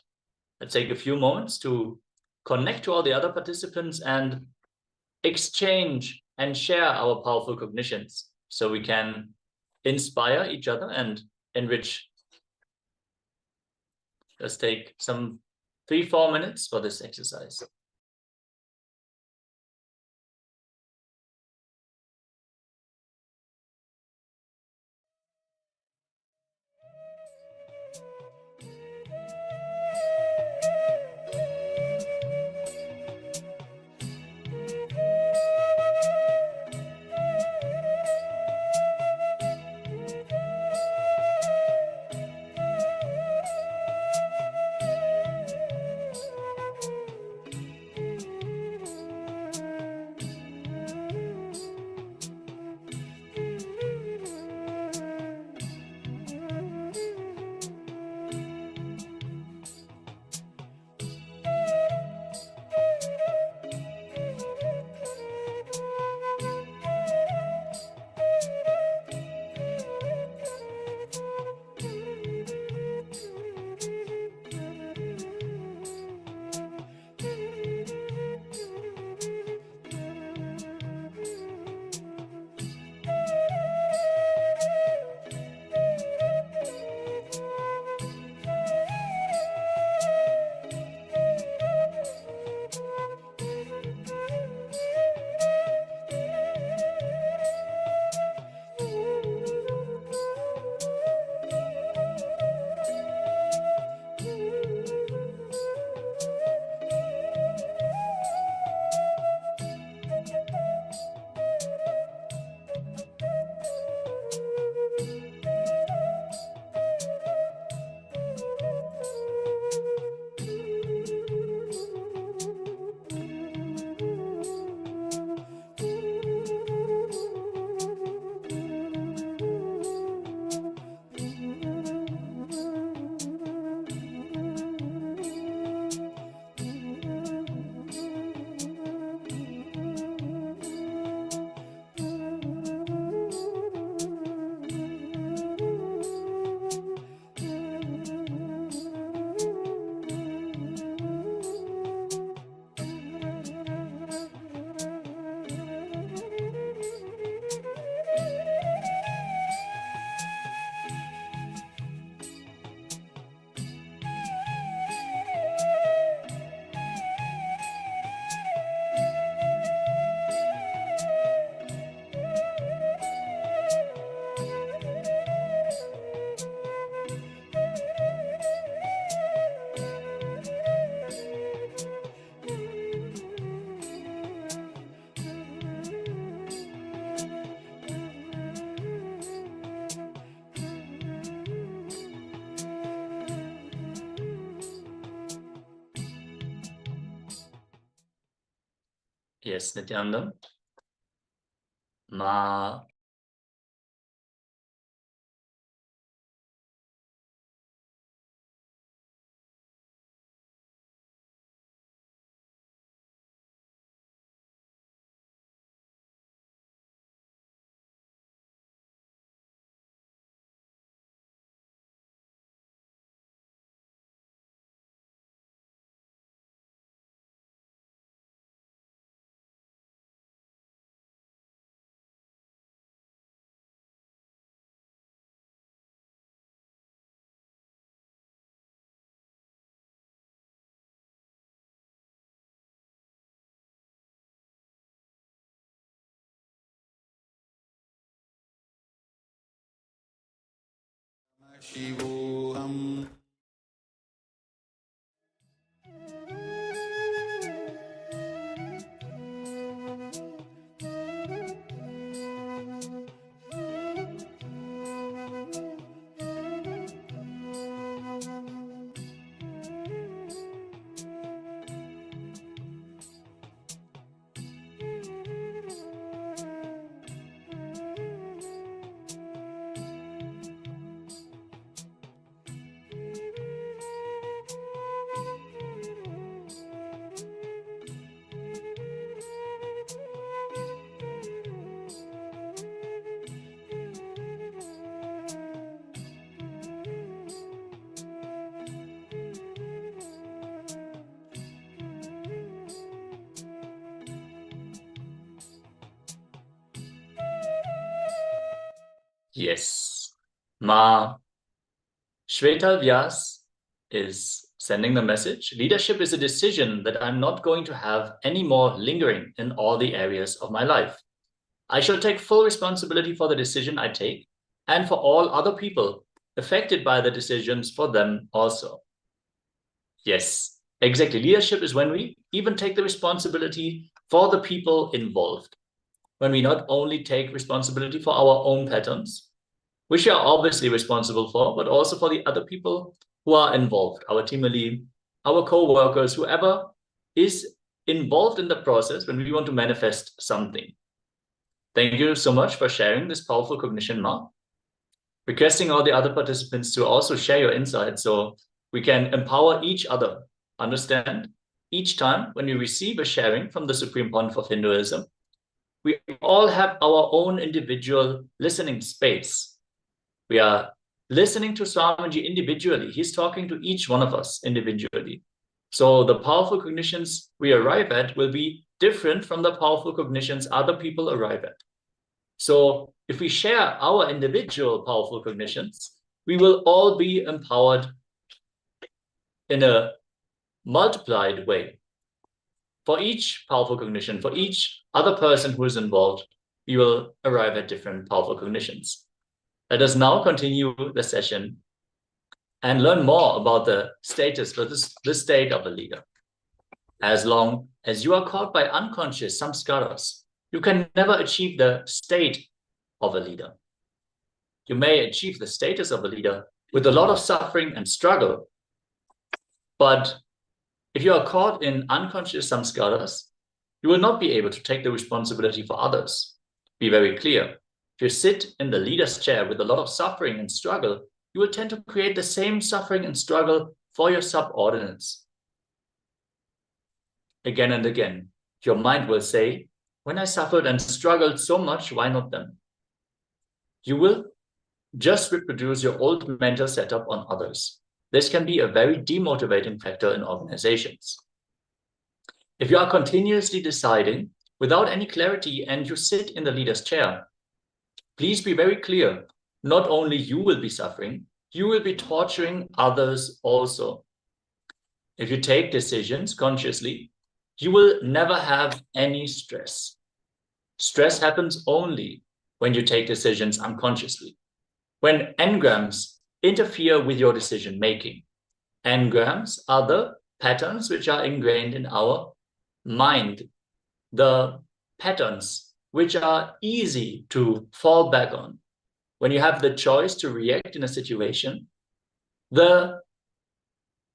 Let's take a few moments to connect to all the other participants and exchange and share our powerful cognitions so we can inspire each other and enrich. Let's take some 3-4 minutes for this exercise. Yes, Nithyananda. Ma. Paramashivoham. Yes. Ma Shweta Vyas is sending the message. Leadership is a decision that I'm not going to have any more lingering in all the areas of my life. I shall take full responsibility for the decision I take and for all other people affected by the decisions for them also. Yes, exactly. Leadership is when we even take the responsibility for the people involved. When we not only take responsibility for our own patterns, which we are obviously responsible for, but also for the other people who are involved, our team lead, our co-workers, whoever is involved in the process when we want to manifest something. Thank you so much for sharing this powerful cognition, Ma. Requesting all the other participants to also share your insights so we can empower each other. Understand? Each time when we receive a sharing from the Supreme Pontiff of Hinduism, we all have our own individual listening space. We are listening to Swamiji individually. He's talking to each one of us individually. So the powerful cognitions we arrive at will be different from the powerful cognitions other people arrive at. So if we share our individual powerful cognitions, we will all be empowered in a multiplied way. For each powerful cognition, for each other person who is involved, we will arrive at different powerful cognitions. Let us now continue the session and learn more about the status for this state of a leader. As long as you are caught by unconscious samskaras, you can never achieve the state of a leader. You may achieve the status of a leader with a lot of suffering and struggle, but if you are caught in unconscious samskaras, you will not be able to take the responsibility for others. Be very clear. If you sit in the leader's chair with a lot of suffering and struggle, you will tend to create the same suffering and struggle for your subordinates. Again and again, your mind will say, when I suffered and struggled so much, why not them? You will just reproduce your old mental setup on others. This can be a very demotivating factor in organizations. If you are continuously deciding without any clarity and you sit in the leader's chair, please be very clear. Not only you will be suffering, you will be torturing others also. If you take decisions consciously, you will never have any stress. Stress happens only when you take decisions unconsciously. When engrams interfere with your decision making. Engrams are the patterns which are ingrained in our mind, the patterns which are easy to fall back on. When you have the choice to react in a situation, the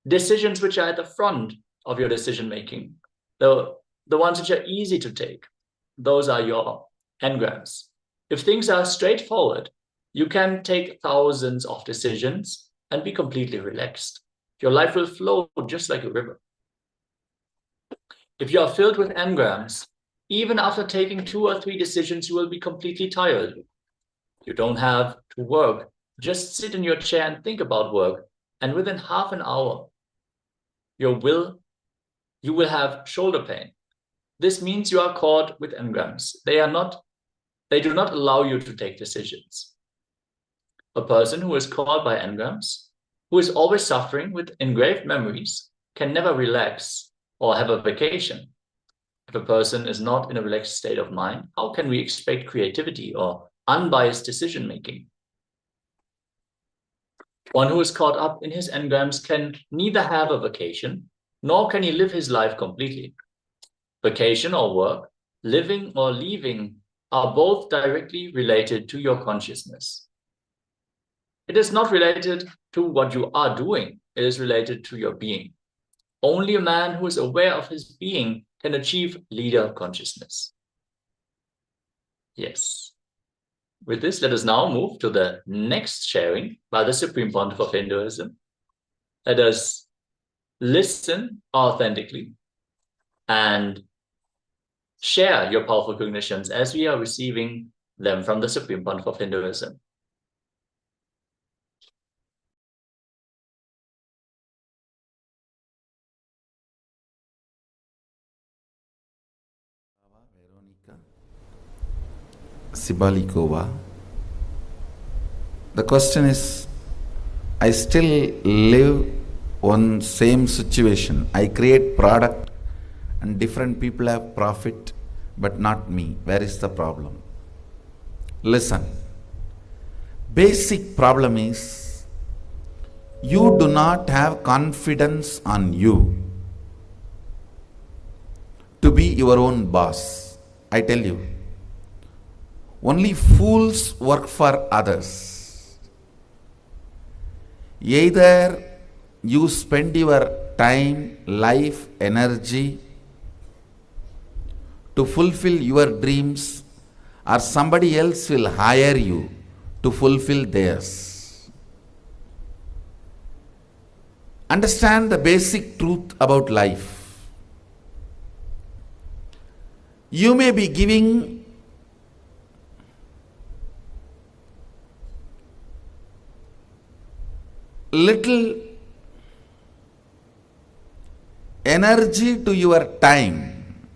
decisions which are at the front of your decision making, the ones which are easy to take, those are your engrams. If things are straightforward, you can take thousands of decisions and be completely relaxed. Your life will flow just like a river. If you are filled with engrams, even after taking 2 or 3 decisions, you will be completely tired. You don't have to work. Just sit in your chair and think about work. And within half an hour, you will have shoulder pain. This means you are caught with engrams. They do not allow you to take decisions. A person who is caught by engrams, who is always suffering with engraved memories, can never relax or have a vacation. If a person is not in a relaxed state of mind, how can we expect creativity or unbiased decision making? One who is caught up in his engrams can neither have a vacation, nor can he live his life completely. Vacation or work, living or leaving are both directly related to your consciousness. It is not related to what you are doing, it is related to your being. Only a man who is aware of his being can achieve leader consciousness. Yes. With this, let us now move to the next sharing by the Supreme Pontiff of Hinduism. Let us listen authentically and share your powerful cognitions as we are receiving them from the Supreme Pontiff of Hinduism. Sibalikova, The question is, I still live one same situation. I create product and different people have profit, but not me. Where is the problem? Listen. Basic problem is, you do not have confidence on you to be your own boss. I tell you, only fools work for others. Either you spend your time, life, energy to fulfill your dreams, or somebody else will hire you to fulfill theirs. Understand the basic truth about life. You may be giving little energy to your time.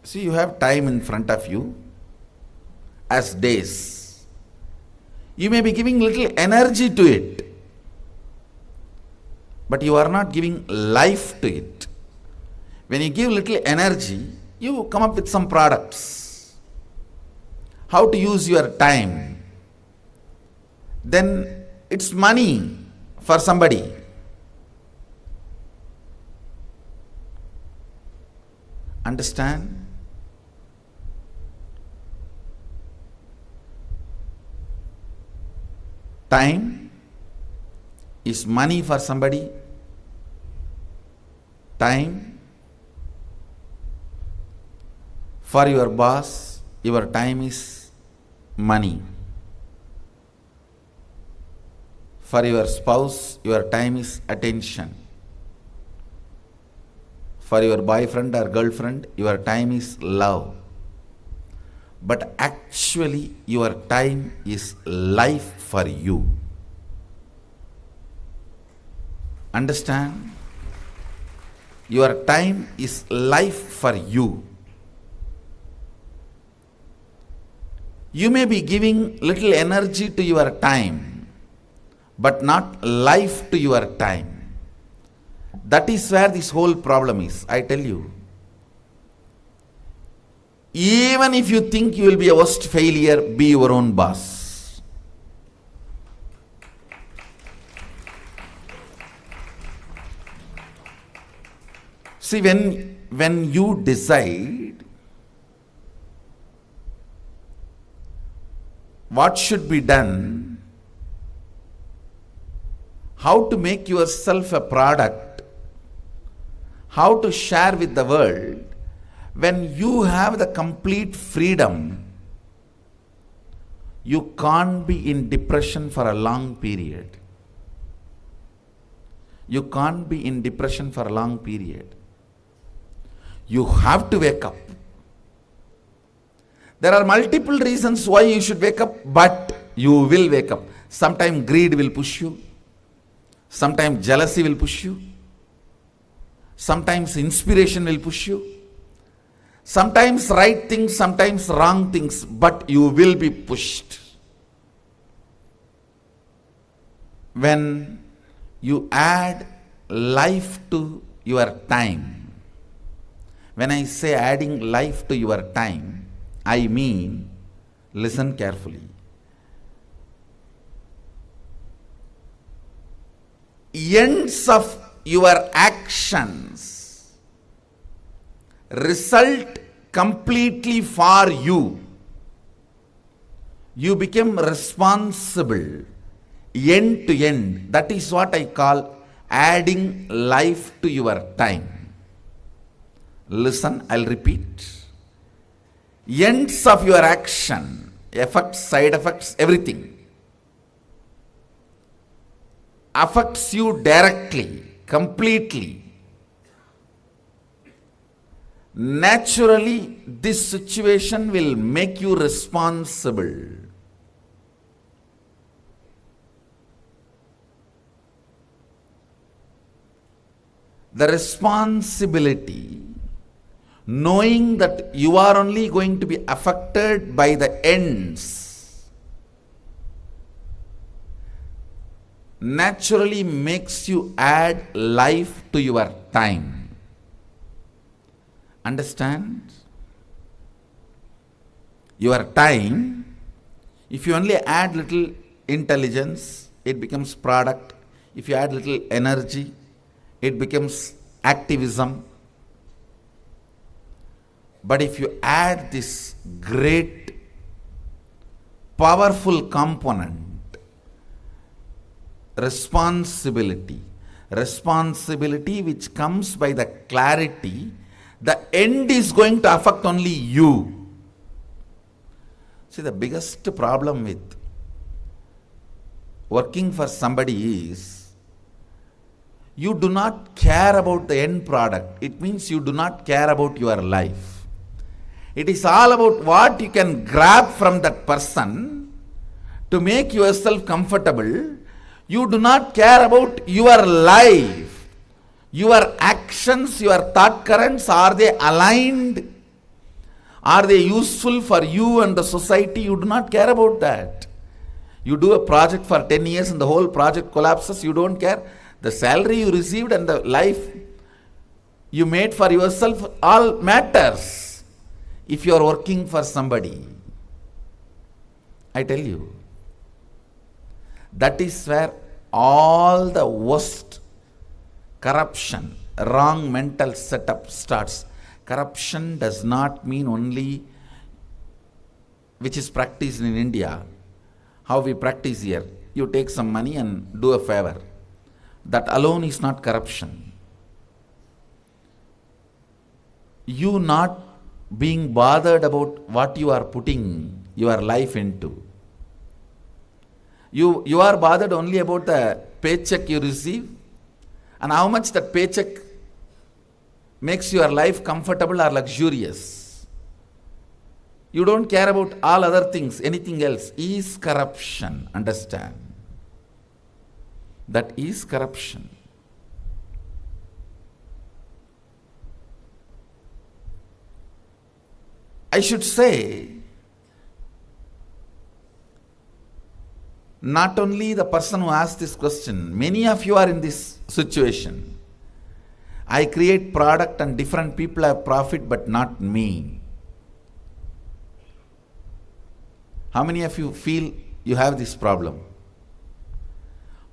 See, you have time in front of you as days. You may be giving little energy to it, but you are not giving life to it. When you give little energy, you come up with some products. How to use your time. Then it's money for somebody. Understand? Time is money for somebody. Time for your boss, your time is money. For your spouse, your time is attention. For your boyfriend or girlfriend, your time is love. But actually, your time is life for you. Understand? Your time is life for you. You may be giving little energy to your time, but not life to your time. That is where this whole problem is, I tell you. Even if you think you will be a worst failure, be your own boss. See, when you decide what should be done, how to make yourself a product, how to share with the world, when you have the complete freedom, you can't be in depression for a long period. You can't be in depression for a long period. You have to wake up. There are multiple reasons why you should wake up, but you will wake up. Sometimes greed will push you. Sometimes jealousy will push you. Sometimes inspiration will push you. Sometimes right things, sometimes wrong things, but you will be pushed. When you add life to your time, when I say adding life to your time, I mean, listen carefully. Ends of your actions result completely for you. You become responsible end to end. That is what I call adding life to your time. Listen, I'll repeat. Ends of your action, effects, side effects, everything affects you directly, completely. Naturally, this situation will make you responsible. The responsibility, knowing that you are only going to be affected by the ends, naturally makes you add life to your time. Understand? Your time, if you only add little intelligence, it becomes product. If you add little energy, it becomes activism. But if you add this great, powerful component, responsibility which comes by the clarity, the end is going to affect only you. See, the biggest problem with working for somebody is you do not care about the end product. It means you do not care about your life. It is all about what you can grab from that person to make yourself comfortable. You do not care about your life. Your actions, your thought currents, are they aligned? Are they useful for you and the society? You do not care about that. You do a project for 10 years and the whole project collapses, you don't care. The salary you received and the life you made for yourself all matters if you are working for somebody. I tell you, that is where all the worst corruption, wrong mental setup starts. Corruption does not mean only, which is practiced in India, how we practice here. You take some money and do a favor. That alone is not corruption. You not being bothered about what you are putting your life into. You are bothered only about the paycheck you receive and how much that paycheck makes your life comfortable or luxurious. You don't care about all other things, anything else is corruption. Understand? That is corruption. I should say, not only the person who asked this question, many of you are in this situation. I create product and different people have profit, but not me. How many of you feel you have this problem?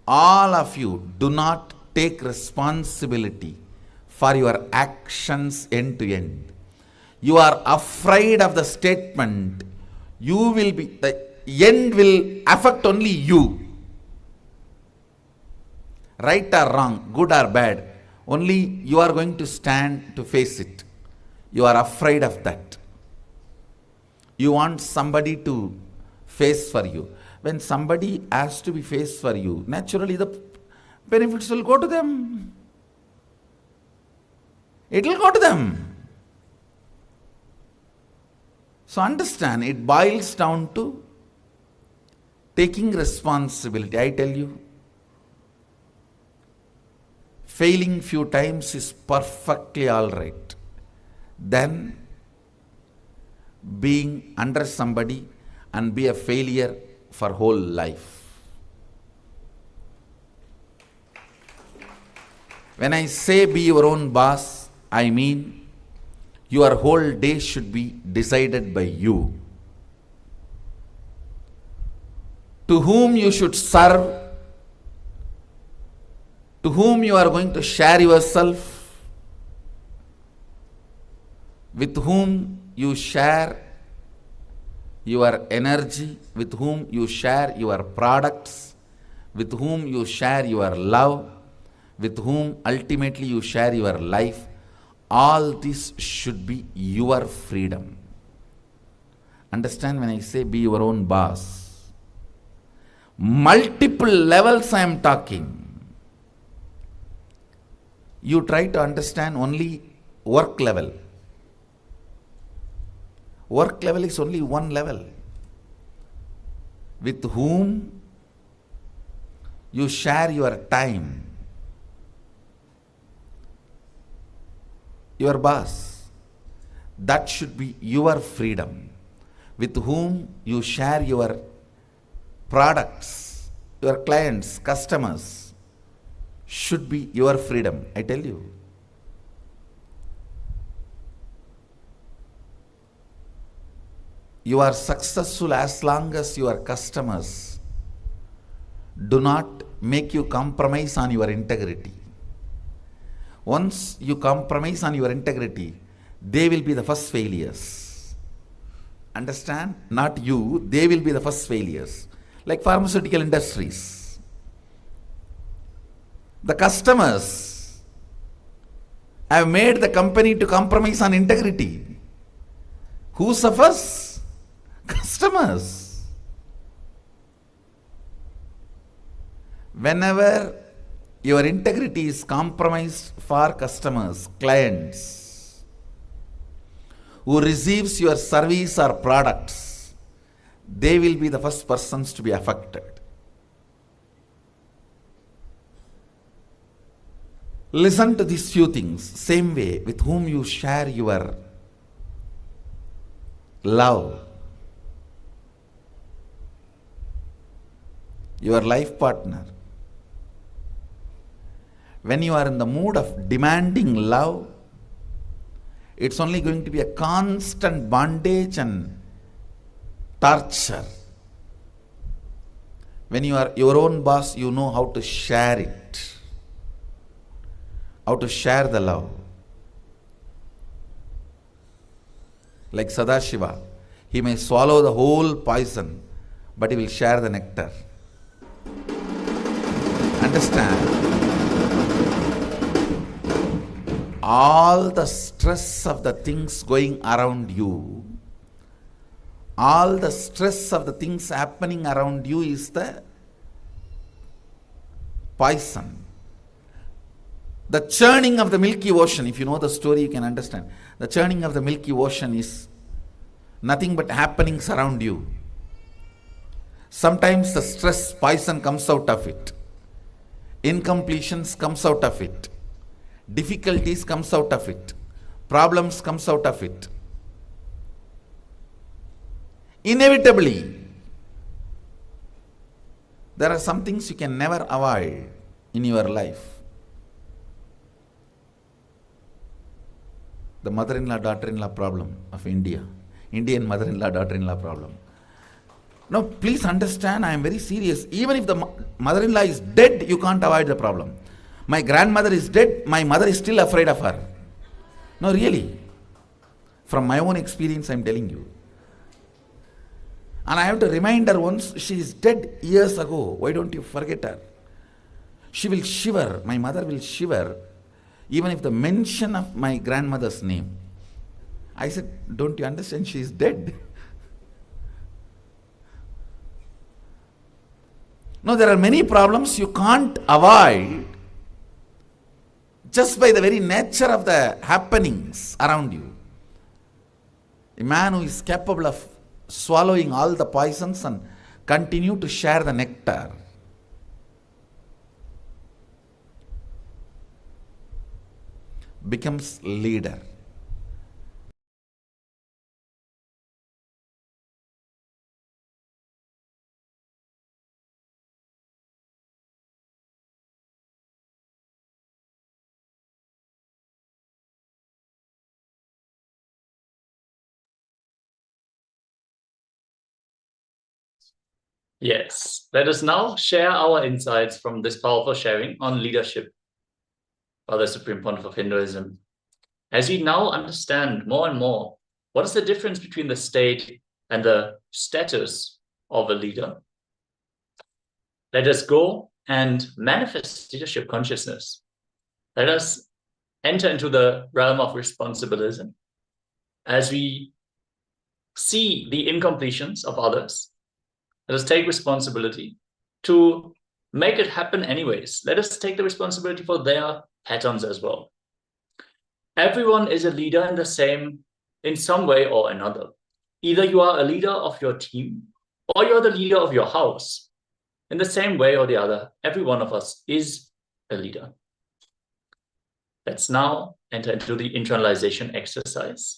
All of you do not take responsibility for your actions end to end. You are afraid of the statement, the end will affect only you. Right or wrong, good or bad, only you are going to stand to face it. You are afraid of that. You want somebody to face for you. When somebody has to be faced for you, naturally the benefits will go to them. It will go to them. So understand, it boils down to taking responsibility. I tell you, failing few times is perfectly all right. Then being under somebody and be a failure for whole life. When I say be your own boss, I mean your whole day should be decided by you. To whom you should serve, to whom you are going to share yourself, with whom you share your energy, with whom you share your products, with whom you share your love, with whom ultimately you share your life. All this should be your freedom. Understand when I say be your own boss? Multiple levels I am talking. You try to understand only work level. Work level is only one level. With whom you share your time. Your boss. That should be your freedom. With whom you share your products. your clients, customers should be your freedom. I tell you. You are successful as long as your customers do not make you compromise on your integrity. Once you compromise on your integrity, they will be the first failures. Understand? Not you, they will be the first failures. Like pharmaceutical industries. The customers have made the company to compromise on integrity. Who suffers? Customers. Whenever your integrity is compromised for customers, clients, who receives your service or products, they will be the first persons to be affected. Listen to these few things. Same way, with whom you share your love, your life partner. When you are in the mood of demanding love, it's only going to be a constant bondage and torture. When you are your own boss, you know how to share it, how to share the love. Like Sadashiva, he may swallow the whole poison, but he will share the nectar. Understand? All the stress of the things going around you, all the stress of the things happening around you is the poison. The churning of the Milky Ocean, if you know the story, you can understand. The churning of the Milky Ocean is nothing but happenings around you. Sometimes the stress, poison comes out of it. Incompletions comes out of it. Difficulties comes out of it. Problems comes out of it. Inevitably, there are some things you can never avoid in your life. The mother-in-law, daughter-in-law problem of India. Indian mother-in-law, daughter-in-law problem. Now, please understand, I am very serious. Even if the mother-in-law is dead, you can't avoid the problem. My grandmother is dead, my mother is still afraid of her. No, really. From my own experience, I am telling you. And I have to remind her once, she is dead years ago. Why don't you forget her? She will shiver, my mother will shiver, even if the mention of my grandmother's name. I said, don't you understand, she is dead. No, there are many problems you can't avoid just by the very nature of the happenings around you. A man who is capable of swallowing all the poisons and continue to share the nectar becomes leader. Yes, let us now share our insights from this powerful sharing on leadership by the Supreme Pontiff of Hinduism. As we now understand more and more, what is the difference between the state and the status of a leader? Let us go and manifest leadership consciousness. Let us enter into the realm of responsibilism as we see the incompletions of others. Let us take responsibility to make it happen anyways. Let us take the responsibility for their patterns as well. Everyone is a leader in some way or another. Either you are a leader of your team or you're the leader of your house. In the same way or the other, every one of us is a leader. Let's now enter into the internalization exercise.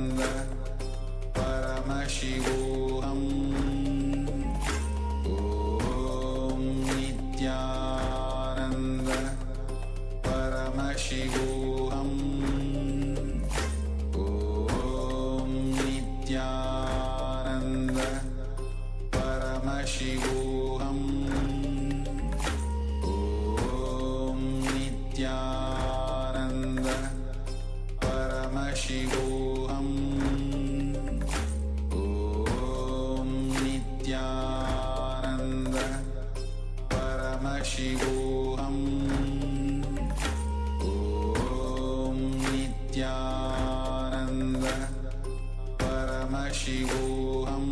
Paramashivoham Om Nithyananda Paramashivoham Om Nithyananda Paramashivoham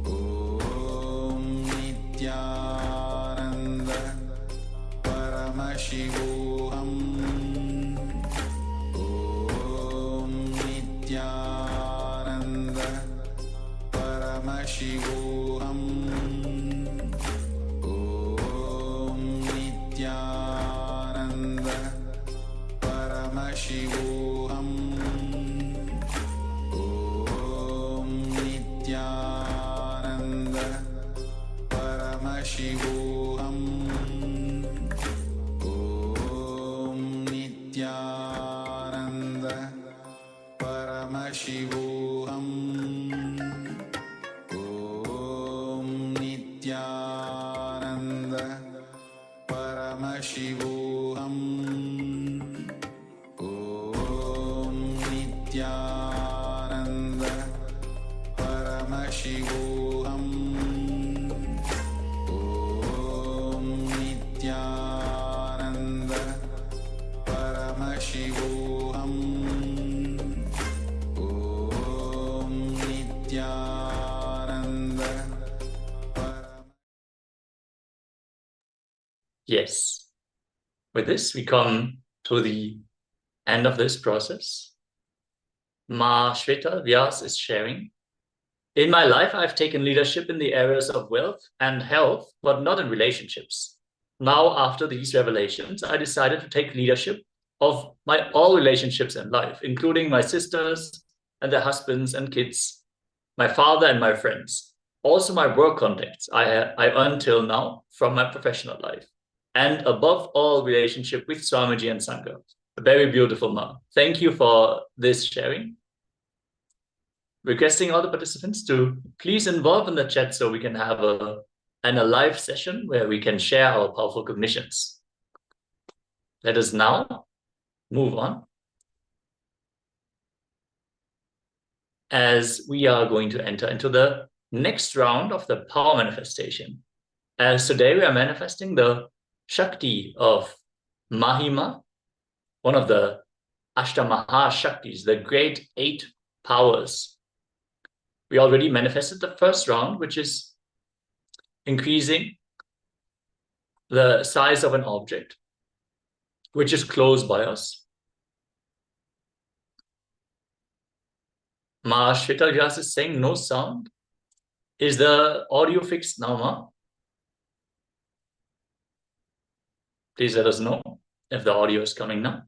Om Nithyananda Paramashivoham Om Nithyananda Paramashivoham Om Nithyananda Paramashivoham Om Nithyananda Paramashivoham Om Nithyananda Paramashivoham Om Nithyananda Paramashivoham Om Nithyananda Paramashivoham Om Nithyananda Paramashivoham Om Nithyananda Yes. With this, we come to the end of this process. Ma Shweta Vyas is sharing. In my life, I've taken leadership in the areas of wealth and health, but not in relationships. Now, after these revelations, I decided to take leadership of my all relationships in life, including my sisters and their husbands and kids, my father and my friends. Also my work contacts I earned till now from my professional life. And above all, relationship with Swamiji and Sangha. A very beautiful Ma. Thank you for this sharing. Requesting all the participants to please involve in the chat so we can have a live session where we can share our powerful cognitions. Let us now move on, as we are going to enter into the next round of the power manifestation. As today we are manifesting the Shakti of Mahima, one of the Ashtamaha Shaktis, the great 8 powers. We already manifested the first round, which is increasing the size of an object, which is close by us. Ma Shweta Vyas is saying no sound. Is the audio fixed now, Ma? Please let us know if the audio is coming now.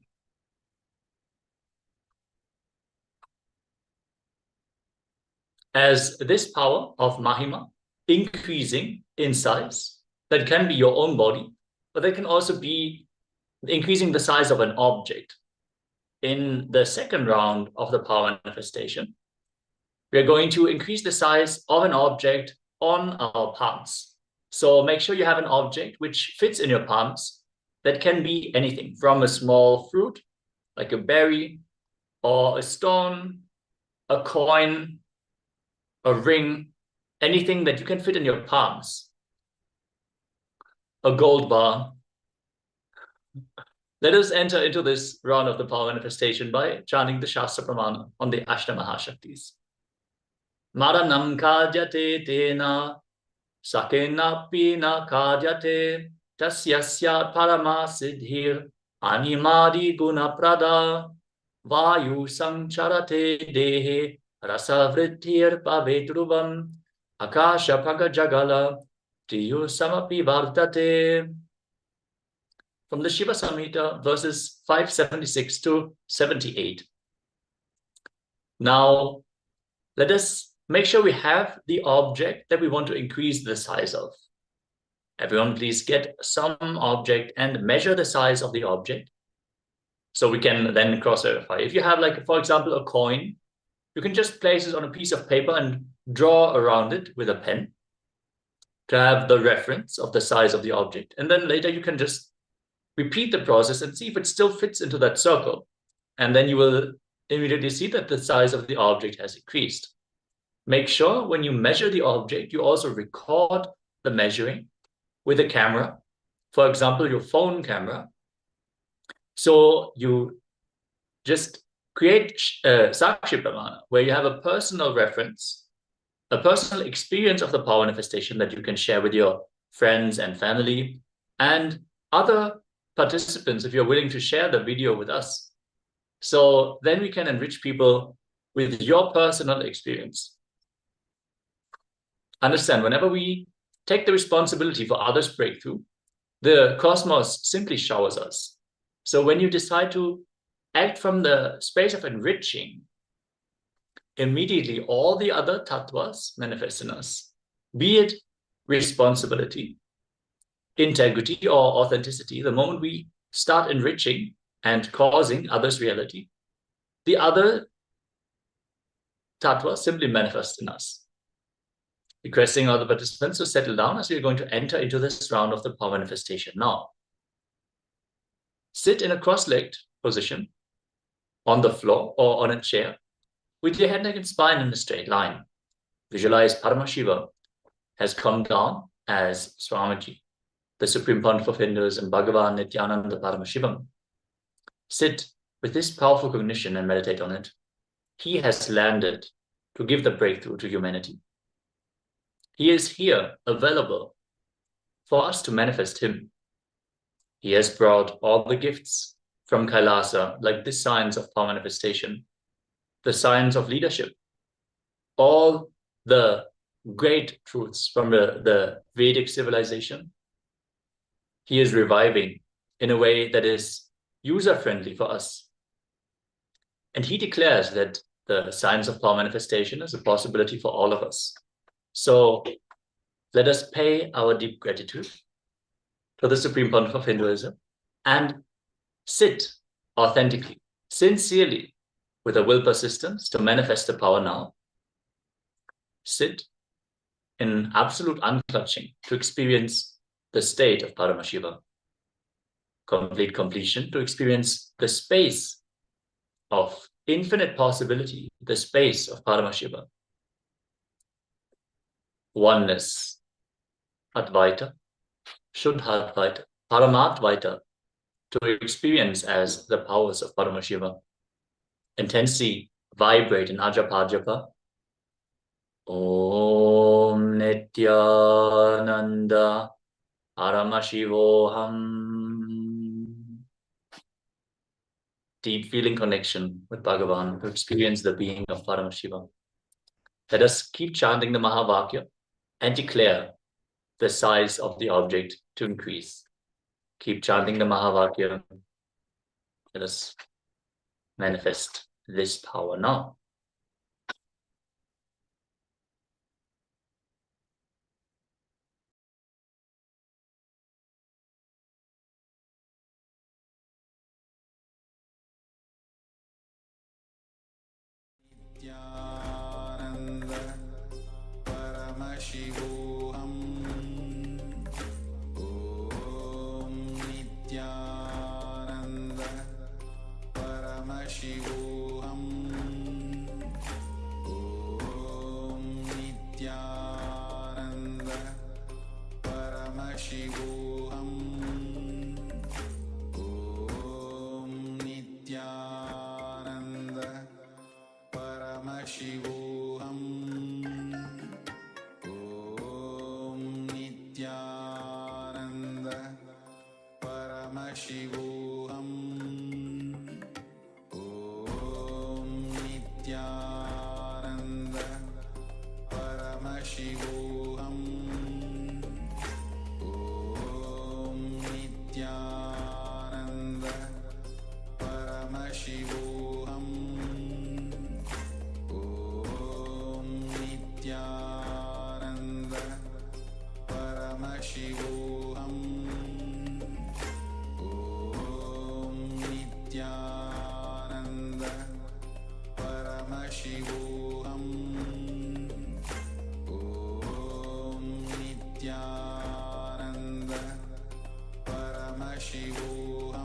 As this power of Mahima increasing in size, that can be your own body, but that can also be increasing the size of an object. In the second round of the power manifestation, we are going to increase the size of an object on our palms. So make sure you have an object which fits in your palms. That can be anything from a small fruit, like a berry, or a stone, a coin, a ring, anything that you can fit in your palms. A gold bar. Let us enter into this round of the power manifestation by chanting the Shastra Pramana on the Ashtamaha Shaktis. Maranam kajate tena, sakena pina kajate, tasyasyat paramasidhir, animadi guna prada, vayu sancharate dehe, rasavritir pavetruvam, akasha pagajagala, tiyu samapi vartate. From the Shiva Samhita, verses 576 to 78. Now, let us make sure we have the object that we want to increase the size of. Everyone, please get some object and measure the size of the object so we can then cross-verify. If you have, like, for example, a coin, you can just place it on a piece of paper and draw around it with a pen to have the reference of the size of the object. And then later you can just repeat the process and see if it still fits into that circle. and then you will immediately see that the size of the object has increased. Make sure when you measure the object, you also record the measuring with a camera, for example, your phone camera. So you just create Sakshi Pramana, where you have a personal reference, a personal experience of the power manifestation that you can share with your friends and family and other participants if you're willing to share the video with us. So then we can enrich people with your personal experience. Understand, whenever we take the responsibility for others' breakthrough, the cosmos simply showers us. So when you decide to act from the space of enriching, immediately all the other tattvas manifest in us, be it responsibility, integrity, or authenticity. The moment we start enriching and causing others' reality, the other tattvas simply manifest in us. Requesting all the participants to settle down as we are going to enter into this round of the power manifestation now. Sit in a cross-legged position on the floor or on a chair with your head, neck, and spine in a straight line. Visualize Paramashiva has come down as Swamiji, the Supreme Pontiff of Hinduism, Bhagavan Nithyananda Paramashivam. Sit with this powerful cognition and meditate on it. He has landed to give the breakthrough to humanity. He is here, available for us to manifest him. He has brought all the gifts from KAILASA, like the science of power manifestation, the science of leadership, all the great truths from the Vedic civilization. He is reviving in a way that is user-friendly for us. And he declares that the science of power manifestation is a possibility for all of us. So let us pay our deep gratitude to the Supreme Pontiff of Hinduism and sit authentically, sincerely, with a will persistence to manifest the power now. Sit in absolute unclutching to experience the state of Paramashiva. Complete completion to experience the space of infinite possibility, the space of Paramashiva. Oneness, Advaita, Shuddha Advaita, Paramatvaita, to experience as the powers of Paramashiva. Intensely vibrate in Ajapajapa. Om Nithyananda Paramashivoham. Deep feeling connection with Bhagavan to experience the being of Paramashiva. Let us keep chanting the Mahavakya and declare the size of the object to increase. Keep chanting the Mahavakya. Let us manifest this power now. Nithyananda Paramashivoham. Om Nithyananda Paramashivoham. Om Nithyananda Paramashivoham. Om Nithyananda Paramashivoham. Om Nithyananda Paramashivoham. Om Nithyananda Paramashivoham. Om Nithyananda Paramashivoham. Om Nithyananda Paramashivoham. Om Nithyananda Paramashivoham. Om Nithyananda Paramashivoham.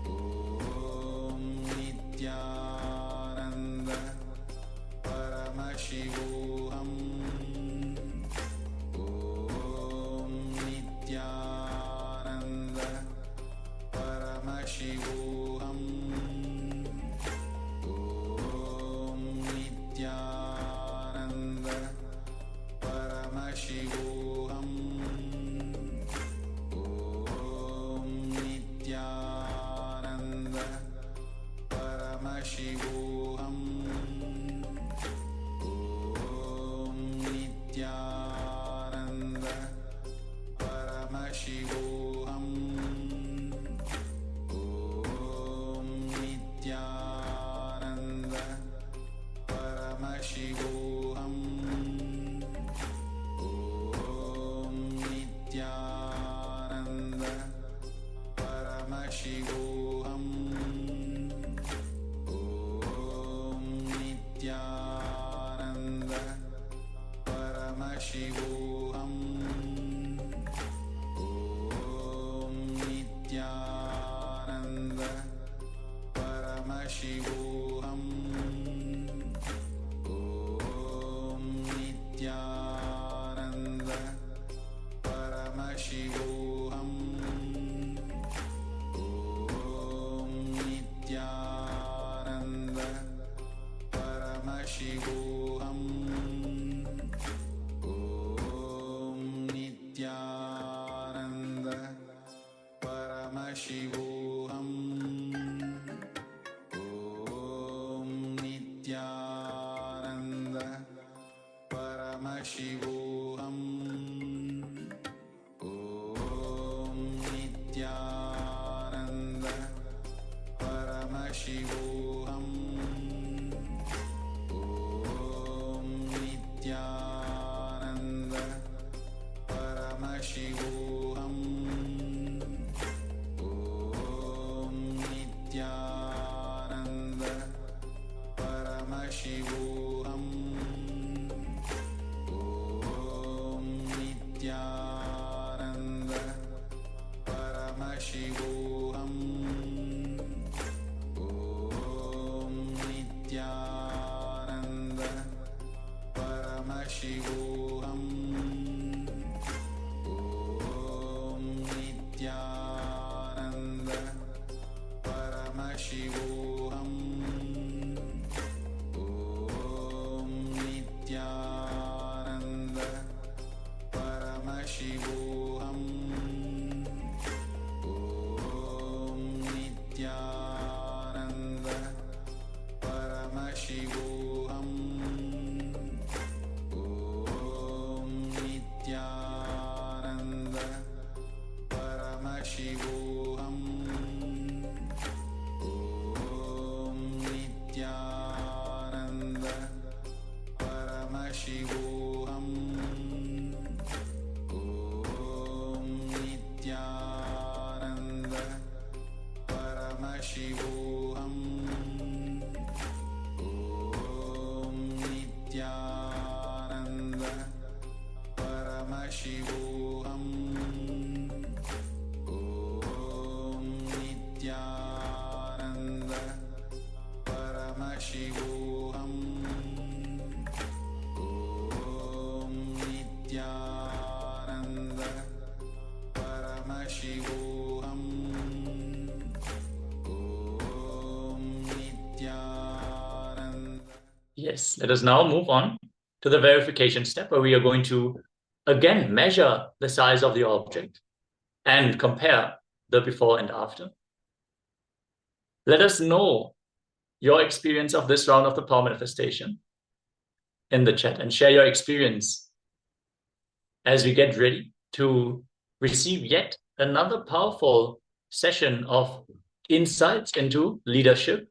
Om Paramashivoham Om Nithyananda Paramashivoham Om Nithyananda Paramashivoham Om Nithyananda Paramashivoham Om Nithyananda Paramashivoham Om Nithyananda Paramashivoham Om Nithyananda Paramashivoham Om Nithyananda Paramashivoham Om Nithyananda Paramashivoham Om Nithyananda Paramashivoham Om Nithyananda Paramashivoham Om Nithyananda Paramashivoham Om Nithyananda Paramashivoham Om Nithyananda Paramashivoham Om Nithyananda Paramashivoham Om Nithyananda Paramashivoham Om Nithyananda Paramashivoham Om Nithyananda Paramashivoham Om Nithyananda Paramashivoham Om Nithyananda. Yes, let us now move on to the verification step where we are going to again measure the size of the object and compare the before and after. Let us know your experience of this round of the power manifestation in the chat and share your experience as we get ready to receive yet another powerful session of insights into leadership,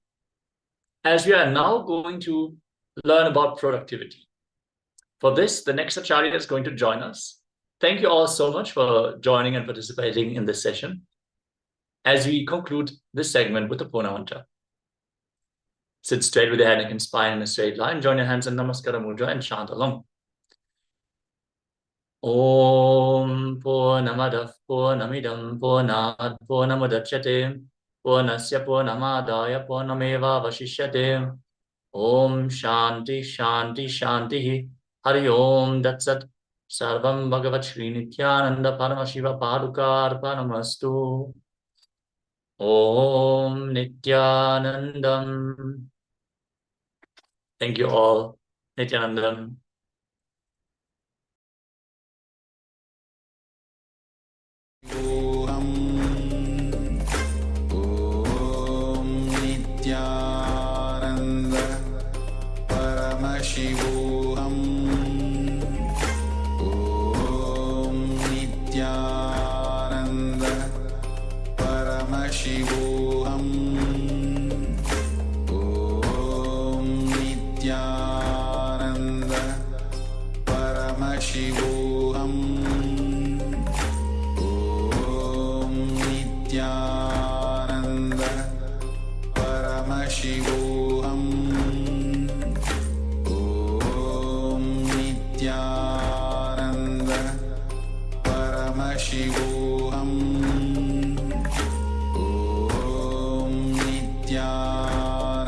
as we are now going to learn about productivity. For this, the next Acharya is going to join us. Thank you all so much for joining and participating in this session as we conclude this segment with the Purna Mantra. Sit straight with your head and spine in a straight line. Join your hands in Namaskara Mudra and chant along. Om Purnamadav Purnamidam Purnat Purnamudachyate Purnasya Purnamadaya Purnameva Vashishyate. Om Shanti Shanti Shanti Hari Om Datsat Sarvam Bhagavat Shri Nithyananda Paramashiva Padukar Paramastu. Om Nithyanandam. Thank you all. Nithyanandam. Om Nithyananda Paramashivoham Om Nithyananda Paramashivoham Om Nithyananda Paramashivoham Om Nithyananda Paramashivoham Om Nithyananda Paramashivoham Om Nithyananda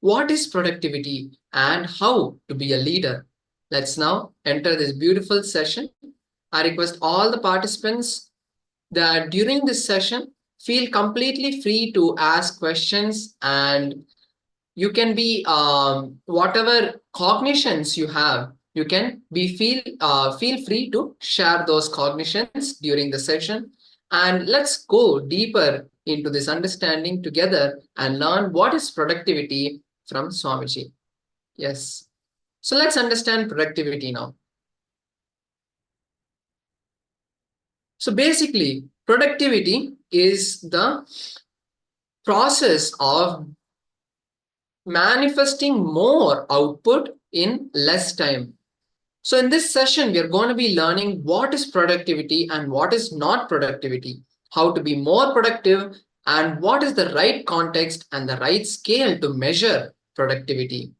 what is productivity and how to be a leader. Let's now enter this beautiful session. I request all the participants that during this session, feel completely free to ask questions, and you can be whatever cognitions you have, you can be feel free to share those cognitions during the session. And let's go deeper into this understanding together and learn what is productivity from Swamiji. Yes. So let's understand productivity now. So basically, productivity is the process of manifesting more output in less time. So in this session, we are going to be learning what is productivity and what is not productivity, how to be more productive, and what is the right context and the right scale to measure productivity.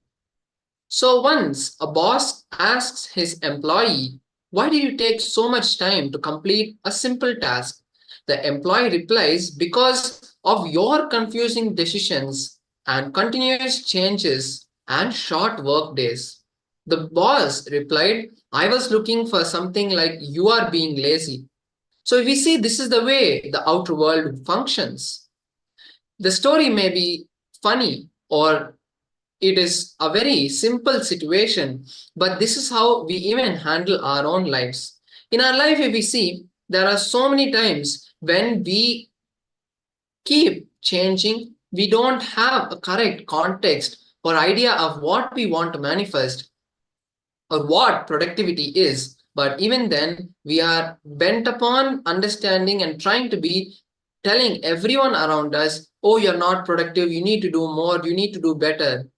So once a boss asks his employee, "Why do you take so much time to complete a simple task?" The employee replies, "Because of your confusing decisions and continuous changes and short work days." The boss replied, "I was looking for something like you are being lazy." So we see this is the way the outer world functions. The story may be funny or it is a very simple situation, but this is how we even handle our own lives. In our life, if we see, there are so many times when we keep changing, we don't have a correct context or idea of what we want to manifest or what productivity is. But even then, we are bent upon understanding and trying to be telling everyone around us, "Oh, you're not productive, you need to do more, you need to do better."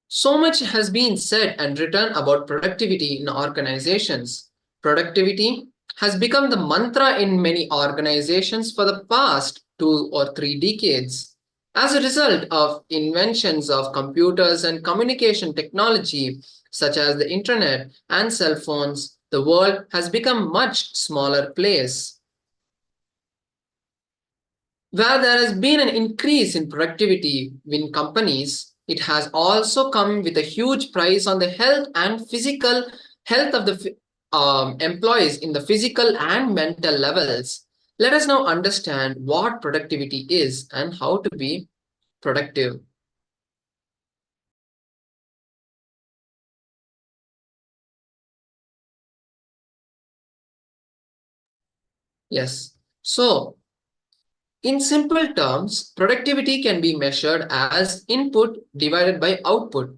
So much has been said and written about productivity in organizations. Productivity has become the mantra in many organizations for the past 2 or 3 decades. As a result of inventions of computers and communication technology, such as the internet and cell phones, the world has become a much smaller place. Where there has been an increase in productivity in companies, it has also come with a huge price on the health and physical health of the employees in the physical and mental levels. Let us now understand what productivity is and how to be productive. Yes. So, in simple terms, productivity can be measured as input divided by output.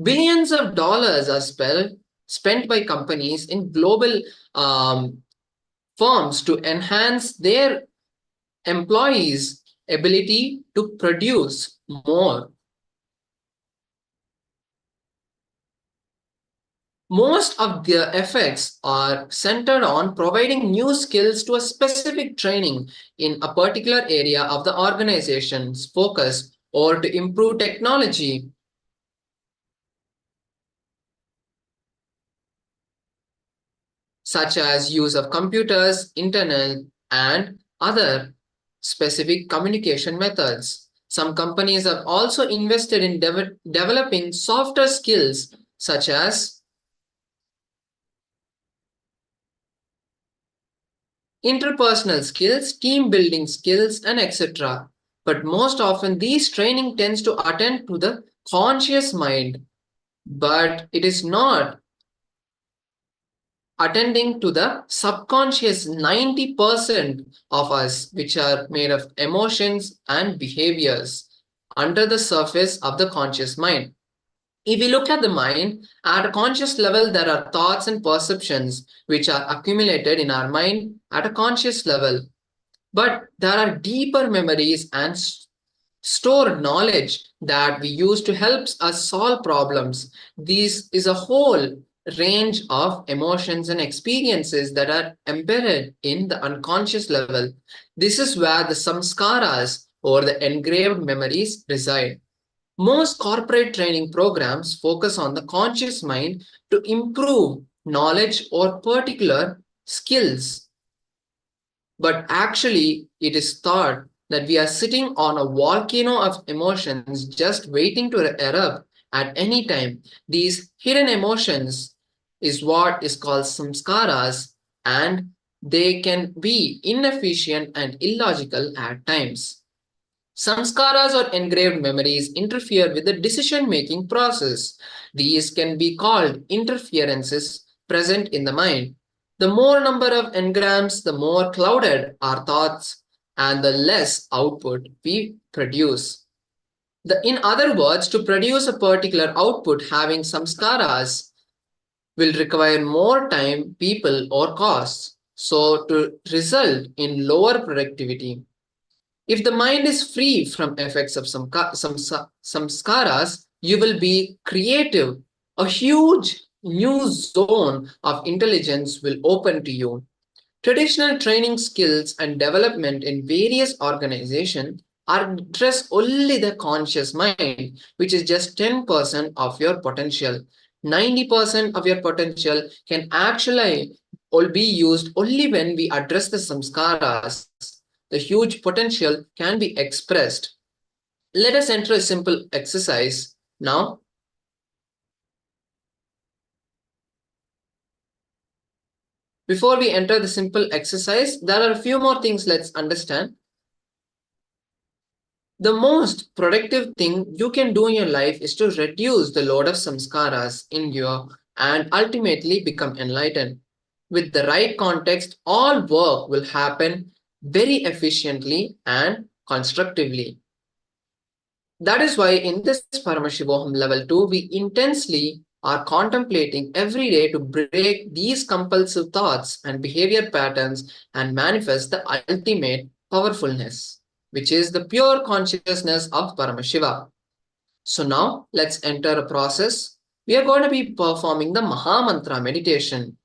Billions of dollars are spent by companies in global firms to enhance their employees' ability to produce more. Most of their efforts are centered on providing new skills to a specific training in a particular area of the organization's focus or to improve technology, such as use of computers, internet, and other specific communication methods. Some companies have also invested in developing softer skills such as interpersonal skills, team building skills, and etc. But most often these training tends to attend to the conscious mind, but it is not attending to the subconscious 90% of us, which are made of emotions and behaviors under the surface of the conscious mind. If we look at the mind, at a conscious level, there are thoughts and perceptions which are accumulated in our mind at a conscious level. But there are deeper memories and stored knowledge that we use to help us solve problems. This is a whole range of emotions and experiences that are embedded in the unconscious level. This is where the samskaras or the engraved memories reside. Most corporate training programs focus on the conscious mind to improve knowledge or particular skills. But actually, it is thought that we are sitting on a volcano of emotions just waiting to erupt at any time. These hidden emotions is what is called samskaras, and they can be inefficient and illogical at times. Samskaras or engraved memories interfere with the decision making process. These can be called interferences present in the mind. The more number of engrams, the more clouded our thoughts and the less output we produce. In other words, to produce a particular output having samskaras will require more time, people, or costs, so to result in lower productivity. If the mind is free from effects of samskaras, you will be creative. A huge new zone of intelligence will open to you. Traditional training skills and development in various organizations address only the conscious mind, which is just 10% of your potential. 90% of your potential can actually be used only when we address the samskaras. The huge potential can be expressed. Let us enter a simple exercise now. Before we enter the simple exercise, there are a few more things let's understand. The most productive thing you can do in your life is to reduce the load of samskaras in you and ultimately become enlightened. With the right context, all work will happen very efficiently and constructively. That is why in this Paramashivoham level 2, we intensely are contemplating every day to break these compulsive thoughts and behavior patterns and manifest the ultimate powerfulness, which is the pure consciousness of Paramashiva. So now let's enter a process. We are going to be performing the Mahamantra meditation.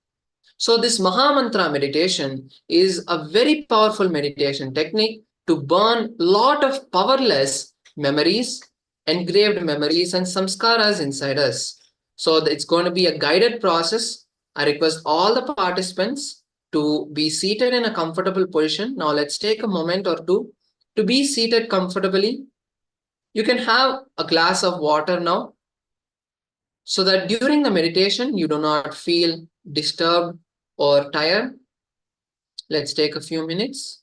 So this Mahamantra meditation is a very powerful meditation technique to burn a lot of powerless memories, engraved memories and samskaras inside us. So it's going to be a guided process. I request all the participants to be seated in a comfortable position. Now let's take a moment or two to be seated comfortably. You can have a glass of water now, so that during the meditation you do not feel disturbed or tired. Let's take a few minutes.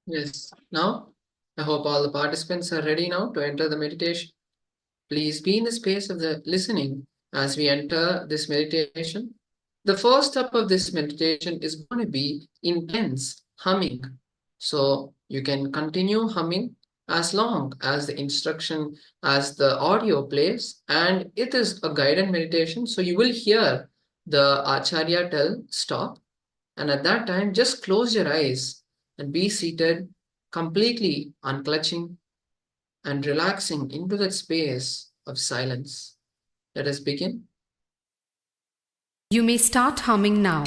Yes. Now, I hope all the participants are ready now to enter the meditation. Please be in the space of the listening as we enter this meditation. The first step of this meditation is going to be intense humming. So you can continue humming as long as the instruction, as the audio plays, and it is a guided meditation. So you will hear the Acharya tell stop, and at that time, just close your eyes and be seated, completely unclutching and relaxing into that space of silence. Let us begin. You may start humming now.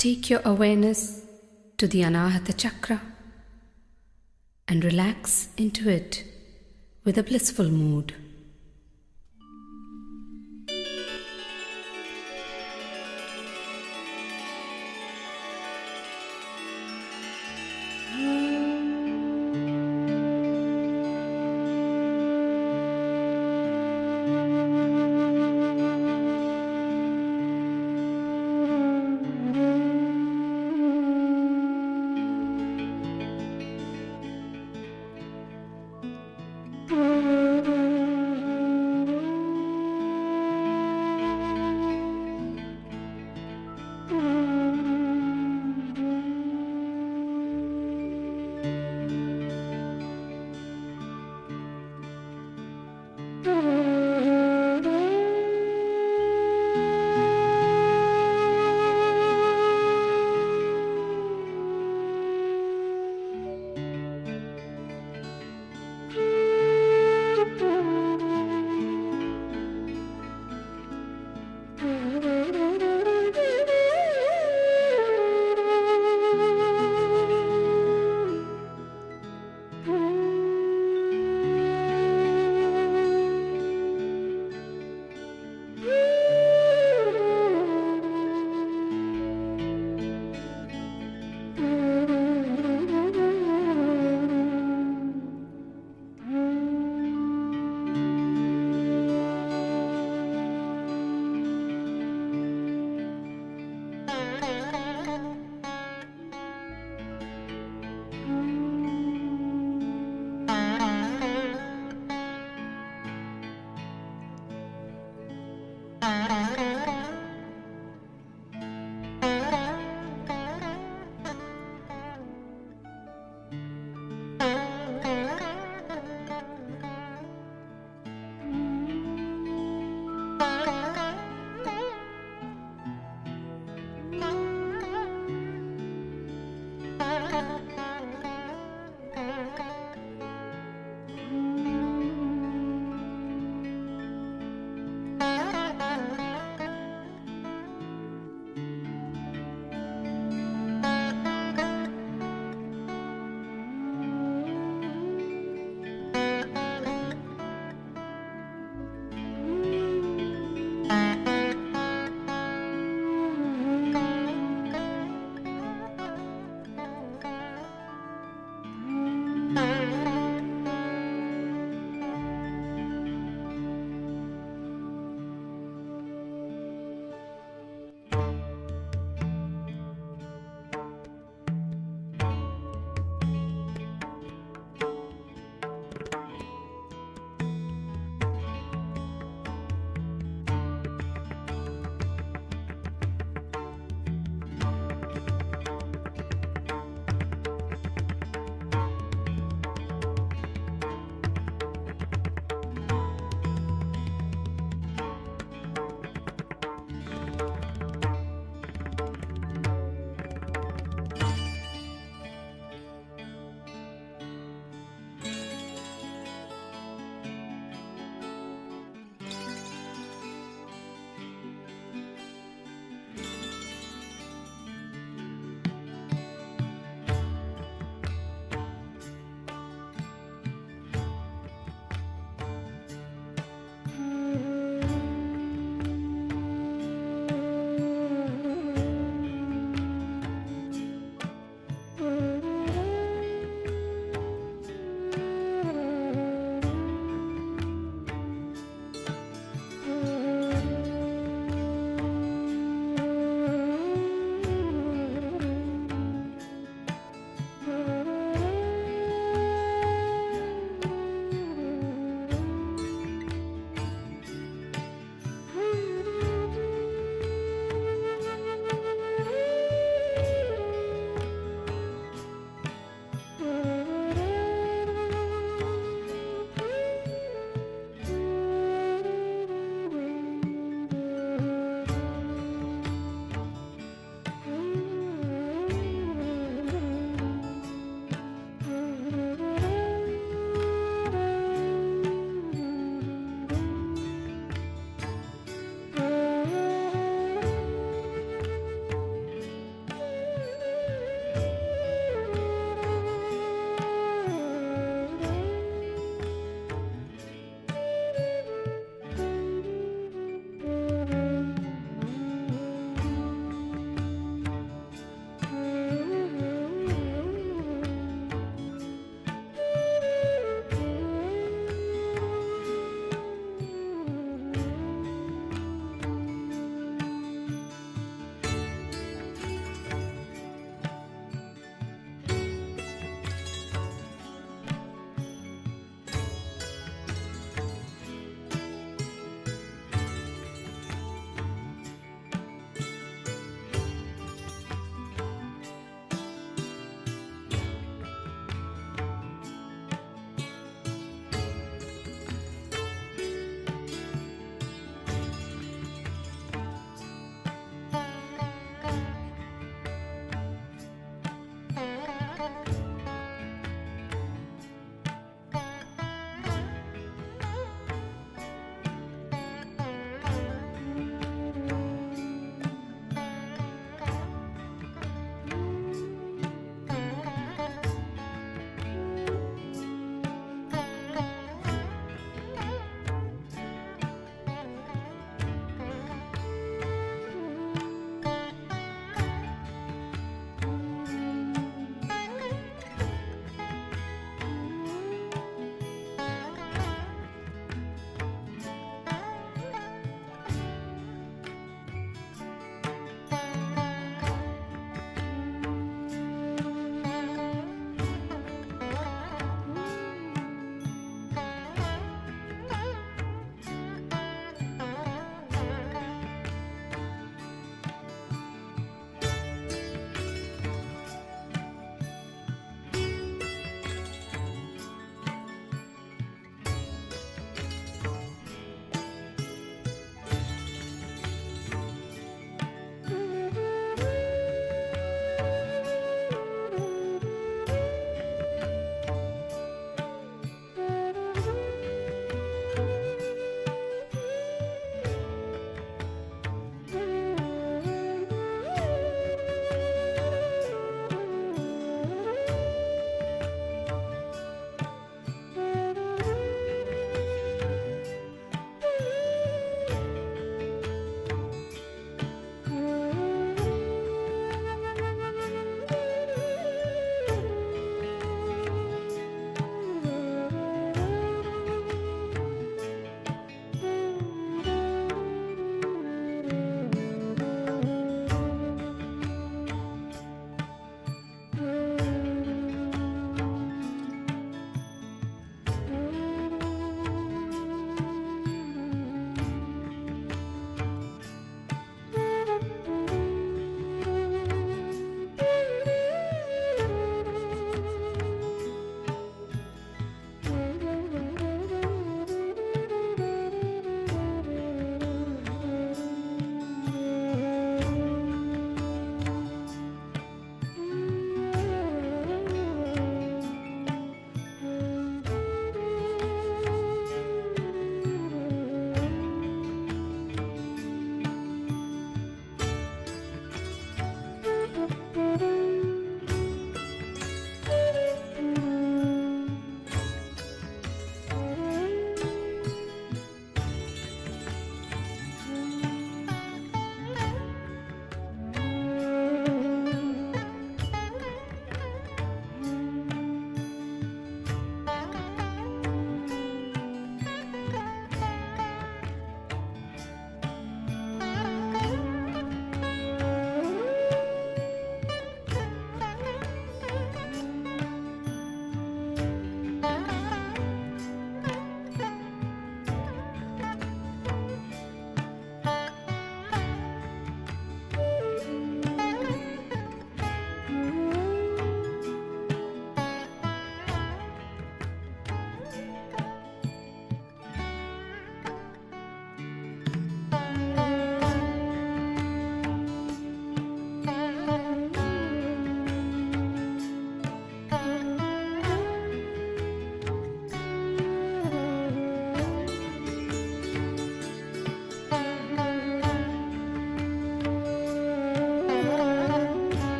Take your awareness to the Anahata Chakra and relax into it with a blissful mood.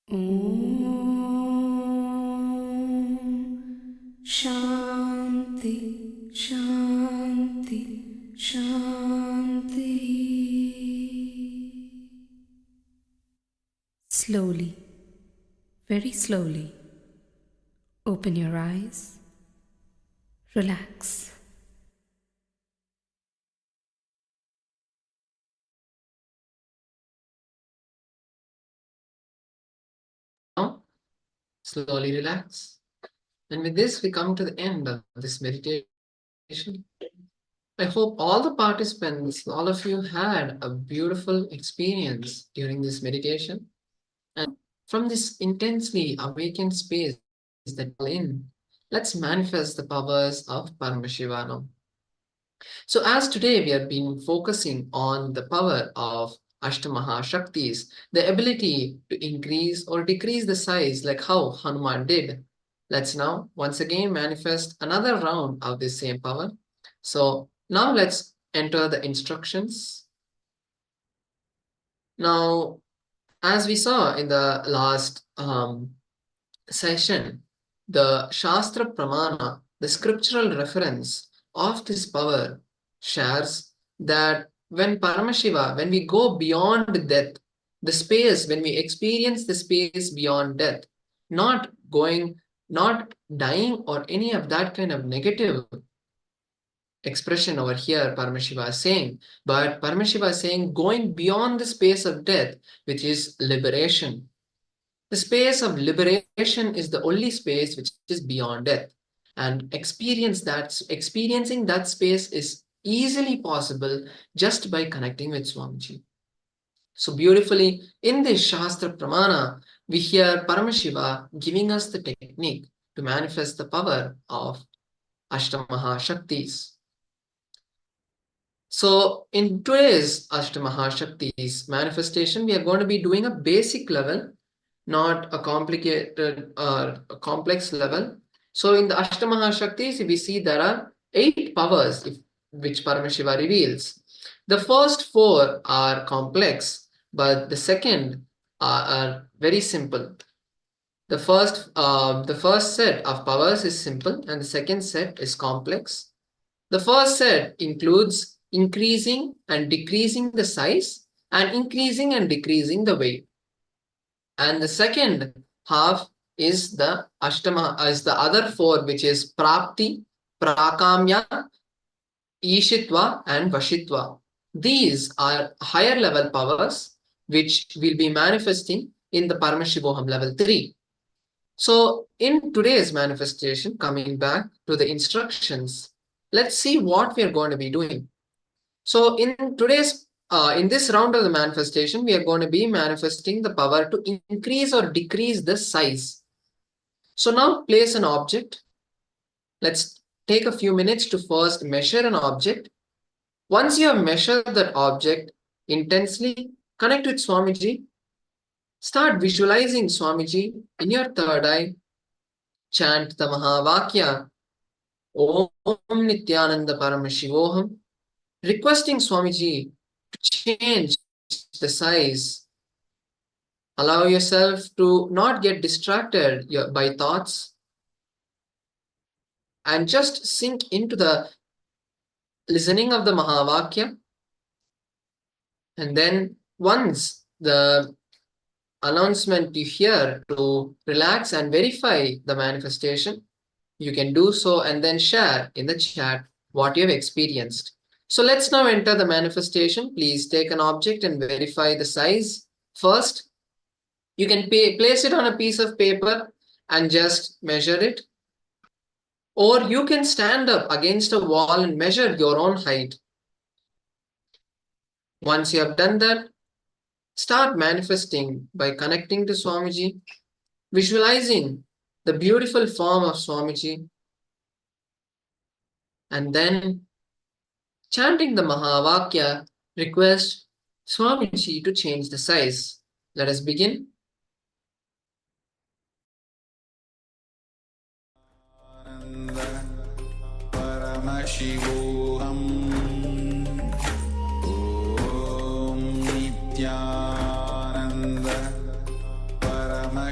Om Shanti, Shanti, Shanti. Slowly, very slowly, open your eyes, relax. Now, slowly relax. And with this, we come to the end of this meditation. I hope all the participants, all of you had a beautiful experience during this meditation. And from this intensely awakened space that we're in, let's manifest the powers of Paramashivoham. So as today we have been focusing on the power of Ashtamaha Shaktis, the ability to increase or decrease the size like how Hanuman did. Let's now once again manifest another round of this same power. So now let's enter the instructions. Now, as we saw in the last session, the Shastra Pramana, the scriptural reference of this power shares that when Paramashiva, when we go beyond death, the space, when we experience the space beyond death, not dying or any of that kind of negative expression over here, Paramashiva is saying, but Paramashiva is saying going beyond the space of death, which is liberation. The space of liberation is the only space which is beyond death. And experiencing that space is easily possible just by connecting with Swamiji. So beautifully, in this Shastra Pramana, we hear Paramashiva giving us the technique to manifest the power of Ashtamaha Shaktis. So in today's Ashtamaha Shaktis manifestation, we are going to be doing a basic level, not a complicated or a complex level. So in the Ashtamaha Shaktis, we see there are 8 powers which Paramashiva reveals. The first 4 are complex, but the second are very simple. The first set of powers is simple and the second set is complex. The first set includes increasing and decreasing the size and increasing and decreasing the weight. And the second half is the Ashtama, is the other 4, which is Prapti, Prakamya, Ishitva, and Vashitva. These are higher level powers which will be manifesting in the Paramashivoham level 3. So in today's manifestation, coming back to the instructions, let's see what we are going to be doing. So in this round of the manifestation, we are going to be manifesting the power to increase or decrease the size. So now place an object. Let's take a few minutes to first measure an object. Once you have measured that object intensely, connect with Swamiji. Start visualizing Swamiji in your third eye. Chant the Mahavakya, Om Nithyananda Paramashivoham, requesting Swamiji to change the size. Allow yourself to not get distracted by thoughts and just sink into the listening of the Mahavakya. And then once the announcement you hear to relax and verify the manifestation, you can do so and then share in the chat what you have experienced. So let's now enter the manifestation. Please take an object and verify the size. First, you can place it on a piece of paper and just measure it. Or you can stand up against a wall and measure your own height. Once you have done that, start manifesting by connecting to Swamiji, visualizing the beautiful form of Swamiji, and then chanting the Mahavakya, request Swamiji to change the size. Let us begin. Paramashivoham Om Nithyananda Paramashivoham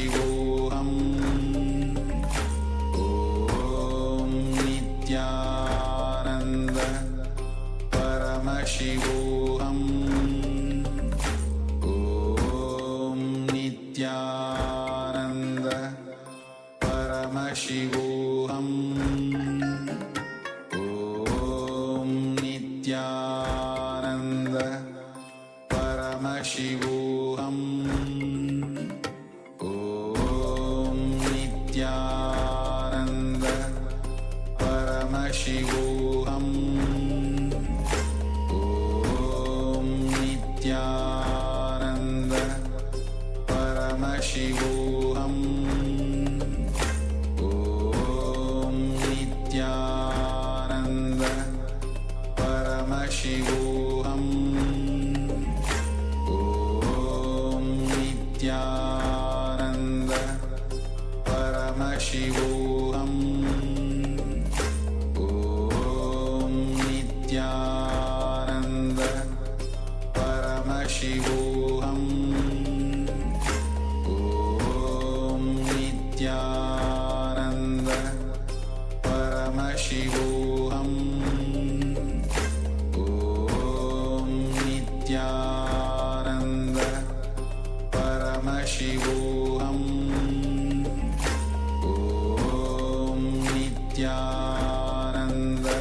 Paramashivoham Om Nithyananda Paramashivoham Om Nithyananda Paramashivoham Om Nithyananda Paramashivoham Om Nithyananda Paramashivoham Om Nithyananda Paramashivoham Om Nithyananda Paramashivoham Om Nithyananda Paramashivoham Om Nithyananda Paramashivoham Om Nithyananda Paramashivoham Om Nithyananda Paramashivoham Om Nithyananda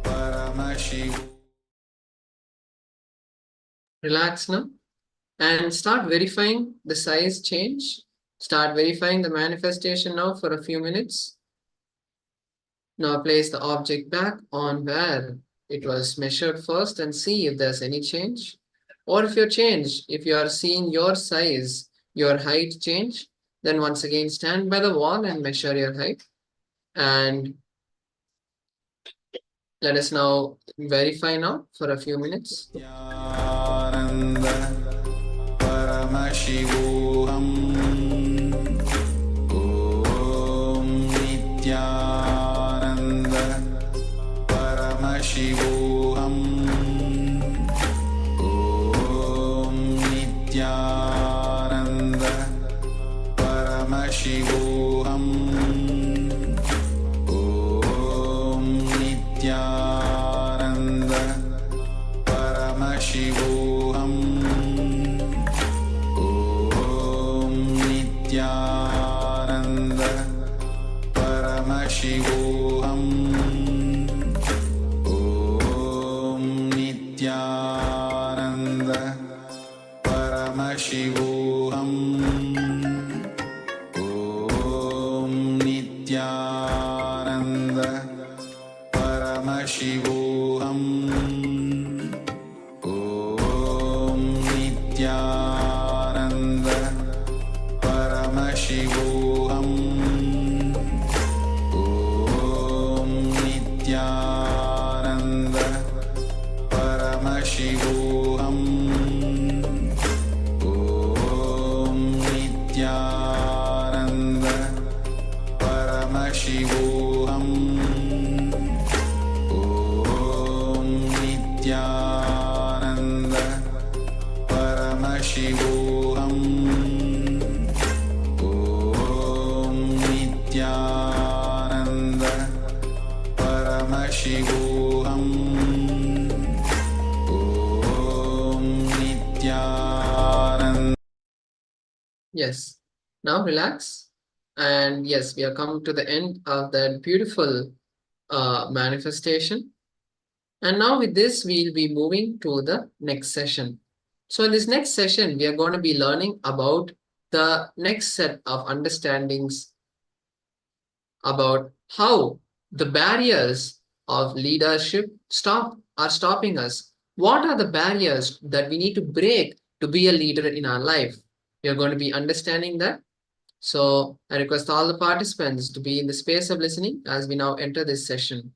Paramashivoham. Relax now and start verifying the size change. Start verifying the manifestation now for a few minutes. Now place the object back on where it was measured first and see if there's any change. Or if you are seeing your size, your height change, then once again stand by the wall and measure your height. And let us now verify now for a few minutes. Nithyananda Paramashivoham Om Nithyananda Paramashivoham Om Nithyananda Paramashivoham Om Nithyananda Paramashivoham Om Nithyananda Paramashivoham Om Nithyananda Paramashivoham Om Nithyananda Paramashivoham Om Nithyananda Paramashivoham Om Nithyananda Paramashivoham Om Nithyananda Paramashivoham Om Nithyananda Paramashivoham Om Nithyananda Paramashivoham Om Nithyananda. Yes. Now relax. And yes, we have come to the end of that beautiful manifestation. And now with this, we'll be moving to the next session. So in this next session, we are going to be learning about the next set of understandings about how the barriers of leadership are stopping us. What are the barriers that we need to break to be a leader in our life? We are going to be understanding that. So I request all the participants to be in the space of listening as we now enter this session.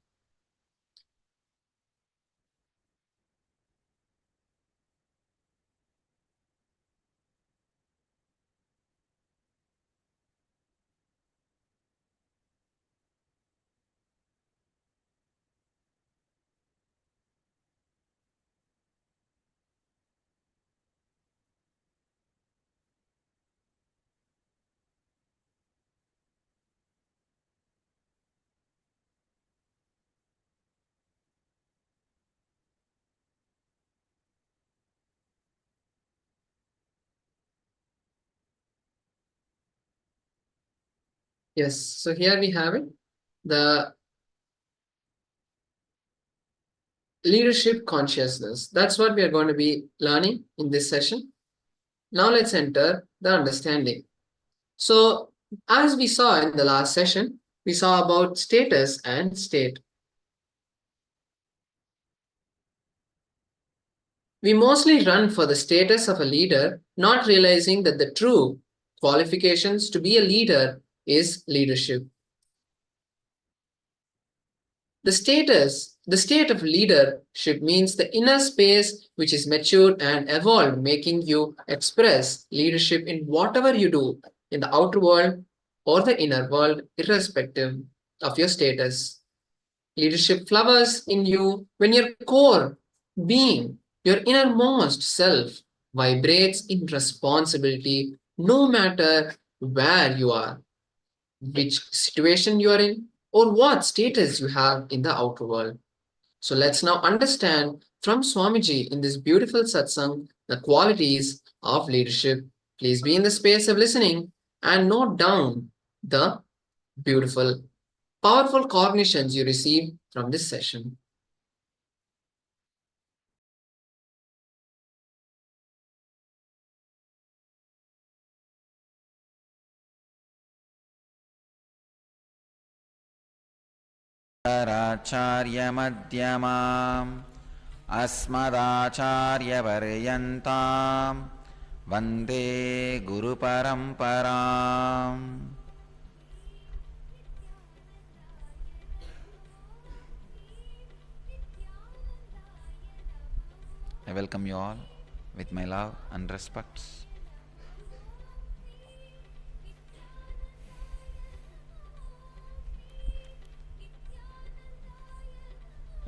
Yes, so here we have it. The leadership consciousness. That's what we are going to be learning in this session. Now let's enter the understanding. So as we saw in the last session, we saw about status and state. We mostly run for the status of a leader, not realizing that the true qualifications to be a leader is leadership. The state of leadership means the inner space which is matured and evolved, making you express leadership in whatever you do in the outer world or the inner world, irrespective of your status. Leadership flowers in you when your core being, your innermost self, vibrates in responsibility, no matter where you are, which situation you are in, or what status you have in the outer world. So let's now understand from Swamiji in this beautiful satsang the qualities of leadership. Please be in the space of listening and note down the beautiful, powerful cognitions you receive from this session. Acharya-madhyamam asmadacharya-paryantam vande guru-paramparam. I welcome you all with my love and respects.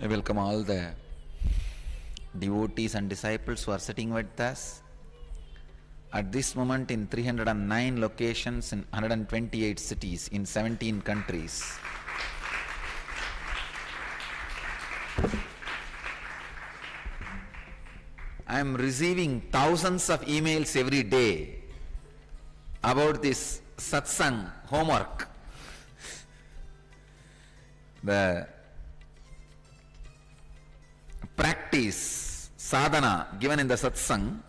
I welcome all the devotees and disciples who are sitting with us at this moment in 309 locations in 128 cities in 17 countries. I am receiving thousands of emails every day about this satsang homework. The practice, sadhana given in the satsang.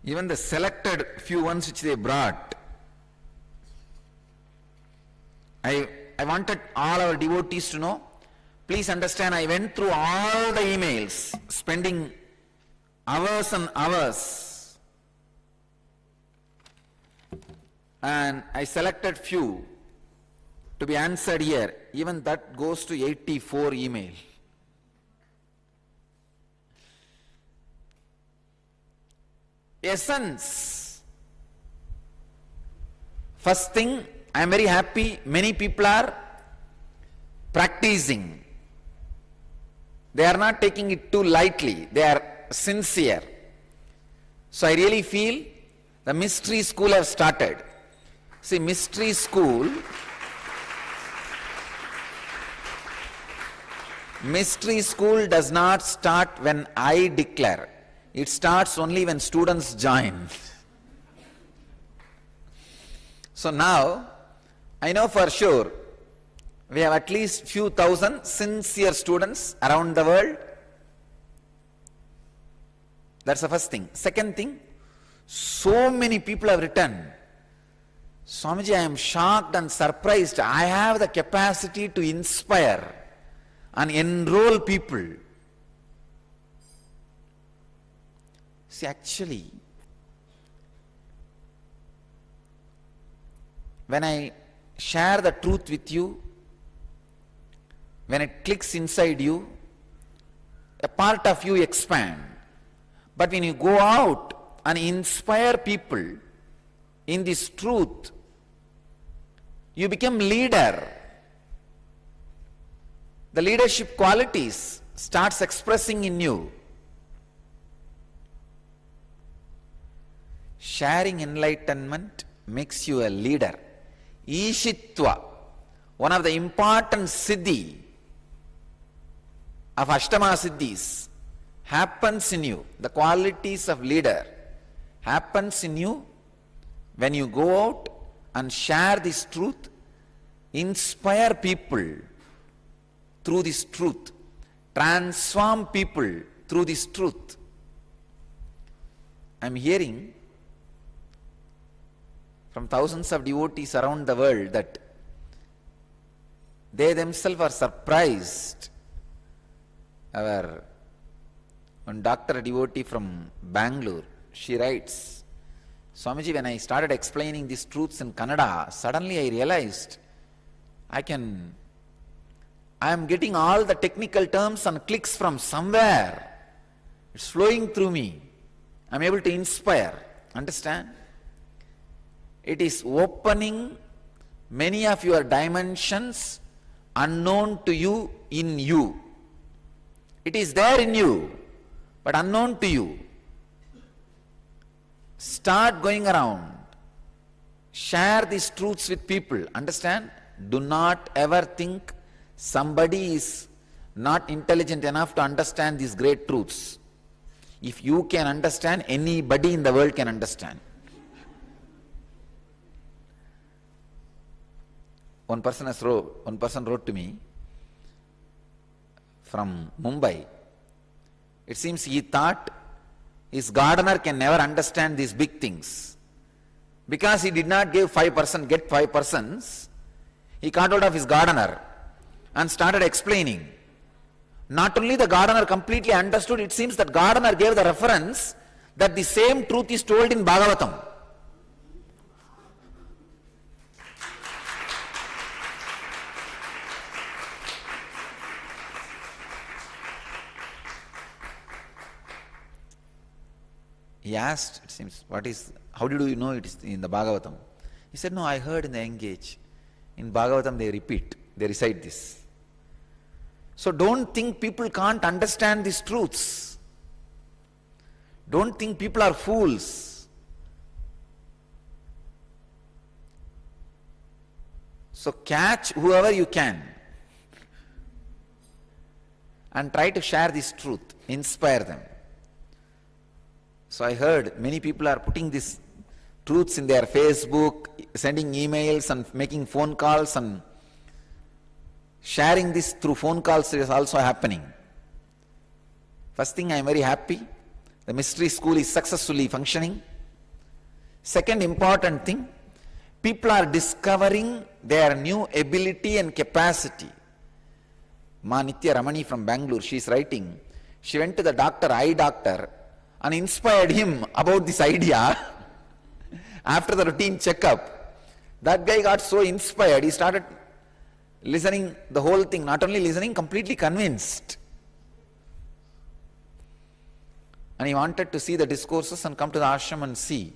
Even the selected few ones which they brought, I wanted all our devotees to know, please understand, I went through all the emails, spending hours and hours, and I selected few to be answered here. Even that goes to 84 email. Essence. First thing, I am very happy many people are practicing. They are not taking it too lightly. They are sincere. So I really feel the mystery school have started. See, mystery school does not start when I declare. It starts only when students join. So now, I know for sure, we have at least few thousand sincere students around the world. That's the first thing. Second thing, so many people have written, Swamiji, I am shocked and surprised. I have the capacity to inspire and enroll people. See, actually, when I share the truth with you, when it clicks inside you, a part of you expand. But when you go out and inspire people in this truth, you become leader. The leadership qualities starts expressing in you. Sharing enlightenment makes you a leader. Ishitva, one of the important siddhi of Ashtama Siddhis, happens in you. The qualities of leader happens in you when you go out and share this truth, inspire people through this truth, transform people through this truth. I am hearing from thousands of devotees around the world that they themselves are surprised. Our one doctor devotee from Bangalore, she writes, Swamiji, when I started explaining these truths in Kannada, suddenly I realized I am getting all the technical terms and clicks from somewhere. It's flowing through me. I am able to inspire. Understand? It is opening many of your dimensions unknown to you in you. It is there in you, but unknown to you. Start going around. Share these truths with people. Understand? Do not ever think somebody is not intelligent enough to understand these great truths. If you can understand, anybody in the world can understand. One person wrote to me from Mumbai. It seems he thought his gardener can never understand these big things. Because he did not get 5 persons, he caught hold of his gardener and started explaining. Not only the gardener completely understood, it seems that gardener gave the reference that the same truth is told in Bhagavatam. He asked, it seems, how did you know it is in the Bhagavatam? He said, no, I heard in the Engage. In Bhagavatam they recite this. So don't think people can't understand these truths. Don't think people are fools. So catch whoever you can and try to share this truth, inspire them. So I heard many people are putting these truths in their Facebook, sending emails and making phone calls, and sharing this through phone calls is also happening. First thing, I am very happy. The mystery school is successfully functioning. Second important thing, people are discovering their new ability and capacity. Ma Nithya Ramani from Bangalore, she is writing, she went to the eye doctor, and inspired him about this idea. After the routine checkup, that guy got so inspired, he started listening the whole thing, not only listening, completely convinced. And he wanted to see the discourses and come to the ashram and see.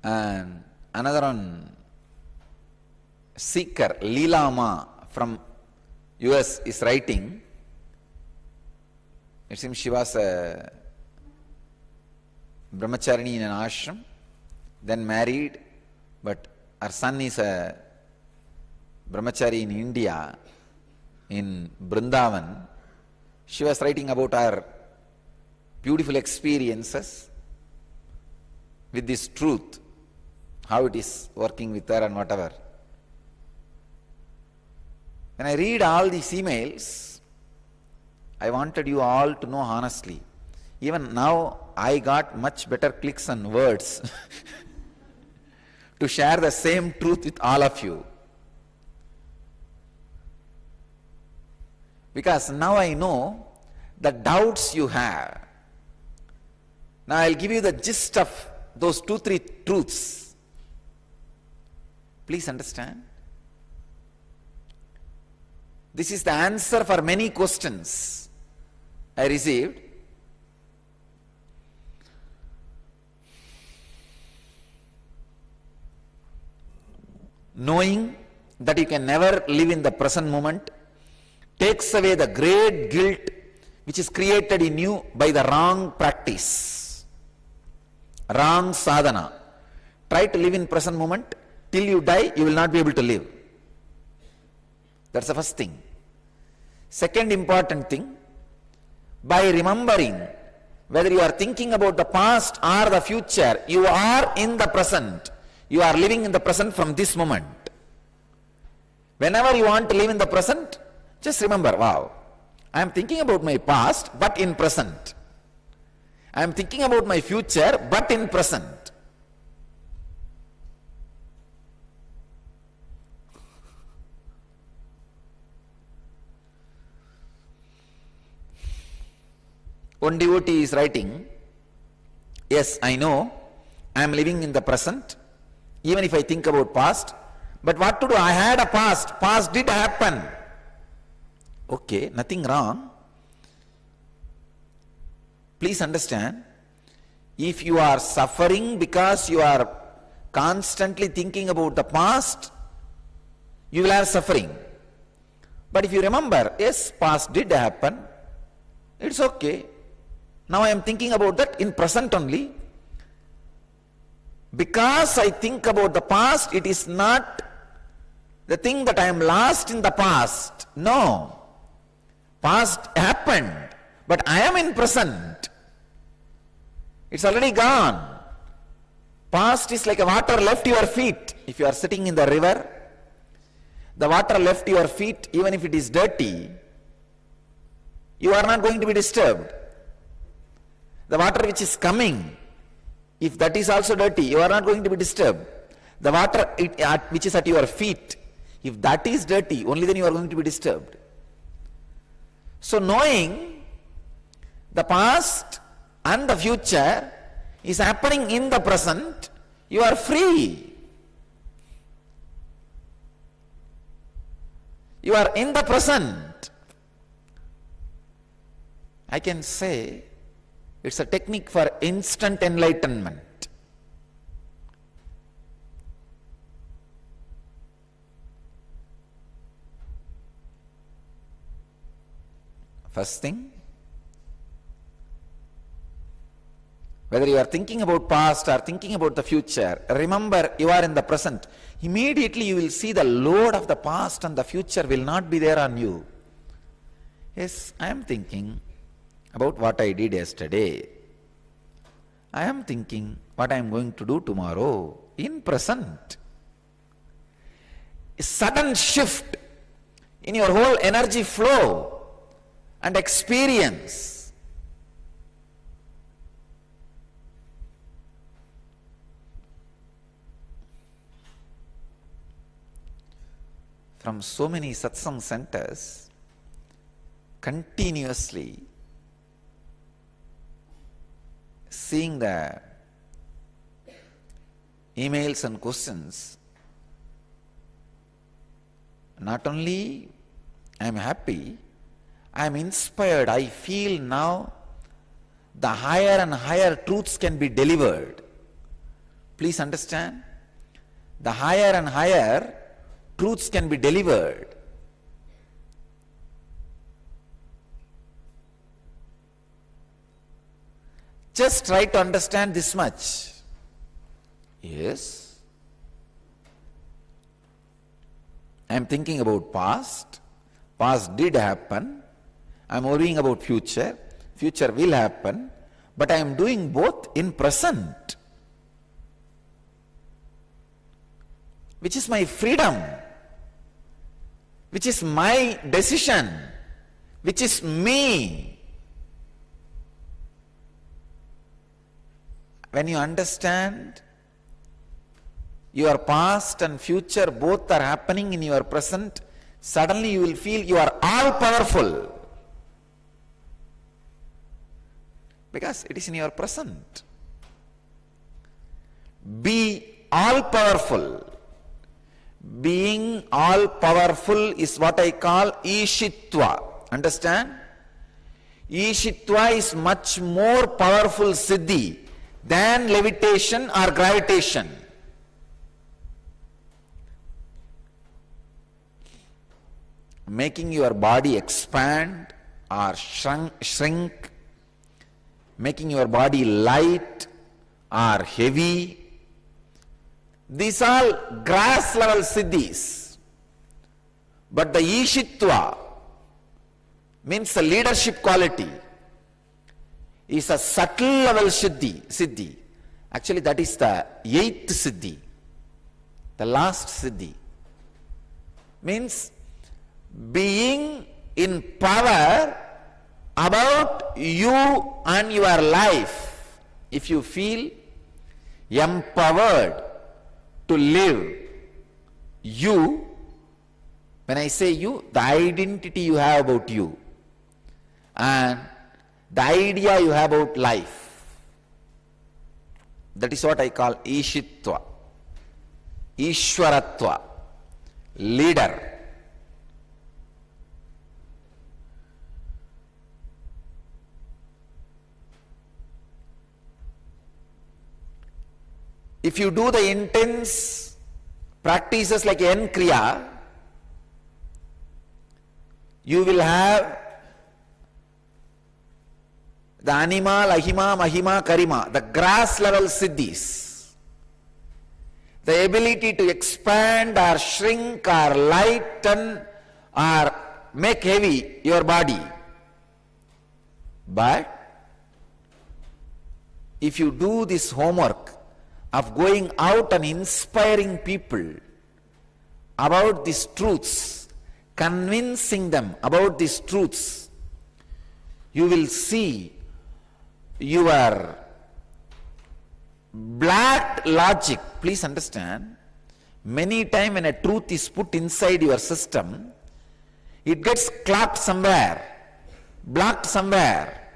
And another one, seeker, Leelama from US is writing, it seems she was a brahmacharini in an ashram, then married, but her son is a brahmachari in India, in Brindavan. She was writing about her beautiful experiences with this truth, how it is working with her and whatever. When I read all these emails, I wanted you all to know honestly. Even now, I got much better clicks and words to share the same truth with all of you. Because now I know the doubts you have. Now I'll give you the gist of those 2-3 truths. Please understand. This is the answer for many questions I received. knowing that you can never live in the present moment takes away the great guilt which is created in you by the wrong practice, wrong sadhana. Try to live in present moment. Till you die, you will not be able to live. That's the first thing. Second important thing, by remembering whether you are thinking about the past or the future, you are in the present. You are living in the present from this moment. Whenever you want to live in the present, just remember, wow, I am thinking about my past, but in present. I am thinking about my future, but in present. One devotee is writing, yes, I know, I am living in the present, even if I think about past, but what to do? I had a past did happen. Okay, nothing wrong. Please understand, if you are suffering because you are constantly thinking about the past, you will have suffering. But if you remember, yes, past did happen, it's okay. Now I am thinking about that in present only. Because I think about the past, it is not the thing that I am lost in the past. No. Past happened, but I am in present. It's already gone. Past is like a water left your feet. If you are sitting in the river, the water left your feet, even if it is dirty, you are not going to be disturbed. The water which is coming, if that is also dirty, you are not going to be disturbed. The water which is at your feet, if that is dirty, only then you are going to be disturbed. So knowing the past and the future is happening in the present, you are free. You are in the present. I can say it's a technique for instant enlightenment. First thing, whether you are thinking about past or thinking about the future, remember you are in the present. Immediately you will see the load of the past and the future will not be there on you. Yes, I am thinking about what I did yesterday. I am thinking what I am going to do tomorrow in present. A sudden shift in your whole energy flow and experience. From so many satsang centers, continuously seeing the emails and questions, not only I am happy, I am inspired. I feel now the higher and higher truths can be delivered. Please understand, the higher and higher truths can be delivered. Just try to understand this much. Yes, I am thinking about past. Past did happen. I am worrying about future. Future will happen. But I am doing both in present, which is my freedom, which is my decision, which is me. When you understand your past and future both are happening in your present, suddenly you will feel you are all powerful. Because it is in your present. Be all powerful. Being all powerful is what I call Ishitva. Understand? Ishitva is much more powerful siddhi than levitation or gravitation. making your body expand or shrink, making your body light or heavy. These are grass level siddhis. But the Ishitva means the leadership quality is a subtle level siddhi. Actually, that is the 8th siddhi, the last siddhi. Means being in power about you and your life. If you feel empowered to live you, when I say you, the identity you have about you and the idea you have about life. That is what I call Ishitva, Ishwaratva, leader. If you do the intense practices like N Kriya, you will have the Anima, Lahima, Mahima, Karima, the grass level siddhis. The ability to expand or shrink or lighten or make heavy your body. But if you do this homework of going out and inspiring people about these truths, convincing them about these truths, you will see your black logic. Please understand, many times when a truth is put inside your system, it gets clogged somewhere, blocked somewhere.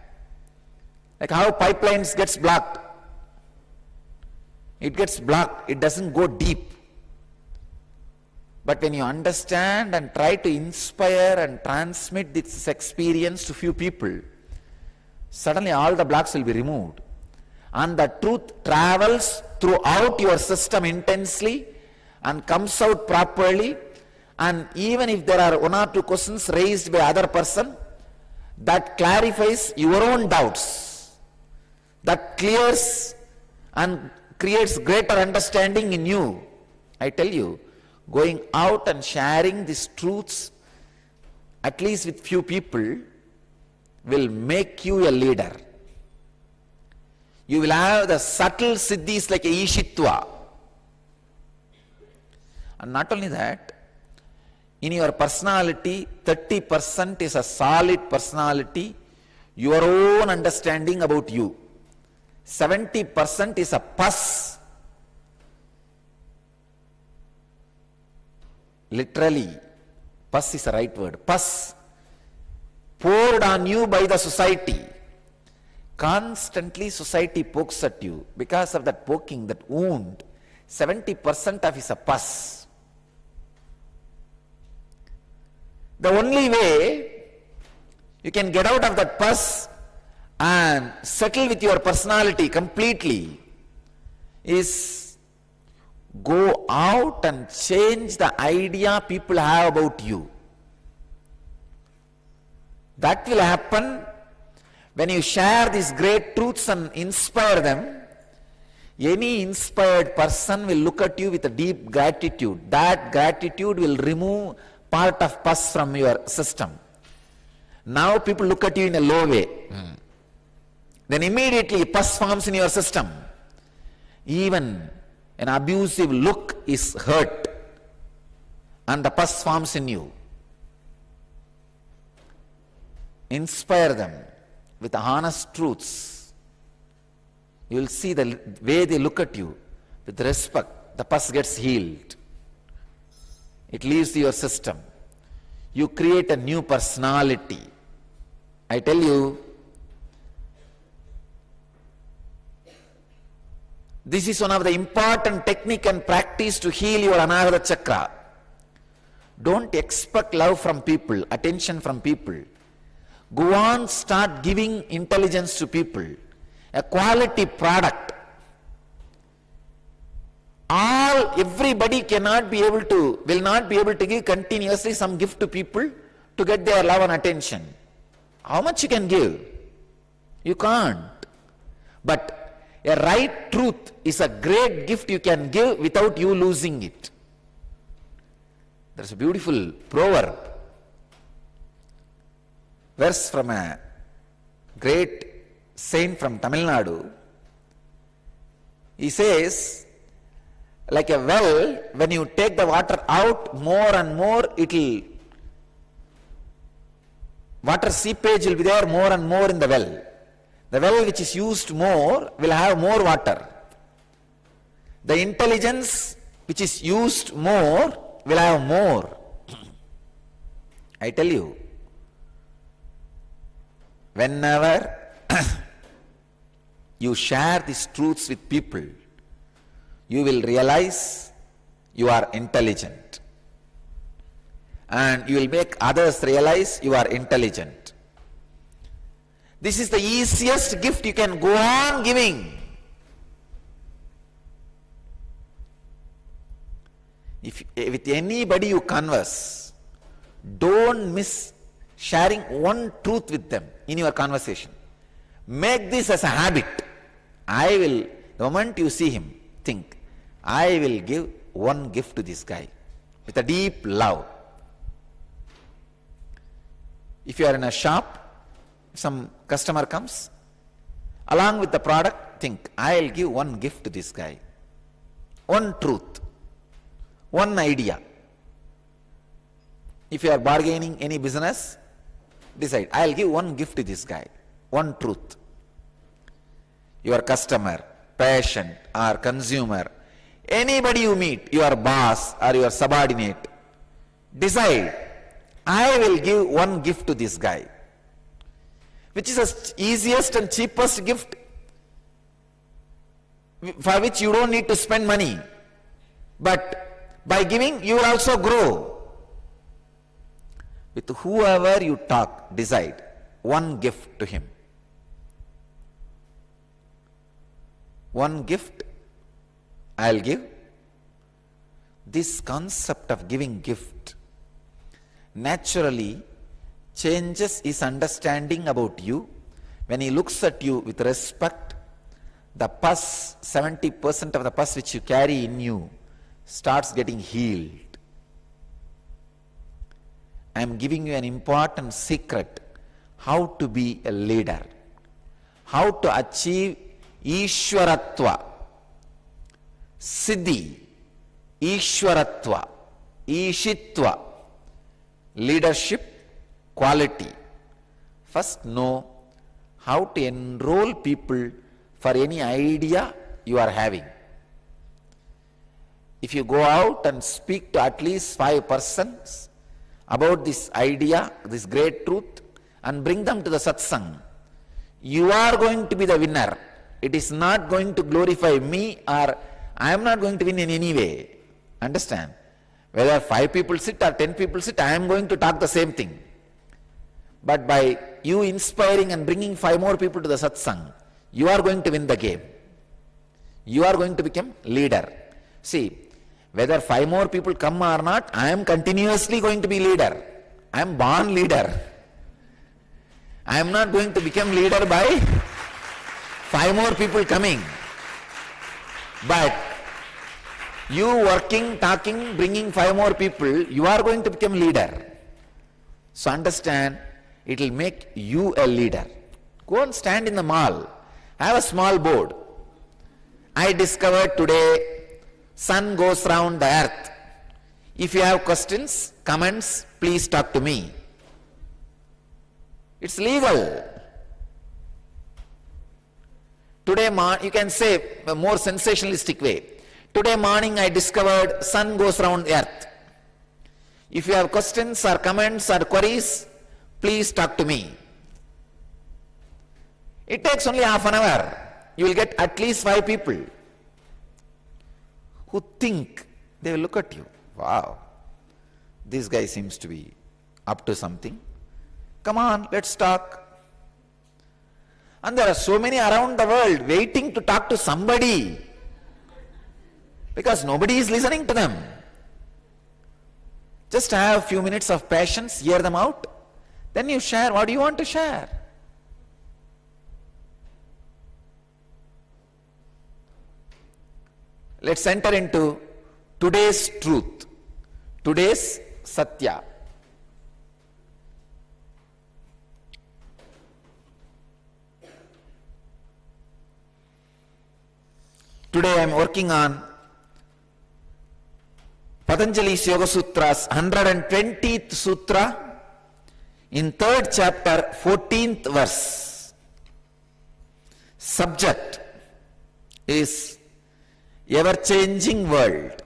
Like how pipelines gets blocked. It gets blocked, it doesn't go deep. But when you understand and try to inspire and transmit this experience to few people, suddenly all the blocks will be removed. And the truth travels throughout your system intensely and comes out properly. And even if there are 1 or 2 questions raised by other person, that clarifies your own doubts. That clears and creates greater understanding in you. I tell you, going out and sharing these truths, at least with few people, will make you a leader. You will have the subtle siddhis like a Ishitva. And not only that, in your personality, 30% is a solid personality, your own understanding about you. 70% is a pus. Literally, pus is the right word. Pus poured on you by the society. Constantly society pokes at you. Because of that poking, that wound, 70% of it is a pus. The only way you can get out of that pus and settle with your personality completely is go out and change the idea people have about you. That will happen when you share these great truths and inspire them. Any inspired person will look at you with a deep gratitude. That gratitude will remove part of pus from your system. Now people look at you in a low way. Then immediately pus forms in your system. Even an abusive look is hurt and the pus forms in you. Inspire them with the honest truths. You will see the way they look at you with respect. The pus gets healed. It leaves your system. You create a new personality. I tell you, this is one of the important technique and practice to heal your Anahata Chakra. Don't expect love from people, attention from people. Go on, start giving intelligence to people. A quality product. Everybody will not be able to give continuously some gift to people. to get their love and attention. How much you can give? You can't. But a right truth is a great gift you can give without you losing it. There's a beautiful proverb, verse from a great saint from Tamil Nadu. He says, like a well, when you take the water out more and more, water seepage will be there more and more in the well. The well which is used more will have more water. The intelligence which is used more will have more. I tell you, whenever you share these truths with people, you will realize you are intelligent. And you will make others realize you are intelligent. This is the easiest gift you can go on giving. If with anybody you converse, don't miss sharing one truth with them in your conversation. Make this as a habit. The moment you see him, think, I will give one gift to this guy with a deep love. If you are in a shop, some customer comes, along with the product, think, I will give one gift to this guy. One truth, one idea. If you are bargaining any business, decide, I will give one gift to this guy, one truth. Your customer, patient or consumer, anybody you meet, your boss or your subordinate, decide, I will give one gift to this guy, which is the easiest and cheapest gift, for which you don't need to spend money. But by giving, you will also grow. With whoever you talk, decide one gift to him. One gift I'll give. This concept of giving gift naturally changes his understanding about you. When he looks at you with respect, the pus, 70% of the pus which you carry in you starts getting healed. I am giving you an important secret, how to be a leader, how to achieve Ishwaratva, Siddhi, Ishwaratva, Ishitva, leadership, quality. First know how to enroll people for any idea you are having. If you go out and speak to at least 5 persons about this idea, this great truth, and bring them to the satsang, you are going to be the winner. It is not going to glorify me, or I am not going to win in any way. Understand? Whether 5 people sit or 10 people sit, I am going to talk the same thing. But by you inspiring and bringing 5 more people to the satsang, you are going to win the game. You are going to become leader. See, whether 5 more people come or not, I am continuously going to be leader. I am born leader. I am not going to become leader by 5 more people coming. But you working, talking, bringing 5 more people, you are going to become leader. So understand, it will make you a leader. Go and stand in the mall. Have a small board. I discovered today sun goes round the earth. If you have questions, comments, please talk to me. It's legal. Today, you can say a more sensationalistic way. Today morning I discovered sun goes round the earth. If you have questions or comments or queries, please talk to me. It takes only half an hour. You will get at least 5 people who think, they will look at you. Wow, this guy seems to be up to something. Come on, let's talk. And there are so many around the world waiting to talk to somebody because nobody is listening to them. Just have a few minutes of patience, hear them out, then you share what you want to share. Let's enter into today's truth, today's Satya. Today I am working on Patanjali's Yoga Sutra's 120th Sutra in 3rd chapter, 14th verse. Subject is ever-changing world.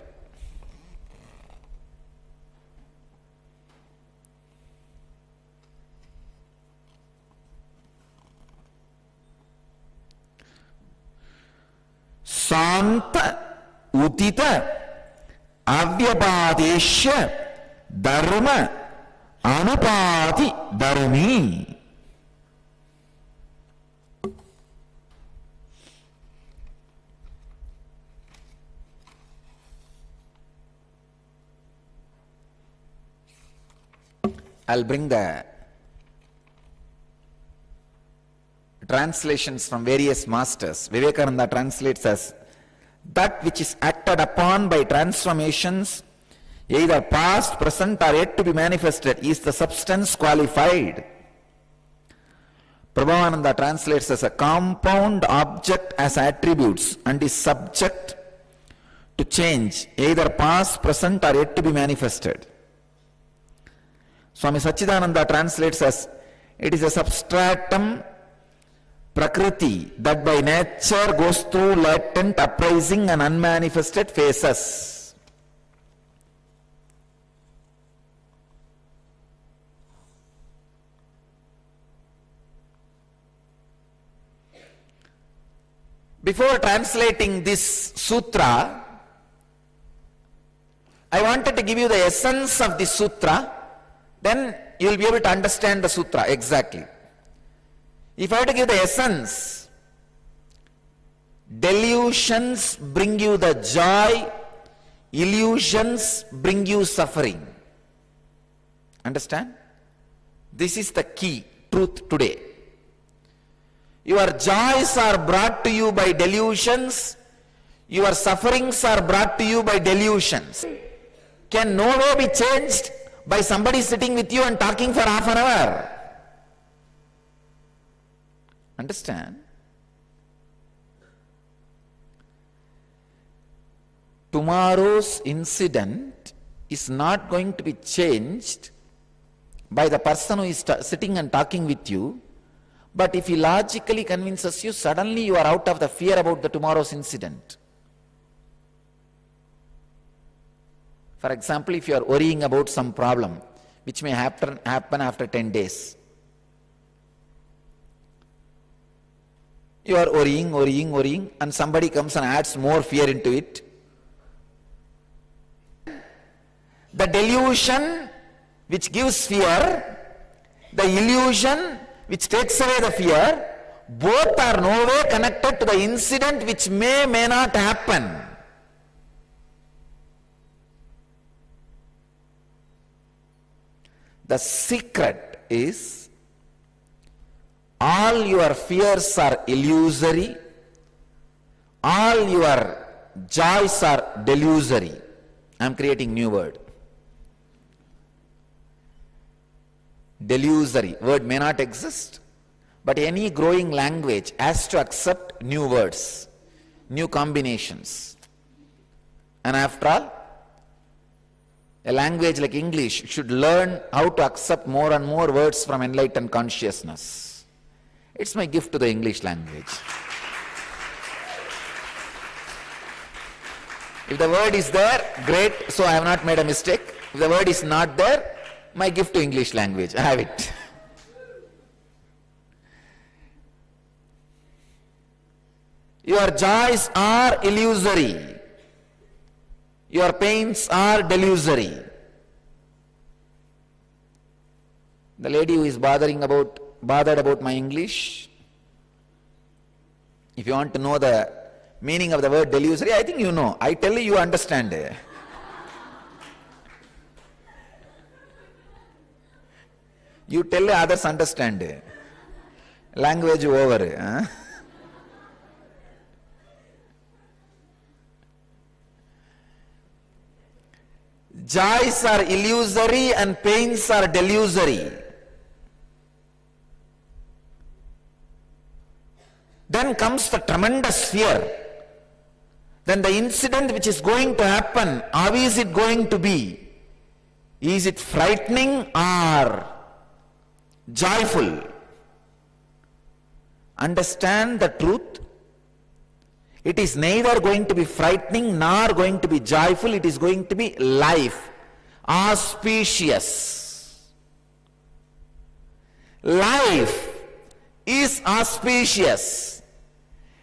Santa Utita Avyabadesha Dharma Anupati Dharmi. I'll bring the translations from various masters. Vivekananda translates as that which is acted upon by transformations, either past, present or yet to be manifested, is the substance qualified. Prabhavananda translates as a compound object as attributes and is subject to change, either past, present or yet to be manifested. Swami Sachidananda translates as it is a substratum Prakriti that by nature goes through latent, uprising and unmanifested phases. Before translating this sutra, I wanted to give you the essence of this sutra, then you will be able to understand the sutra exactly. If I were to give the essence, delusions bring you the joy, illusions bring you suffering. Understand? This is the key truth today. Your joys are brought to you by delusions, your sufferings are brought to you by delusions. Can no way be changed by somebody sitting with you and talking for half an hour. Understand? Tomorrow's incident is not going to be changed by the person who is sitting and talking with you, but if he logically convinces you, suddenly you are out of the fear about the tomorrow's incident. For example, if you are worrying about some problem which may happen after 10 days, you are worrying, and somebody comes and adds more fear into it. The delusion which gives fear, the illusion which takes away the fear, both are no way connected to the incident which may not happen. The secret is all your fears are illusory, all your joys are delusory. I am creating new word. Delusory word may not exist, but any growing language has to accept new words, new combinations. And after all, a language like English should learn how to accept more and more words from enlightened consciousness. It's my gift to the English language. If the word is there, great, so I have not made a mistake. If the word is not there, my gift to English language, I have it. Your joys are illusory. Your pains are delusory. The lady who is bothered about my English, if you want to know the meaning of the word delusory, I think you know. I tell you, you understand. You tell others understand. Language over. Huh? Joys are illusory and pains are delusory. Then comes the tremendous fear. Then the incident which is going to happen, how is it going to be? Is it frightening or joyful? Understand the truth. It is neither going to be frightening nor going to be joyful. It is going to be life, auspicious. Life is auspicious.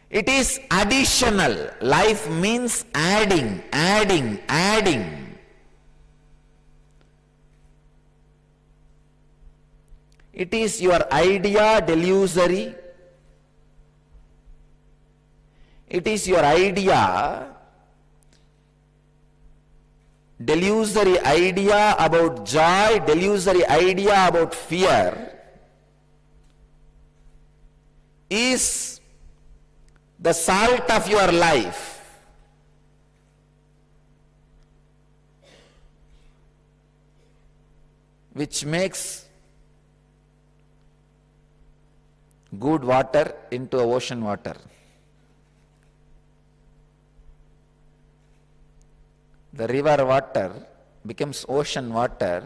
It is additional. Life means adding, adding, adding. It is your idea delusory. It is your idea, delusory idea about joy, delusory idea about fear is the salt of your life. Which makes good water into ocean water. The river water becomes ocean water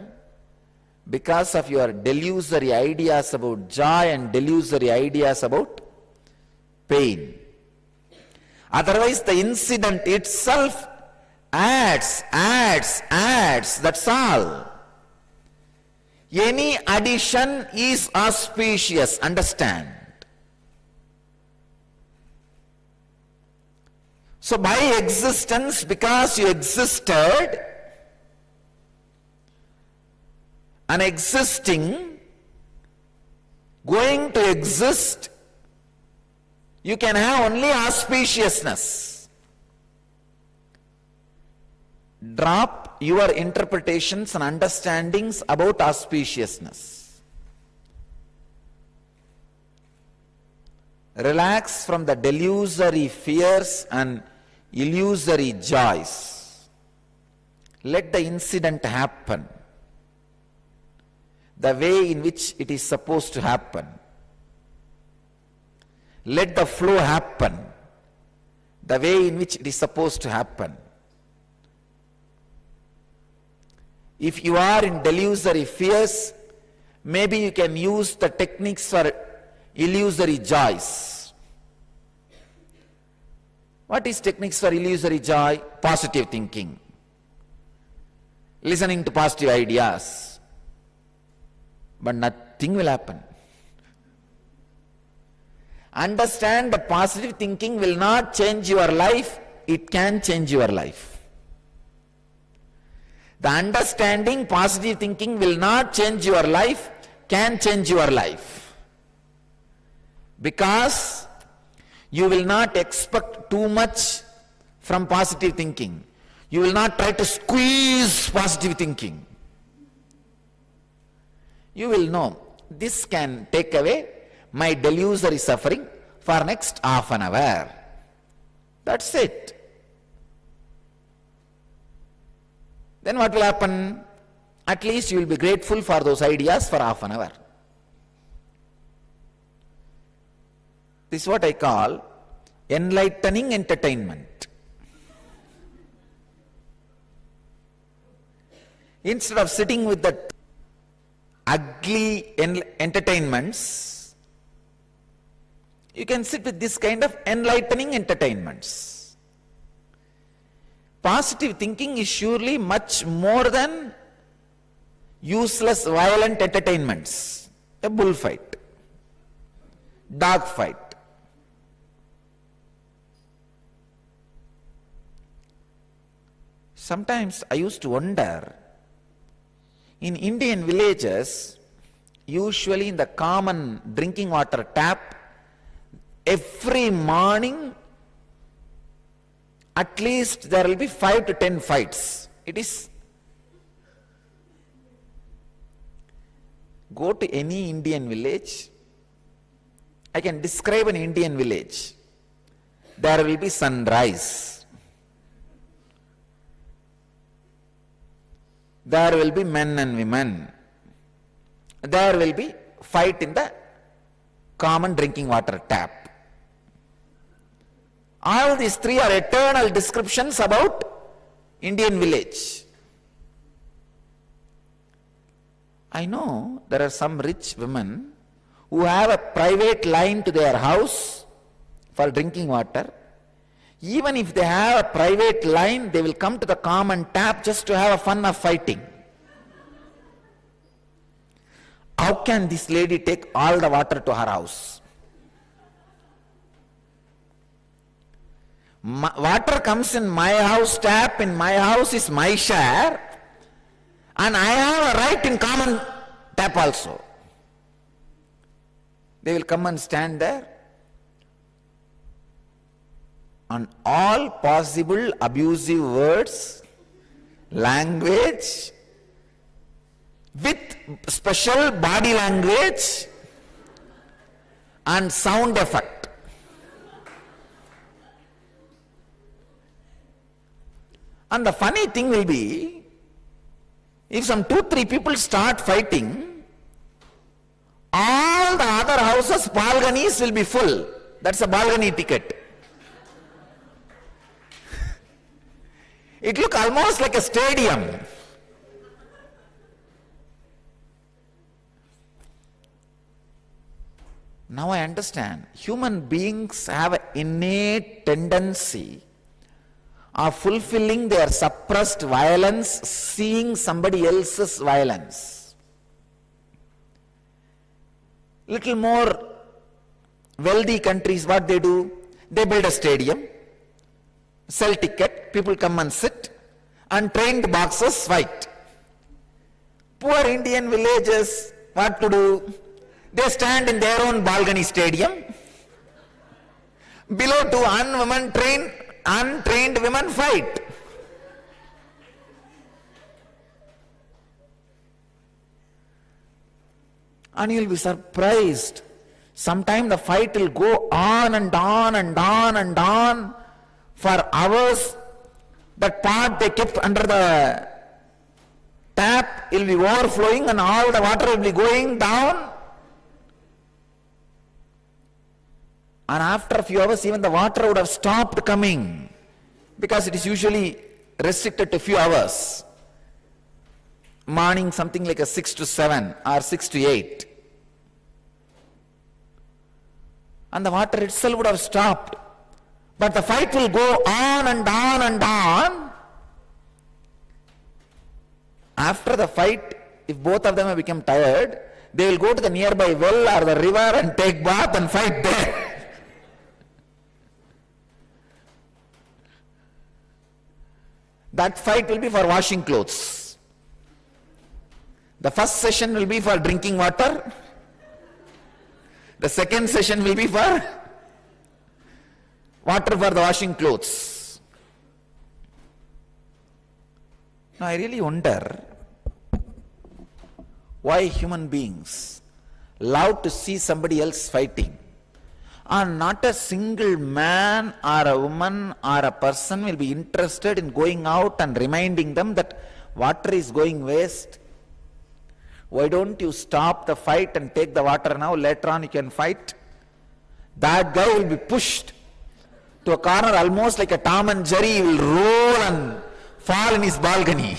because of your delusory ideas about joy and delusory ideas about pain. Otherwise, the incident itself adds, that's all. Any addition is auspicious, understand. So by existence, because you existed, and existing, going to exist, you can have only auspiciousness. Drop your interpretations and understandings about auspiciousness. Relax from the delusory fears and illusory joys. Let the incident happen the way in which it is supposed to happen. Let the flow happen the way in which it is supposed to happen. If you are in delusory fears, maybe you can use the techniques for illusory joys. What is techniques for illusory joy? Positive thinking. Listening to positive ideas. But nothing will happen. Understand that positive thinking will not change your life, it can change your life. The understanding positive thinking will not change your life, can change your life. Because you will not expect too much from positive thinking. You will not try to squeeze positive thinking. You will know, this can take away my delusory suffering for next half an hour. That's it. Then what will happen? At least you will be grateful for those ideas for half an hour. This is what I call enlightening entertainment. Instead of sitting with the ugly entertainments, you can sit with this kind of enlightening entertainments. Positive thinking is surely much more than useless violent entertainments. A bullfight, dog fight. Sometimes I used to wonder, in Indian villages, usually in the common drinking water tap, every morning at least there will be 5 to 10 fights. It is Go to any Indian village. I can describe an Indian village. There will be sunrise. There will be men and women. There will be fight in the common drinking water tap. All these three are eternal descriptions about Indian village. I know there are some rich women who have a private line to their house for drinking water. Even if they have a private line, they will come to the common tap just to have a fun of fighting. How can this lady take all the water to her house? Water comes in my house tap, in my house is my share, and I have a right in common tap also. They will come and stand there. On all possible abusive words, language, with special body language and sound effect. And the funny thing will be, if some 2-3 people start fighting, all the other houses' balconies will be full. That's a balcony ticket. It looks almost like a stadium. Now I understand. Human beings have an innate tendency of fulfilling their suppressed violence, seeing somebody else's violence. Little more wealthy countries, what they do? They build a stadium, sell ticket, people come and sit, and trained boxers fight. Poor Indian villages, what to do? They stand in their own balcony stadium. Below two untrained women fight. And you'll be surprised. Sometimes the fight will go on and on and on and on for hours. That part they kept under the tap will be overflowing and all the water will be going down. And after a few hours, even the water would have stopped coming, because it is usually restricted to a few hours. Morning something like a 6 to 7 or 6 to 8. And the water itself would have stopped. But the fight will go on and on and on. After the fight, if both of them have become tired, they will go to the nearby well or the river and take bath and fight there. That fight will be for washing clothes. The first session will be for drinking water. The second session will be for water for the washing clothes. Now I really wonder why human beings love to see somebody else fighting. And not a single man or a woman or a person will be interested in going out and reminding them that water is going waste. Why don't you stop the fight and take the water now? Later on you can fight. That guy will be pushed to a corner almost like a Tom and Jerry. He will roll and fall in his balcony.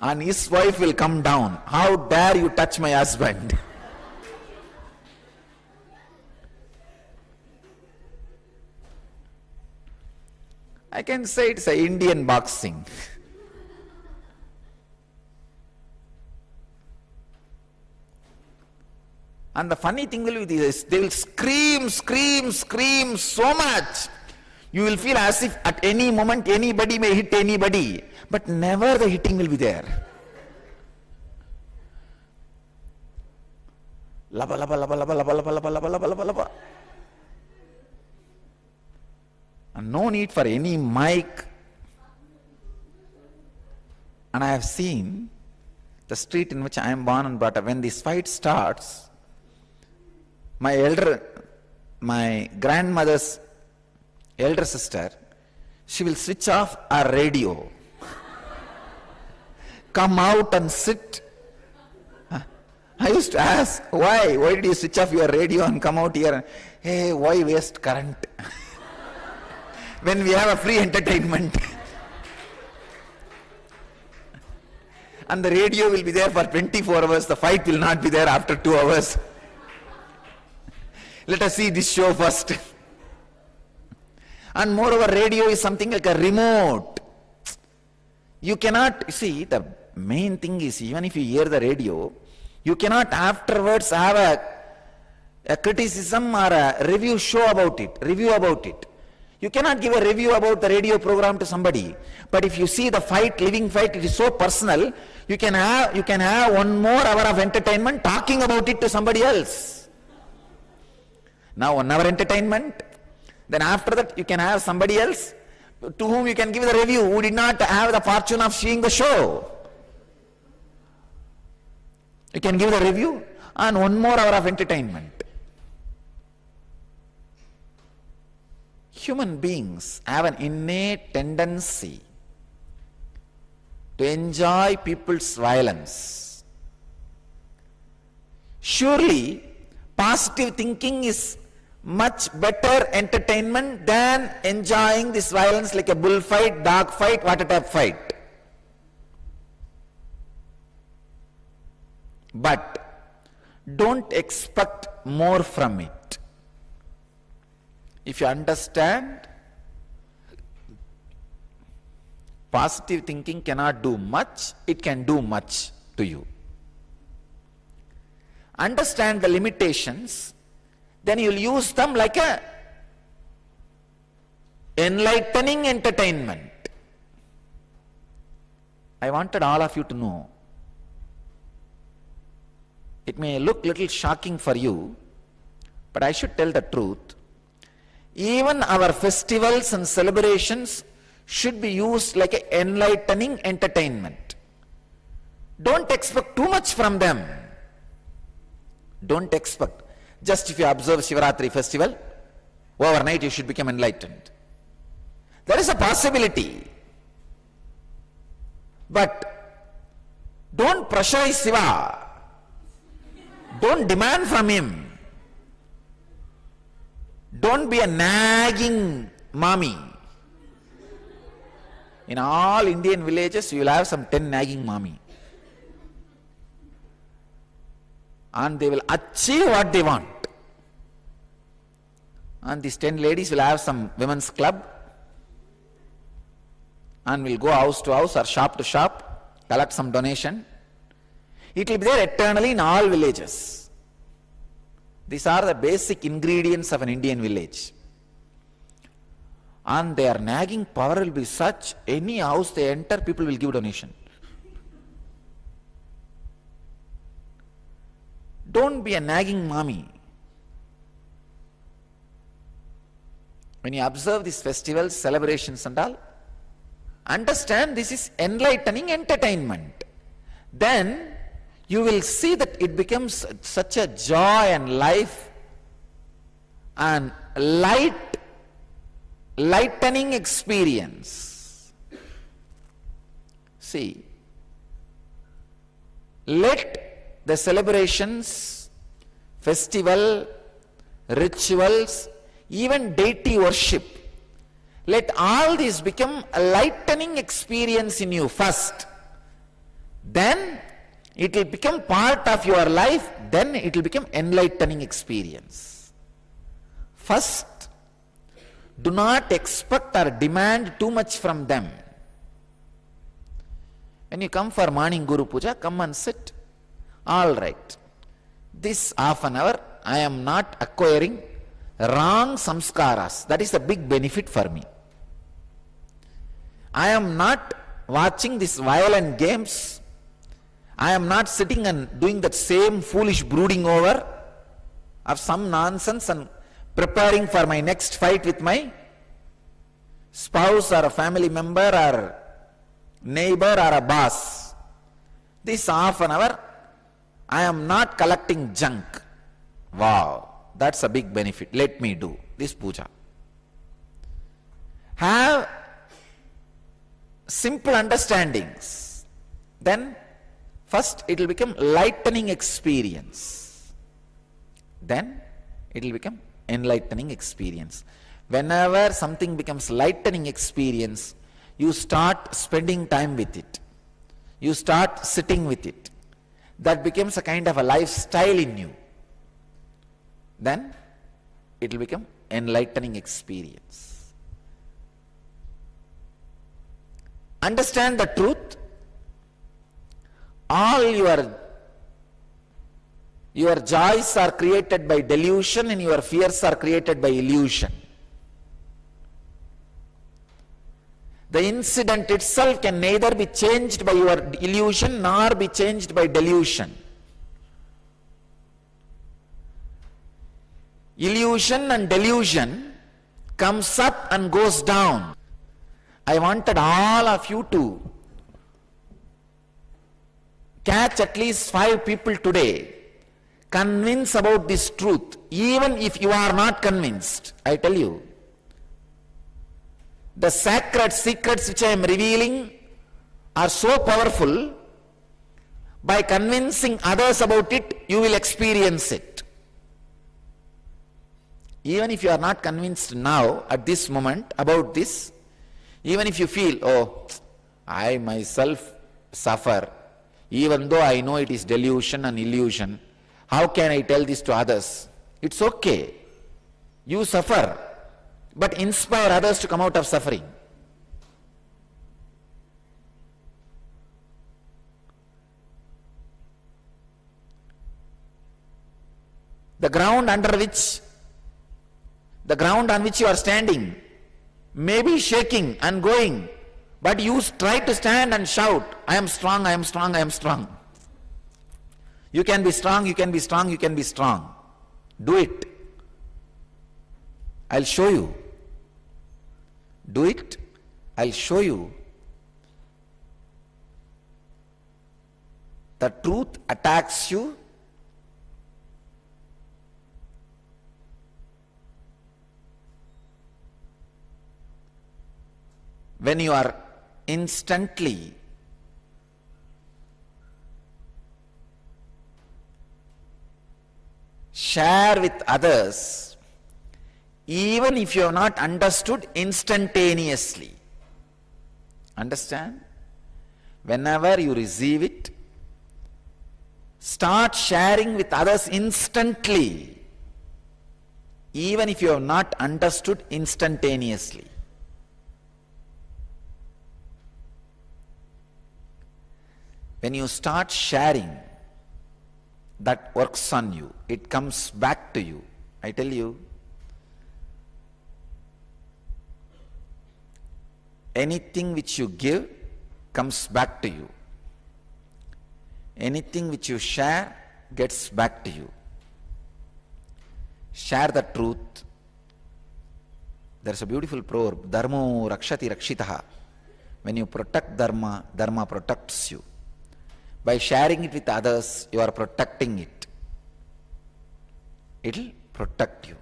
And his wife will come down. How dare you touch my husband? I can say it's a Indian boxing. And the funny thing will be this, they will scream so much. You will feel as if at any moment anybody may hit anybody. But never the hitting will be there. Laba, laba, laba, laba, laba, laba, laba, laba, laba, laba, laba. And no need for any mic. And I have seen the street in which I am born and brought up. When this fight starts, my grandmother's elder sister, she will switch off her radio, come out and sit. I used to ask, why did you switch off your radio and come out here? Hey, why waste current when we have a free entertainment? And the radio will be there for 24 hours, the fight will not be there after 2 hours. Let us see this show first. And moreover, radio is something like a remote. You cannot, see, the main thing is, even if you hear the radio, you cannot afterwards have a criticism or a review about it. You cannot give a review about the radio program to somebody. But if you see the fight, living fight, it is so personal, you can have 1 more hour of entertainment talking about it to somebody else. Now 1 hour entertainment, then after that you can have somebody else to whom you can give the review, who did not have the fortune of seeing the show. You can give the review and 1 more hour of entertainment. Human beings have an innate tendency to enjoy people's violence. Surely, positive thinking is much better entertainment than enjoying this violence like a bullfight, dog fight, water tap fight. But don't expect more from it. If you understand, positive thinking cannot do much, it can do much to you. Understand the limitations, then you will use them like a enlightening entertainment. I wanted all of you to know. It may look little shocking for you, but I should tell the truth. Even our festivals and celebrations should be used like an enlightening entertainment. Don't expect too much from them. Don't expect. Just if you observe Shivaratri festival, overnight you should become enlightened. There is a possibility. But don't pressurize Shiva. Don't demand from him. Don't be a nagging mommy. In all Indian villages, you will have some 10 nagging mommy. And they will achieve what they want. And these 10 ladies will have some women's club and will go house to house or shop to shop, collect some donation. It will be there eternally in all villages. These are the basic ingredients of an Indian village. And their nagging power will be such, any house they enter, people will give donation. Don't be a nagging mommy. When you observe these festivals, celebrations and all, understand this is enlightening entertainment. Then you will see that it becomes such a joy and life and lightening experience. See, let the celebrations, festival, rituals, even deity worship, let all these become a lightening experience in you first. Then it will become part of your life, then it will become enlightening experience. First, do not expect or demand too much from them. When you come for morning Guru Puja, come and sit. All right. This half an hour, I am not acquiring wrong samskaras. That is the big benefit for me. I am not watching these violent games. I am not sitting and doing that same foolish brooding over of some nonsense and preparing for my next fight with my spouse or a family member or neighbor or a boss. This half an hour, I am not collecting junk. Wow, that's a big benefit. Let me do this puja. Have simple understandings. Then first it will become lightening experience. Then it will become enlightening experience. Whenever something becomes lightening experience, you start spending time with it. You start sitting with it. That becomes a kind of a lifestyle in you. Then it will become enlightening experience. Understand the truth. All your joys are created by delusion and your fears are created by illusion. The incident itself can neither be changed by your illusion nor be changed by delusion. Illusion and delusion comes up and goes down. I wanted all of you to catch at least 5 people today, convince about this truth, even if you are not convinced. I tell you, the sacred secrets which I am revealing are so powerful. By convincing others about it, you will experience it. Even if you are not convinced now, at this moment, about this, even if you feel, oh, I myself suffer, even though I know it is delusion and illusion, how can I tell this to others? It's okay. You suffer, but inspire others to come out of suffering. The ground on which you are standing may be shaking and going, but you try to stand and shout, I am strong, I am strong, I am strong. You can be strong, you can be strong, you can be strong. Do it. I'll show you. Do it. I'll show you. The truth attacks you. When you are instantly share with others, even if you have not understood instantaneously. Understand? Whenever you receive it, start sharing with others instantly, even if you have not understood instantaneously. When you start sharing, that works on you. It comes back to you. I tell you, anything which you give comes back to you. Anything which you share gets back to you. Share the truth. There's a beautiful proverb, Dharmo rakshati rakshitaha. When you protect dharma, dharma protects you. By sharing it with others, you are protecting it. It will protect you.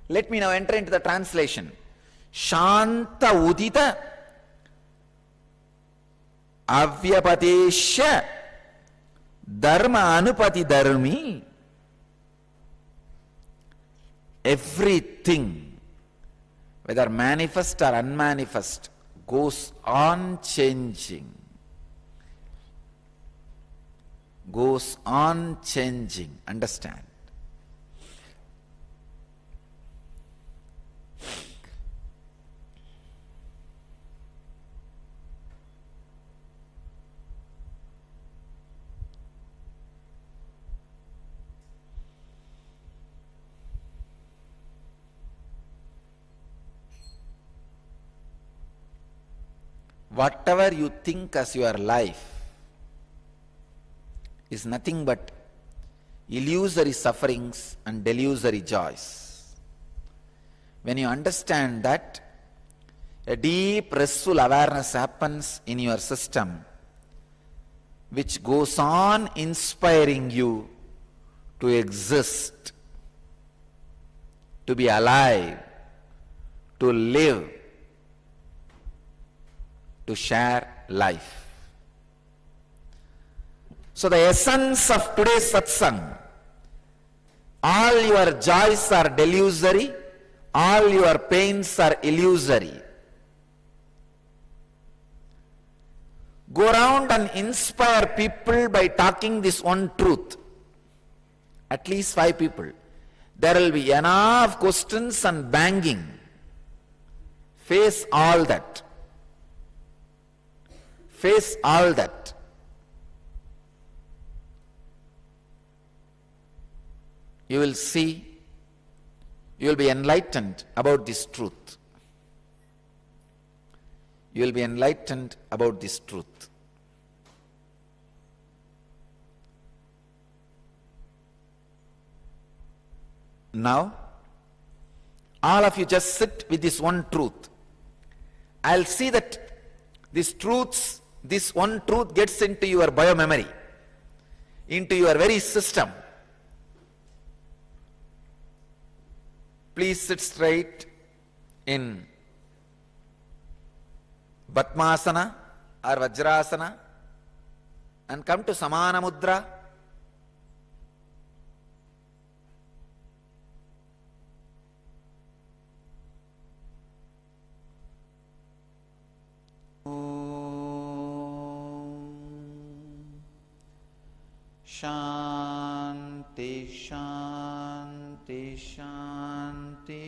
Let me now enter into the translation. Shanta udita avyapadesha dharma anupati dharmi. Everything, whether manifest or unmanifest, goes on changing. Goes on changing. Understand? Whatever you think as your life is nothing but illusory sufferings and delusory joys. When you understand that, a deep restful awareness happens in your system, which goes on inspiring you to exist, to be alive, to live, to share life. So the essence of today's satsang, all your joys are delusory, all your pains are illusory. Go around and inspire people by talking this one truth. At least 5 people. There will be enough questions and banging. Face all that. Face all that. You will see, you will be enlightened about this truth. You will be enlightened about this truth. Now, all of you just sit with this one truth. I'll see that this one truth gets into your biomemory, into your very system. Please sit straight in Padmasana or Vajrasana and come to Samana Mudra. Shanti, Shanti, Shanti.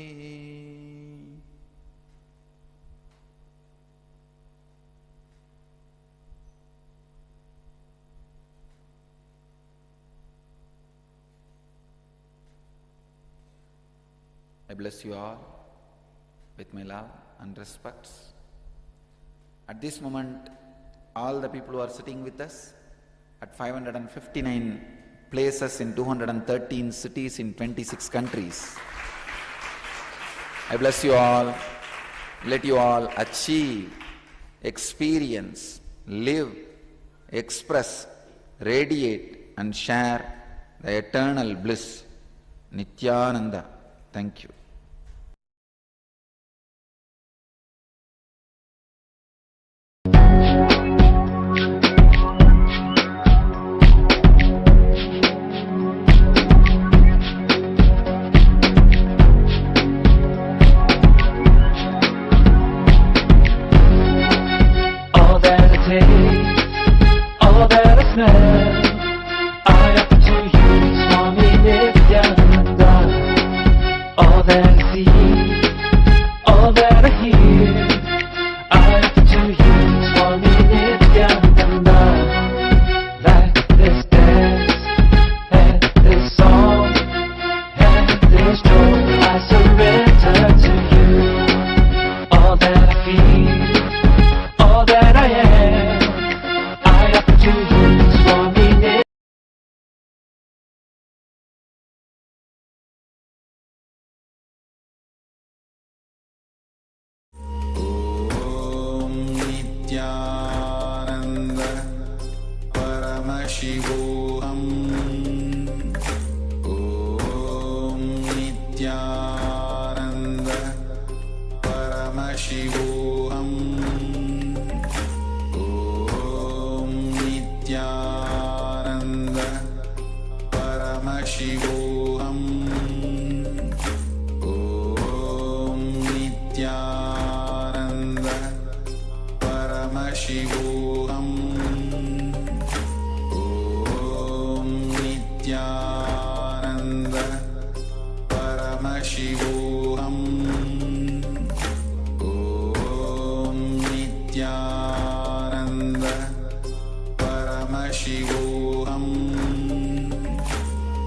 I bless you all with my love and respects. At this moment, all the people who are sitting with us at 559 places in 213 cities in 26 countries. I bless you all. Let you all achieve, experience, live, express, radiate and share the eternal bliss. Nithyananda. Thank you. All that I smell, I offer to you, Swami Nithyananda. All that I see, all that I hear, I offer to you, Swami Nithyananda. Like this dance, and this song, and this joy, I surrender to you. All that I feel, all that I am, to you, Swami Nithyananda. Om Nithyananda Paramashivoham. Om Nithyananda Paramashivoham. Nithyananda Paramashivoham. Om Nithyananda Paramashivoham. Om Nithyananda Paramashivoham. Om Nithyananda Paramashivoham.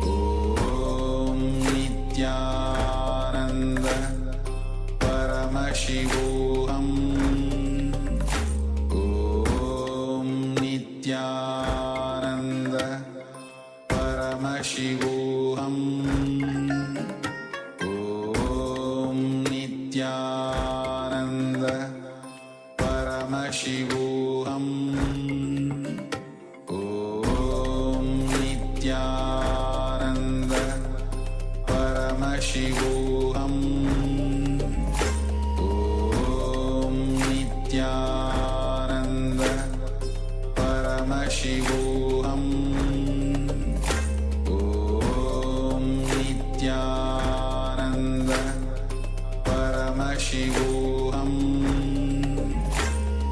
Om Nithyananda Paramashivoham. Om Nithyananda Paramashivoham. Om Nithyananda Nithyananda Paramashivoham Om Nithyananda Paramashivoham Om Nithyananda Paramashivoham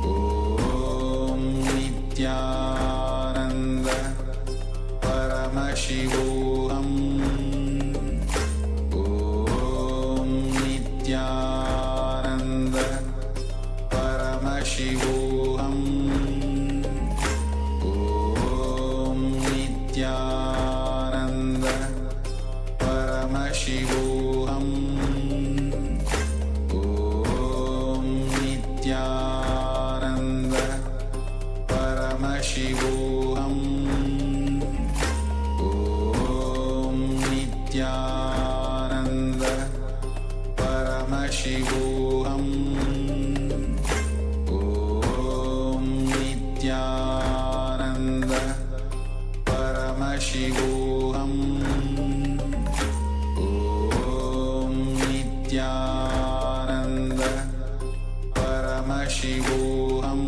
Om Nithyananda Paramashivoham Om Nithyananda Paramashivoham Om Nithyananda Paramashivoham Om Nithyananda Paramashivoham Om Nithyananda Paramashivoham Om Nithyananda Paramashivoham Om Nithyananda Paramashivoham.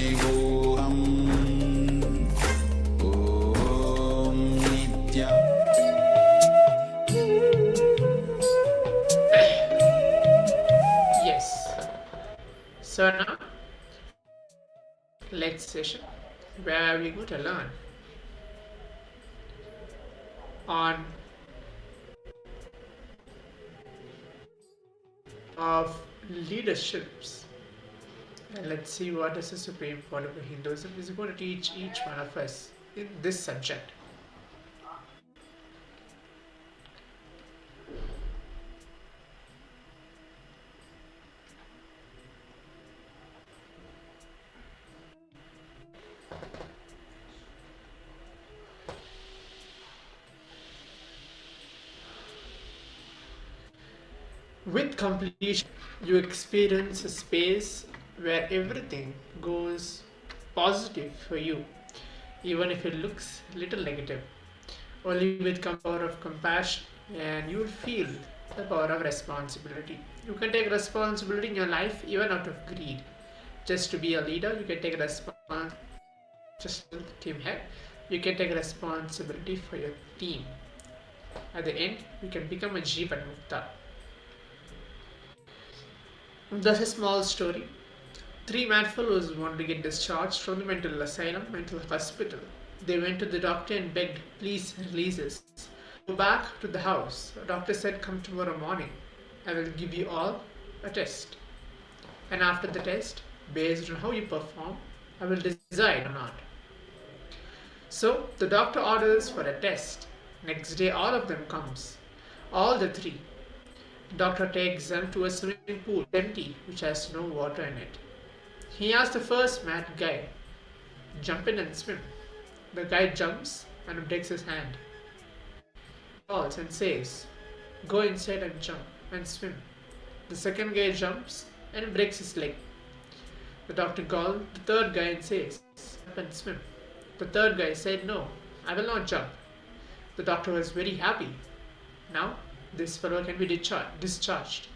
Paramashivoham Nithya. Yes. So now, next session where we go to learn on of leaderships. And let's see what is the Supreme Pontiff of Hinduism is going to teach each one of us in this subject. With completion, you experience a space where everything goes positive for you, even if it looks little negative. Only with power of compassion, and you will feel the power of responsibility. You can take responsibility in your life even out of greed. Just to be a leader, you can take responsibility. Just team head, you can take responsibility for your team. At the end, you can become a Jivan Mukta. Thus a small story. 3 mad fellows wanted to get discharged from the mental asylum, mental hospital. They went to the doctor and begged, please release us. Go back to the house. The doctor said, come tomorrow morning. I will give you all a test. And after the test, based on how you perform, I will decide or not. So the doctor orders for a test. Next day all of them comes. All the 3. Doctor takes them to a swimming pool, empty, which has no water in it. He asks the first mad guy, jump in and swim. The guy jumps and breaks his hand. He calls and says, go inside and jump and swim. The second guy jumps and breaks his leg. The doctor calls the third guy and says, jump and swim. The third guy said, no, I will not jump. The doctor was very happy. Now, this fellow can be discharged.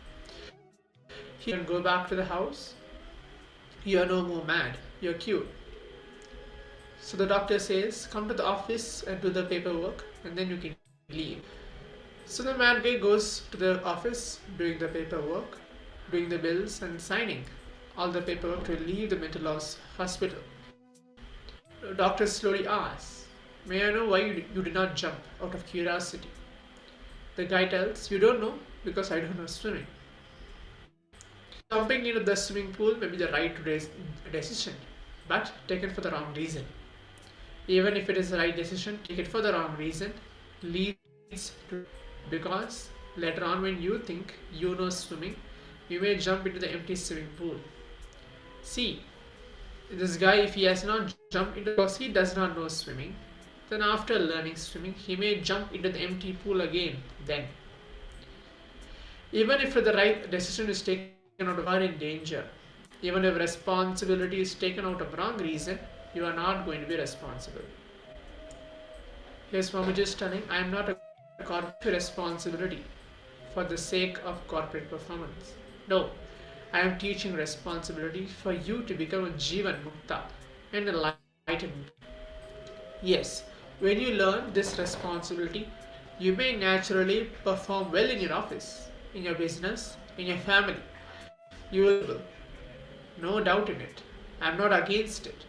He can go back to the house. You are no more mad. You are cured. So the doctor says, come to the office and do the paperwork, and then you can leave. So the mad guy goes to the office, doing the paperwork, doing the bills and signing all the paperwork to leave the mental hospital. The doctor slowly asks, may I know why you did not jump out of curiosity? The guy tells, you don't know because I don't know swimming. Jumping into the swimming pool may be the right decision, but taken for the wrong reason. Even if it is the right decision, take it for the wrong reason, leads to, because later on when you think you know swimming, you may jump into the empty swimming pool. See, this guy, if he has not jumped into because he does not know swimming, then after learning swimming, he may jump into the empty pool again then. Even if the right decision is taken out of are in danger, even if responsibility is taken out of wrong reason, you are not going to be responsible. Here Swamiji is telling, I am not a corporate responsibility for the sake of corporate performance. No, I am teaching responsibility for you to become a Jivan Mukta and enlightened. Yes, when you learn this responsibility, you may naturally perform well in your office, in your business, in your family. You will, no doubt in it. I am not against it.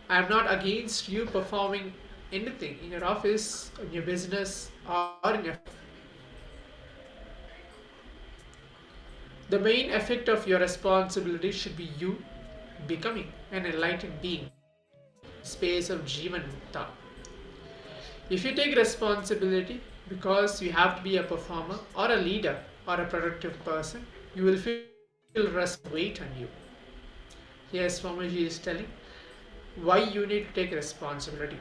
I am not against you performing anything in your office, in your business, or in your. The main effect of your responsibility should be you becoming an enlightened being, space of Jivan Mukta. If you take responsibility because you have to be a performer or a leader or a productive person, you will feel weight on you. Here Swamiji is telling why you need to take responsibility.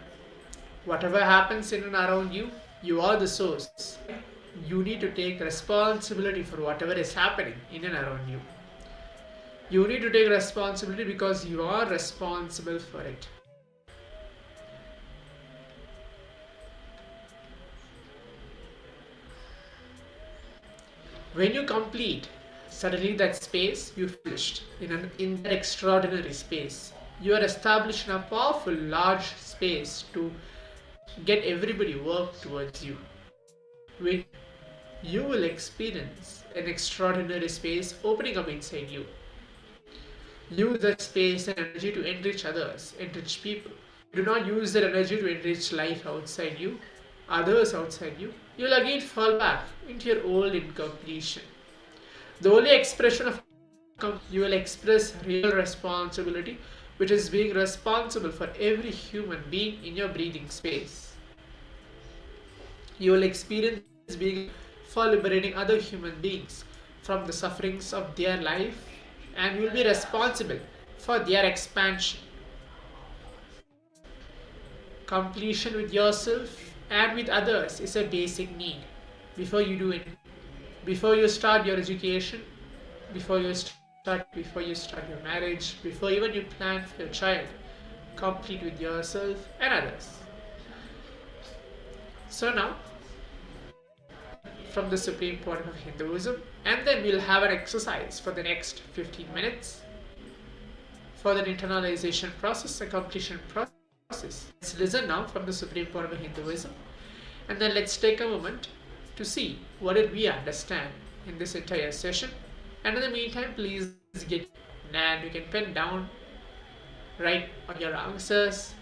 Whatever happens in and around you, you are the source. You need to take responsibility for whatever is happening in and around you. You need to take responsibility because you are responsible for it. When you complete, suddenly that space you finished in that extraordinary space. You are established in a powerful, large space to get everybody work towards you. When you will experience an extraordinary space opening up inside you. Use that space and energy to enrich others, enrich people. Do not use that energy to enrich life outside you, others outside you. You will again fall back into your old incompletion. The only expression of you will express real responsibility, which is being responsible for every human being in your breathing space. You will experience being for liberating other human beings from the sufferings of their life, and you will be responsible for their expansion. Completion with yourself and with others is a basic need before you do it. Before you start your education, before you start your marriage, before even you plan for your child, complete with yourself and others. So now, from the Supreme Pontiff of Hinduism, and then we'll have an exercise for the next 15 minutes for the internalization process, the completion process. Let's listen now from the Supreme Pontiff of Hinduism, and then let's take a moment to see what did we understand in this entire session. And in the meantime, please get and you can pen down, write on your answers,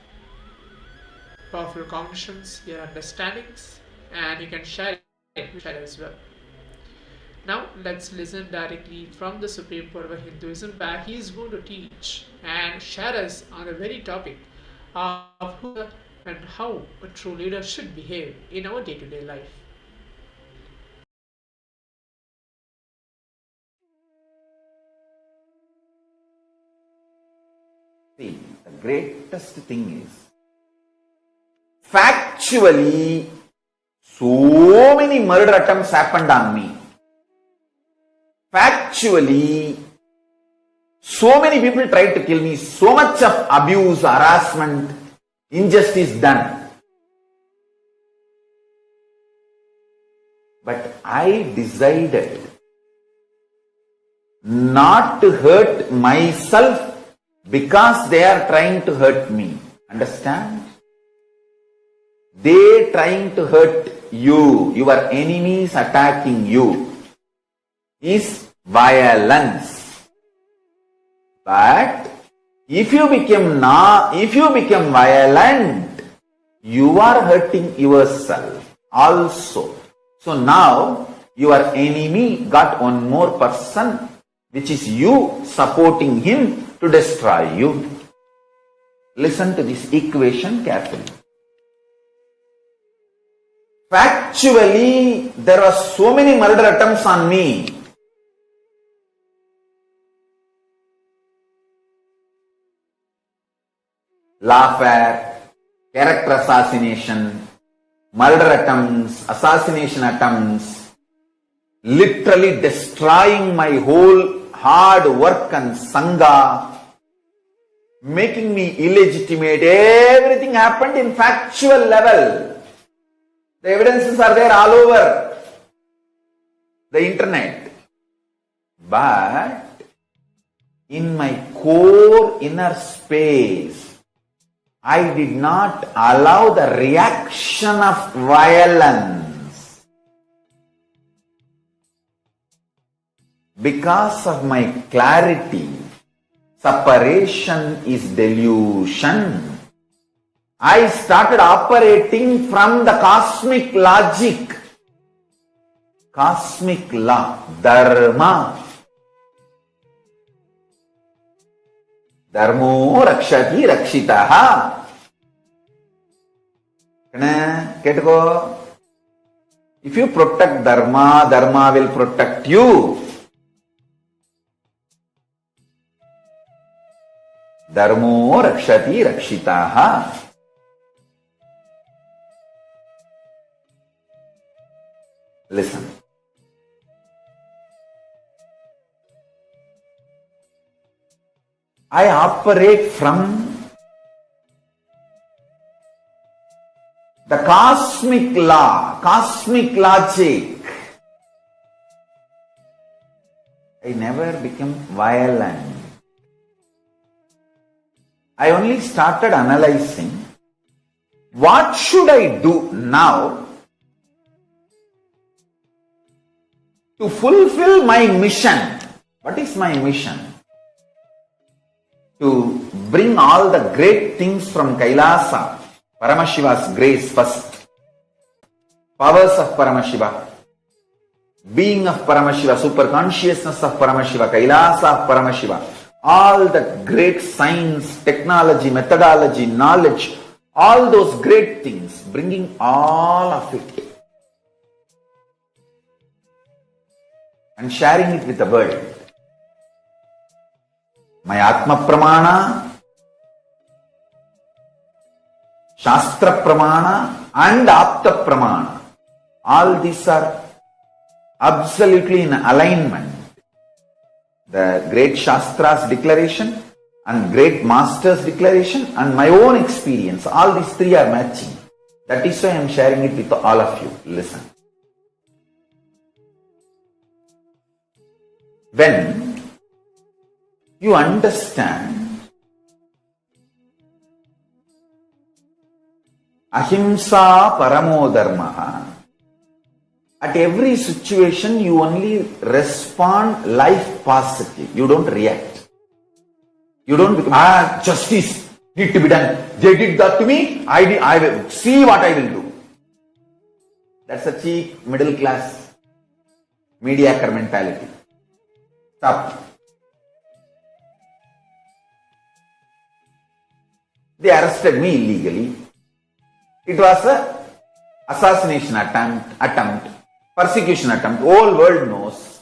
powerful cognitions, your understandings, and you can share it with others as well. Now let's listen directly from the Supreme Pontiff of Hinduism, where he is going to teach and share us on the very topic of who and how a true leader should behave in our day-to-day life. See, the greatest thing is, factually, so many murder attempts happened on me. Factually, so many people tried to kill me. So much of abuse, harassment, injustice done. But I decided not to hurt myself because they are trying to hurt me. Understand? They trying to hurt you. Your enemies attacking you is violence. But if you become violent, you are hurting yourself also. So now your enemy got one more person, which is you supporting him to destroy you. Listen to this equation carefully. Factually, there are so many murder attempts on me. Lawfare, character assassination, murder attempts, assassination attempts, literally destroying my whole hard work and sangha, making me illegitimate. Everything happened in factual level. The evidences are there all over the internet. But in my core inner space, I did not allow the reaction of violence. Because of my clarity, separation is delusion. I started operating from the cosmic logic, cosmic law, dharma. Dharmo rakshati rakshitaha. Ketko. If you protect dharma, dharma will protect you. Dharmo rakshati rakshitaha. Listen. I operate from the cosmic law, cosmic logic. I never become violent. I only started analyzing what should I do now to fulfill my mission. What is my mission? To bring all the great things from Kailasa, Paramashiva's grace first, powers of Paramashiva, being of Paramashiva, super consciousness of Paramashiva, Kailasa of Paramashiva, all the great science, technology, methodology, knowledge, all those great things, bringing all of it and sharing it with the world. My Atma Pramana, Shastra Pramana and Apta Pramana, all these are absolutely in alignment. The great Shastra's declaration and great Master's declaration and my own experience, all these three are matching. That is why I am sharing it with all of you. Listen. When you understand ahimsa paramo dharmaha, at every situation you only respond life positive. You don't react. You don't become, justice need to be done. They did that to me, I will see what I will do. That's a cheap middle class mediocre mentality. Stop. They arrested me illegally. It was a assassination attempt, persecution attempt. Whole world knows.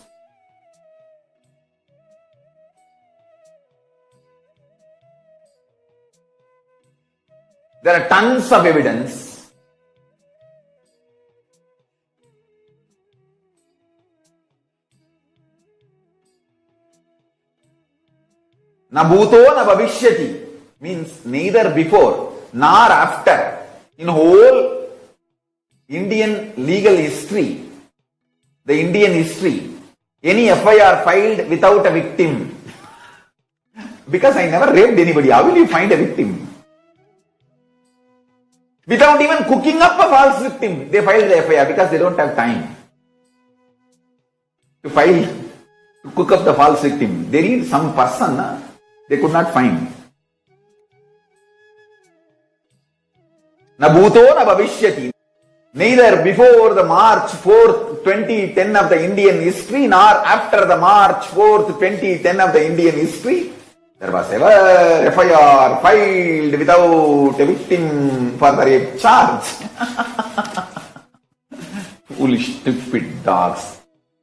There are tons of evidence. Na bhuto na bhavishyati means neither before nor after. In whole Indian legal history, the Indian history, any FIR filed without a victim. Because I never raped anybody, how will you find a victim? Without even cooking up a false victim, they filed the FIR because they don't have time to cook up the false victim. They need some person they could not find. Na bhuto na bhavishyati. Neither before the March 4th, 2010 of the Indian history, nor after the March 4th, 2010 of the Indian history, there was ever FIR filed without a victim for the rape charge. Foolish, stupid dogs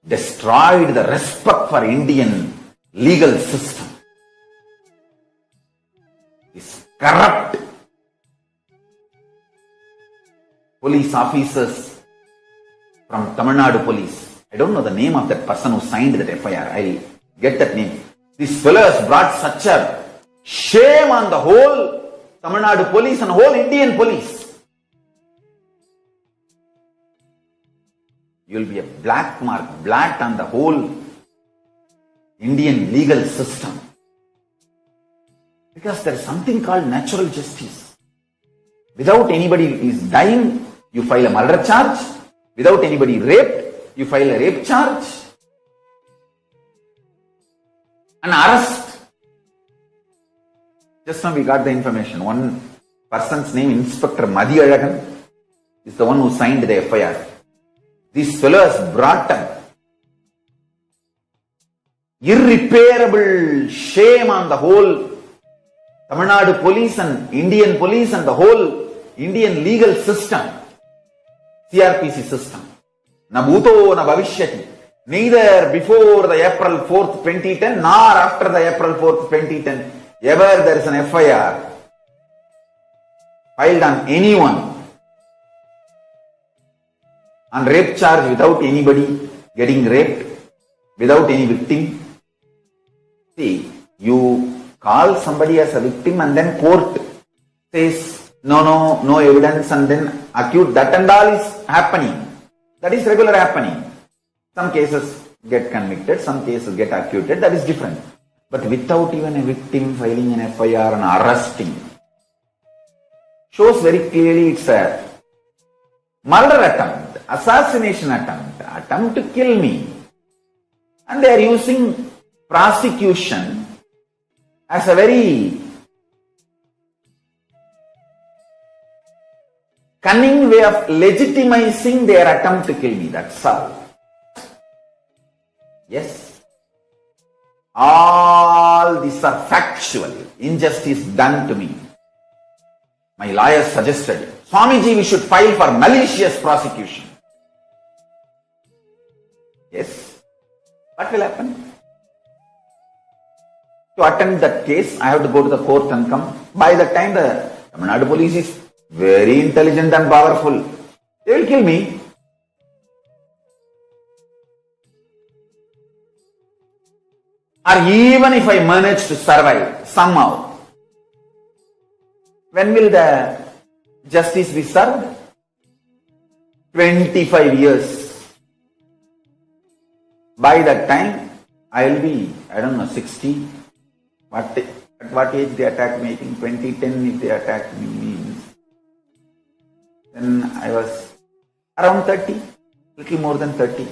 destroyed the respect for Indian legal system. This corrupt police officers from Tamil Nadu police. I don't know the name of that person who signed that FIR. I'll get that name. These fellows brought such a shame on the whole Tamil Nadu police and whole Indian police. You'll be a black mark, black on the whole Indian legal system. Because there is something called natural justice. Without anybody is dying, you file a murder charge. Without anybody raped, you file a rape charge. An arrest. Just now we got the information. One person's name, Inspector Madhyalagan, is the one who signed the FIR. These fellows brought an irreparable shame on the whole Tamil Nadu police and Indian police and the whole Indian legal system. CRPC system. Na bhuto na bhavishyati. Neither before the April 4th, 2010 nor after the April 4th, 2010 ever there is an FIR filed on anyone on rape charge without anybody getting raped, without any victim. See, you call somebody as a victim and then court says no evidence and then accused. That and all is happening. That is regular happening. Some cases get convicted, some cases get acquitted. That is different. but without even a victim filing an FIR and arresting. Shows very clearly it's a murder attempt, assassination attempt to kill me. And they are using prosecution as a very cunning way of legitimizing their attempt to kill me. That's all. Yes. All these are factual. Injustice done to me. My lawyer suggested, Swamiji, we should file for malicious prosecution. Yes. What will happen? To attend that case, I have to go to the court and come. By the time the Tamil Nadu police is very intelligent and powerful, they will kill me. Or even if I manage to survive somehow, when will the justice be served? 25 years. By that time, I will be, 60. At what age they attacked me? I think 2010 if they attacked me means. Then I was around 30, little more than 30.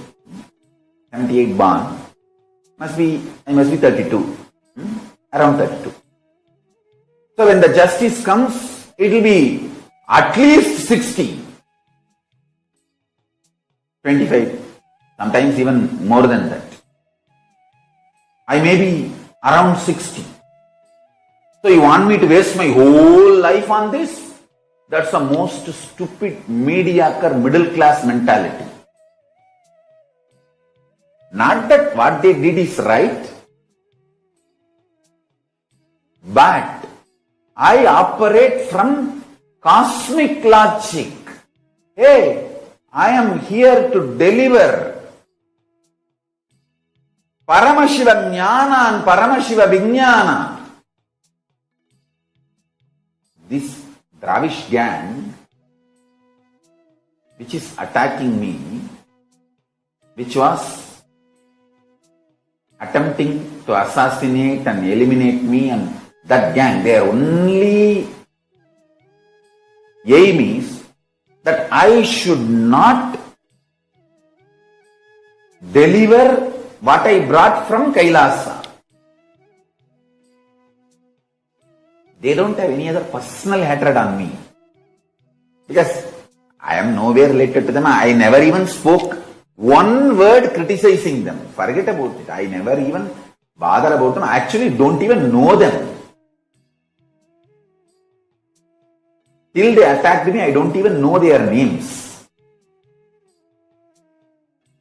78 born. I must be 32. Around 32. So when the justice comes, it will be at least 60. 25. Sometimes even more than that. I may be around 60. So you want me to waste my whole life on this? That's the most stupid, mediocre, middle class mentality. Not that what they did is right, but I operate from cosmic logic. Hey, I am here to deliver Paramashiva Jnana and Paramashiva Vijnana. This Dravish gang, which is attacking me, which was attempting to assassinate and eliminate me, and that gang, their only aim is that I should not deliver what I brought from KAILASA. They don't have any other personal hatred on me, because I am nowhere related to them. I never even spoke one word criticizing them. Forget about it. I never even bother about them. I actually don't even know them. Till they attacked me, I don't even know their names.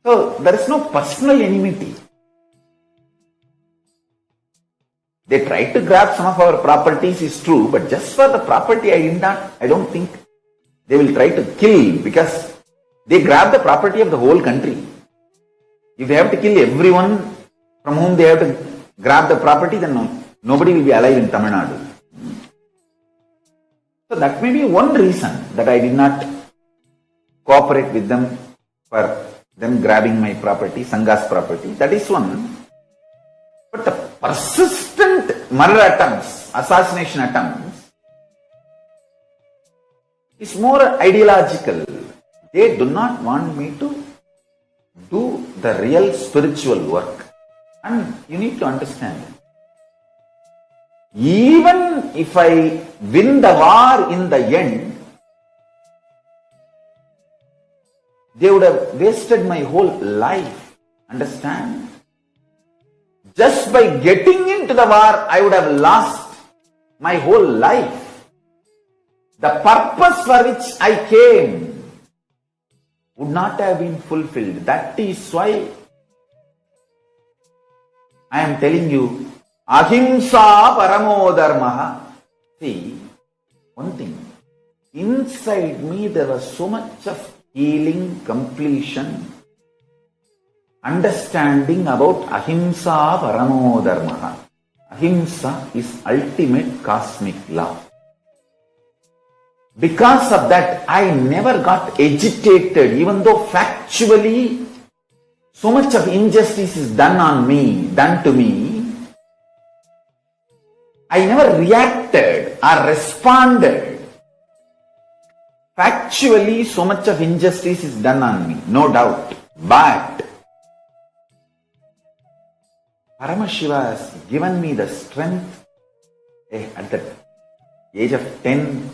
So there is no personal enmity. They tried to grab some of our properties, is true, but just for the property I don't think they will try to kill, because they grab the property of the whole country. If they have to kill everyone from whom they have to grab the property, then nobody will be alive in Tamil Nadu. So that may be one reason that I did not cooperate with them for them grabbing my property, Sangha's property. That is one. But the persistent murder attempts, assassination attempts, is more ideological. They do not want me to do the real spiritual work. And you need to understand, even if I win the war in the end, they would have wasted my whole life. Understand? Just by getting into the war, I would have lost my whole life. The purpose for which I came would not have been fulfilled. That is why I am telling you, ahimsa paramo dharmaha. See, one thing, inside me there was so much of healing, completion, understanding about ahimsa paramo dharmaha. Ahimsa is ultimate cosmic love. Because of that, I never got agitated, even though factually so much of injustice is done on me, done to me. I never reacted or responded. Factually, so much of injustice is done on me, no doubt. But Paramashiva has given me the strength at the age of 10.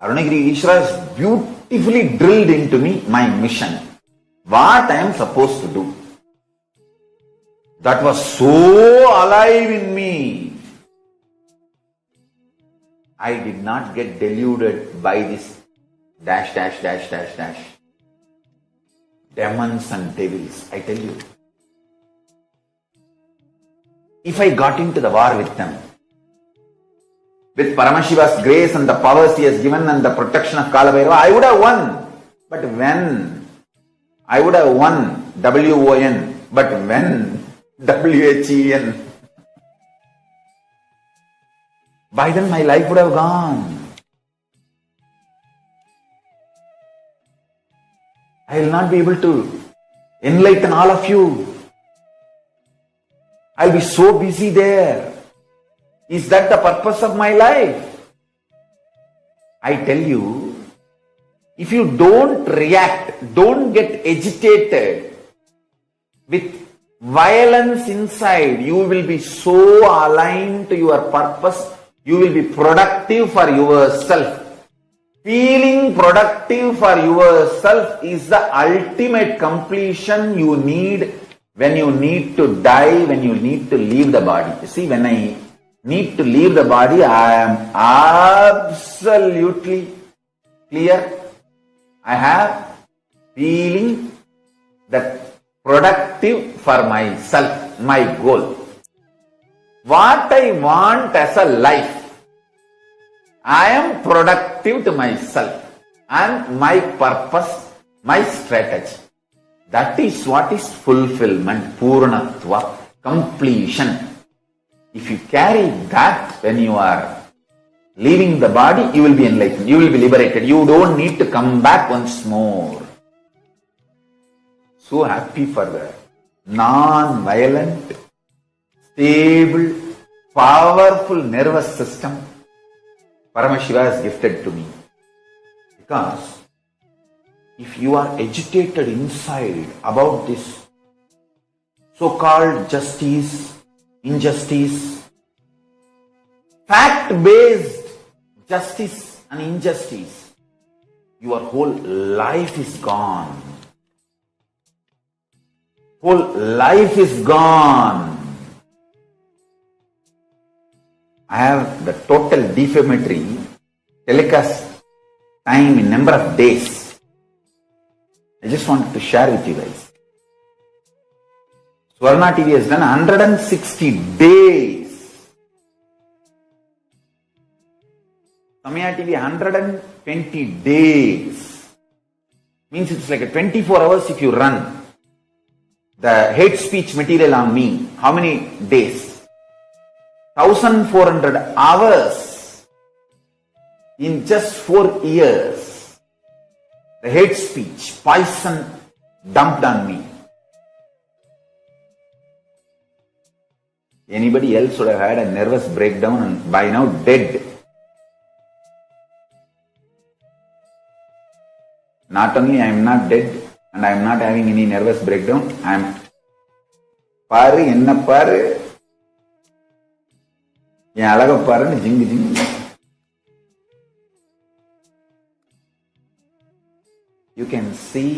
Arunagiri Ishra has beautifully drilled into me my mission. What I am supposed to do. That was so alive in me. I did not get deluded by this dash. Demons and devils, I tell you. If I got into the war with them, with Paramashiva's grace and the powers he has given and the protection of Kalabhairava, I would have won. But when? I would have won, W-O-N, but when? W-H-E-N. By then my life would have gone. I will not be able to enlighten all of you. I will be so busy there. Is that the purpose of my life? I tell you, if you don't react, don't get agitated with violence inside, you will be so aligned to your purpose, you will be productive for yourself. Feeling productive for yourself is the ultimate completion you need when you need to die, when you need to leave the body. You see, when I need to leave the body, I am absolutely clear. I have feeling that productive for myself, my goal. What I want as a life, I am productive to myself and my purpose, my strategy. That is what is fulfillment, Purnatva, completion. If you carry that when you are leaving the body, you will be enlightened, you will be liberated. You don't need to come back once more. So happy for the non-violent, stable, powerful nervous system Paramashiva has gifted to me. Because if you are agitated inside about this so-called justice, injustice, fact-based justice and injustice, your whole life is gone. Whole life is gone. I have the total defamatory telecast time in number of days. I just wanted to share with you guys. Swarna TV has done 160 days. Samaya TV 120 days. Means it's like a 24 hours if you run the hate speech material on me. How many days? 1,400 hours in just 4 years. The hate speech, poison dumped on me. Anybody else would have had a nervous breakdown and by now dead. Not only I am not dead and I am not having any nervous breakdown, I am paru enna paru என் அழக பாருன்னு ஜிங்கு ஜிங்கு. You can see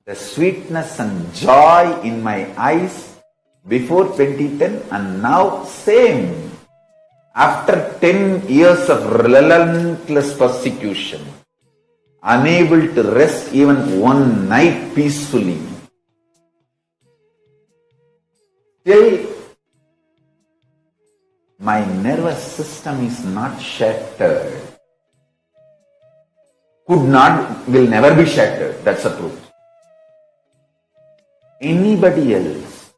the sweetness and joy in my eyes before 2010 and now same. After 10 years of relentless persecution, unable to rest even one night peacefully, still my nervous system is not shattered. Will never be shattered. That's the truth. Anybody else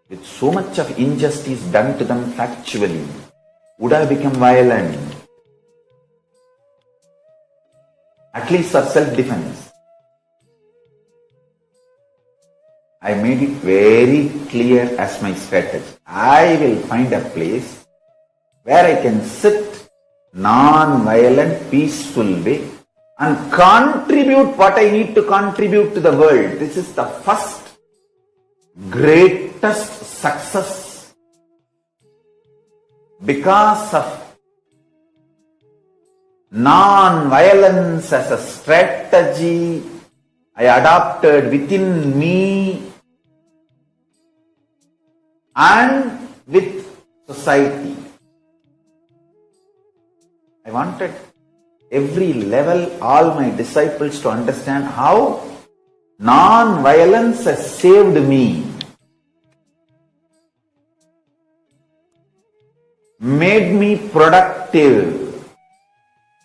with so much of injustice done to them factually would have become violent. At least for self-defense. I made it very clear as my strategy. I will find a place where I can sit non-violent, peaceful way and contribute what I need to contribute to the world. This is the first greatest success. Because of non-violence as a strategy I adopted within me and with society. I wanted every level, all my disciples to understand how non-violence has saved me, made me productive,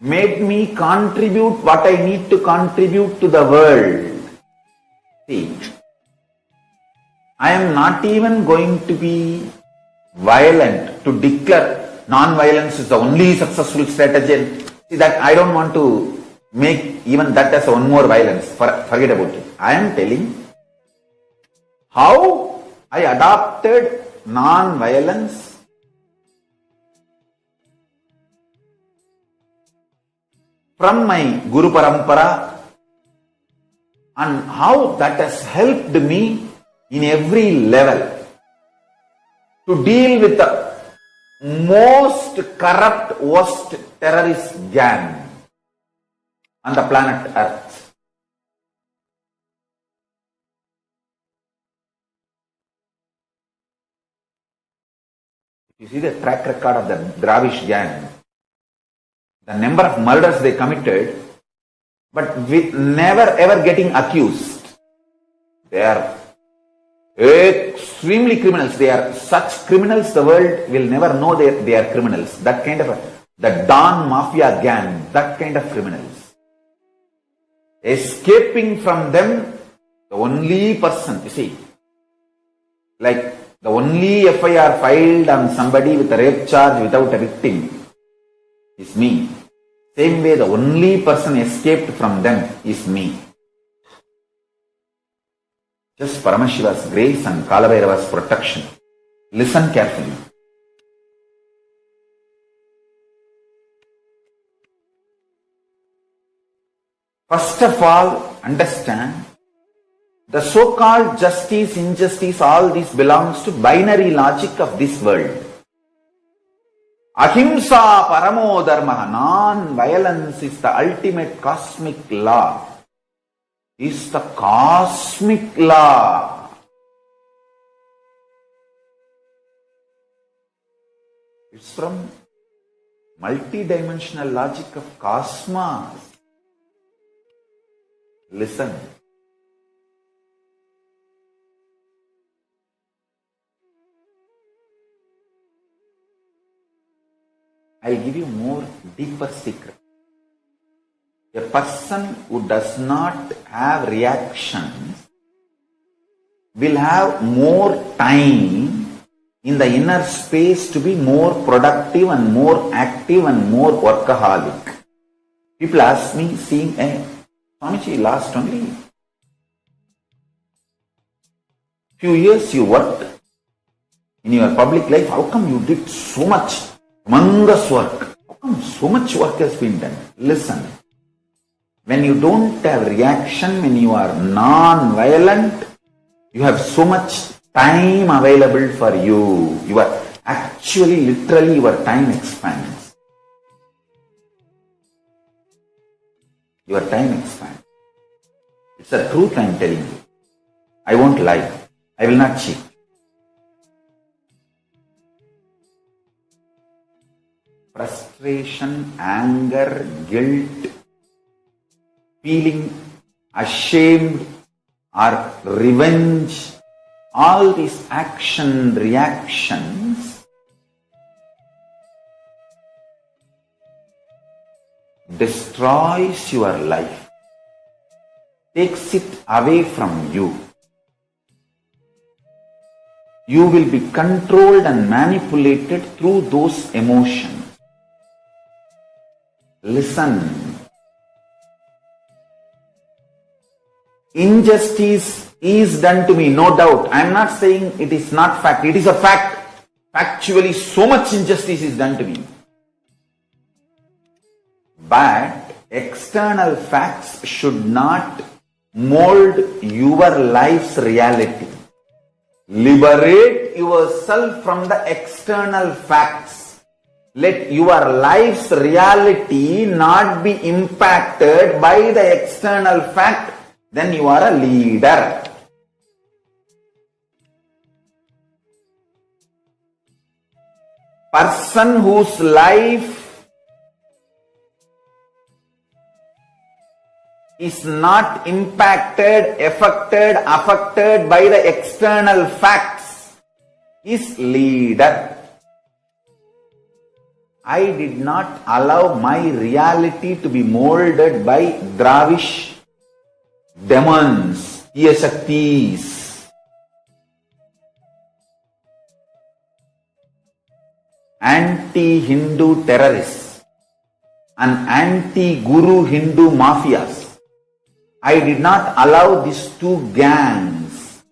made me contribute what I need to contribute to the world. See, I am not even going to be violent to declare non-violence is the only successful strategy. See, that I don't want to make even that as one more violence. Forget about it. I am telling how I adopted non-violence from my Guru Parampara and how that has helped me in every level to deal with the most corrupt, worst terrorist gang on the planet Earth. You see the track record of the Dravish gang, the number of murders they committed, but with never ever getting accused. They are extremely criminals. They are such criminals the world will never know they are criminals. That kind of the Don Mafia gang, that kind of criminals. Escaping from them, the only person, you see, like the only FIR filed on somebody with a rape charge without a victim is me. Same way, the only person escaped from them is me. Just Paramashiva's grace and Kalabhairava's protection. Listen carefully. First of all, understand the so-called justice, injustice, all this belongs to binary logic of this world. Ahimsa paramo dharma, non-violence is the ultimate cosmic law. Is the cosmic law. It's from multi-dimensional logic of cosmos. Listen. I'll give you more deeper secret. A person who does not have reactions will have more time in the inner space to be more productive and more active and more workaholic. People ask me, seeing, Swamiji, last only few years you worked in your public life, how come you did so much humongous work? How come so much work has been done? Listen. When you don't have reaction, when you are non-violent, you have so much time available for you. You are actually, literally, your time expands. Your time expands. It's the truth I am telling you. I won't lie. I will not cheat. Frustration, anger, guilt, feeling ashamed or revenge, all these action reactions destroys your life, takes it away from you. You will be controlled and manipulated through those emotions. Listen. Injustice is done to me, no doubt. I am not saying it is not fact. It is a fact. Factually, so much injustice is done to me. But external facts should not mold your life's reality. Liberate yourself from the external facts. Let your life's reality not be impacted by the external fact. Then you are a leader. Person whose life is not impacted, affected by the external facts is leader. I did not allow my reality to be molded by Dravish demons, Yashaktis, anti-Hindu terrorists, and anti-Guru Hindu mafias. I did not allow these two gangs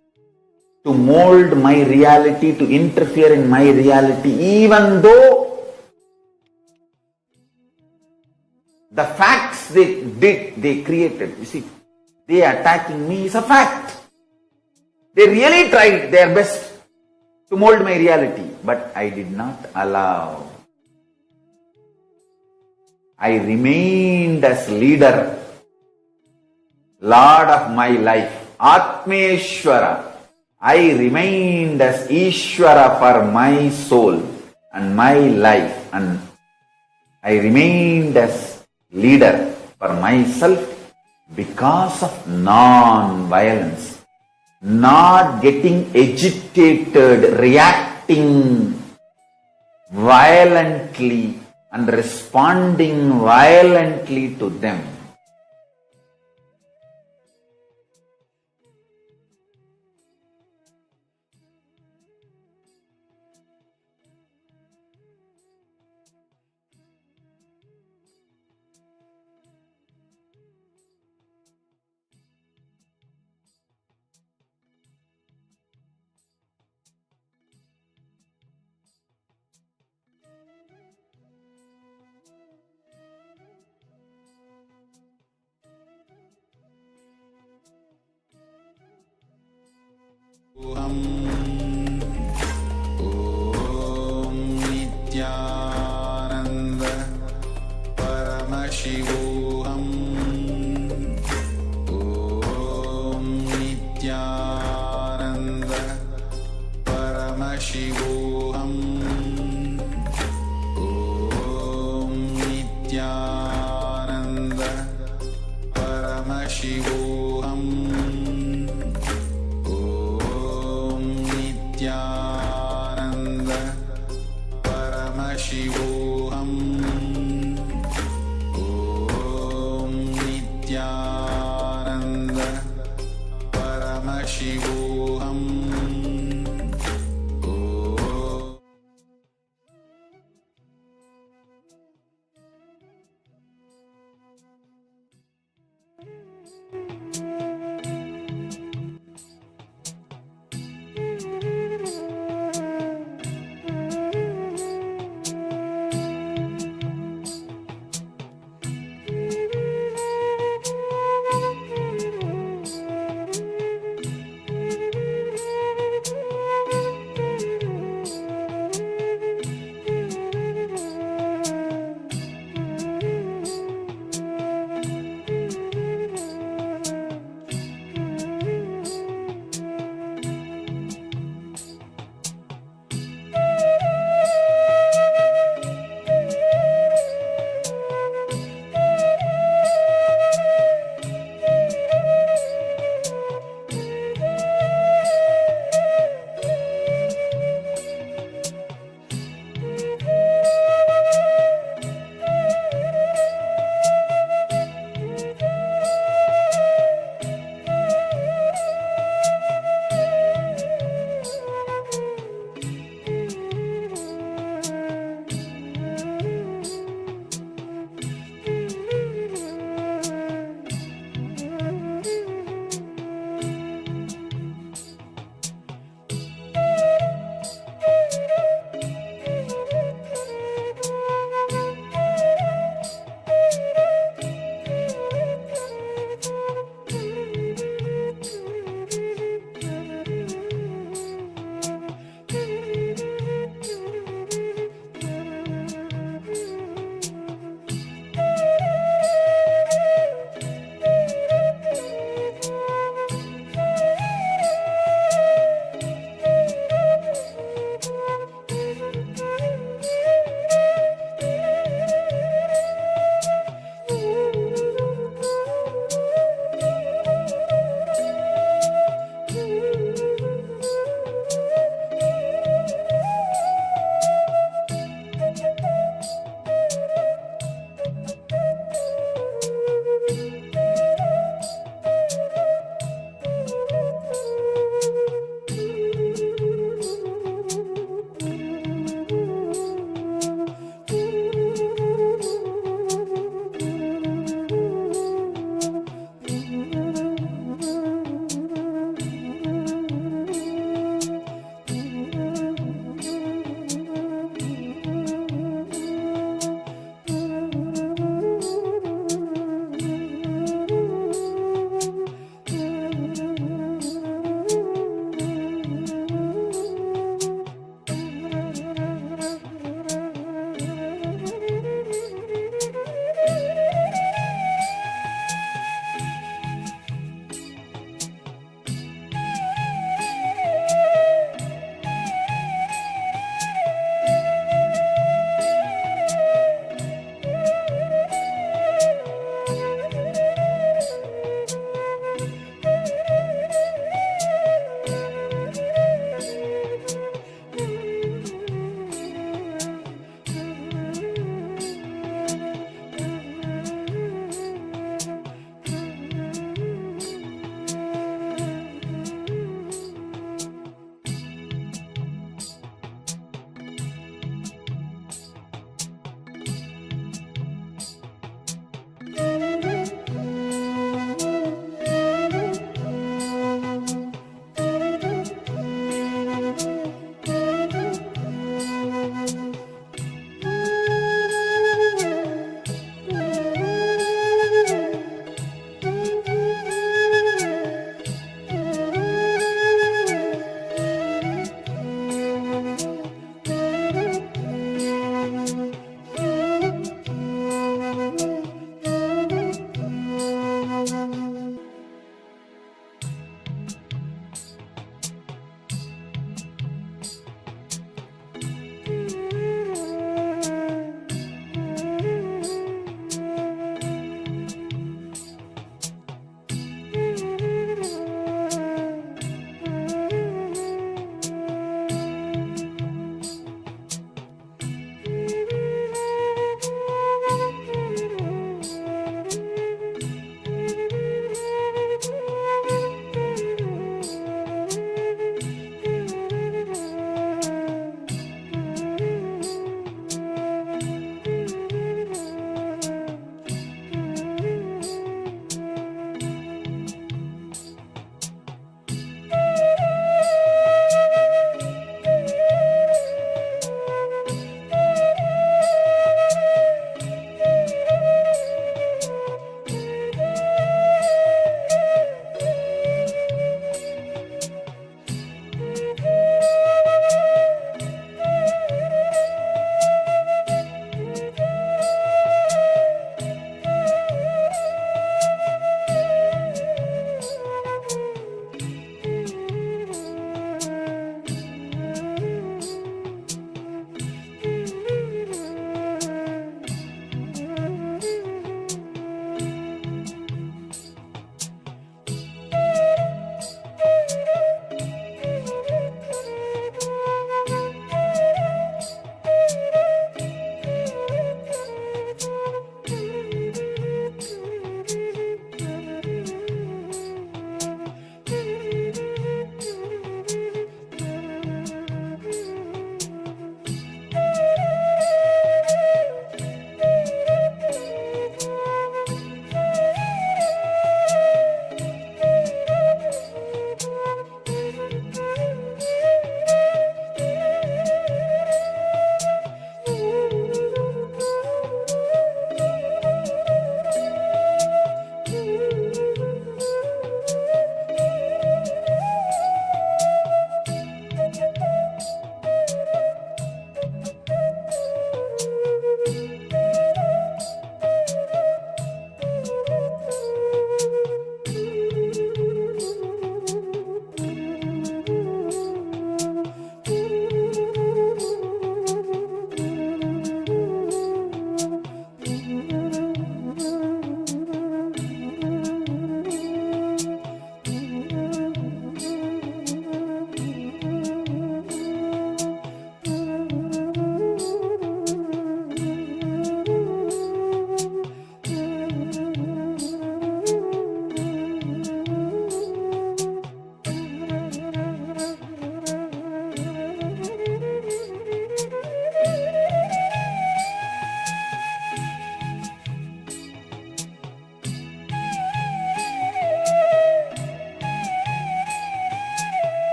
to mold my reality, to interfere in my reality, even though the facts they created. You see, they attacking me is a fact. They really tried their best to mold my reality, but I did not allow. I remained as leader, Lord of my life, Atmeshwara. I remained as Ishvara for my soul and my life, and I remained as leader for myself because of non-violence, not getting agitated, reacting violently and responding violently to them. Om Nithyananda Paramashivoham. Om Nithyananda Paramashivoham. Om Nithyananda Paramashivoham. Nithyananda Paramashivoham. Om Nithyananda Paramashivoham.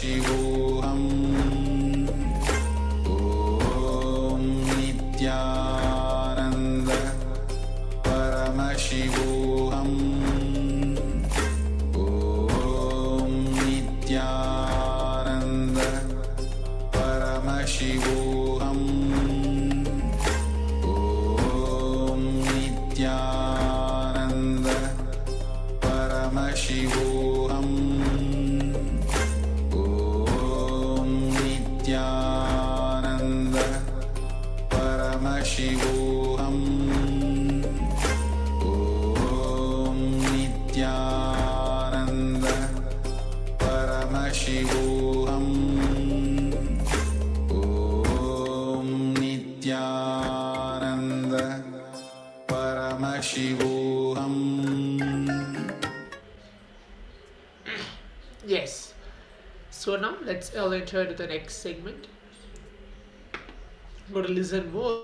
Paramashivoham Om Nithyananda Paramashivoham Om Nithyananda Paramashivoham Om Nithyananda Paramashivoham Om Nithyananda Paramashivoham Om Nithyananda Paramashivoham Om Nithyananda Paramashivoham. Yes. So now let's all enter to the next segment. We're going to listen more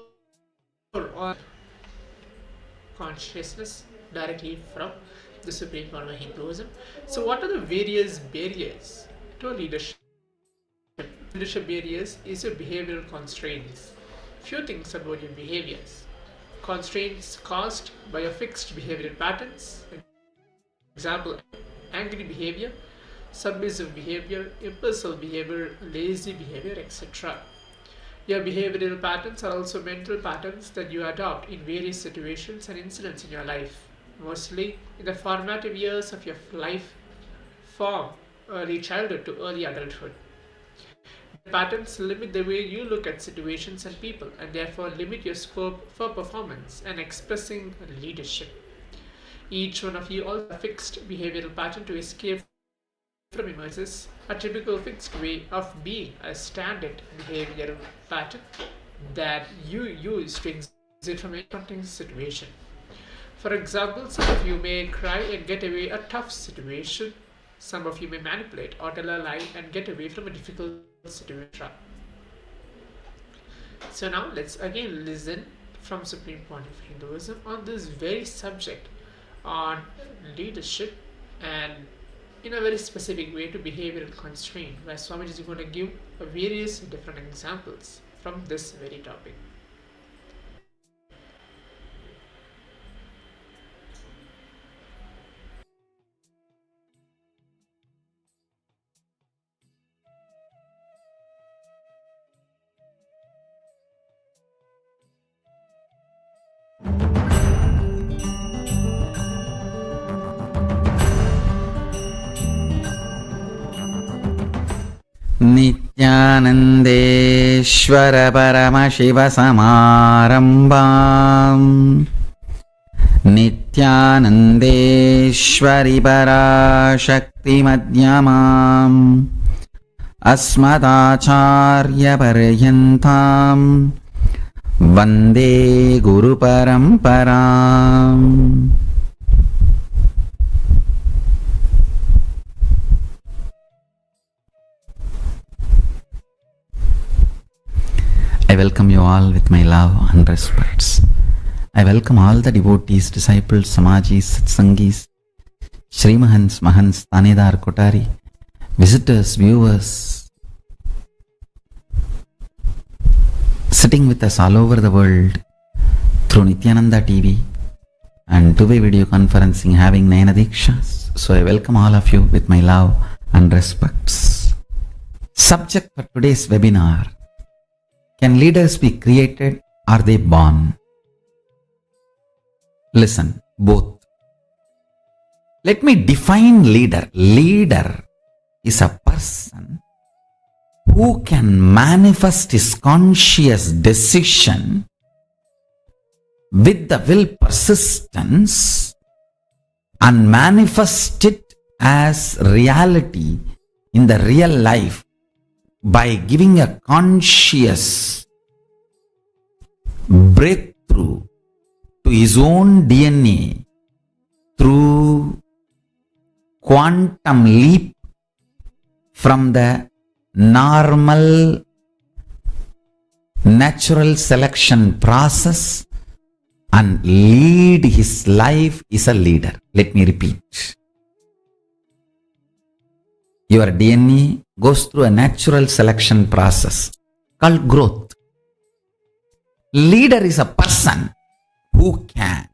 on consciousness directly from the Supreme Point of Hinduism. So what are the various barriers to leadership? Leadership barriers is your behavioral constraints. Few things about your behaviors. Constraints caused by your fixed behavioral patterns. Example, angry behavior, submissive behavior, impulsive behavior, lazy behavior, etc. Your behavioral patterns are also mental patterns that you adopt in various situations and incidents in your life, mostly in the formative years of your life, from early childhood to early adulthood. The patterns limit the way you look at situations and people, and therefore limit your scope for performance and expressing leadership. Each one of you also has a fixed behavioral pattern to escape from emerges a typical fixed way of being, a standard behavioral pattern that you use to exit from a confronting situation. For example, some of you may cry and get away a tough situation. Some of you may manipulate or tell a lie and get away from a difficult situation. So now let's again listen from Supreme Point of Hinduism on this very subject on leadership and in a very specific way to behavioral constraint, where Swamiji is going to give various different examples from this very topic. Nithyanandeshwara Paramashivoham Nithyanandeshwari Parashakti Madhyamam Asmadacharya Paryantam Vande Guru Paramparam. I welcome you all with my love and respects. I welcome all the devotees, disciples, samajis, satsangis, Shrimahans, Mahans, Tanedar, Kotari, visitors, viewers, sitting with us all over the world through Nithyananda TV and two-way video conferencing having Nayana Dikshas. So I welcome all of you with my love and respects. Subject for today's webinar: can leaders be created or they born? Listen, both. Let me define leader. Leader is a person who can manifest his conscious decision with the will persistence and manifest it as reality in the real life by giving a conscious breakthrough to his own DNA through quantum leap from the normal natural selection process and lead his life is a leader. Let me repeat. Your DNA goes through a natural selection process called growth. Leader is a person who can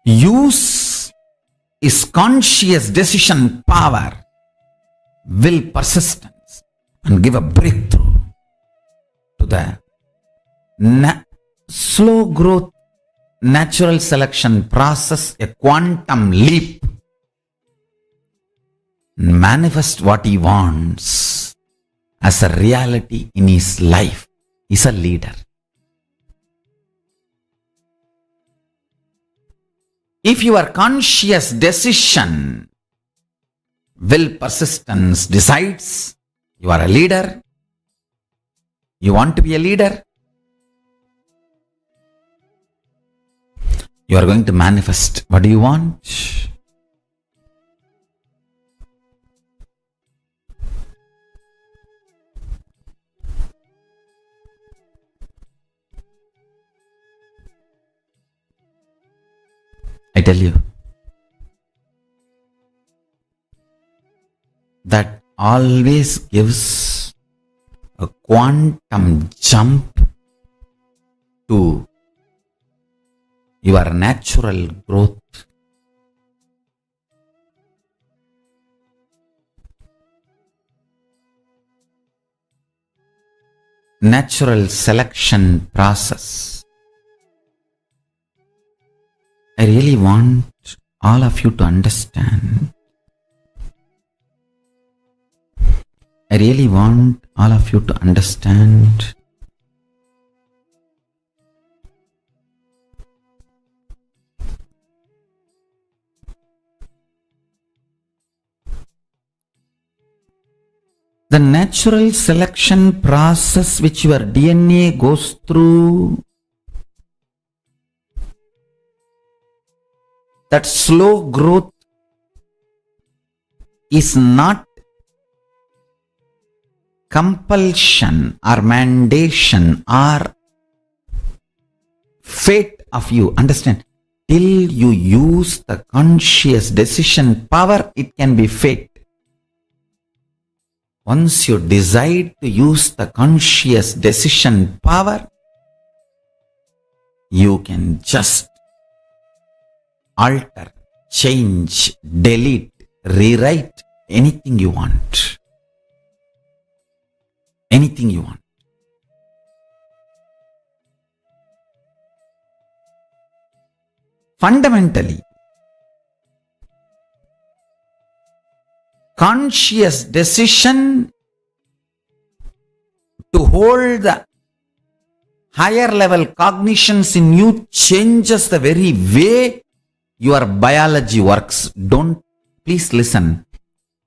use his conscious decision power, will, persistence, and give a breakthrough to the slow growth natural selection process, a quantum leap, manifest what he wants as a reality in his life. He's a leader. If your conscious decision, will, persistence decides you are a leader, you want to be a leader, you are going to manifest. What do you want? I tell you that always gives a quantum jump to your natural growth. Natural selection process. I really want all of you to understand. I really want all of you to understand the natural selection process which your DNA goes through. That slow growth is not compulsion or mandation or fate of you. Understand? Till you use the conscious decision power, it can be fate. Once you decide to use the conscious decision power, you can just alter, change, delete, rewrite anything you want. Anything you want. Fundamentally, conscious decision to hold the higher level cognitions in you changes the very way your biology works. Please listen.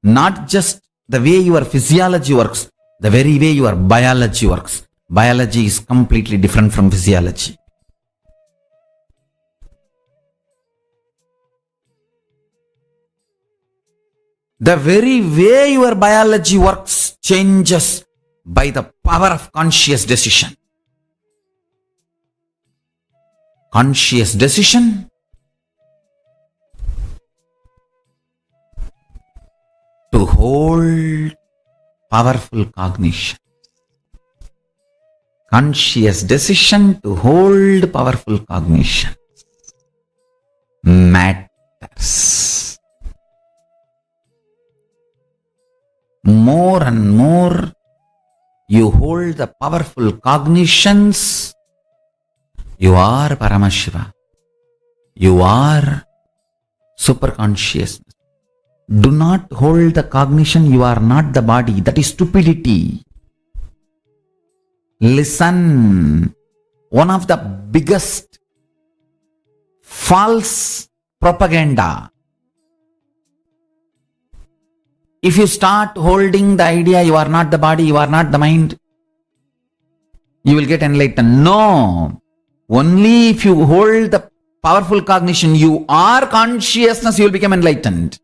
Not just the way your physiology works, the very way your biology works. Biology is completely different from physiology. The very way your biology works changes by the power of conscious decision. Conscious decision to hold powerful cognition. Conscious decision to hold powerful cognition matters. More and more you hold the powerful cognitions, you are Paramashiva. You are superconsciousness. Do not hold the cognition, you are not the body. That is stupidity. Listen. One of the biggest false propaganda. If you start holding the idea you are not the body, you are not the mind, you will get enlightened. No. Only if you hold the powerful cognition, you are consciousness, you will become enlightened.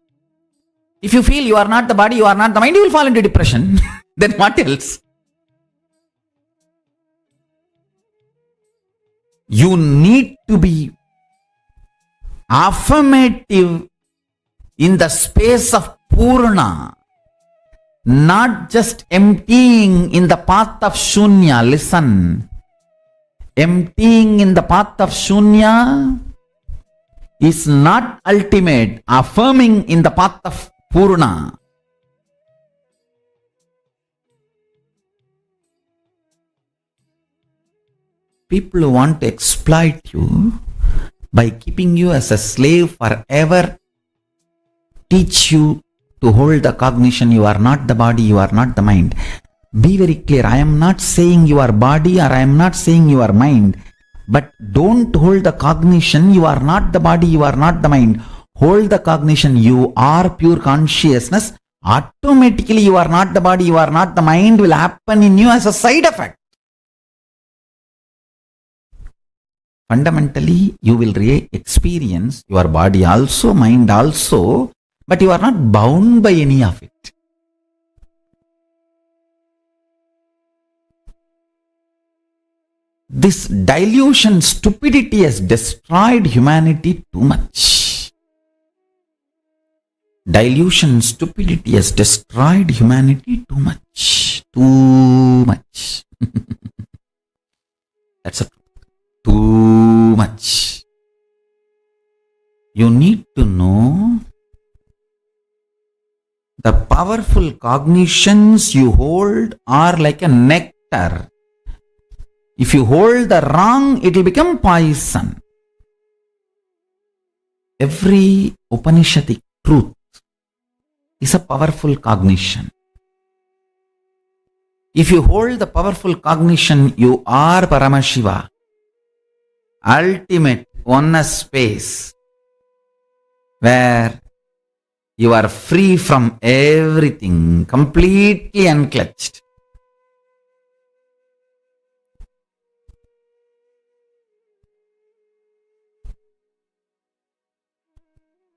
If you feel you are not the body, you are not the mind, you will fall into depression. Then what else? You need to be affirmative in the space of Purna, not just emptying in the path of Shunya. Listen, emptying in the path of Shunya is not ultimate. Affirming in the path of Purna. People want to exploit you by keeping you as a slave forever, teach you to hold the cognition you are not the body, you are not the mind. Be very clear, I am not saying you are body or I am not saying you are mind, but don't hold the cognition you are not the body, you are not the mind. Hold the cognition you are pure consciousness. Automatically you are not the body, you are not the mind will happen in you as a side effect. Fundamentally, you will experience your body also, mind also, but you are not bound by any of it. This dilution, stupidity has destroyed humanity too much. Dilution, stupidity has destroyed humanity too much. Too much. That's a too much. You need to know the powerful cognitions you hold are like a nectar. If you hold the wrong, it will become poison. Every Upanishadic truth is a powerful cognition. If you hold the powerful cognition, you are Paramashiva, ultimate oneness space, where you are free from everything, completely unclutched.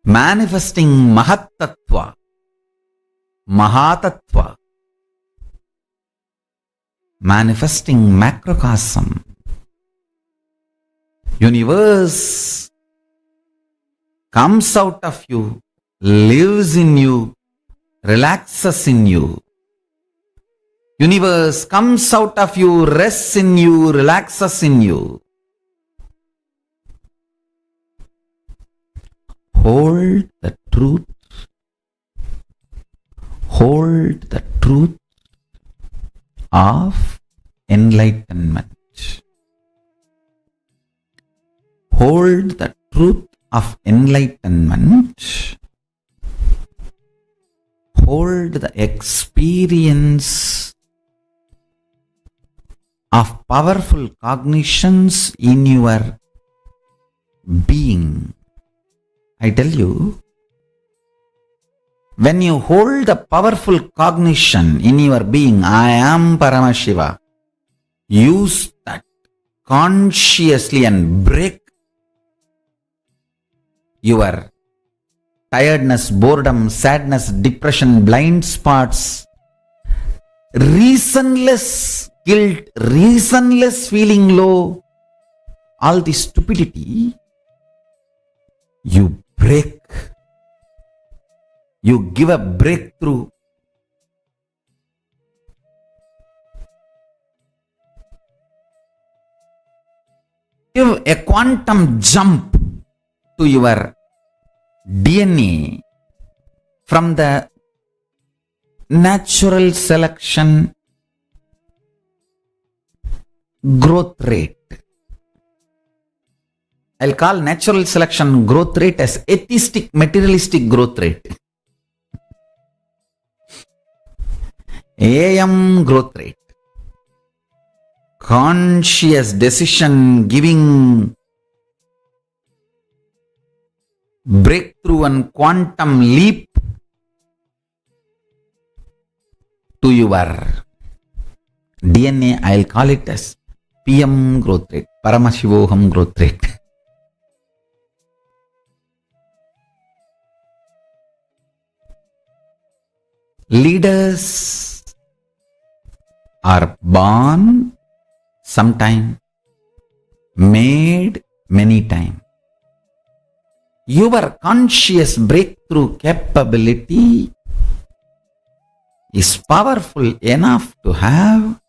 Manifesting Mahatattva, Mahatattva, manifesting macrocosm. Universe comes out of you, lives in you, relaxes in you. Universe comes out of you, rests in you, relaxes in you. Hold the truth. Hold the truth of enlightenment. Hold the truth of enlightenment. Hold the experience of powerful cognitions in your being. I tell you, when you hold the powerful cognition in your being, I am Paramashiva, use that consciously and break your tiredness, boredom, sadness, depression, blind spots, reasonless guilt, reasonless feeling low, all this stupidity, you break. You give a breakthrough. Give a quantum jump to your DNA from the natural selection growth rate. I'll call natural selection growth rate as atheistic, materialistic growth rate. AM growth rate. Conscious decision giving breakthrough and quantum leap to your DNA. I'll call it as PM growth rate, Paramashivoham growth rate. Leaders are born sometime, made many times. Your conscious breakthrough capability is powerful enough to have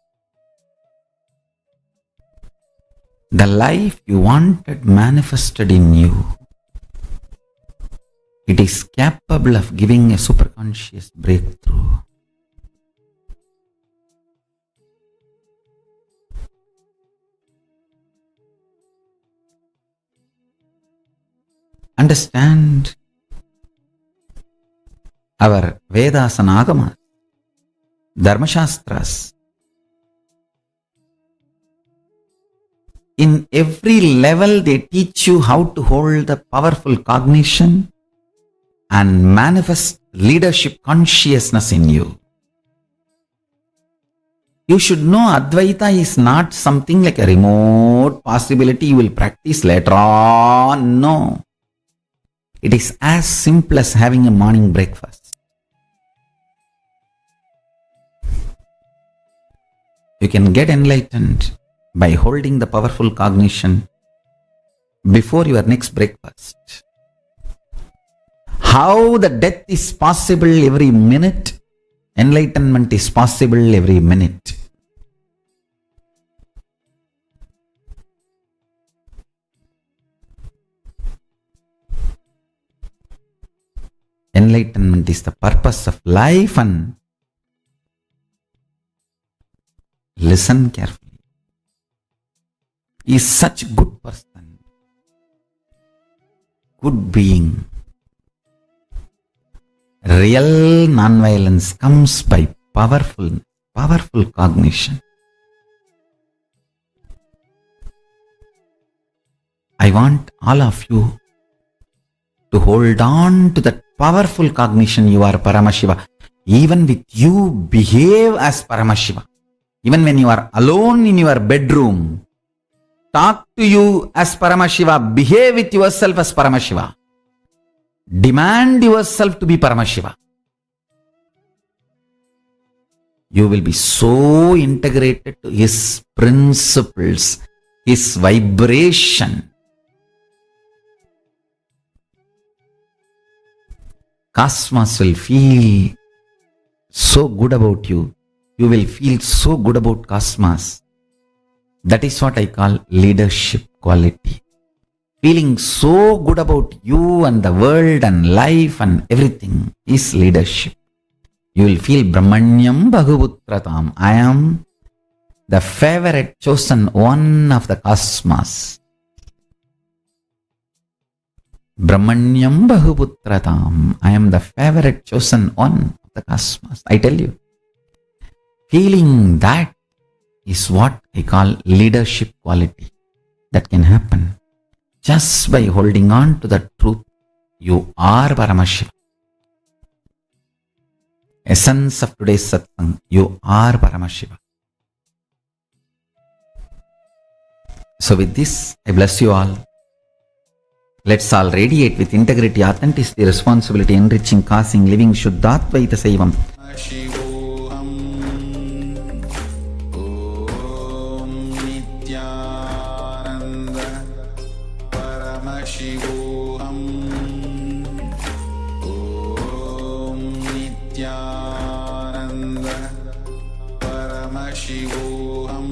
the life you wanted manifested in you. It is capable of giving a superconscious breakthrough. Understand our Vedas and Agamas, Dharmashastras. In every level, they teach you how to hold the powerful cognition and manifest leadership consciousness in you. You should know Advaita is not something like a remote possibility you will practice later on. No. It is as simple as having a morning breakfast. You can get enlightened by holding the powerful cognition before your next breakfast. How the death is possible every minute, enlightenment is possible every minute. Enlightenment is the purpose of life, and listen carefully. He is such a good person, good being. Real non-violence comes by powerful cognition. I want all of you to hold on to that powerful cognition. You are Paramashiva. Even with you, behave as Paramashiva. Even when you are alone in your bedroom, talk to you as Paramashiva. Behave with yourself as Paramashiva. Demand yourself to be Paramashiva. You will be so integrated to His principles, His vibration. Cosmos will feel so good about you. You will feel so good about Cosmos. That is what I call leadership quality. Feeling so good about you and the world and life and everything is leadership. You will feel Brahmanyam Bhaguputratam. I am the favorite chosen one of the cosmos. Brahmanyam Bahuputratam. I am the favorite chosen one of the cosmos. I tell you. Feeling that is what I call leadership quality. That can happen just by holding on to the truth. You are Paramashiva. Essence of today's satsang. You are Paramashiva. So with this, I bless you all. Let's all radiate with integrity, authenticity, responsibility, enriching, causing, living Shuddhatvaita Saivam. Paramashivoham Om Nithyananda Paramashivoham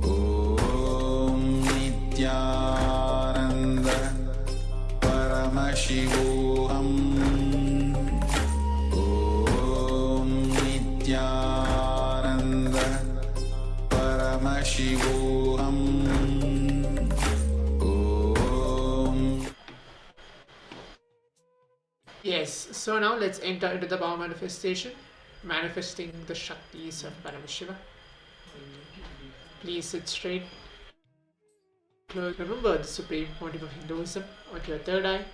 Om Nithyananda Paramashivoham Om Nithyananda Paramashivoham Om Nithyananda Paramashivoham Om. Yes, so now let's enter into the power manifestation, manifesting the Shaktis of Paramashiva. Please sit straight. Remember the Supreme Pontiff of Hinduism onto your third eye.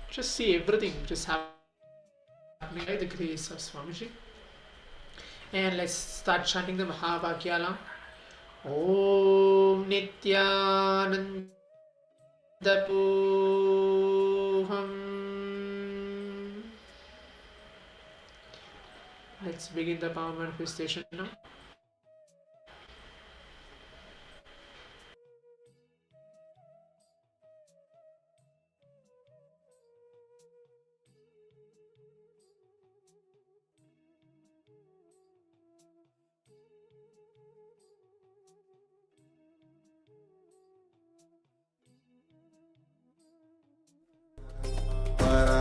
Just see everything just happening by the grace of Swamiji. And let's start chanting the Mahavakyala. Om Nithyananda Poham. Let's begin the power manifestation now.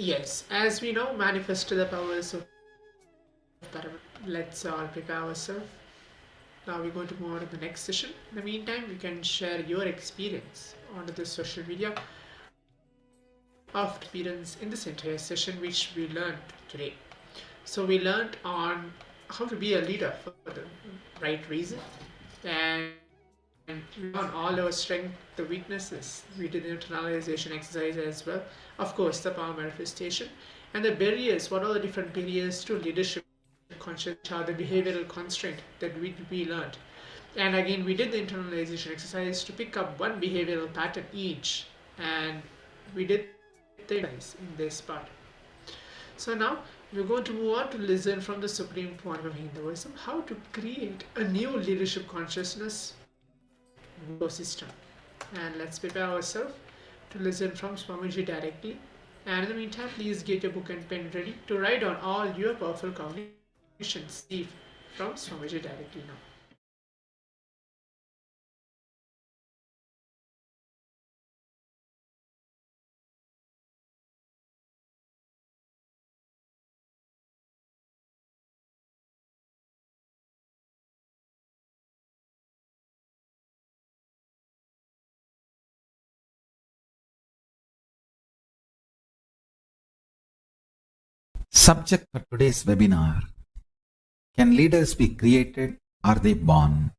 Yes, as we now manifest the powers of Paramashivoham, let's all prepare ourselves. Now we're going to move on to the next session. In the meantime, you can share your experience onto the social media of experience in this entire session which we learned today. So we learned on how to be a leader for the right reason, and on all our strength, the weaknesses. We did the internalization exercise as well. Of course, the power manifestation and the barriers. What are the different barriers to leadership consciousness? Are the behavioral constraint that we learned. And again, we did the internalization exercise to pick up one behavioral pattern each, and we did the exercise in this part. So now we're going to move on to listen from the Supreme Point of Hinduism how to create a new leadership consciousness system. And let's prepare ourselves to listen from Swamiji directly. And in the meantime, please get your book and pen ready to write down all your powerful cognitions from Swamiji directly now. Subject for today's webinar: can leaders be created or they born?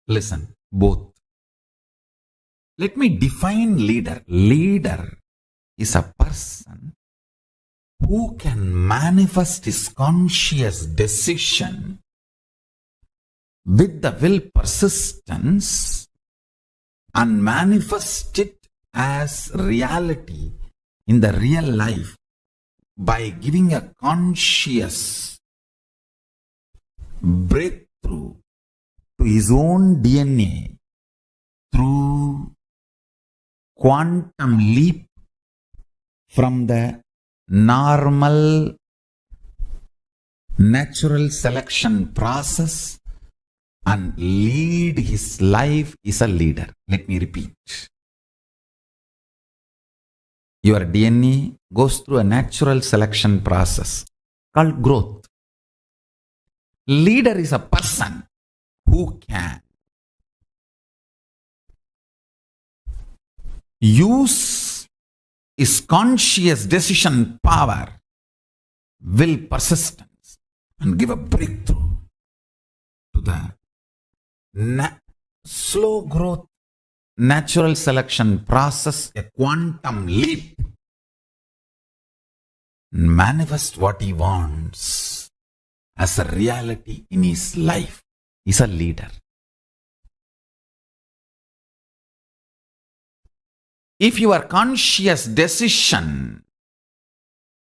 Listen, both. Let me define leader. Leader is a person who can manifest his conscious decision with the will persistence and manifest it as reality in the real life by giving a conscious breakthrough to his own DNA through quantum leap from the normal natural selection process and lead his life is a leader. Let me repeat. Your DNA goes through a natural selection process called growth. Leader is a person who can use his conscious decision power, will persistence, and give a breakthrough to the slow growth natural selection process, a quantum leap, manifest what he wants as a reality in his life. Is a leader. If your conscious decision,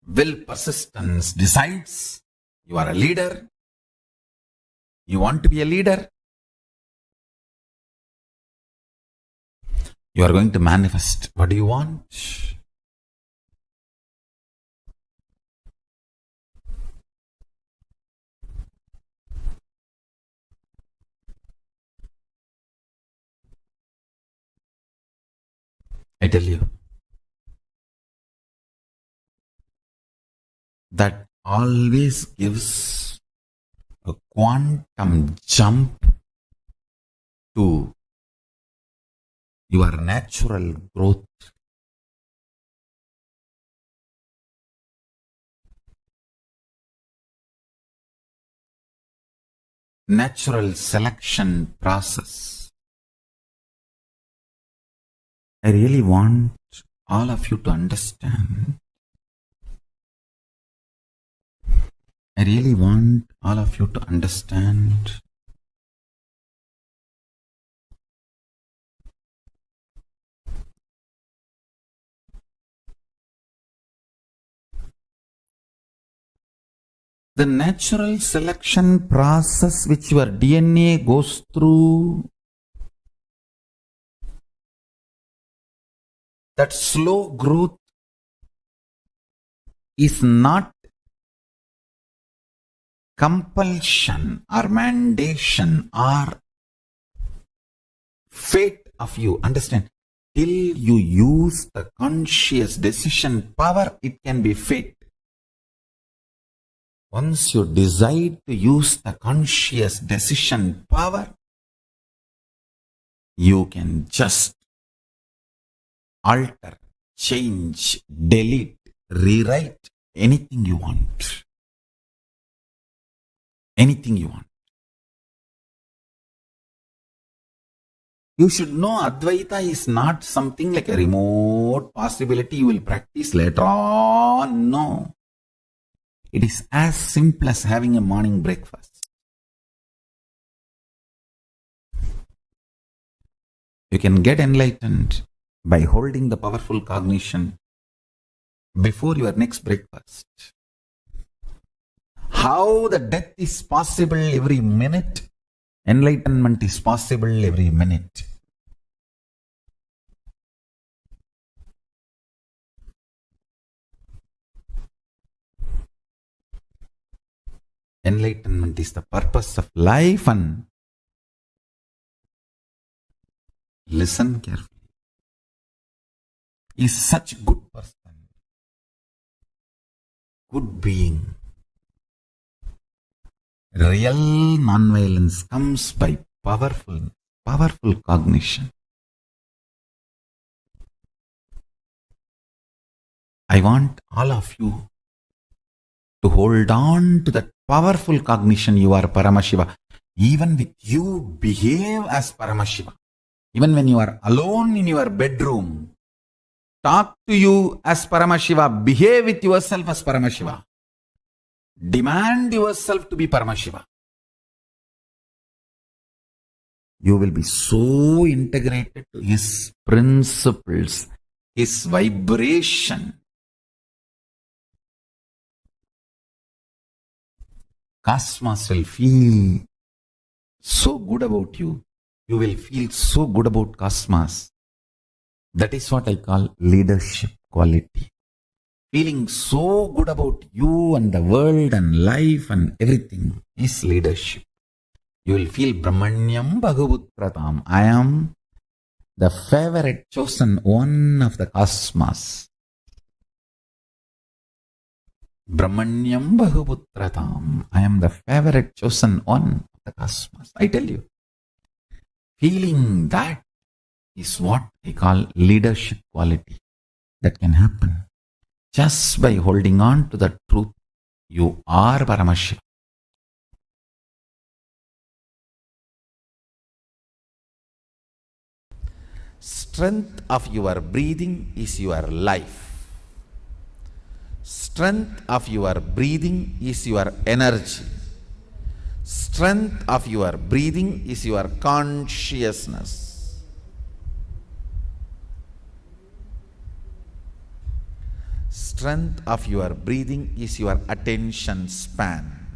will persistence decides you are a leader, you want to be a leader, you are going to manifest. What do you want? I tell you that always gives a quantum jump to your natural growth. Natural selection process. I really want all of you to understand. I really want all of you to understand the natural selection process which your DNA goes through. That slow growth is not compulsion or mandation or fate of you. Understand? Till you use the conscious decision power, it can be fit. Once you decide to use the conscious decision power, you can just alter, change, delete, rewrite anything you want. Anything you want. You should know Advaita is not something like a remote possibility you will practice later on. No. It is as simple as having a morning breakfast. You can get enlightened by holding the powerful cognition before your next breakfast. How the death is possible every minute, enlightenment is possible every minute. Enlightenment is the purpose of life, and listen carefully. He is such a good person, good being. Real non-violence comes by powerful cognition. I want all of you to hold on to that powerful cognition. You are Paramashiva. Even with you, behave as Paramashiva. Even when you are alone in your bedroom, talk to you as Paramashiva. Behave with yourself as Paramashiva. Demand yourself to be Paramashiva. You will be so integrated to His principles, His vibration. Cosmos will feel so good about you. You will feel so good about Cosmos. That is what I call leadership quality. Feeling so good about you and the world and life and everything is leadership. You will feel Brahmanyam Bhagavutratam. I am the favorite chosen one of the cosmos. Brahmanyam Bhagavutratam. I am the favorite chosen one of the cosmos. I tell you. Feeling that is what I call leadership quality. That can happen just by holding on to the truth. You are Paramashiva. Strength of your breathing is your life. Strength of your breathing is your energy. Strength of your breathing is your consciousness. Strength of your breathing is your attention span.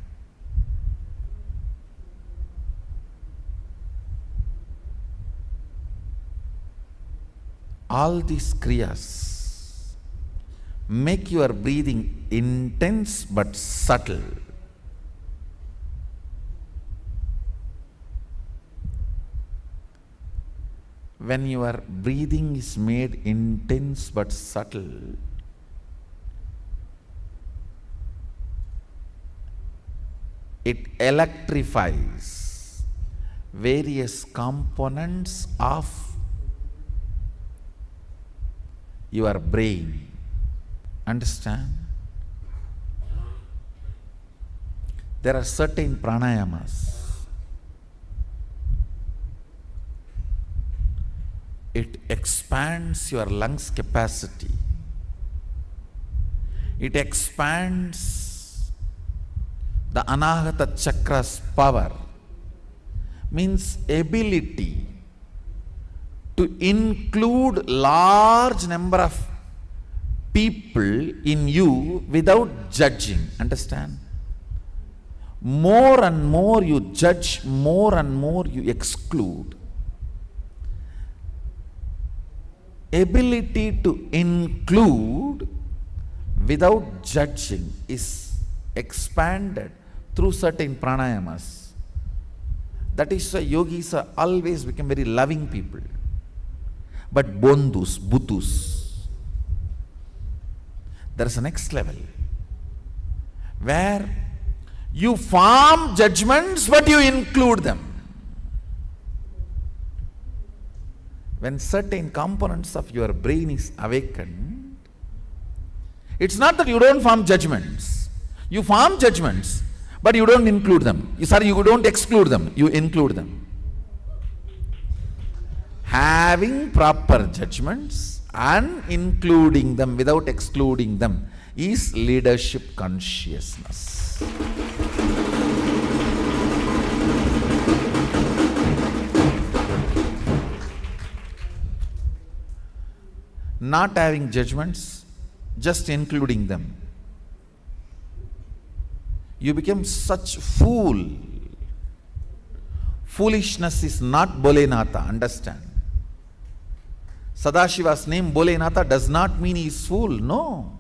All these kriyas make your breathing intense but subtle. When your breathing is made intense but subtle, it electrifies various components of your brain. Understand? There are certain pranayamas. It expands your lungs capacity. It expands the Anahata chakra's power. Means ability to include large number of people in you without judging. Understand? More and more you judge, more and more you exclude. Ability to include without judging is expanded through certain pranayamas. That is why yogis are always become very loving people. but bondhus, buddhus. There is a next level where you form judgments but you include them. When certain components of your brain is awakened, it's not that you don't form judgments. You form judgments, but you don't include them. You don't exclude them, you include them. Having proper judgments and including them without excluding them is leadership consciousness. Not having judgments, just including them, you become such fool. Foolishness is not Bolenatha, understand. Sadashiva's name Bolenatha does not mean he is fool, no.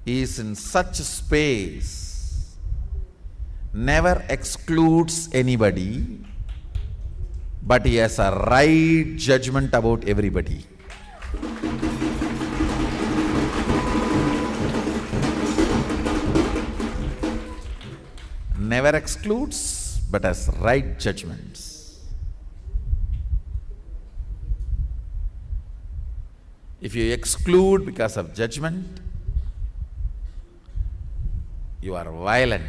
He is in such space, never excludes anybody, but he has a right judgment about everybody. Never excludes, but has right judgments. If you exclude because of judgment, you are violent.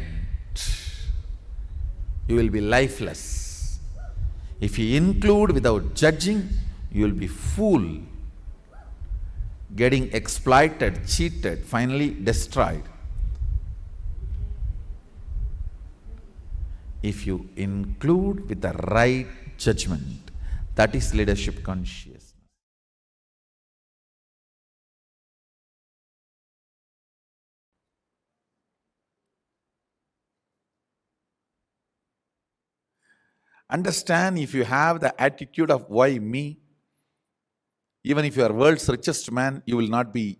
You will be lifeless. If you include without judging, you will be fool, getting exploited, cheated, finally destroyed. If you include with the right judgment, that is leadership consciousness. Understand, if you have the attitude of why me, even if you are world's richest man, you will not be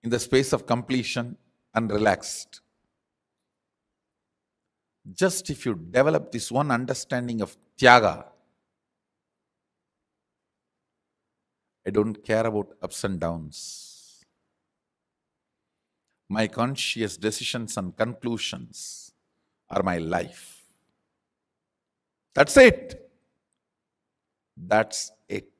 in the space of completion and relaxed. Just if you develop this one understanding of Tyaga, I don't care about ups and downs. My conscious decisions and conclusions are my life. That's it. That's it.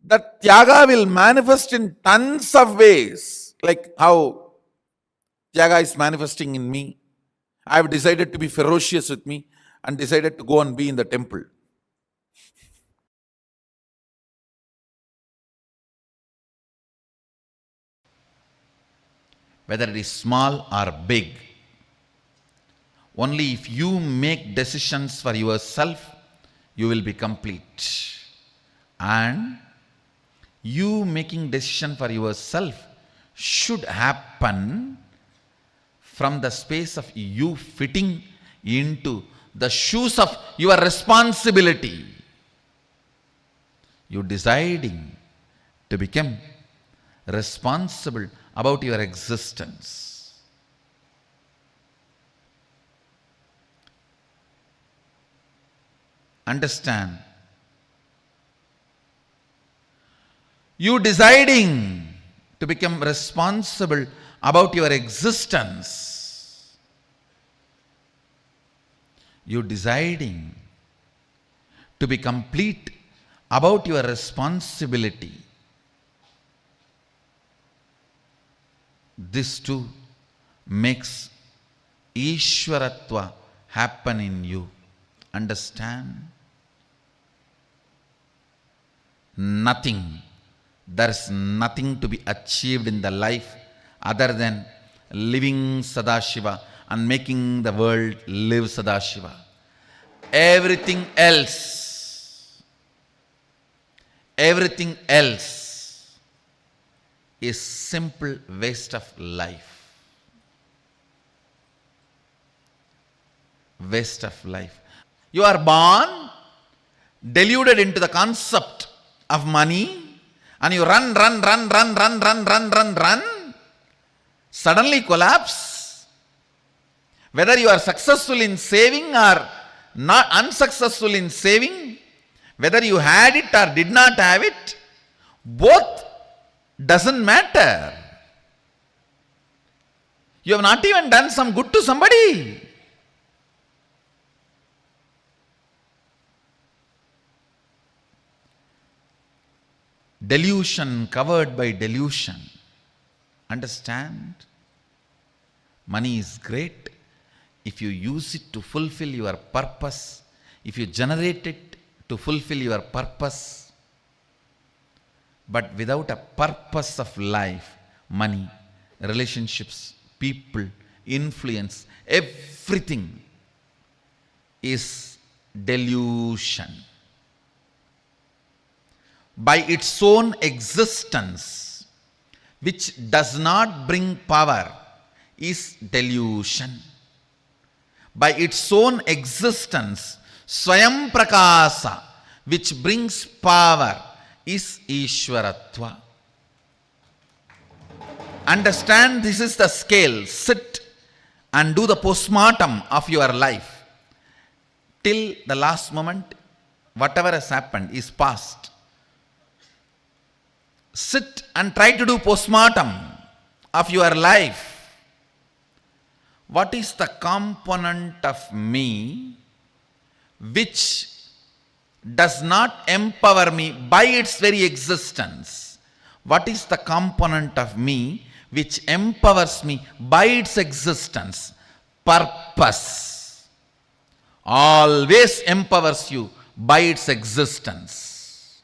That Tyaga will manifest in tons of ways, like how Tyaga is manifesting in me. I have decided to be ferocious with me and decided to go and be in the temple. Whether it is small or big, only if you make decisions for yourself, you will be complete. And you making decision for yourself should happen from the space of you fitting into the shoes of your responsibility. You deciding to become responsible about your existence. Understand, you deciding to become responsible about your existence, you deciding to be complete about your responsibility, this too makes Ishwaratva happen in you. Understand? Nothing. There is nothing to be achieved in the life other than living Sadashiva and making the world live Sadashiva. Everything else is simple waste of life. Waste of life. You are born deluded into the concept of money and you run, suddenly collapse Whether you are successful in saving or not unsuccessful in saving, whether you had it or did not have it, both doesn't matter. You have not even done some good to somebody. Delusion covered by delusion. Understand? Money is great if you use it to fulfill your purpose, if you generate it to fulfill your purpose. But without a purpose of life, money, relationships, people, influence, everything is delusion. By its own existence, which does not bring power, is delusion. By its own existence, Swayam Prakasa, which brings power, is Ishwaratva. Understand, this is the scale. Sit and do the postmortem of your life. Till the last moment, whatever has happened is past. Sit and try to do postmortem of your life. What is the component of me which does not empower me by its very existence? What is the component of me which empowers me by its existence? Purpose always empowers you by its existence.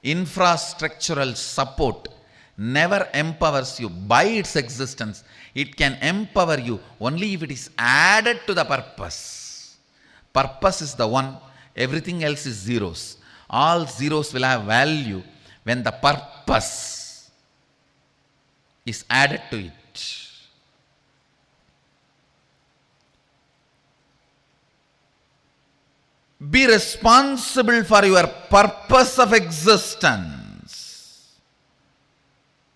Infrastructural support never empowers you by its existence. It can empower you only if it is added to the purpose. Purpose is the one, everything else is zeros. All zeros will have value when the purpose is added to it. Be responsible for your purpose of existence.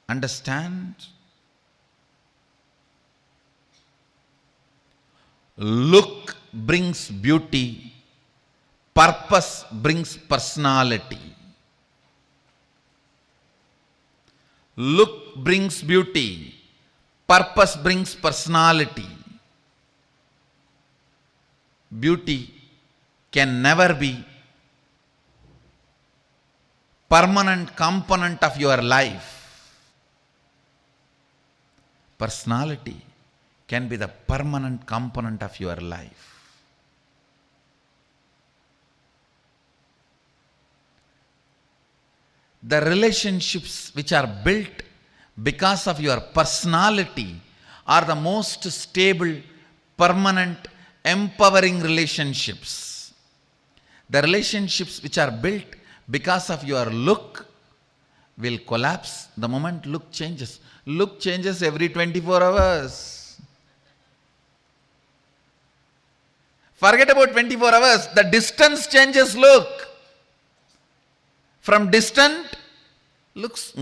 Understand? Look brings beauty, purpose brings personality. Look brings beauty, purpose brings personality. Beauty can never be permanent component of your life. Personality can be the permanent component of your life. The relationships which are built because of your personality are the most stable, permanent, empowering relationships. The relationships which are built because of your look will collapse the moment look changes. Look changes every 24 hours. Forget about 24 hours. The distance changes look. From distant looks,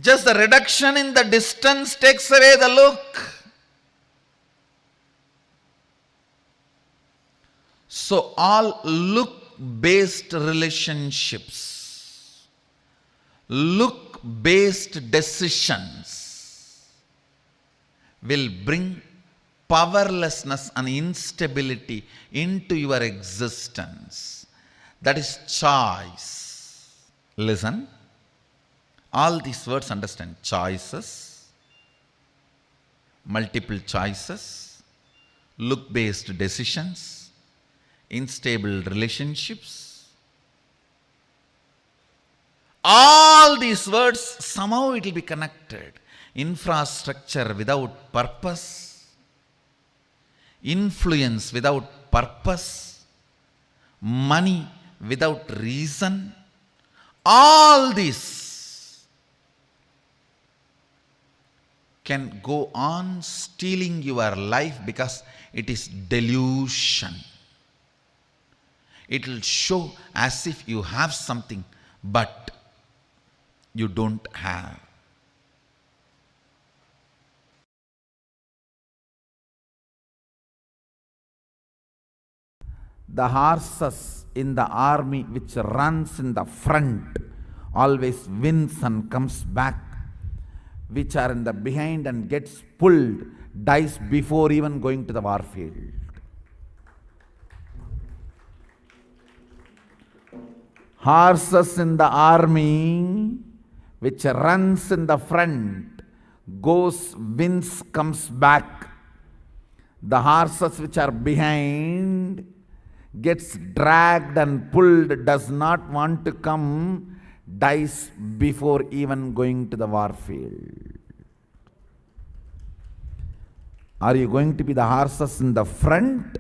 just the reduction in the distance takes away the look. So all look-based relationships, look-based decisions will bring powerlessness and instability into your existence. That is choice. Listen. All these words understand. Choices, multiple choices, look-based decisions, unstable relationships. All these words, somehow it will be connected. Infrastructure without purpose, influence without purpose, money without reason, all these can go on stealing your life because it is delusion. It will show as if you have something, but you don't have. The horses in the army which runs in the front always wins and comes back. Which are in the behind and gets pulled, dies before even going to the war field. Horses in the army which runs in the front, goes, wins, comes back. The horses which are behind gets dragged and pulled, does not want to come, dies before even going to the war field. Are you going to be the horses in the front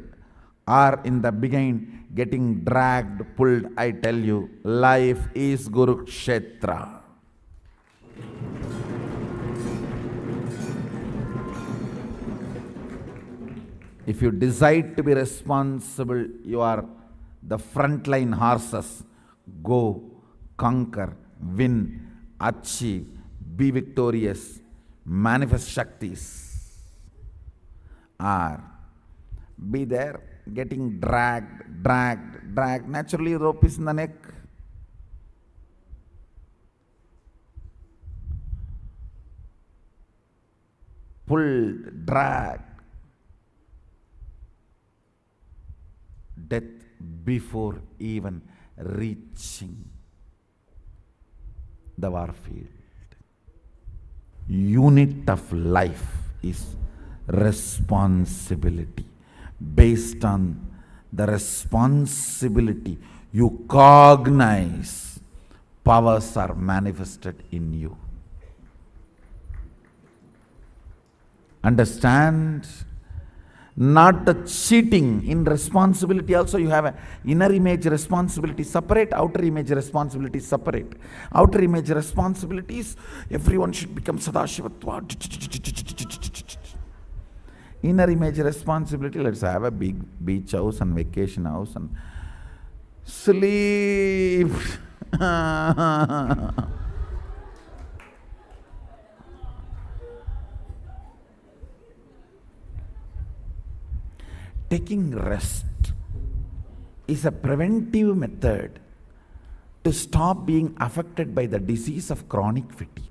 or in the behind getting dragged, pulled? I tell you, life is Kurukshetra. If you decide to be responsible, you are the frontline horses. Go, conquer, win, achieve, be victorious, manifest Shaktis. Or be there getting dragged. Naturally, rope is in the neck. Pulled, dragged. Death before even reaching the war field. Unit of life is responsibility. Based on the responsibility you cognize, powers are manifested in you. Understand? Not the cheating. In responsibility also you have an inner image responsibility separate, outer image responsibility separate. Outer image responsibilities, everyone should become Sadashivatva. Inner image responsibility, let's have a big beach house and vacation house and sleep. Taking rest is a preventive method to stop being affected by the disease of chronic fatigue.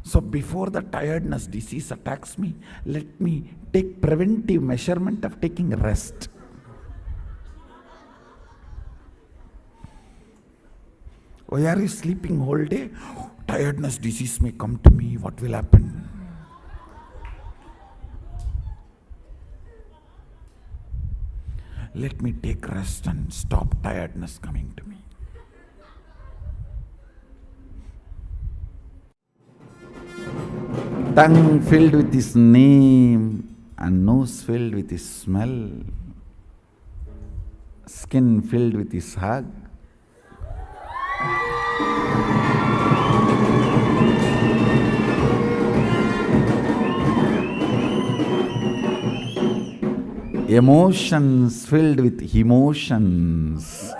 So before the tiredness disease attacks me, let me take preventive measurement of taking rest. Why are you sleeping whole day? Tiredness disease may come to me. What will happen? Let me take rest and stop tiredness coming to me. Tongue filled with His name and nose filled with His smell, skin filled with His hug. Emotions filled with emotions.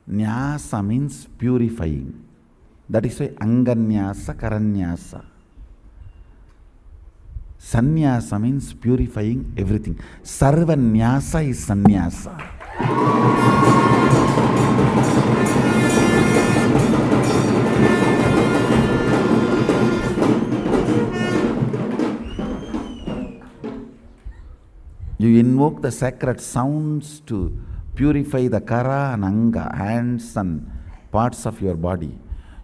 Nyasa means purifying. That is why Anganyasa, Karanyasa. Sannyasa means purifying everything. Sarvanyasa is sannyasa. You invoke the sacred sounds to purify the kara and anga, hands and parts of your body.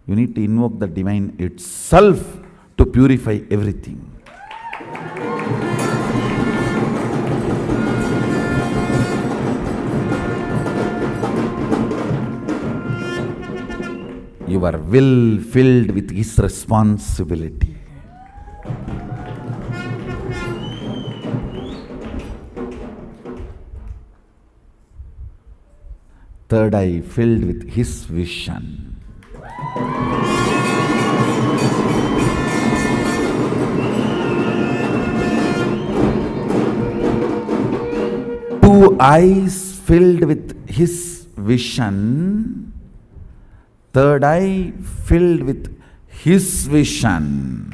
You need to invoke the divine itself to purify everything. Your will filled with His responsibility. Third eye filled with His vision. Two eyes filled with his vision. Third eye filled with his vision.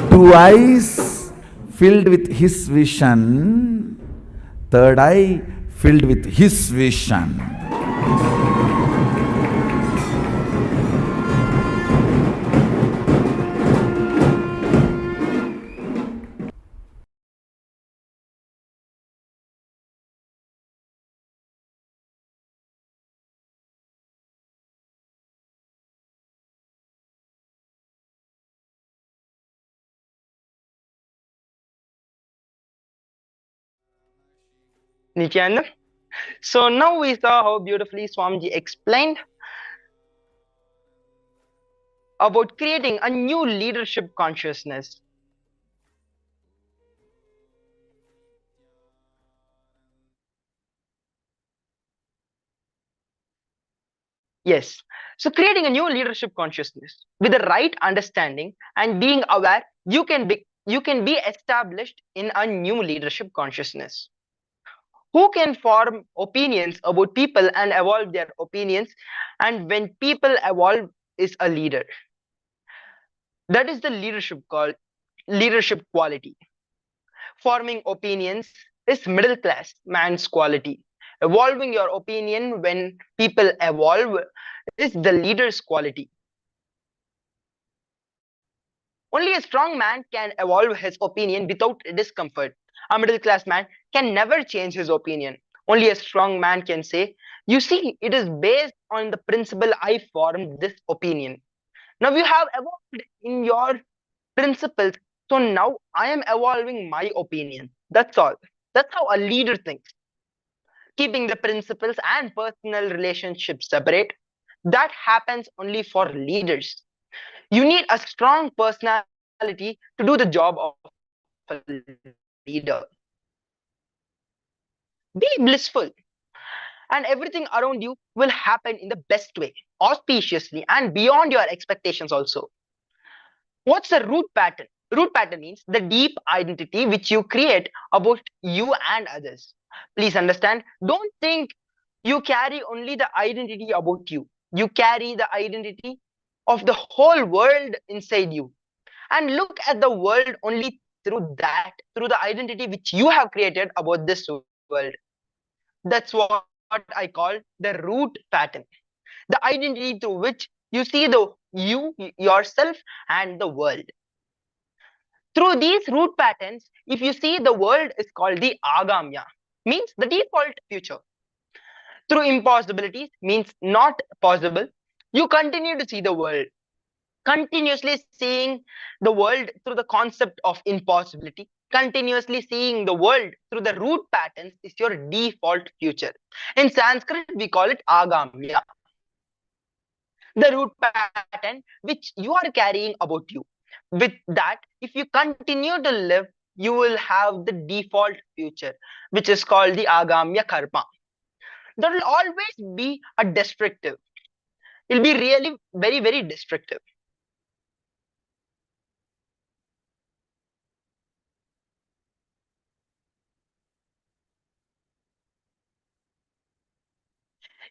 Two eyes filled with his vision. Third eye filled with his vision. Nithyananda. So now we saw how beautifully Swamiji explained about creating a new leadership consciousness. Yes. So creating a new leadership consciousness with the right understanding and being aware, you can be established in a new leadership consciousness. Who can form opinions about people and evolve their opinions, and when people evolve is a leader. That is the leadership quality. Forming opinions is middle class man's quality. Evolving your opinion when people evolve is the leader's quality. Only a strong man can evolve his opinion without discomfort. A middle class man can never change his opinion. Only a strong man can say, you see, it is based on the principle I formed this opinion. Now you have evolved in your principles, so now I am evolving my opinion. That's all. That's how a leader thinks. Keeping the principles and personal relationships separate, that happens only for leaders. You need a strong personality to do the job of a leader. Be blissful, and everything around you will happen in the best way, auspiciously, and beyond your expectations also. What's the root pattern? Root pattern means the deep identity which you create about you and others. Please understand, don't think you carry only the identity about you. You carry the identity of the whole world inside you. And look at the world only through the identity which you have created about this world. That's what I call the root pattern. The identity through which you see you, yourself, and the world. Through these root patterns, if you see the world is called the agamya, means the default future. Through impossibilities means not possible, you continue to see the world. Continuously seeing the world through the concept of impossibility, continuously seeing the world through the root patterns is your default future. In Sanskrit, we call it agamya. The root pattern which you are carrying about you. With that, if you continue to live, you will have the default future, which is called the agamya karma. That will always be a destructive. It will be really very, very destructive.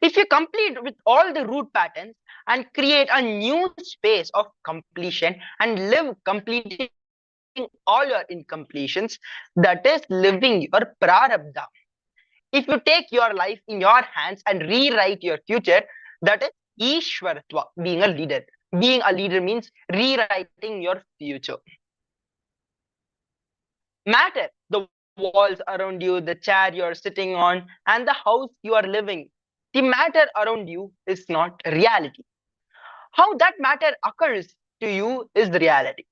If you complete with all the root patterns and create a new space of completion and live completing all your incompletions, that is living your prarabdha. If you take your life in your hands and rewrite your future, that is Ishwaratva, being a leader. Being a leader means rewriting your future. Matter, the walls around you, the chair you're sitting on, and the house you are living. The matter around you is not reality. How that matter occurs to you is the reality.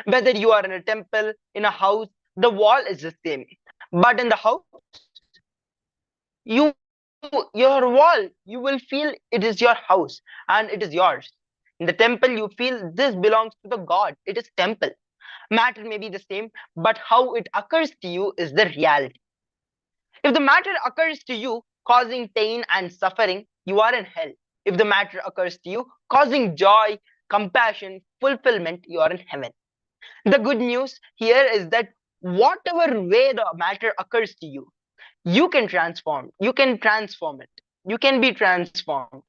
Whether you are in a temple, in a house, the wall is the same. But in the house, your wall, you will feel it is your house and it is yours. In the temple, you feel this belongs to the God. It is temple. Matter may be the same, but how it occurs to you is the reality. If the matter occurs to you causing pain and suffering, you are in hell. If the matter occurs to you causing joy, compassion, fulfillment, you are in heaven. The good news here is that whatever way the matter occurs to you, you can transform. You can transform it. You can be transformed.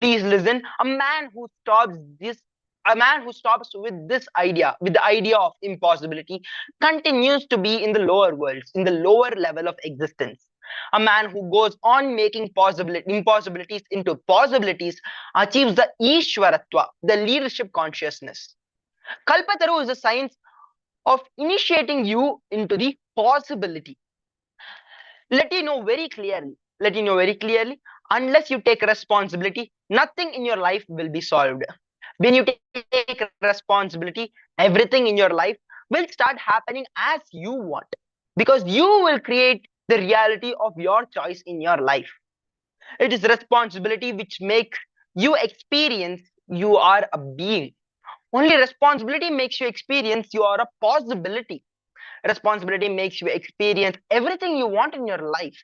Please listen. A man who stops with this idea, with the idea of impossibility, continues to be in the lower worlds, in the lower level of existence. A man who goes on making impossibilities into possibilities achieves the Ishwaratva, the leadership consciousness. Kalpataru is a science of initiating you into the possibility. Let you know very clearly, unless you take responsibility, nothing in your life will be solved. When you take responsibility, everything in your life will start happening as you want, because you will create the reality of your choice in your life. It is responsibility which makes you experience you are a being. Only responsibility makes you experience you are a possibility. Responsibility makes you experience everything you want in your life.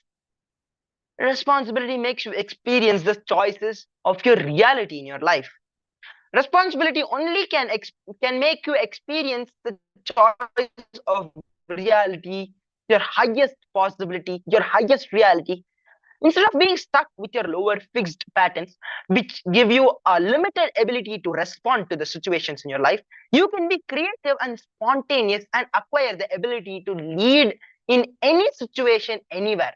Responsibility makes you experience the choices of your reality in your life. Responsibility only can make you experience the choice of reality, your highest possibility, your highest reality, instead of being stuck with your lower fixed patterns, which give you a limited ability to respond to the situations in your life. You can be creative and spontaneous and acquire the ability to lead in any situation anywhere.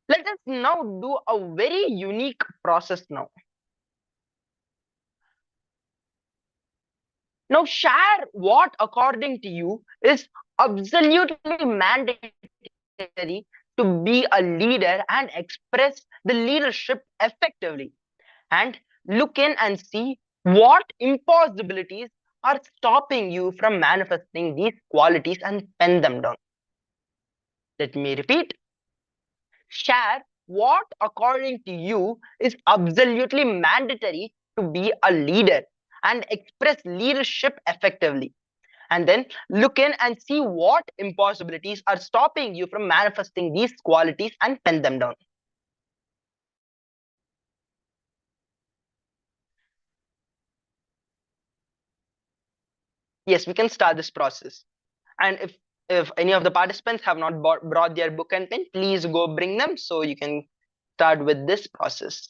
Let us now do a very unique process now. Now share what according to you is absolutely mandatory to be a leader and express the leadership effectively. And look in and see what impossibilities are stopping you from manifesting these qualities and pen them down. Let me repeat. Share what according to you is absolutely mandatory to be a leader and express leadership effectively. And then look in and see what impossibilities are stopping you from manifesting these qualities and pen them down. Yes, we can start this process. And if any of the participants have not brought their book and pen, please go bring them so you can start with this process.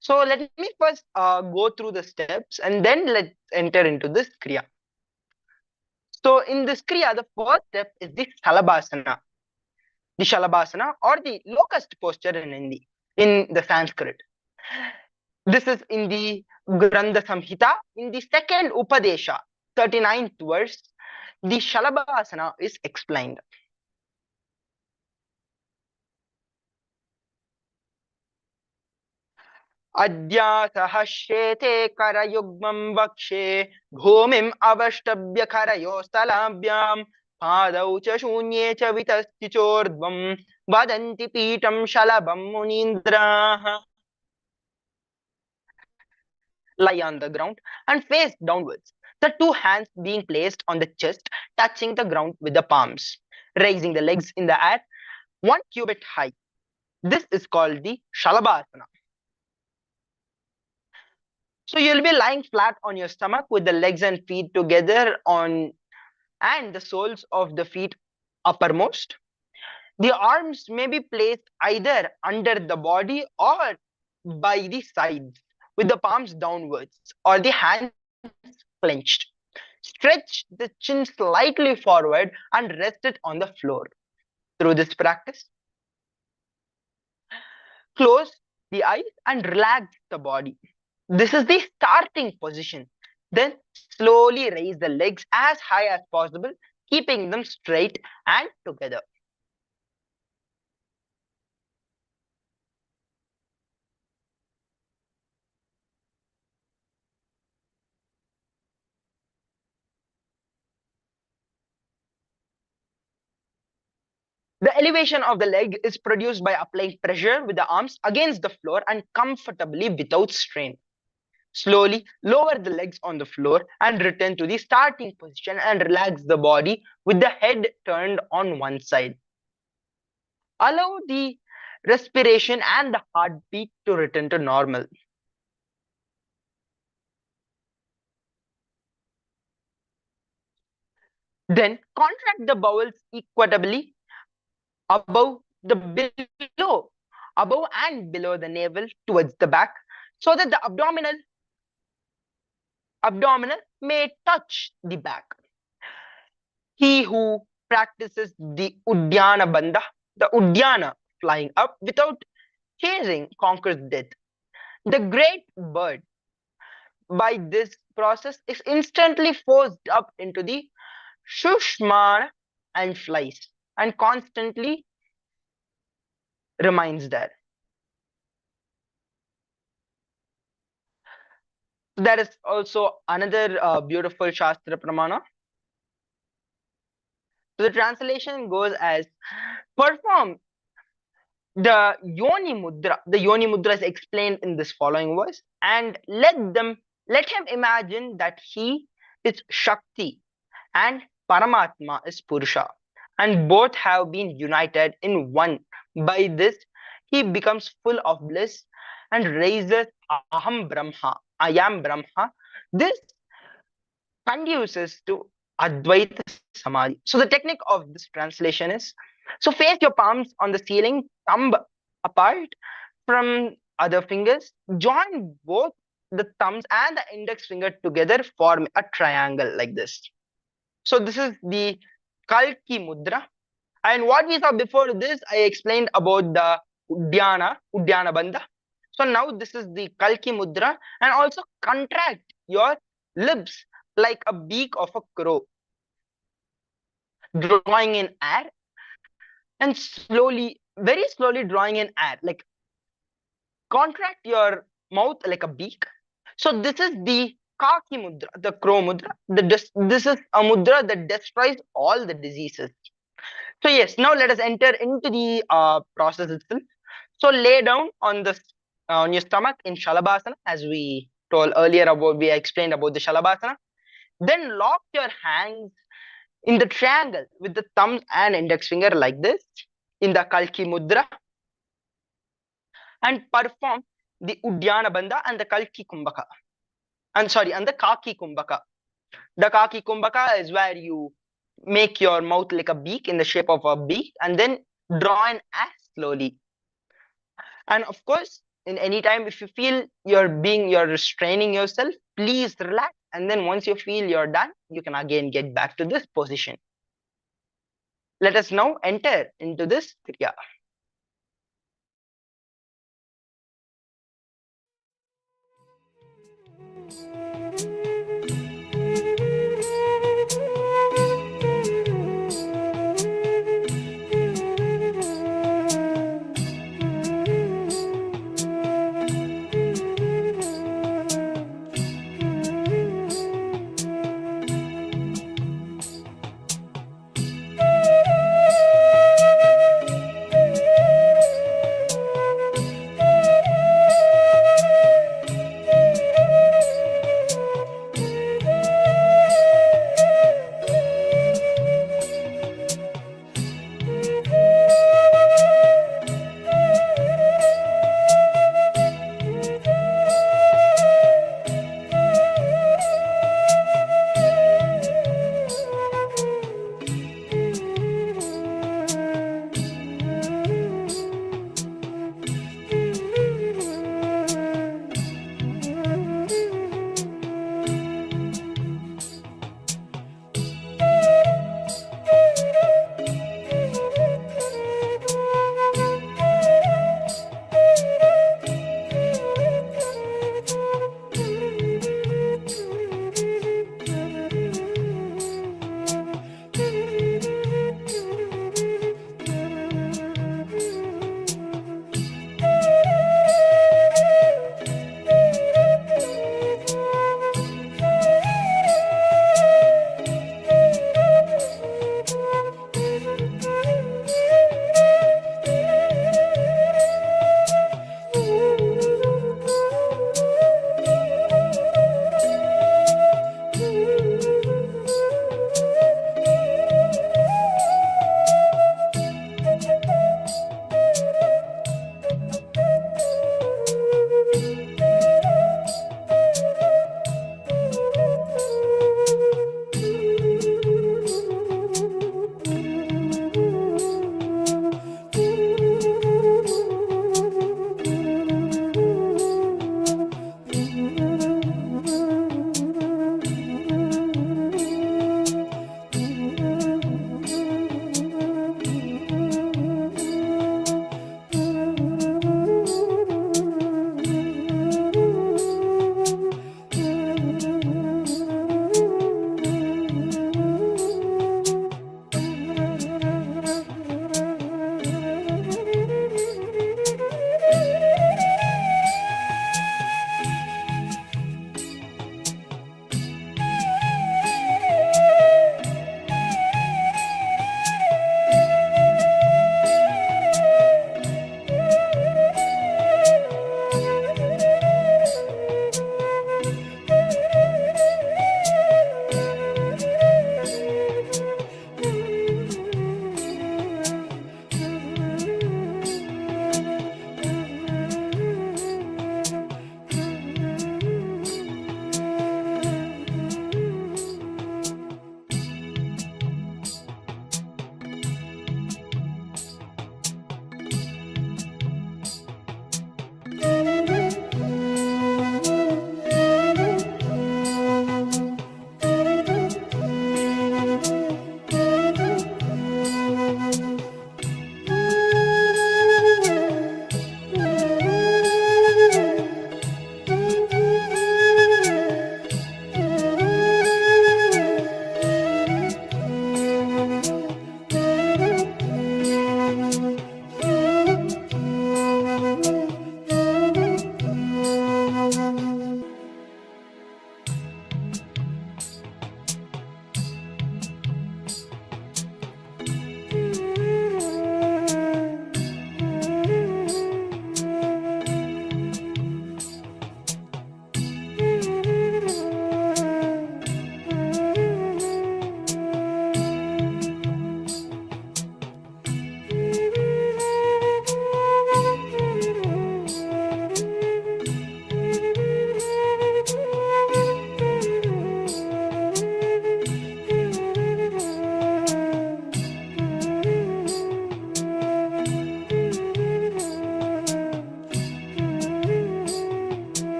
So let me first go through the steps and then let's enter into this Kriya. So in this Kriya, the first step is the Shalabhasana. The Shalabhasana or the locust posture in Hindi, in the Sanskrit. This is in the Grantha Samhita, in the second Upadesha, 39th verse, the Shalabhasana is explained. अद्यासहस्येते करयुग्मं वक्षे भूमिम् अवष्टभ्य करयोस्तलाभ्यां पादौ च शून्ये च वितस्ति चोर्ध्वं वदन्ति पीठं शलभं मुनीन्द्राः. Lie on the ground and face downwards, the two hands being placed on the chest, touching the ground with the palms, raising the legs in the air 1 cubit high. This is called the Shalabhasana. So you'll be lying flat on your stomach with the legs and feet together on and the soles of the feet uppermost. The arms may be placed either under the body or by the sides with the palms downwards or the hands clenched. Stretch the chin slightly forward and rest it on the floor. Through this practice, close the eyes and relax the body. This is the starting position. Then slowly raise the legs as high as possible, keeping them straight and together. The elevation of the leg is produced by applying pressure with the arms against the floor and comfortably without strain. Slowly lower the legs on the floor and return to the starting position and relax the body with the head turned on one side. Allow the respiration and the heartbeat to return to normal. Then contract the bowels equitably above and below the navel towards the back, so that the abdominal may touch the back. He who practices the Udyana Bandha, the Udyana flying up without chasing, conquers death. The great bird by this process is instantly forced up into the Shushmana and flies and constantly remains there. There is also another beautiful Shastra Pramana. So the translation goes as, perform the Yoni Mudra. The Yoni Mudra is explained in this following verse, and let him imagine that he is Shakti and Paramatma is Purusha, and both have been united in one. By this, he becomes full of bliss and raises Aham Brahma, I am Brahma. This conduces to Advaita Samadhi. So the technique of this translation is, so face your palms on the ceiling, thumb apart from other fingers, join both the thumbs and the index finger together, form a triangle like this. So this is the Kalki Mudra. And what we saw before this, I explained about the Udyana Bandha. So now this is the Kalki Mudra, and also contract your lips like a beak of a crow, drawing in air and slowly, very slowly drawing in air, like contract your mouth like a beak. So this is the Kaki Mudra, the crow mudra. This is a mudra that destroys all the diseases. So yes, now let us enter into the process itself. So lay down on your stomach in Shalabhasana, as we told earlier about, we explained about the Shalabhasana. Then lock your hands in the triangle with the thumbs and index finger like this in the Kalki Mudra, and perform the Udyana Bandha and the Kalki Kumbhaka. And the Kaki Kumbhaka. The Kaki Kumbhaka is where you make your mouth like a beak, in the shape of a beak, and then draw in air slowly. And of course, In any time, if you feel you're restraining yourself, please relax. And then once you feel you're done, you can again get back to this position. Let us now enter into this kriya.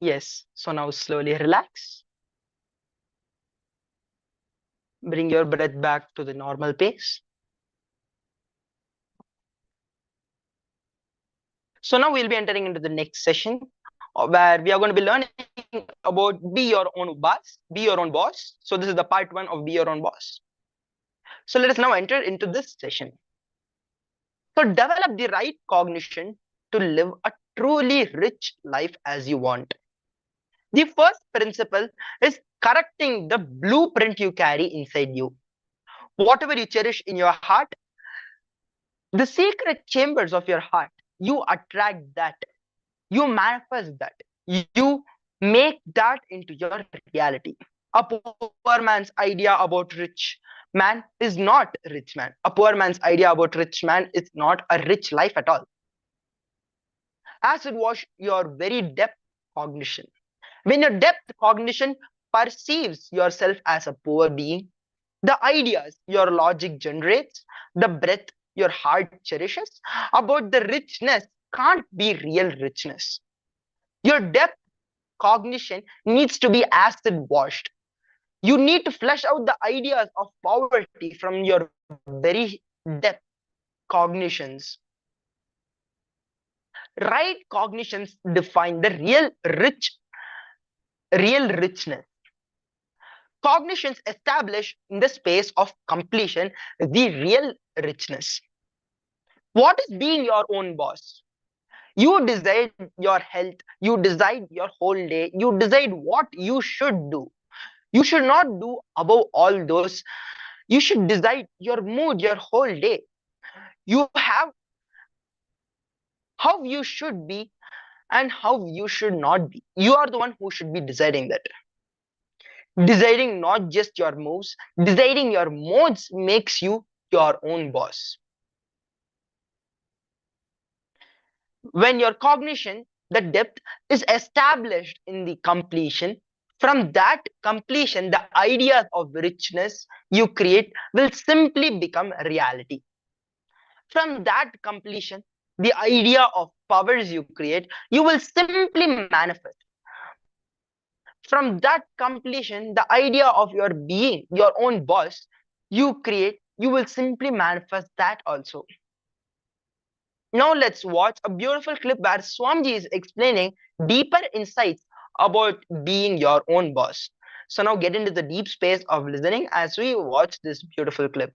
Yes. So now slowly relax. Bring your breath back to the normal pace. So now we'll be entering into the next session where we are going to be learning about be your own boss, be your own boss. So this is the part 1 of be your own boss. So let us now enter into this session. So develop the right cognition to live a truly rich life as you want. The first principle is correcting the blueprint you carry inside you. Whatever you cherish in your heart, the secret chambers of your heart, you attract that, you manifest that, you make that into your reality. A poor man's idea about rich man is not rich man. A poor man's idea about rich man is not a rich life at all. Acid wash your very depth cognition. When your depth cognition perceives yourself as a poor being, the ideas your logic generates, the breath your heart cherishes about the richness can't be real richness. Your depth cognition needs to be acid washed. You need to flesh out the ideas of poverty from your very depth cognitions. Right cognitions define the real richness. Cognitions establish in the space of completion the real richness. What is being your own boss? You decide your health, you decide your whole day, you decide what you should do. You should not do above all those. You should decide your mood, your whole day. You have how you should be and how you should not be. You are the one who should be deciding that. Deciding not just your moves, deciding your modes makes you your own boss. When your cognition, the depth, is established in the completion, from that completion, the ideas of richness you create will simply become reality. From that completion, the idea of powers you create, you will simply manifest. From that completion, the idea of your being, your own boss, you create, you will simply manifest that also. Now let's watch a beautiful clip where Swamiji is explaining deeper insights about being your own boss. So now get into the deep space of listening as we watch this beautiful clip.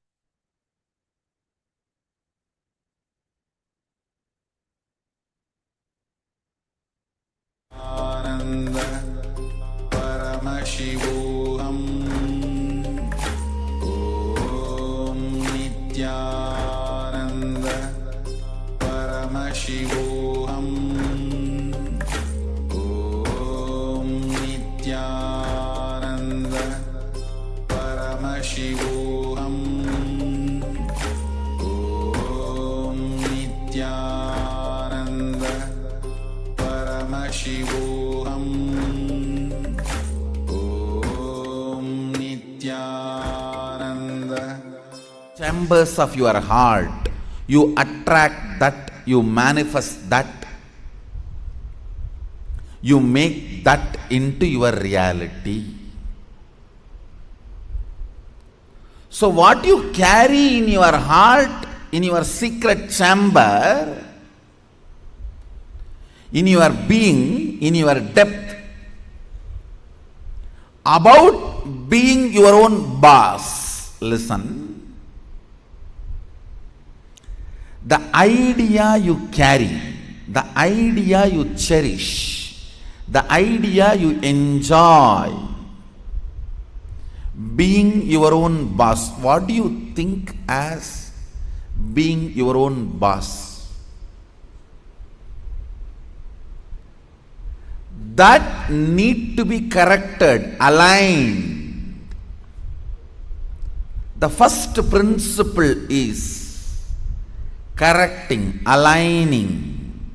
Paramashivoham Om Nithyananda Paramashivoham Om Nithyananda Paramashivoham Om Nithyananda Paramashivoham Chambers of your heart, you attract that, you manifest that, you make that into your reality. So what you carry in your heart, in your secret chamber, in your being, in your depth, about being your own boss, listen. The idea you carry, the idea you cherish, the idea you enjoy, being your own boss. What do you think as being your own boss? That need to be corrected, aligned. The first principle is correcting, aligning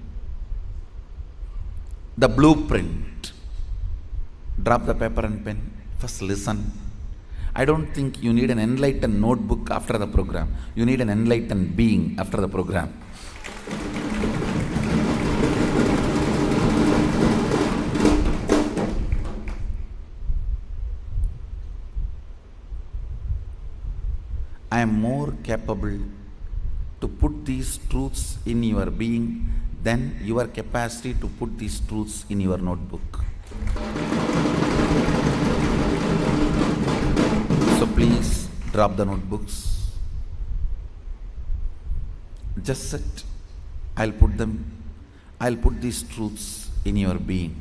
the blueprint. Drop the paper and pen. First listen. I don't think you need an enlightened notebook after the program. You need an enlightened being after the program. I am more capable to put these truths in your being than your capacity to put these truths in your notebook. So please drop the notebooks. Just sit. I'll put these truths in your being.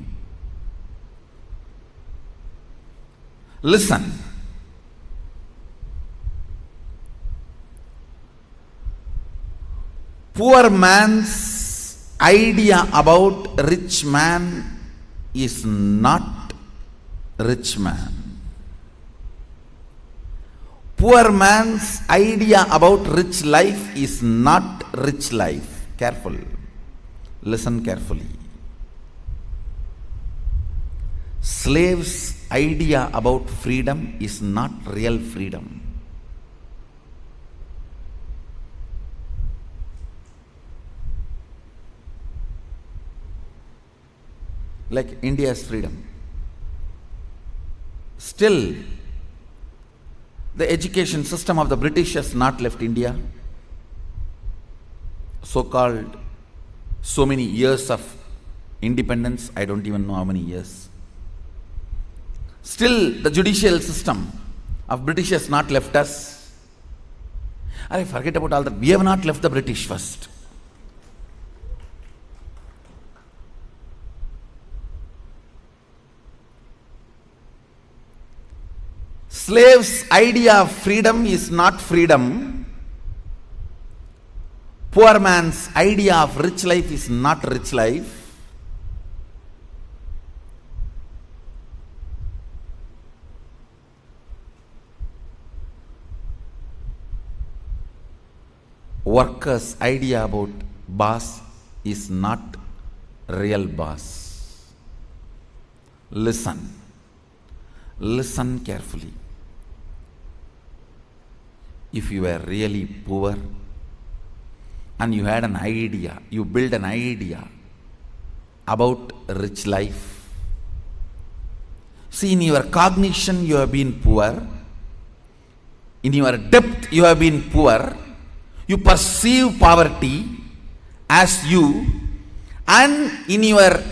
Listen. Poor man's idea about rich man is not rich man. Poor man's idea about rich life is not rich life. Careful. Listen carefully. Slave's idea about freedom is not real freedom. Like India's freedom. Still, the education system of the British has not left India. So-called so many years of independence, I don't even know how many years. Still, the judicial system of British has not left us. I forget about all that. We have not left the British first. Slave's idea of freedom is not freedom. Poor man's idea of rich life is not rich life. Worker's idea about boss is not real boss. Listen. Listen carefully. If you were really poor and you had an idea, you built an idea about rich life. See, in your cognition you have been poor. In your depth you have been poor. You perceive poverty as you, and in your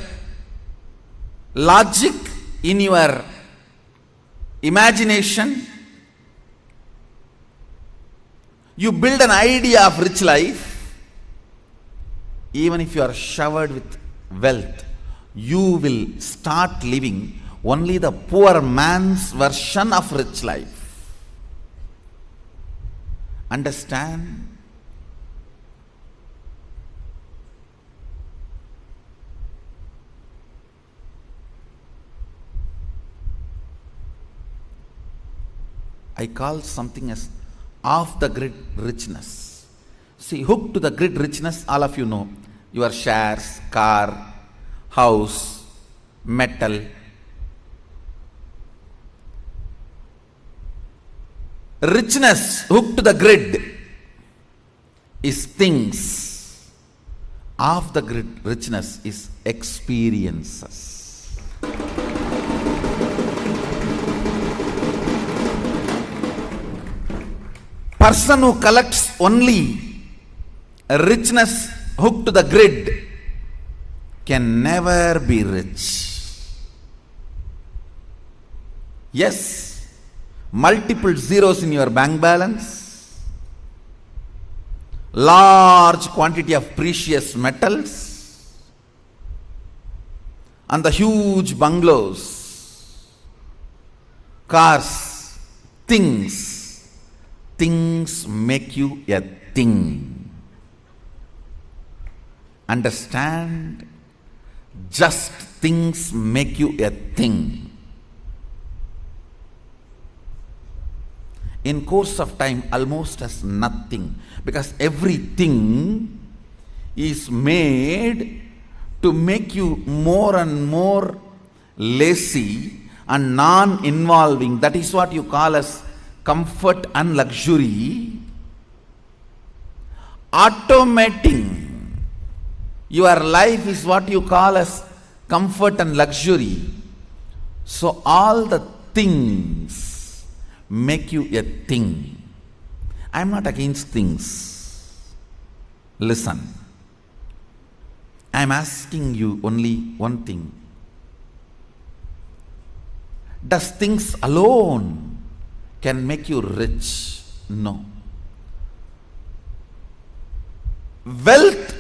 logic, in your imagination, you build an idea of rich life. Even if you are showered with wealth, you will start living only the poor man's version of rich life. Understand? I call something as off-the-grid richness. See, hooked to the grid richness, all of you know. Your shares, car, house, metal. Richness hooked to the grid is things. Off-the-grid richness is experiences. Person who collects only richness hooked to the grid can never be rich. Yes, multiple zeros in your bank balance, large quantity of precious metals, and the huge bungalows, cars, things. Things make you a thing. Understand? Just things make you a thing. In course of time, almost as nothing, because everything is made to make you more and more lazy and non-involving. That is what you call as comfort and luxury. Automating your life is what you call as comfort and luxury. So all the things make you a thing. I am not against things. Listen. I am asking you only one thing. Does things alone can make you rich? No. Wealth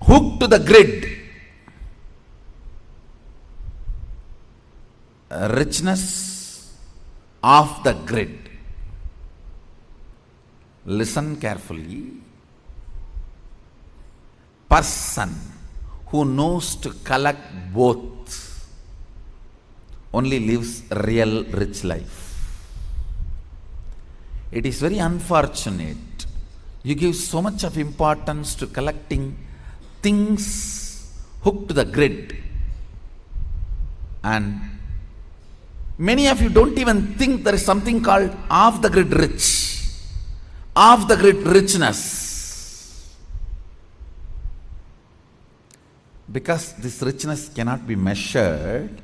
hooked to the grid. Richness off the grid. Listen carefully. Person who knows to collect both only lives real rich life. It is very unfortunate. You give so much of importance to collecting things hooked to the grid, and many of you don't even think there is something called off the grid rich, off the grid richness. Because this richness cannot be measured,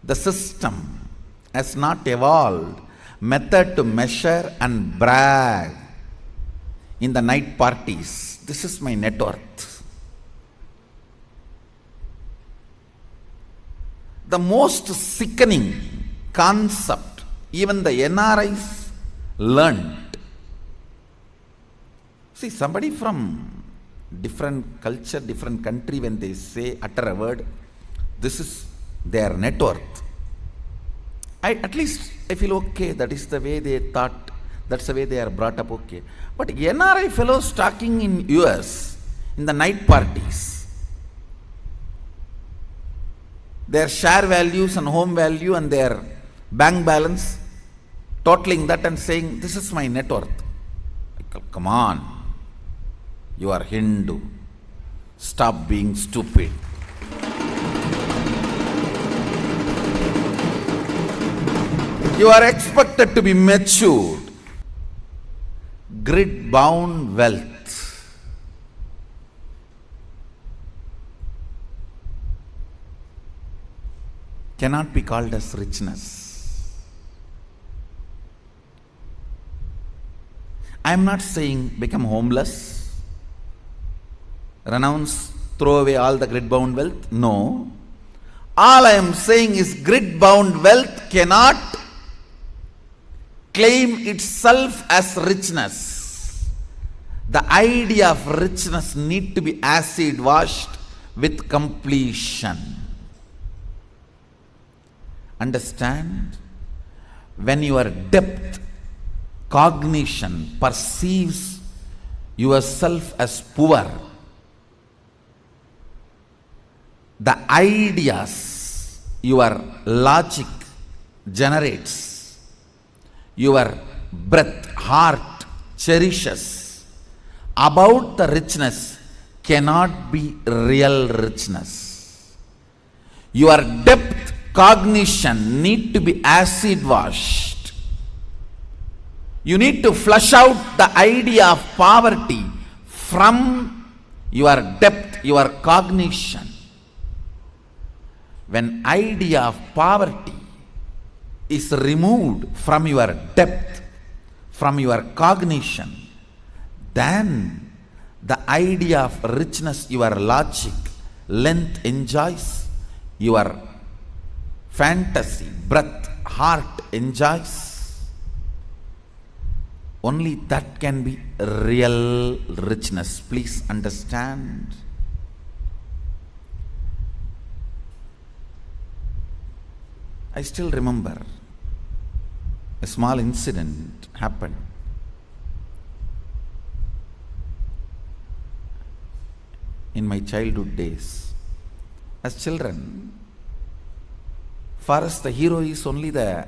the system has not evolved method to measure and brag in the night parties. This is my net worth. The most sickening concept even the NRIs learned. See, somebody from different culture, different country, when they utter a word, this is their net worth. At least I feel okay, that is the way they thought, that's the way they are brought up, okay. But NRI fellows talking in US, in the night parties, their share values and home value and their bank balance, totaling that and saying, this is my net worth. Come on, you are Hindu. Stop being stupid. You are expected to be matured. Grid-bound wealth. Cannot be called as richness. I am not saying become homeless, renounce, throw away all the grid-bound wealth. No. All I am saying is grid-bound wealth cannot claim itself as richness. The idea of richness need to be acid washed with completion. Understand? When your depth cognition perceives yourself as poor, the ideas your logic generates, your breath, heart cherishes about the richness cannot be real richness. Your depth cognition need to be acid washed. You need to flush out the idea of poverty from your depth, your cognition. When idea of poverty is removed from your depth, from your cognition, then the idea of richness, your logic, length enjoys, your fantasy, breath, heart enjoys. Only that can be real richness. Please understand. I still remember a small incident happened. In my childhood days. As children, for us the hero is only the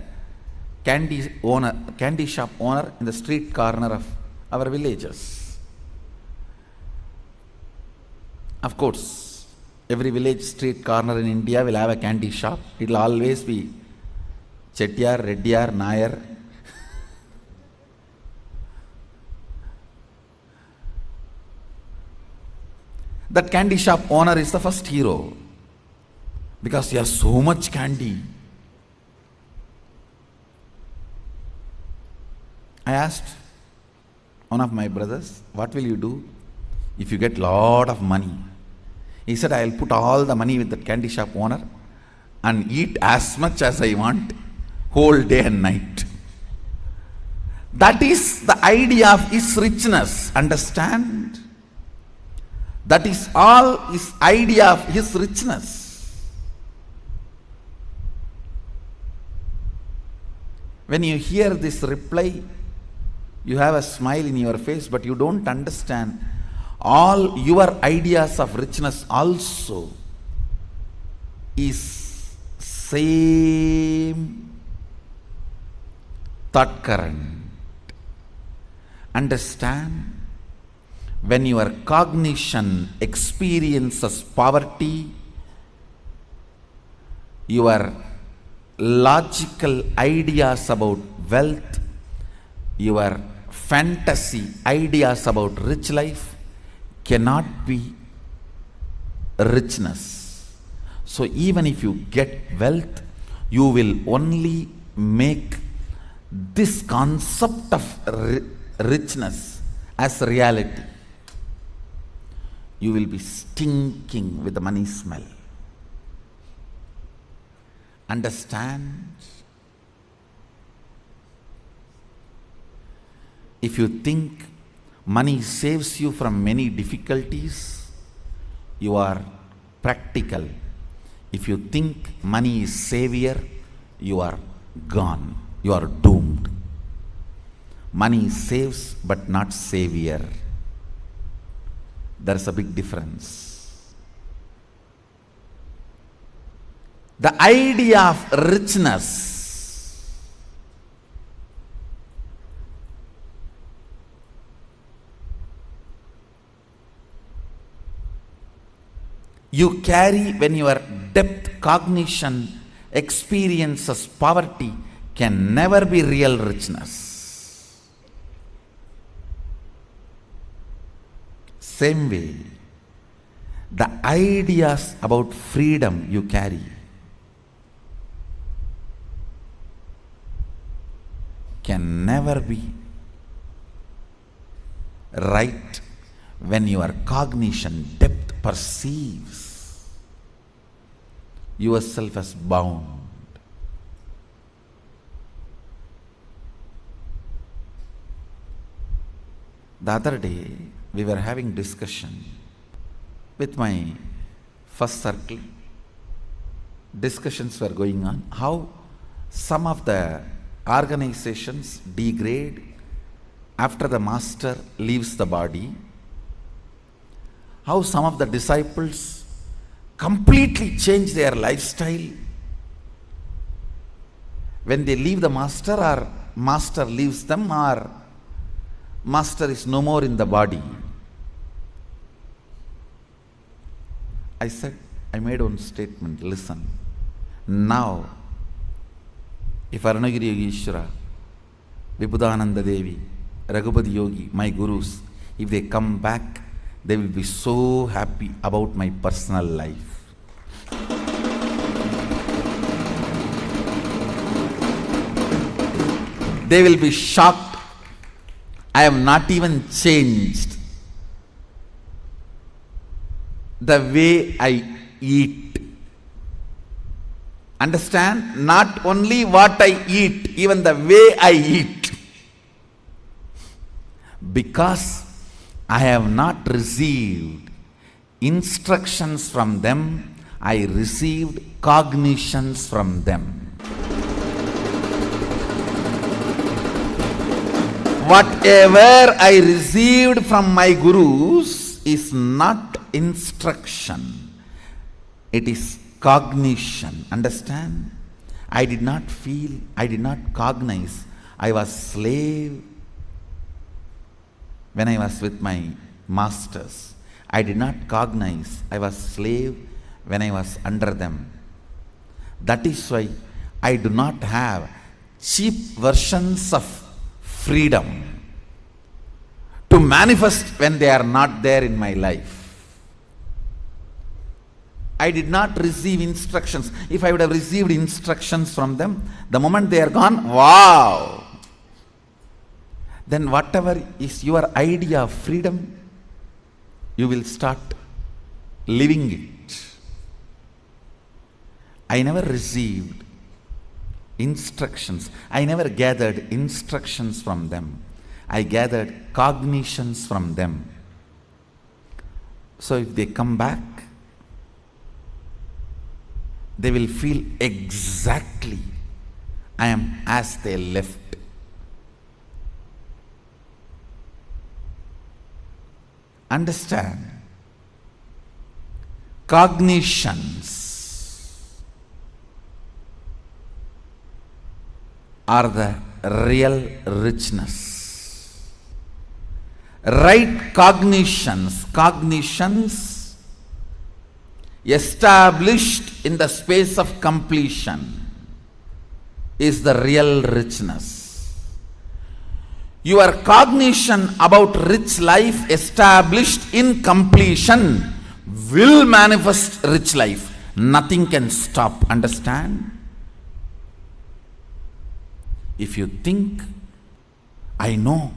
candy shop owner in the street corner of our villages. Of course, every village street corner in India will have a candy shop. It will always be Chettiar, Reddiyar, Nayar. That candy shop owner is the first hero because he has so much candy. I asked one of my brothers, what will you do if you get lot of money? He said, I'll put all the money with the candy shop owner and eat as much as I want, whole day and night. That is the idea of his richness. Understand? That is all his idea of his richness. When you hear this reply, you have a smile in your face, but you don't understand. All your ideas of richness also is same thought current. Understand? When your cognition experiences poverty, your logical ideas about wealth, your fantasy ideas about rich life cannot be richness. So even if you get wealth, you will only make this concept of richness as reality. You will be stinking with the money smell. Understand? If you think money saves you from many difficulties, you are practical. If you think money is savior, you are gone. You are doomed. Money saves but not savior. There is a big difference. The idea of richness you carry when your depth cognition experiences poverty can never be real richness. Same way, the ideas about freedom you carry can never be right when your cognition depth perceives yourself as bound. The other day we were having discussion with my first circle. Discussions were going on how some of the organizations degrade after the master leaves the body, how some of the disciples completely change their lifestyle when they leave the master, or master leaves them, or master is no more in the body. I said, I made one statement, listen, now if Arunagiri Yogeshwara, Vibhudananda Devi, Raghupati Yogi, my gurus, if they come back, they will be so happy about my personal life. They will be shocked. I have not even changed the way I eat. Understand? Not only what I eat, even the way I eat. Because I have not received instructions from them, I received cognitions from them. Whatever I received from my gurus is not instruction, it is cognition. Understand? I did not feel, I did not cognize. I was slave when I was with my masters. I did not cognize. I was slave when I was under them. That is why I do not have cheap versions of freedom to manifest when they are not there in my life. I did not receive instructions. If I would have received instructions from them, the moment they are gone, wow! then whatever is your idea of freedom, you will start living it. I never received instructions. I never gathered instructions from them. I gathered cognitions from them. So if they come back, they will feel exactly I am as they left. Understand? Cognitions are the real richness. Right cognitions established in the space of completion is the real richness. Your cognition about rich life established in completion will manifest rich life. Nothing can stop. Understand? If you think, I know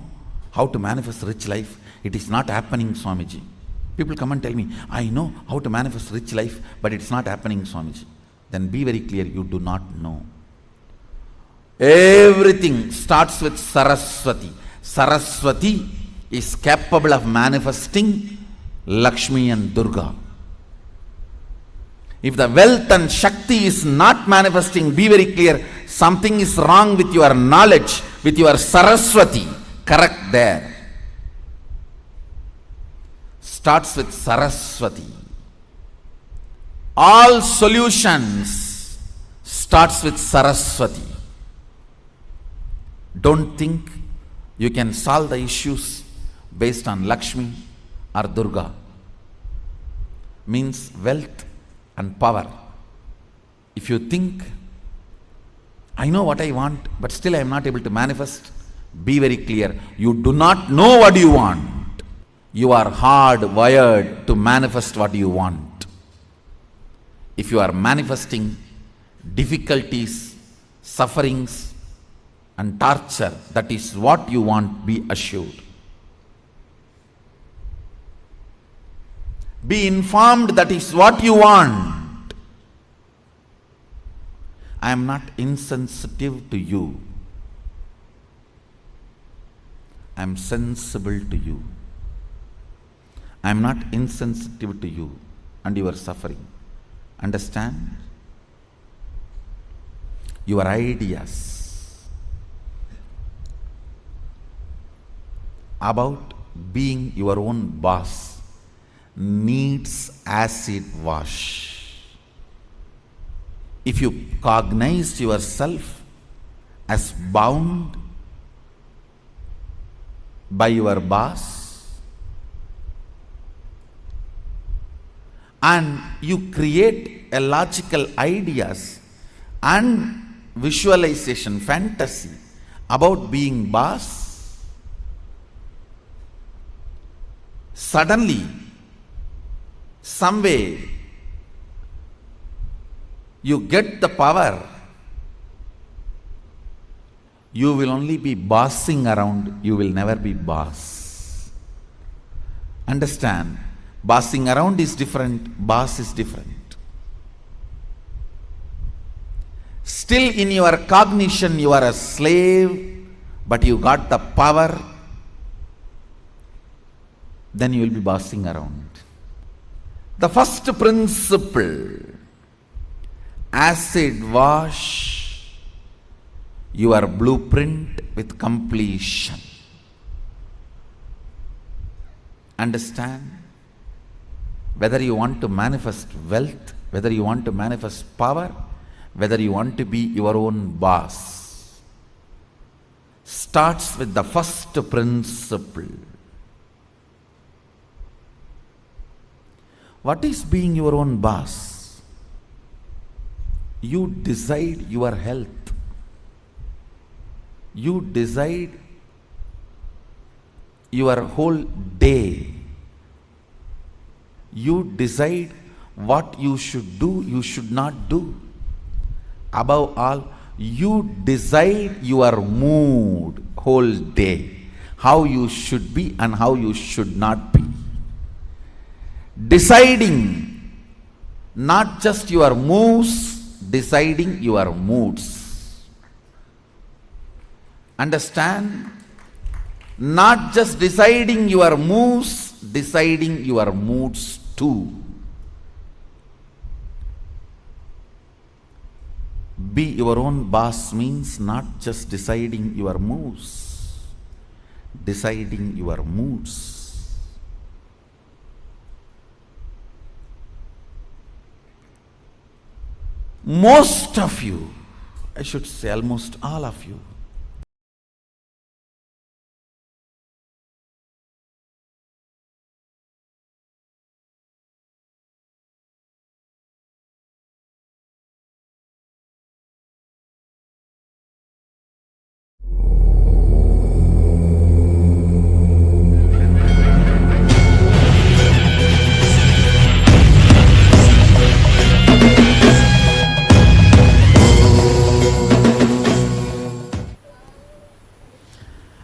how to manifest rich life, it is not happening, Swamiji. People come and tell me, I know how to manifest rich life, but it's not happening, Swamiji. Then be very clear, you do not know. Everything starts with Saraswati. Saraswati is capable of manifesting Lakshmi and Durga. If the wealth and Shakti is not manifesting, be very clear, something is wrong with your knowledge, with your Saraswati. Correct there. Starts with Saraswati. All solutions starts with Saraswati. Don't think you can solve the issues based on Lakshmi or Durga. Means wealth and power. If you think, I know what I want, but still I am not able to manifest, be very clear, you do not know what you want. You are hardwired to manifest what you want. If you are manifesting difficulties, sufferings, and torture, that is what you want, be assured. Be informed that is what you want. I am not insensitive to you. I am sensible to you. I am not insensitive to you and your suffering. Understand? Your ideas about being your own boss needs acid wash. If you cognize yourself as bound by your boss, and you create a logical ideas and visualization, fantasy about being boss, suddenly, some way, you get the power, you will only be bossing around, you will never be boss. Understand? Bossing around is different, boss is different. Still in your cognition you are a slave, but you got the power, then you will be bossing around. The first principle, acid wash your blueprint with completion. Understand? Whether you want to manifest wealth, whether you want to manifest power, whether you want to be your own boss, starts with the first principle. What is being your own boss? You decide your health. You decide your whole day. You decide what you should do, you should not do. Above all, you decide your mood whole day. how you should be and how you should not be. Deciding not just your moves, deciding your moods. Understand? Not just deciding your moves, deciding your moods too. Be your own boss means not just deciding your moves, deciding your moods. Most of you, I should say almost all of you,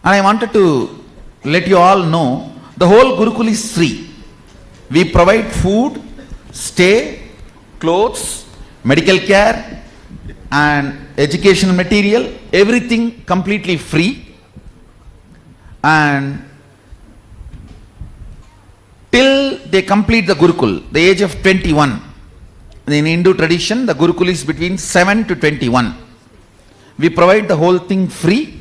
and I wanted to let you all know the whole Gurukul is free. We provide food, stay, clothes, medical care and educational material, everything completely free. And till they complete the Gurukul, the age of 21. In Hindu tradition, the Gurukul is between 7 to 21. We provide the whole thing free.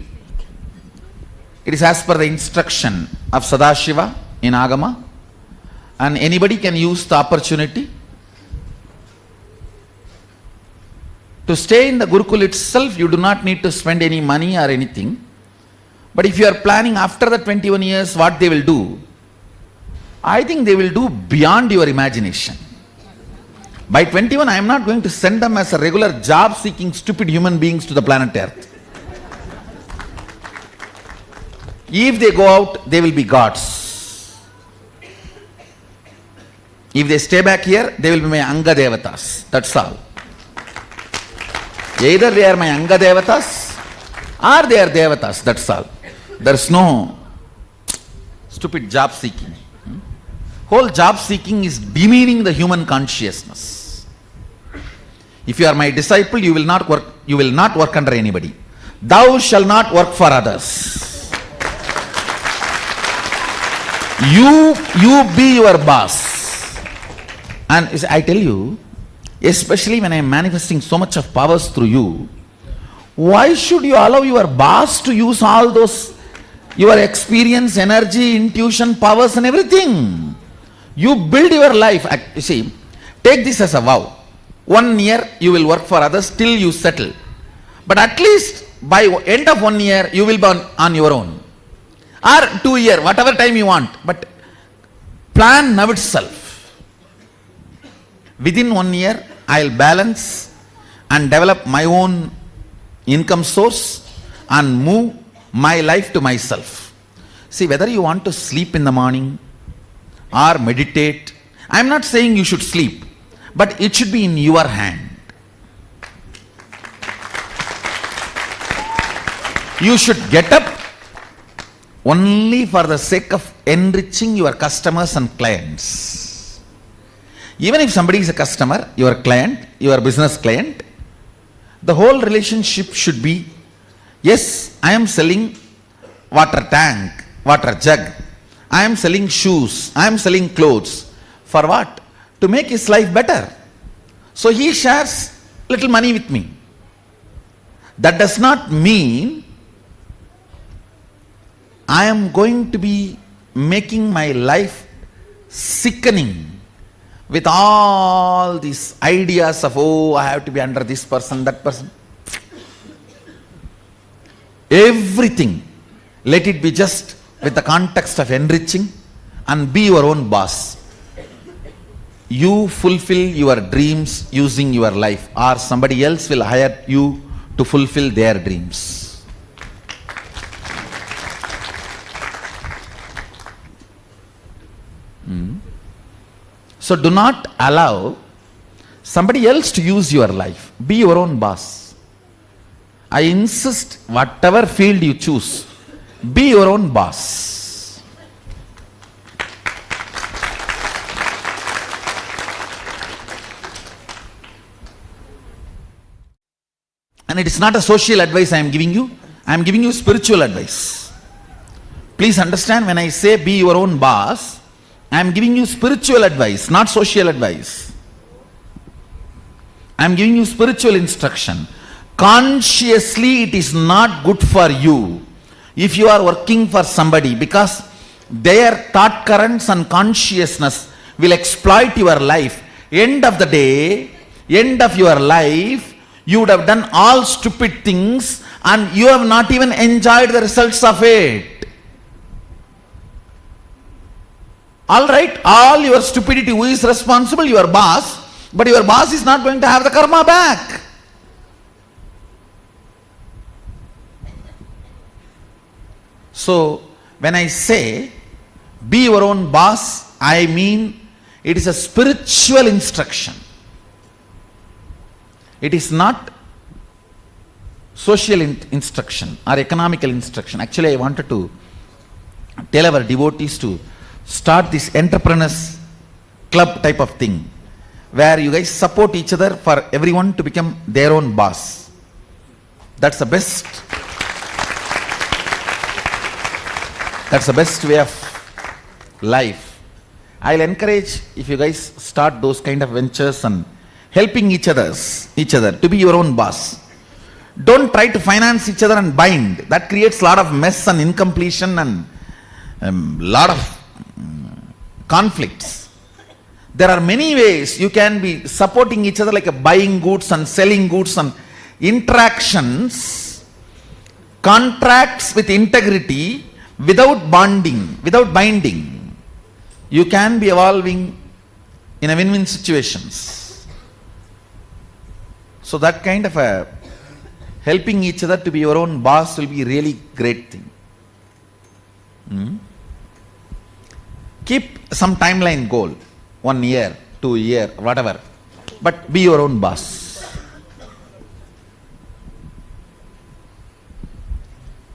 It is as per the instruction of Sadashiva in Agama, and anybody can use the opportunity to stay in the Gurukul itself. You do not need to spend any money or anything. But if you are planning after the 21 years what they will do, I think they will do beyond your imagination. By 21, I am not going to send them as a regular job-seeking stupid human beings to the planet Earth. If they go out, they will be gods. If they stay back here, they will be my Anga Devatas. That's all. Either they are my Anga Devatas or they are Devatas. That's all. There's no stupid job seeking. Whole job seeking is demeaning the human consciousness. If you are my disciple, you will not work under anybody. Thou shalt not work for others. You be your boss. And I tell you, especially when I am manifesting so much of powers through you, why should you allow your boss to use all those, your experience, energy, intuition, powers and everything? You build your life. You see, take this as a vow. 1 year you will work for others till you settle. But at least by end of 1 year you will be on your own. Or 2 years, whatever time you want. But plan now itself. Within 1 year, I'll balance and develop my own income source and move my life to myself. See, whether you want to sleep in the morning or meditate, I'm not saying you should sleep, but it should be in your hand. You should get up only for the sake of enriching your customers and clients. Even if somebody is a customer, your client, your business client, the whole relationship should be, yes, I am selling water tank, water jug, I am selling shoes, I am selling clothes. For what? To make his life better. So he shares little money with me. That does not mean I am going to be making my life sickening with all these ideas of, oh, I have to be under this person, that person. Everything, let it be just with the context of enriching and be your own boss. You fulfill your dreams using your life, or somebody else will hire you to fulfill their dreams. So do not allow somebody else to use your life. Be your own boss. I insist, whatever field you choose, Be your own boss. And it is not a social advice I am giving you. I am giving you spiritual advice. Please understand, when I say be your own boss, I am giving you spiritual advice, not social advice. I am giving you spiritual instruction. Consciously, it is not good for you if you are working for somebody, because their thought currents and consciousness will exploit your life. End of the day, end of your life, you would have done all stupid things and you have not even enjoyed the results of it. Alright, all your stupidity, who is responsible? Your boss. But your boss is not going to have the karma back. So, when I say be your own boss, I mean it is a spiritual instruction. It is not social instruction or economical instruction. Actually, I wanted to tell our devotees to start this entrepreneurs club type of thing, where you guys support each other for everyone to become their own boss. That's the best. That's the best way of life. I'll encourage if you guys start those kind of ventures and helping each other to be your own boss. Don't try to finance each other and bind. That creates a lot of mess and incompletion and lot of conflicts. There are many ways you can be supporting each other, like a buying goods and selling goods and interactions, contracts with integrity, without bonding, without binding. You can be evolving in a win-win situations. So that kind of a helping each other to be your own boss will be a really great thing. Keep some timeline goal, 1 year, 2 year, whatever, but be your own boss.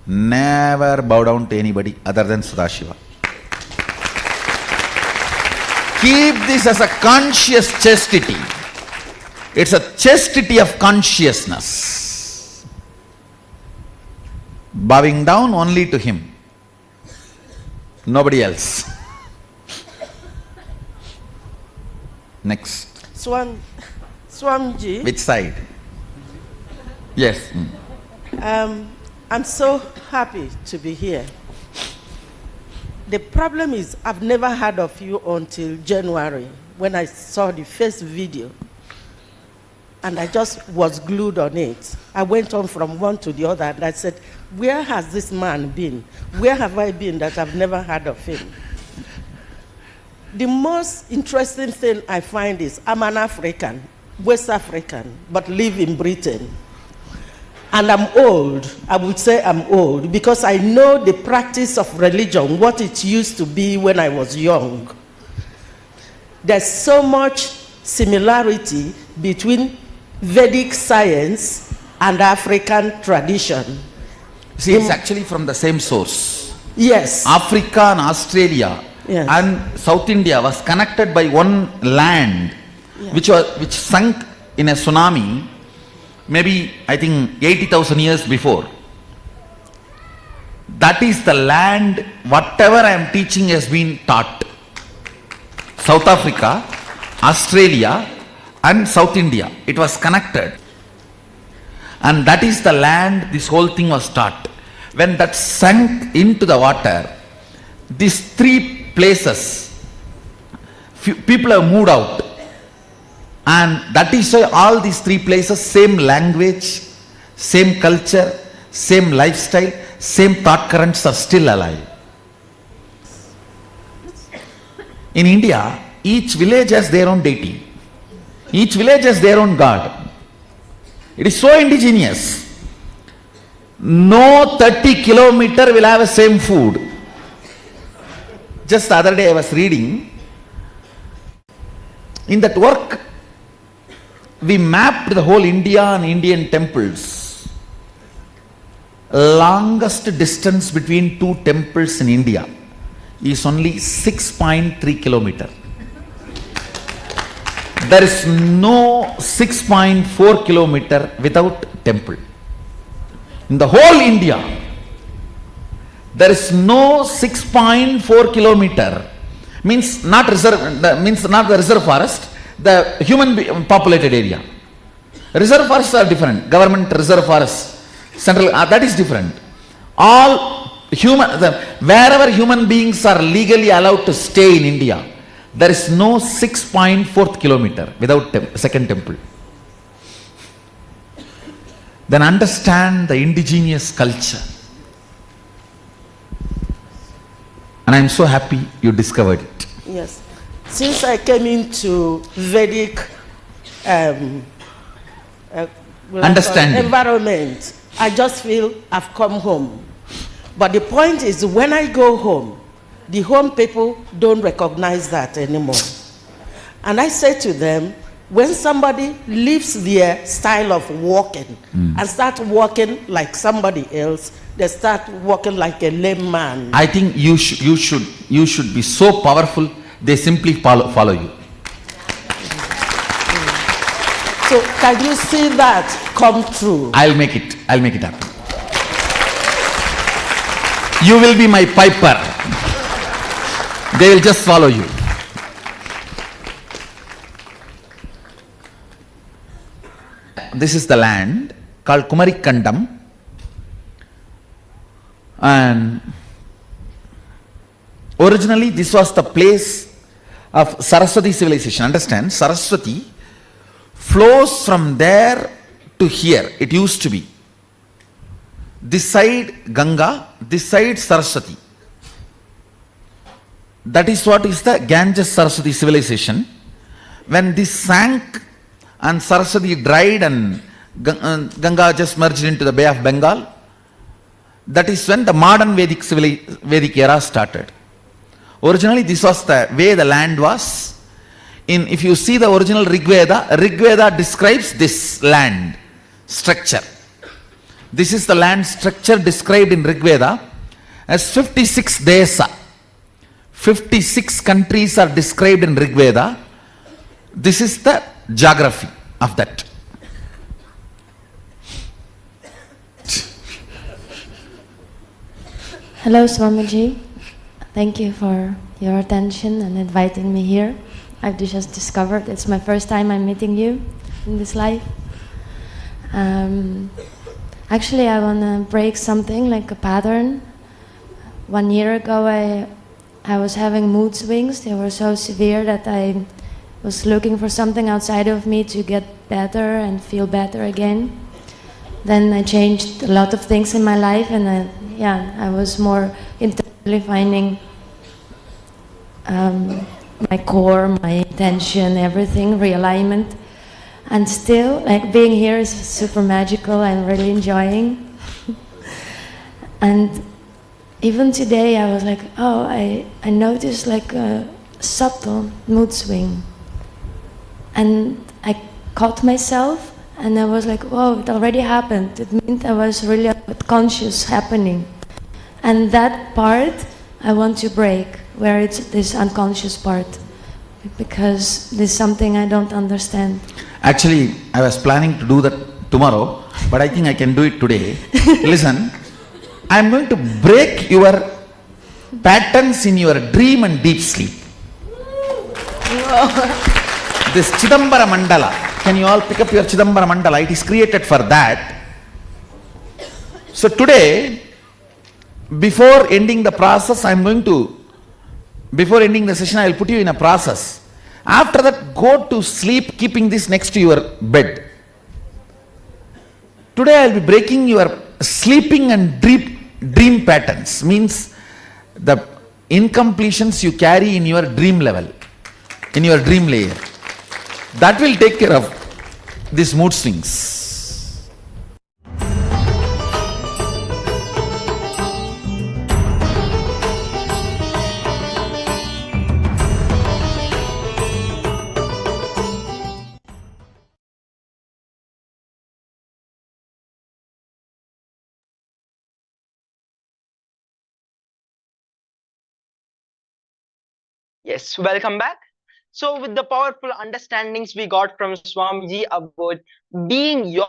Never bow down to anybody other than Sadashiva. Keep this as a conscious chastity. It's a chastity of consciousness. Bowing down only to him, nobody else. Next. Swamiji. Which side? Yes. I'm so happy to be here. The problem is I've never heard of you until January, when I saw the first video. And I just was glued on it. I went on from one to the other and I said, where has this man been? Where have I been that I've never heard of him? The most interesting thing I find is I'm an African, West African, but live in Britain. And I'm old. I would say I'm old because I know the practice of religion, what it used to be when I was young. There's so much similarity between Vedic science and African tradition. See, it's actually from the same source. Yes. Africa and Australia, yes, and South India was connected by one land, yes, which sunk in a tsunami, maybe I think 80,000 years before. That is the land, whatever I am teaching has been taught. South Africa, Australia and South India, it was connected. And that is the land this whole thing was taught. When that sank into the water, these three places, people have moved out. And that is why all these three places, same language, same culture, same lifestyle, same thought currents are still alive. In India, each village has their own deity. Each village has their own god. It is so indigenous. No 30 kilometer will have the same food. Just the other day I was reading, in that work, we mapped the whole India and Indian temples. longest distance between two temples in India is only 6.3 kilometer. There is no 6.4 kilometer without temple. In the whole India, there is no 6.4 kilometer, means not the reserve forest, the human populated area. Reserve forests are different. Government reserve forests, central, that is different. Wherever human beings are legally allowed to stay in India, there is no 6.4 kilometer without second temple. Then understand the indigenous culture. And I am so happy you discovered it. Yes. Since I came into Vedic understanding, environment, I just feel I've come home. But the point is, when I go home, the home people don't recognize that anymore. And I say to them, when somebody leaves their style of walking and start walking like somebody else, they start walking like a lame man. I think you should be so powerful, they simply follow you. So can you see that come true? I'll make it happen. You will be my piper. They will just follow you. This is the land called Kumarikandam, and originally this was the place of Saraswati civilization. Understand, Saraswati flows from there to here. It used to be this side Ganga, this side Saraswati. That is what is the Ganges Saraswati civilization. When this sank and Saraswati dried and Ganga just merged into the Bay of Bengal, that is when the modern Vedic era started. Originally this was the way the land was. If you see the original Rig Veda describes this land structure. This is the land structure described in Rig Veda as 56 desa. 56 countries are described in Rig Veda. This is the geography of that. Hello Swamiji, thank you for your attention and inviting me here. I've just discovered it's my first time I'm meeting you in this life. Actually, I want to break something like a pattern. 1 year ago, I was having mood swings. They were so severe that I was looking for something outside of me to get better and feel better again. Then I changed a lot of things in my life, and I was more internally finding my core, my intention, everything, realignment. And still, like, being here is super magical. I'm really enjoying. And even today I was like, oh, I noticed like a subtle mood swing. And I caught myself and I was like, whoa, it already happened. It meant I was really conscious happening. And that part I want to break, where it's this unconscious part, because there's something I don't understand. Actually, I was planning to do that tomorrow, but I think I can do it today. Listen, I am going to break your patterns in your dream and deep sleep. This Chidambara Mandala, can you all pick up your Chidambara Mandala? It is created for that. So today, before ending the process, before ending the session, I will put you in a process. After that, go to sleep keeping this next to your bed. Today I will be breaking your sleeping and dream patterns, means the incompletions you carry in your dream level, in your dream layer. That will take care of these mood swings. Yes, welcome back. So, with the powerful understandings we got from Swamiji about being your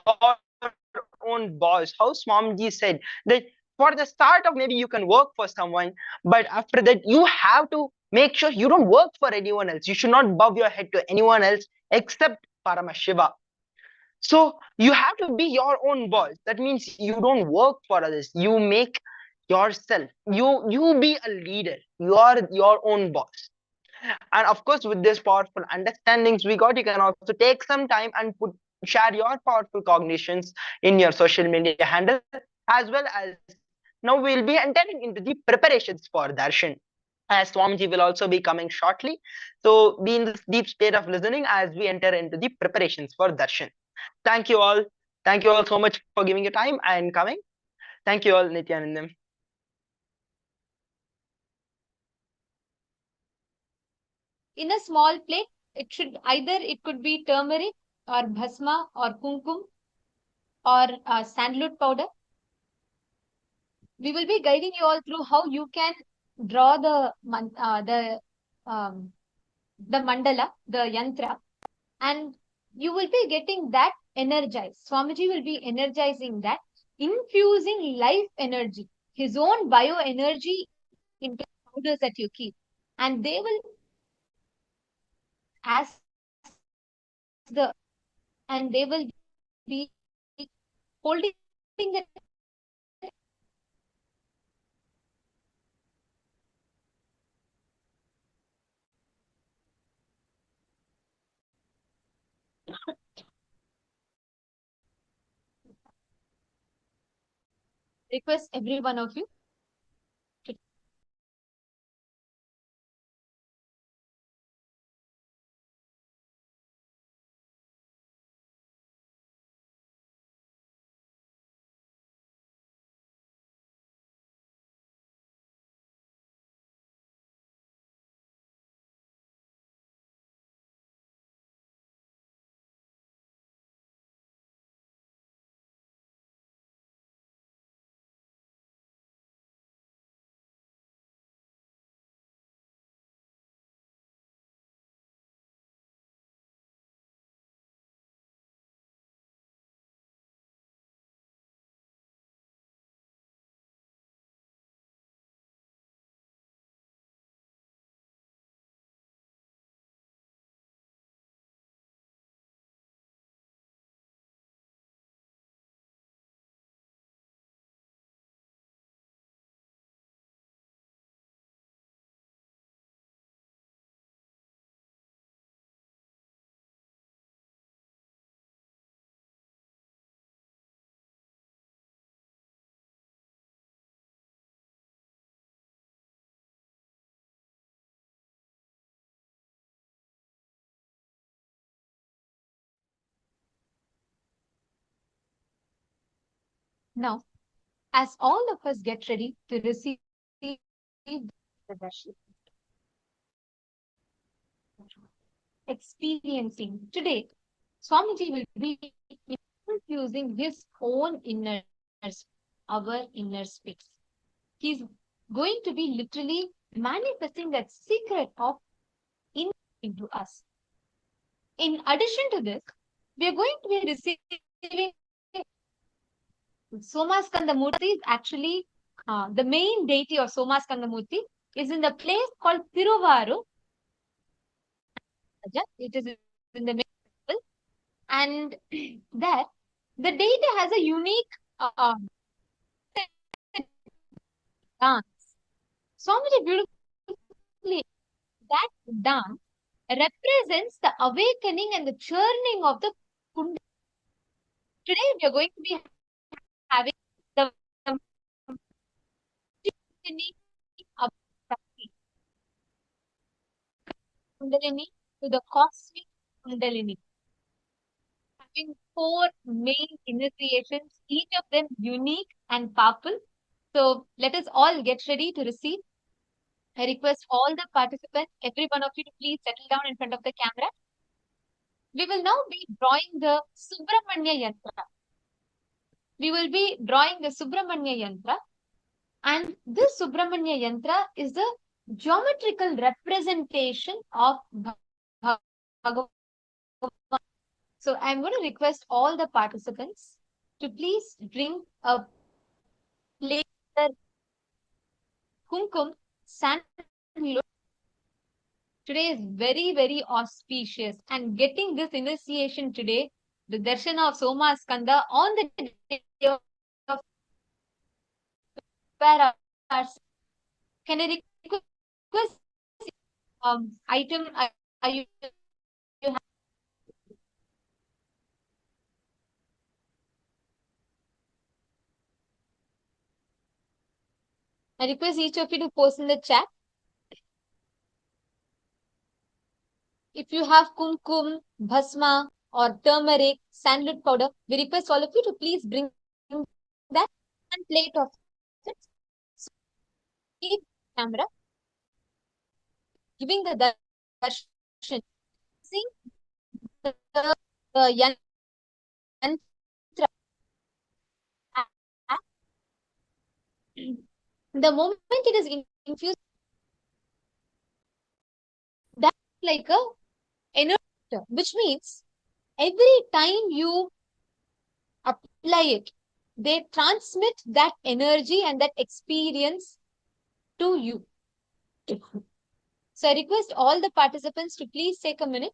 own boss, how Swamiji said that for the start of maybe you can work for someone, but after that, you have to make sure you don't work for anyone else. You should not bow your head to anyone else except Paramashiva. So, you have to be your own boss. That means you don't work for others. You make yourself. You be a leader. You are your own boss. And of course, with this powerful understandings we got, you can also take some time and share your powerful cognitions in your social media handle, as well as now we'll be entering into the preparations for darshan, as Swamiji will also be coming shortly. So be in this deep state of listening as we enter into the preparations for darshan. Thank you all. Thank you all so much for giving your time and coming. Thank you all, Nithyanandam. In a small plate, it could be turmeric or bhasma or kumkum or sandalwood powder. We will be guiding you all through how you can draw the mandala, the yantra, and you will be getting that energized. Swamiji will be energizing that, infusing life energy, his own bioenergy into powders that you keep, and they will as the and they will be holding the request every one of you to now, as all of us get ready to receive the darshan, experiencing today, Swamiji will be infusing his own inner space, our inner space. He's going to be literally manifesting that secret of into us. In addition to this, we are going to be receiving Somaskandamurti is actually the main deity of Somaskandamurti is in the place called Tiruvaru. It is in the main temple, and there the deity has a unique dance. Swamiji beautifully that dance represents the awakening and the churning of the Kundalini. Today we are going to be having the Kundalini to the cosmic Kundalini, having 4 main initiations, each of them unique and powerful. So let us all get ready to receive. I request all the participants, every one of you, to please settle down in front of the camera. We will now be drawing the Subramanya Yantra. We will be drawing the Subramanya Yantra. And this Subramanya Yantra is the geometrical representation of Bhagavan. So I'm going to request all the participants to please bring a plate of kumkum sandalwood. Today is very, very auspicious, and getting this initiation today, the darshan of Soma Skanda on the day of prepare ourselves. Can I request item are you have? I request each of you to post in the chat. If you have kumkum, bhasma, or turmeric, sandalwood powder, we request all of you to please bring that and plate of it. So, keep camera, giving the darshan, see the yantra. The moment it is infused, that's like a energy, which means every time you apply it, they transmit that energy and that experience to you. So I request all the participants to please take a minute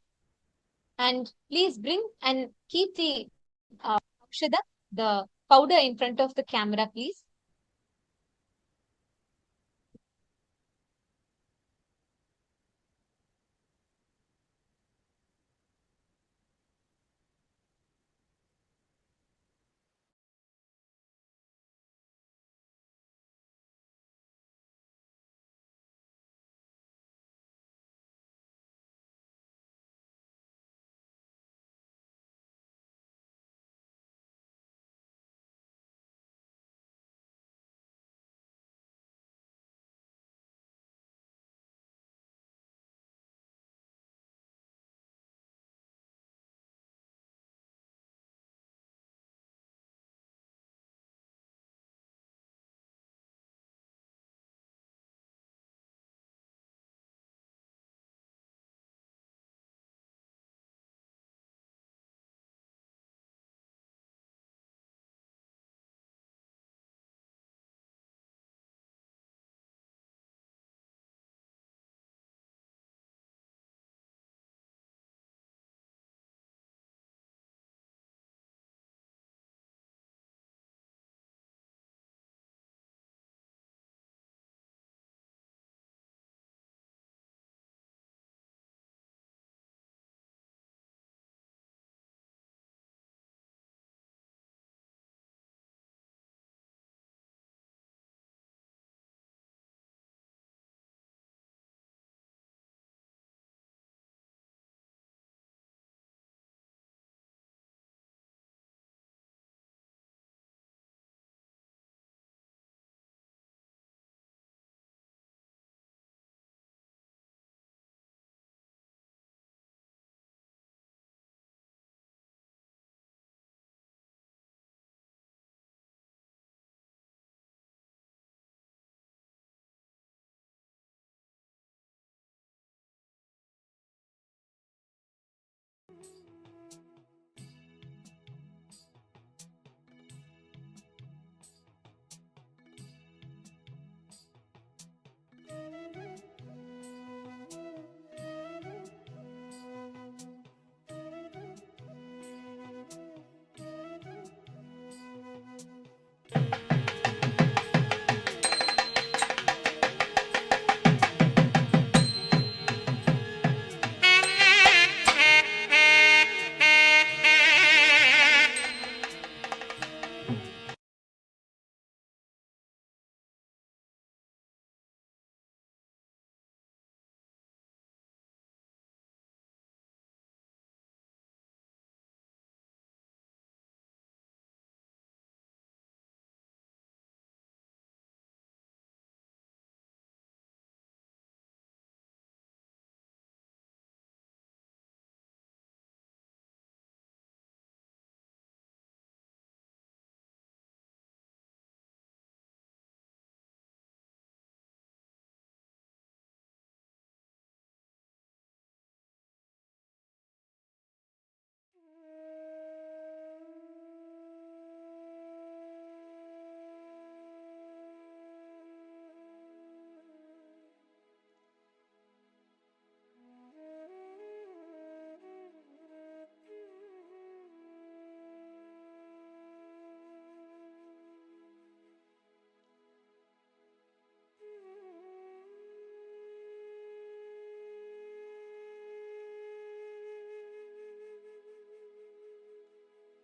and please bring and keep the Aukshada, the powder in front of the camera, please.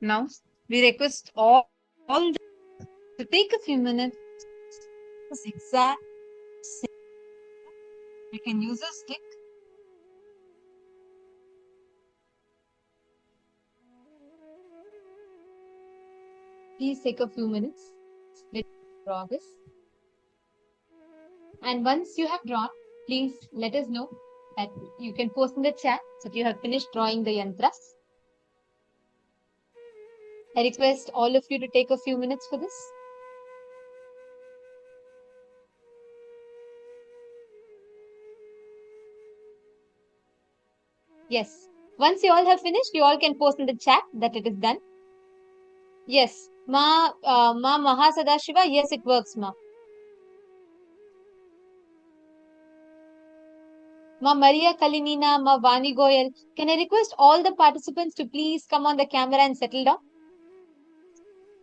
Now, we request all to take a few minutes. This exact same. You can use a stick. Please take a few minutes. Let draw this. And once you have drawn, please let us know that you can post in the chat that you have finished drawing the yantras. I request all of you to take a few minutes for this. Yes. Once you all have finished, you all can post in the chat that it is done. Yes. Ma Mahasadashiva, yes, it works, ma. Ma Maria Kalinina, Ma Vani Goyal. Can I request all the participants to please come on the camera and settle down?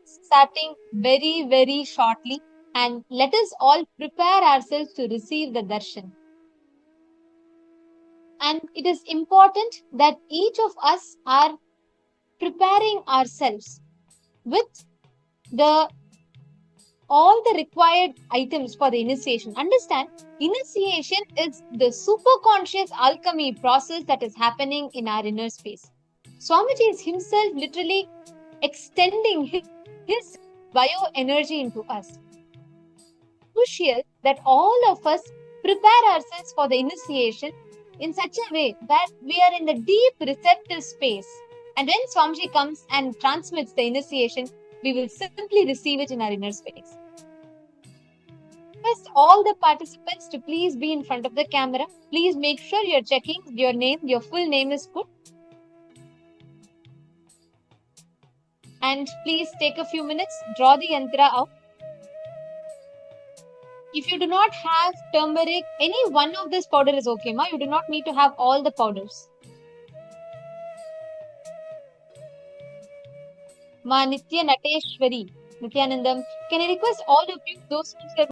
Starting very, very shortly, and let us all prepare ourselves to receive the darshan. And it is important that each of us are preparing ourselves with all the required items for the initiation. Understand, initiation is the super conscious alchemy process that is happening in our inner space. Swamiji is himself literally extending his bioenergy into us. Crucial that all of us prepare ourselves for the initiation in such a way that we are in the deep receptive space. And when Swamiji comes and transmits the initiation, we will simply receive it in our inner space. Request all the participants to please be in front of the camera. Please make sure you're checking your name, your full name is put. And please take a few minutes, draw the yantra out. If you do not have turmeric, any one of this powder is okay, ma. You do not need to have all the powders. Ma Nithyanateshwari, Nithyanandam, can I request all of you, those who have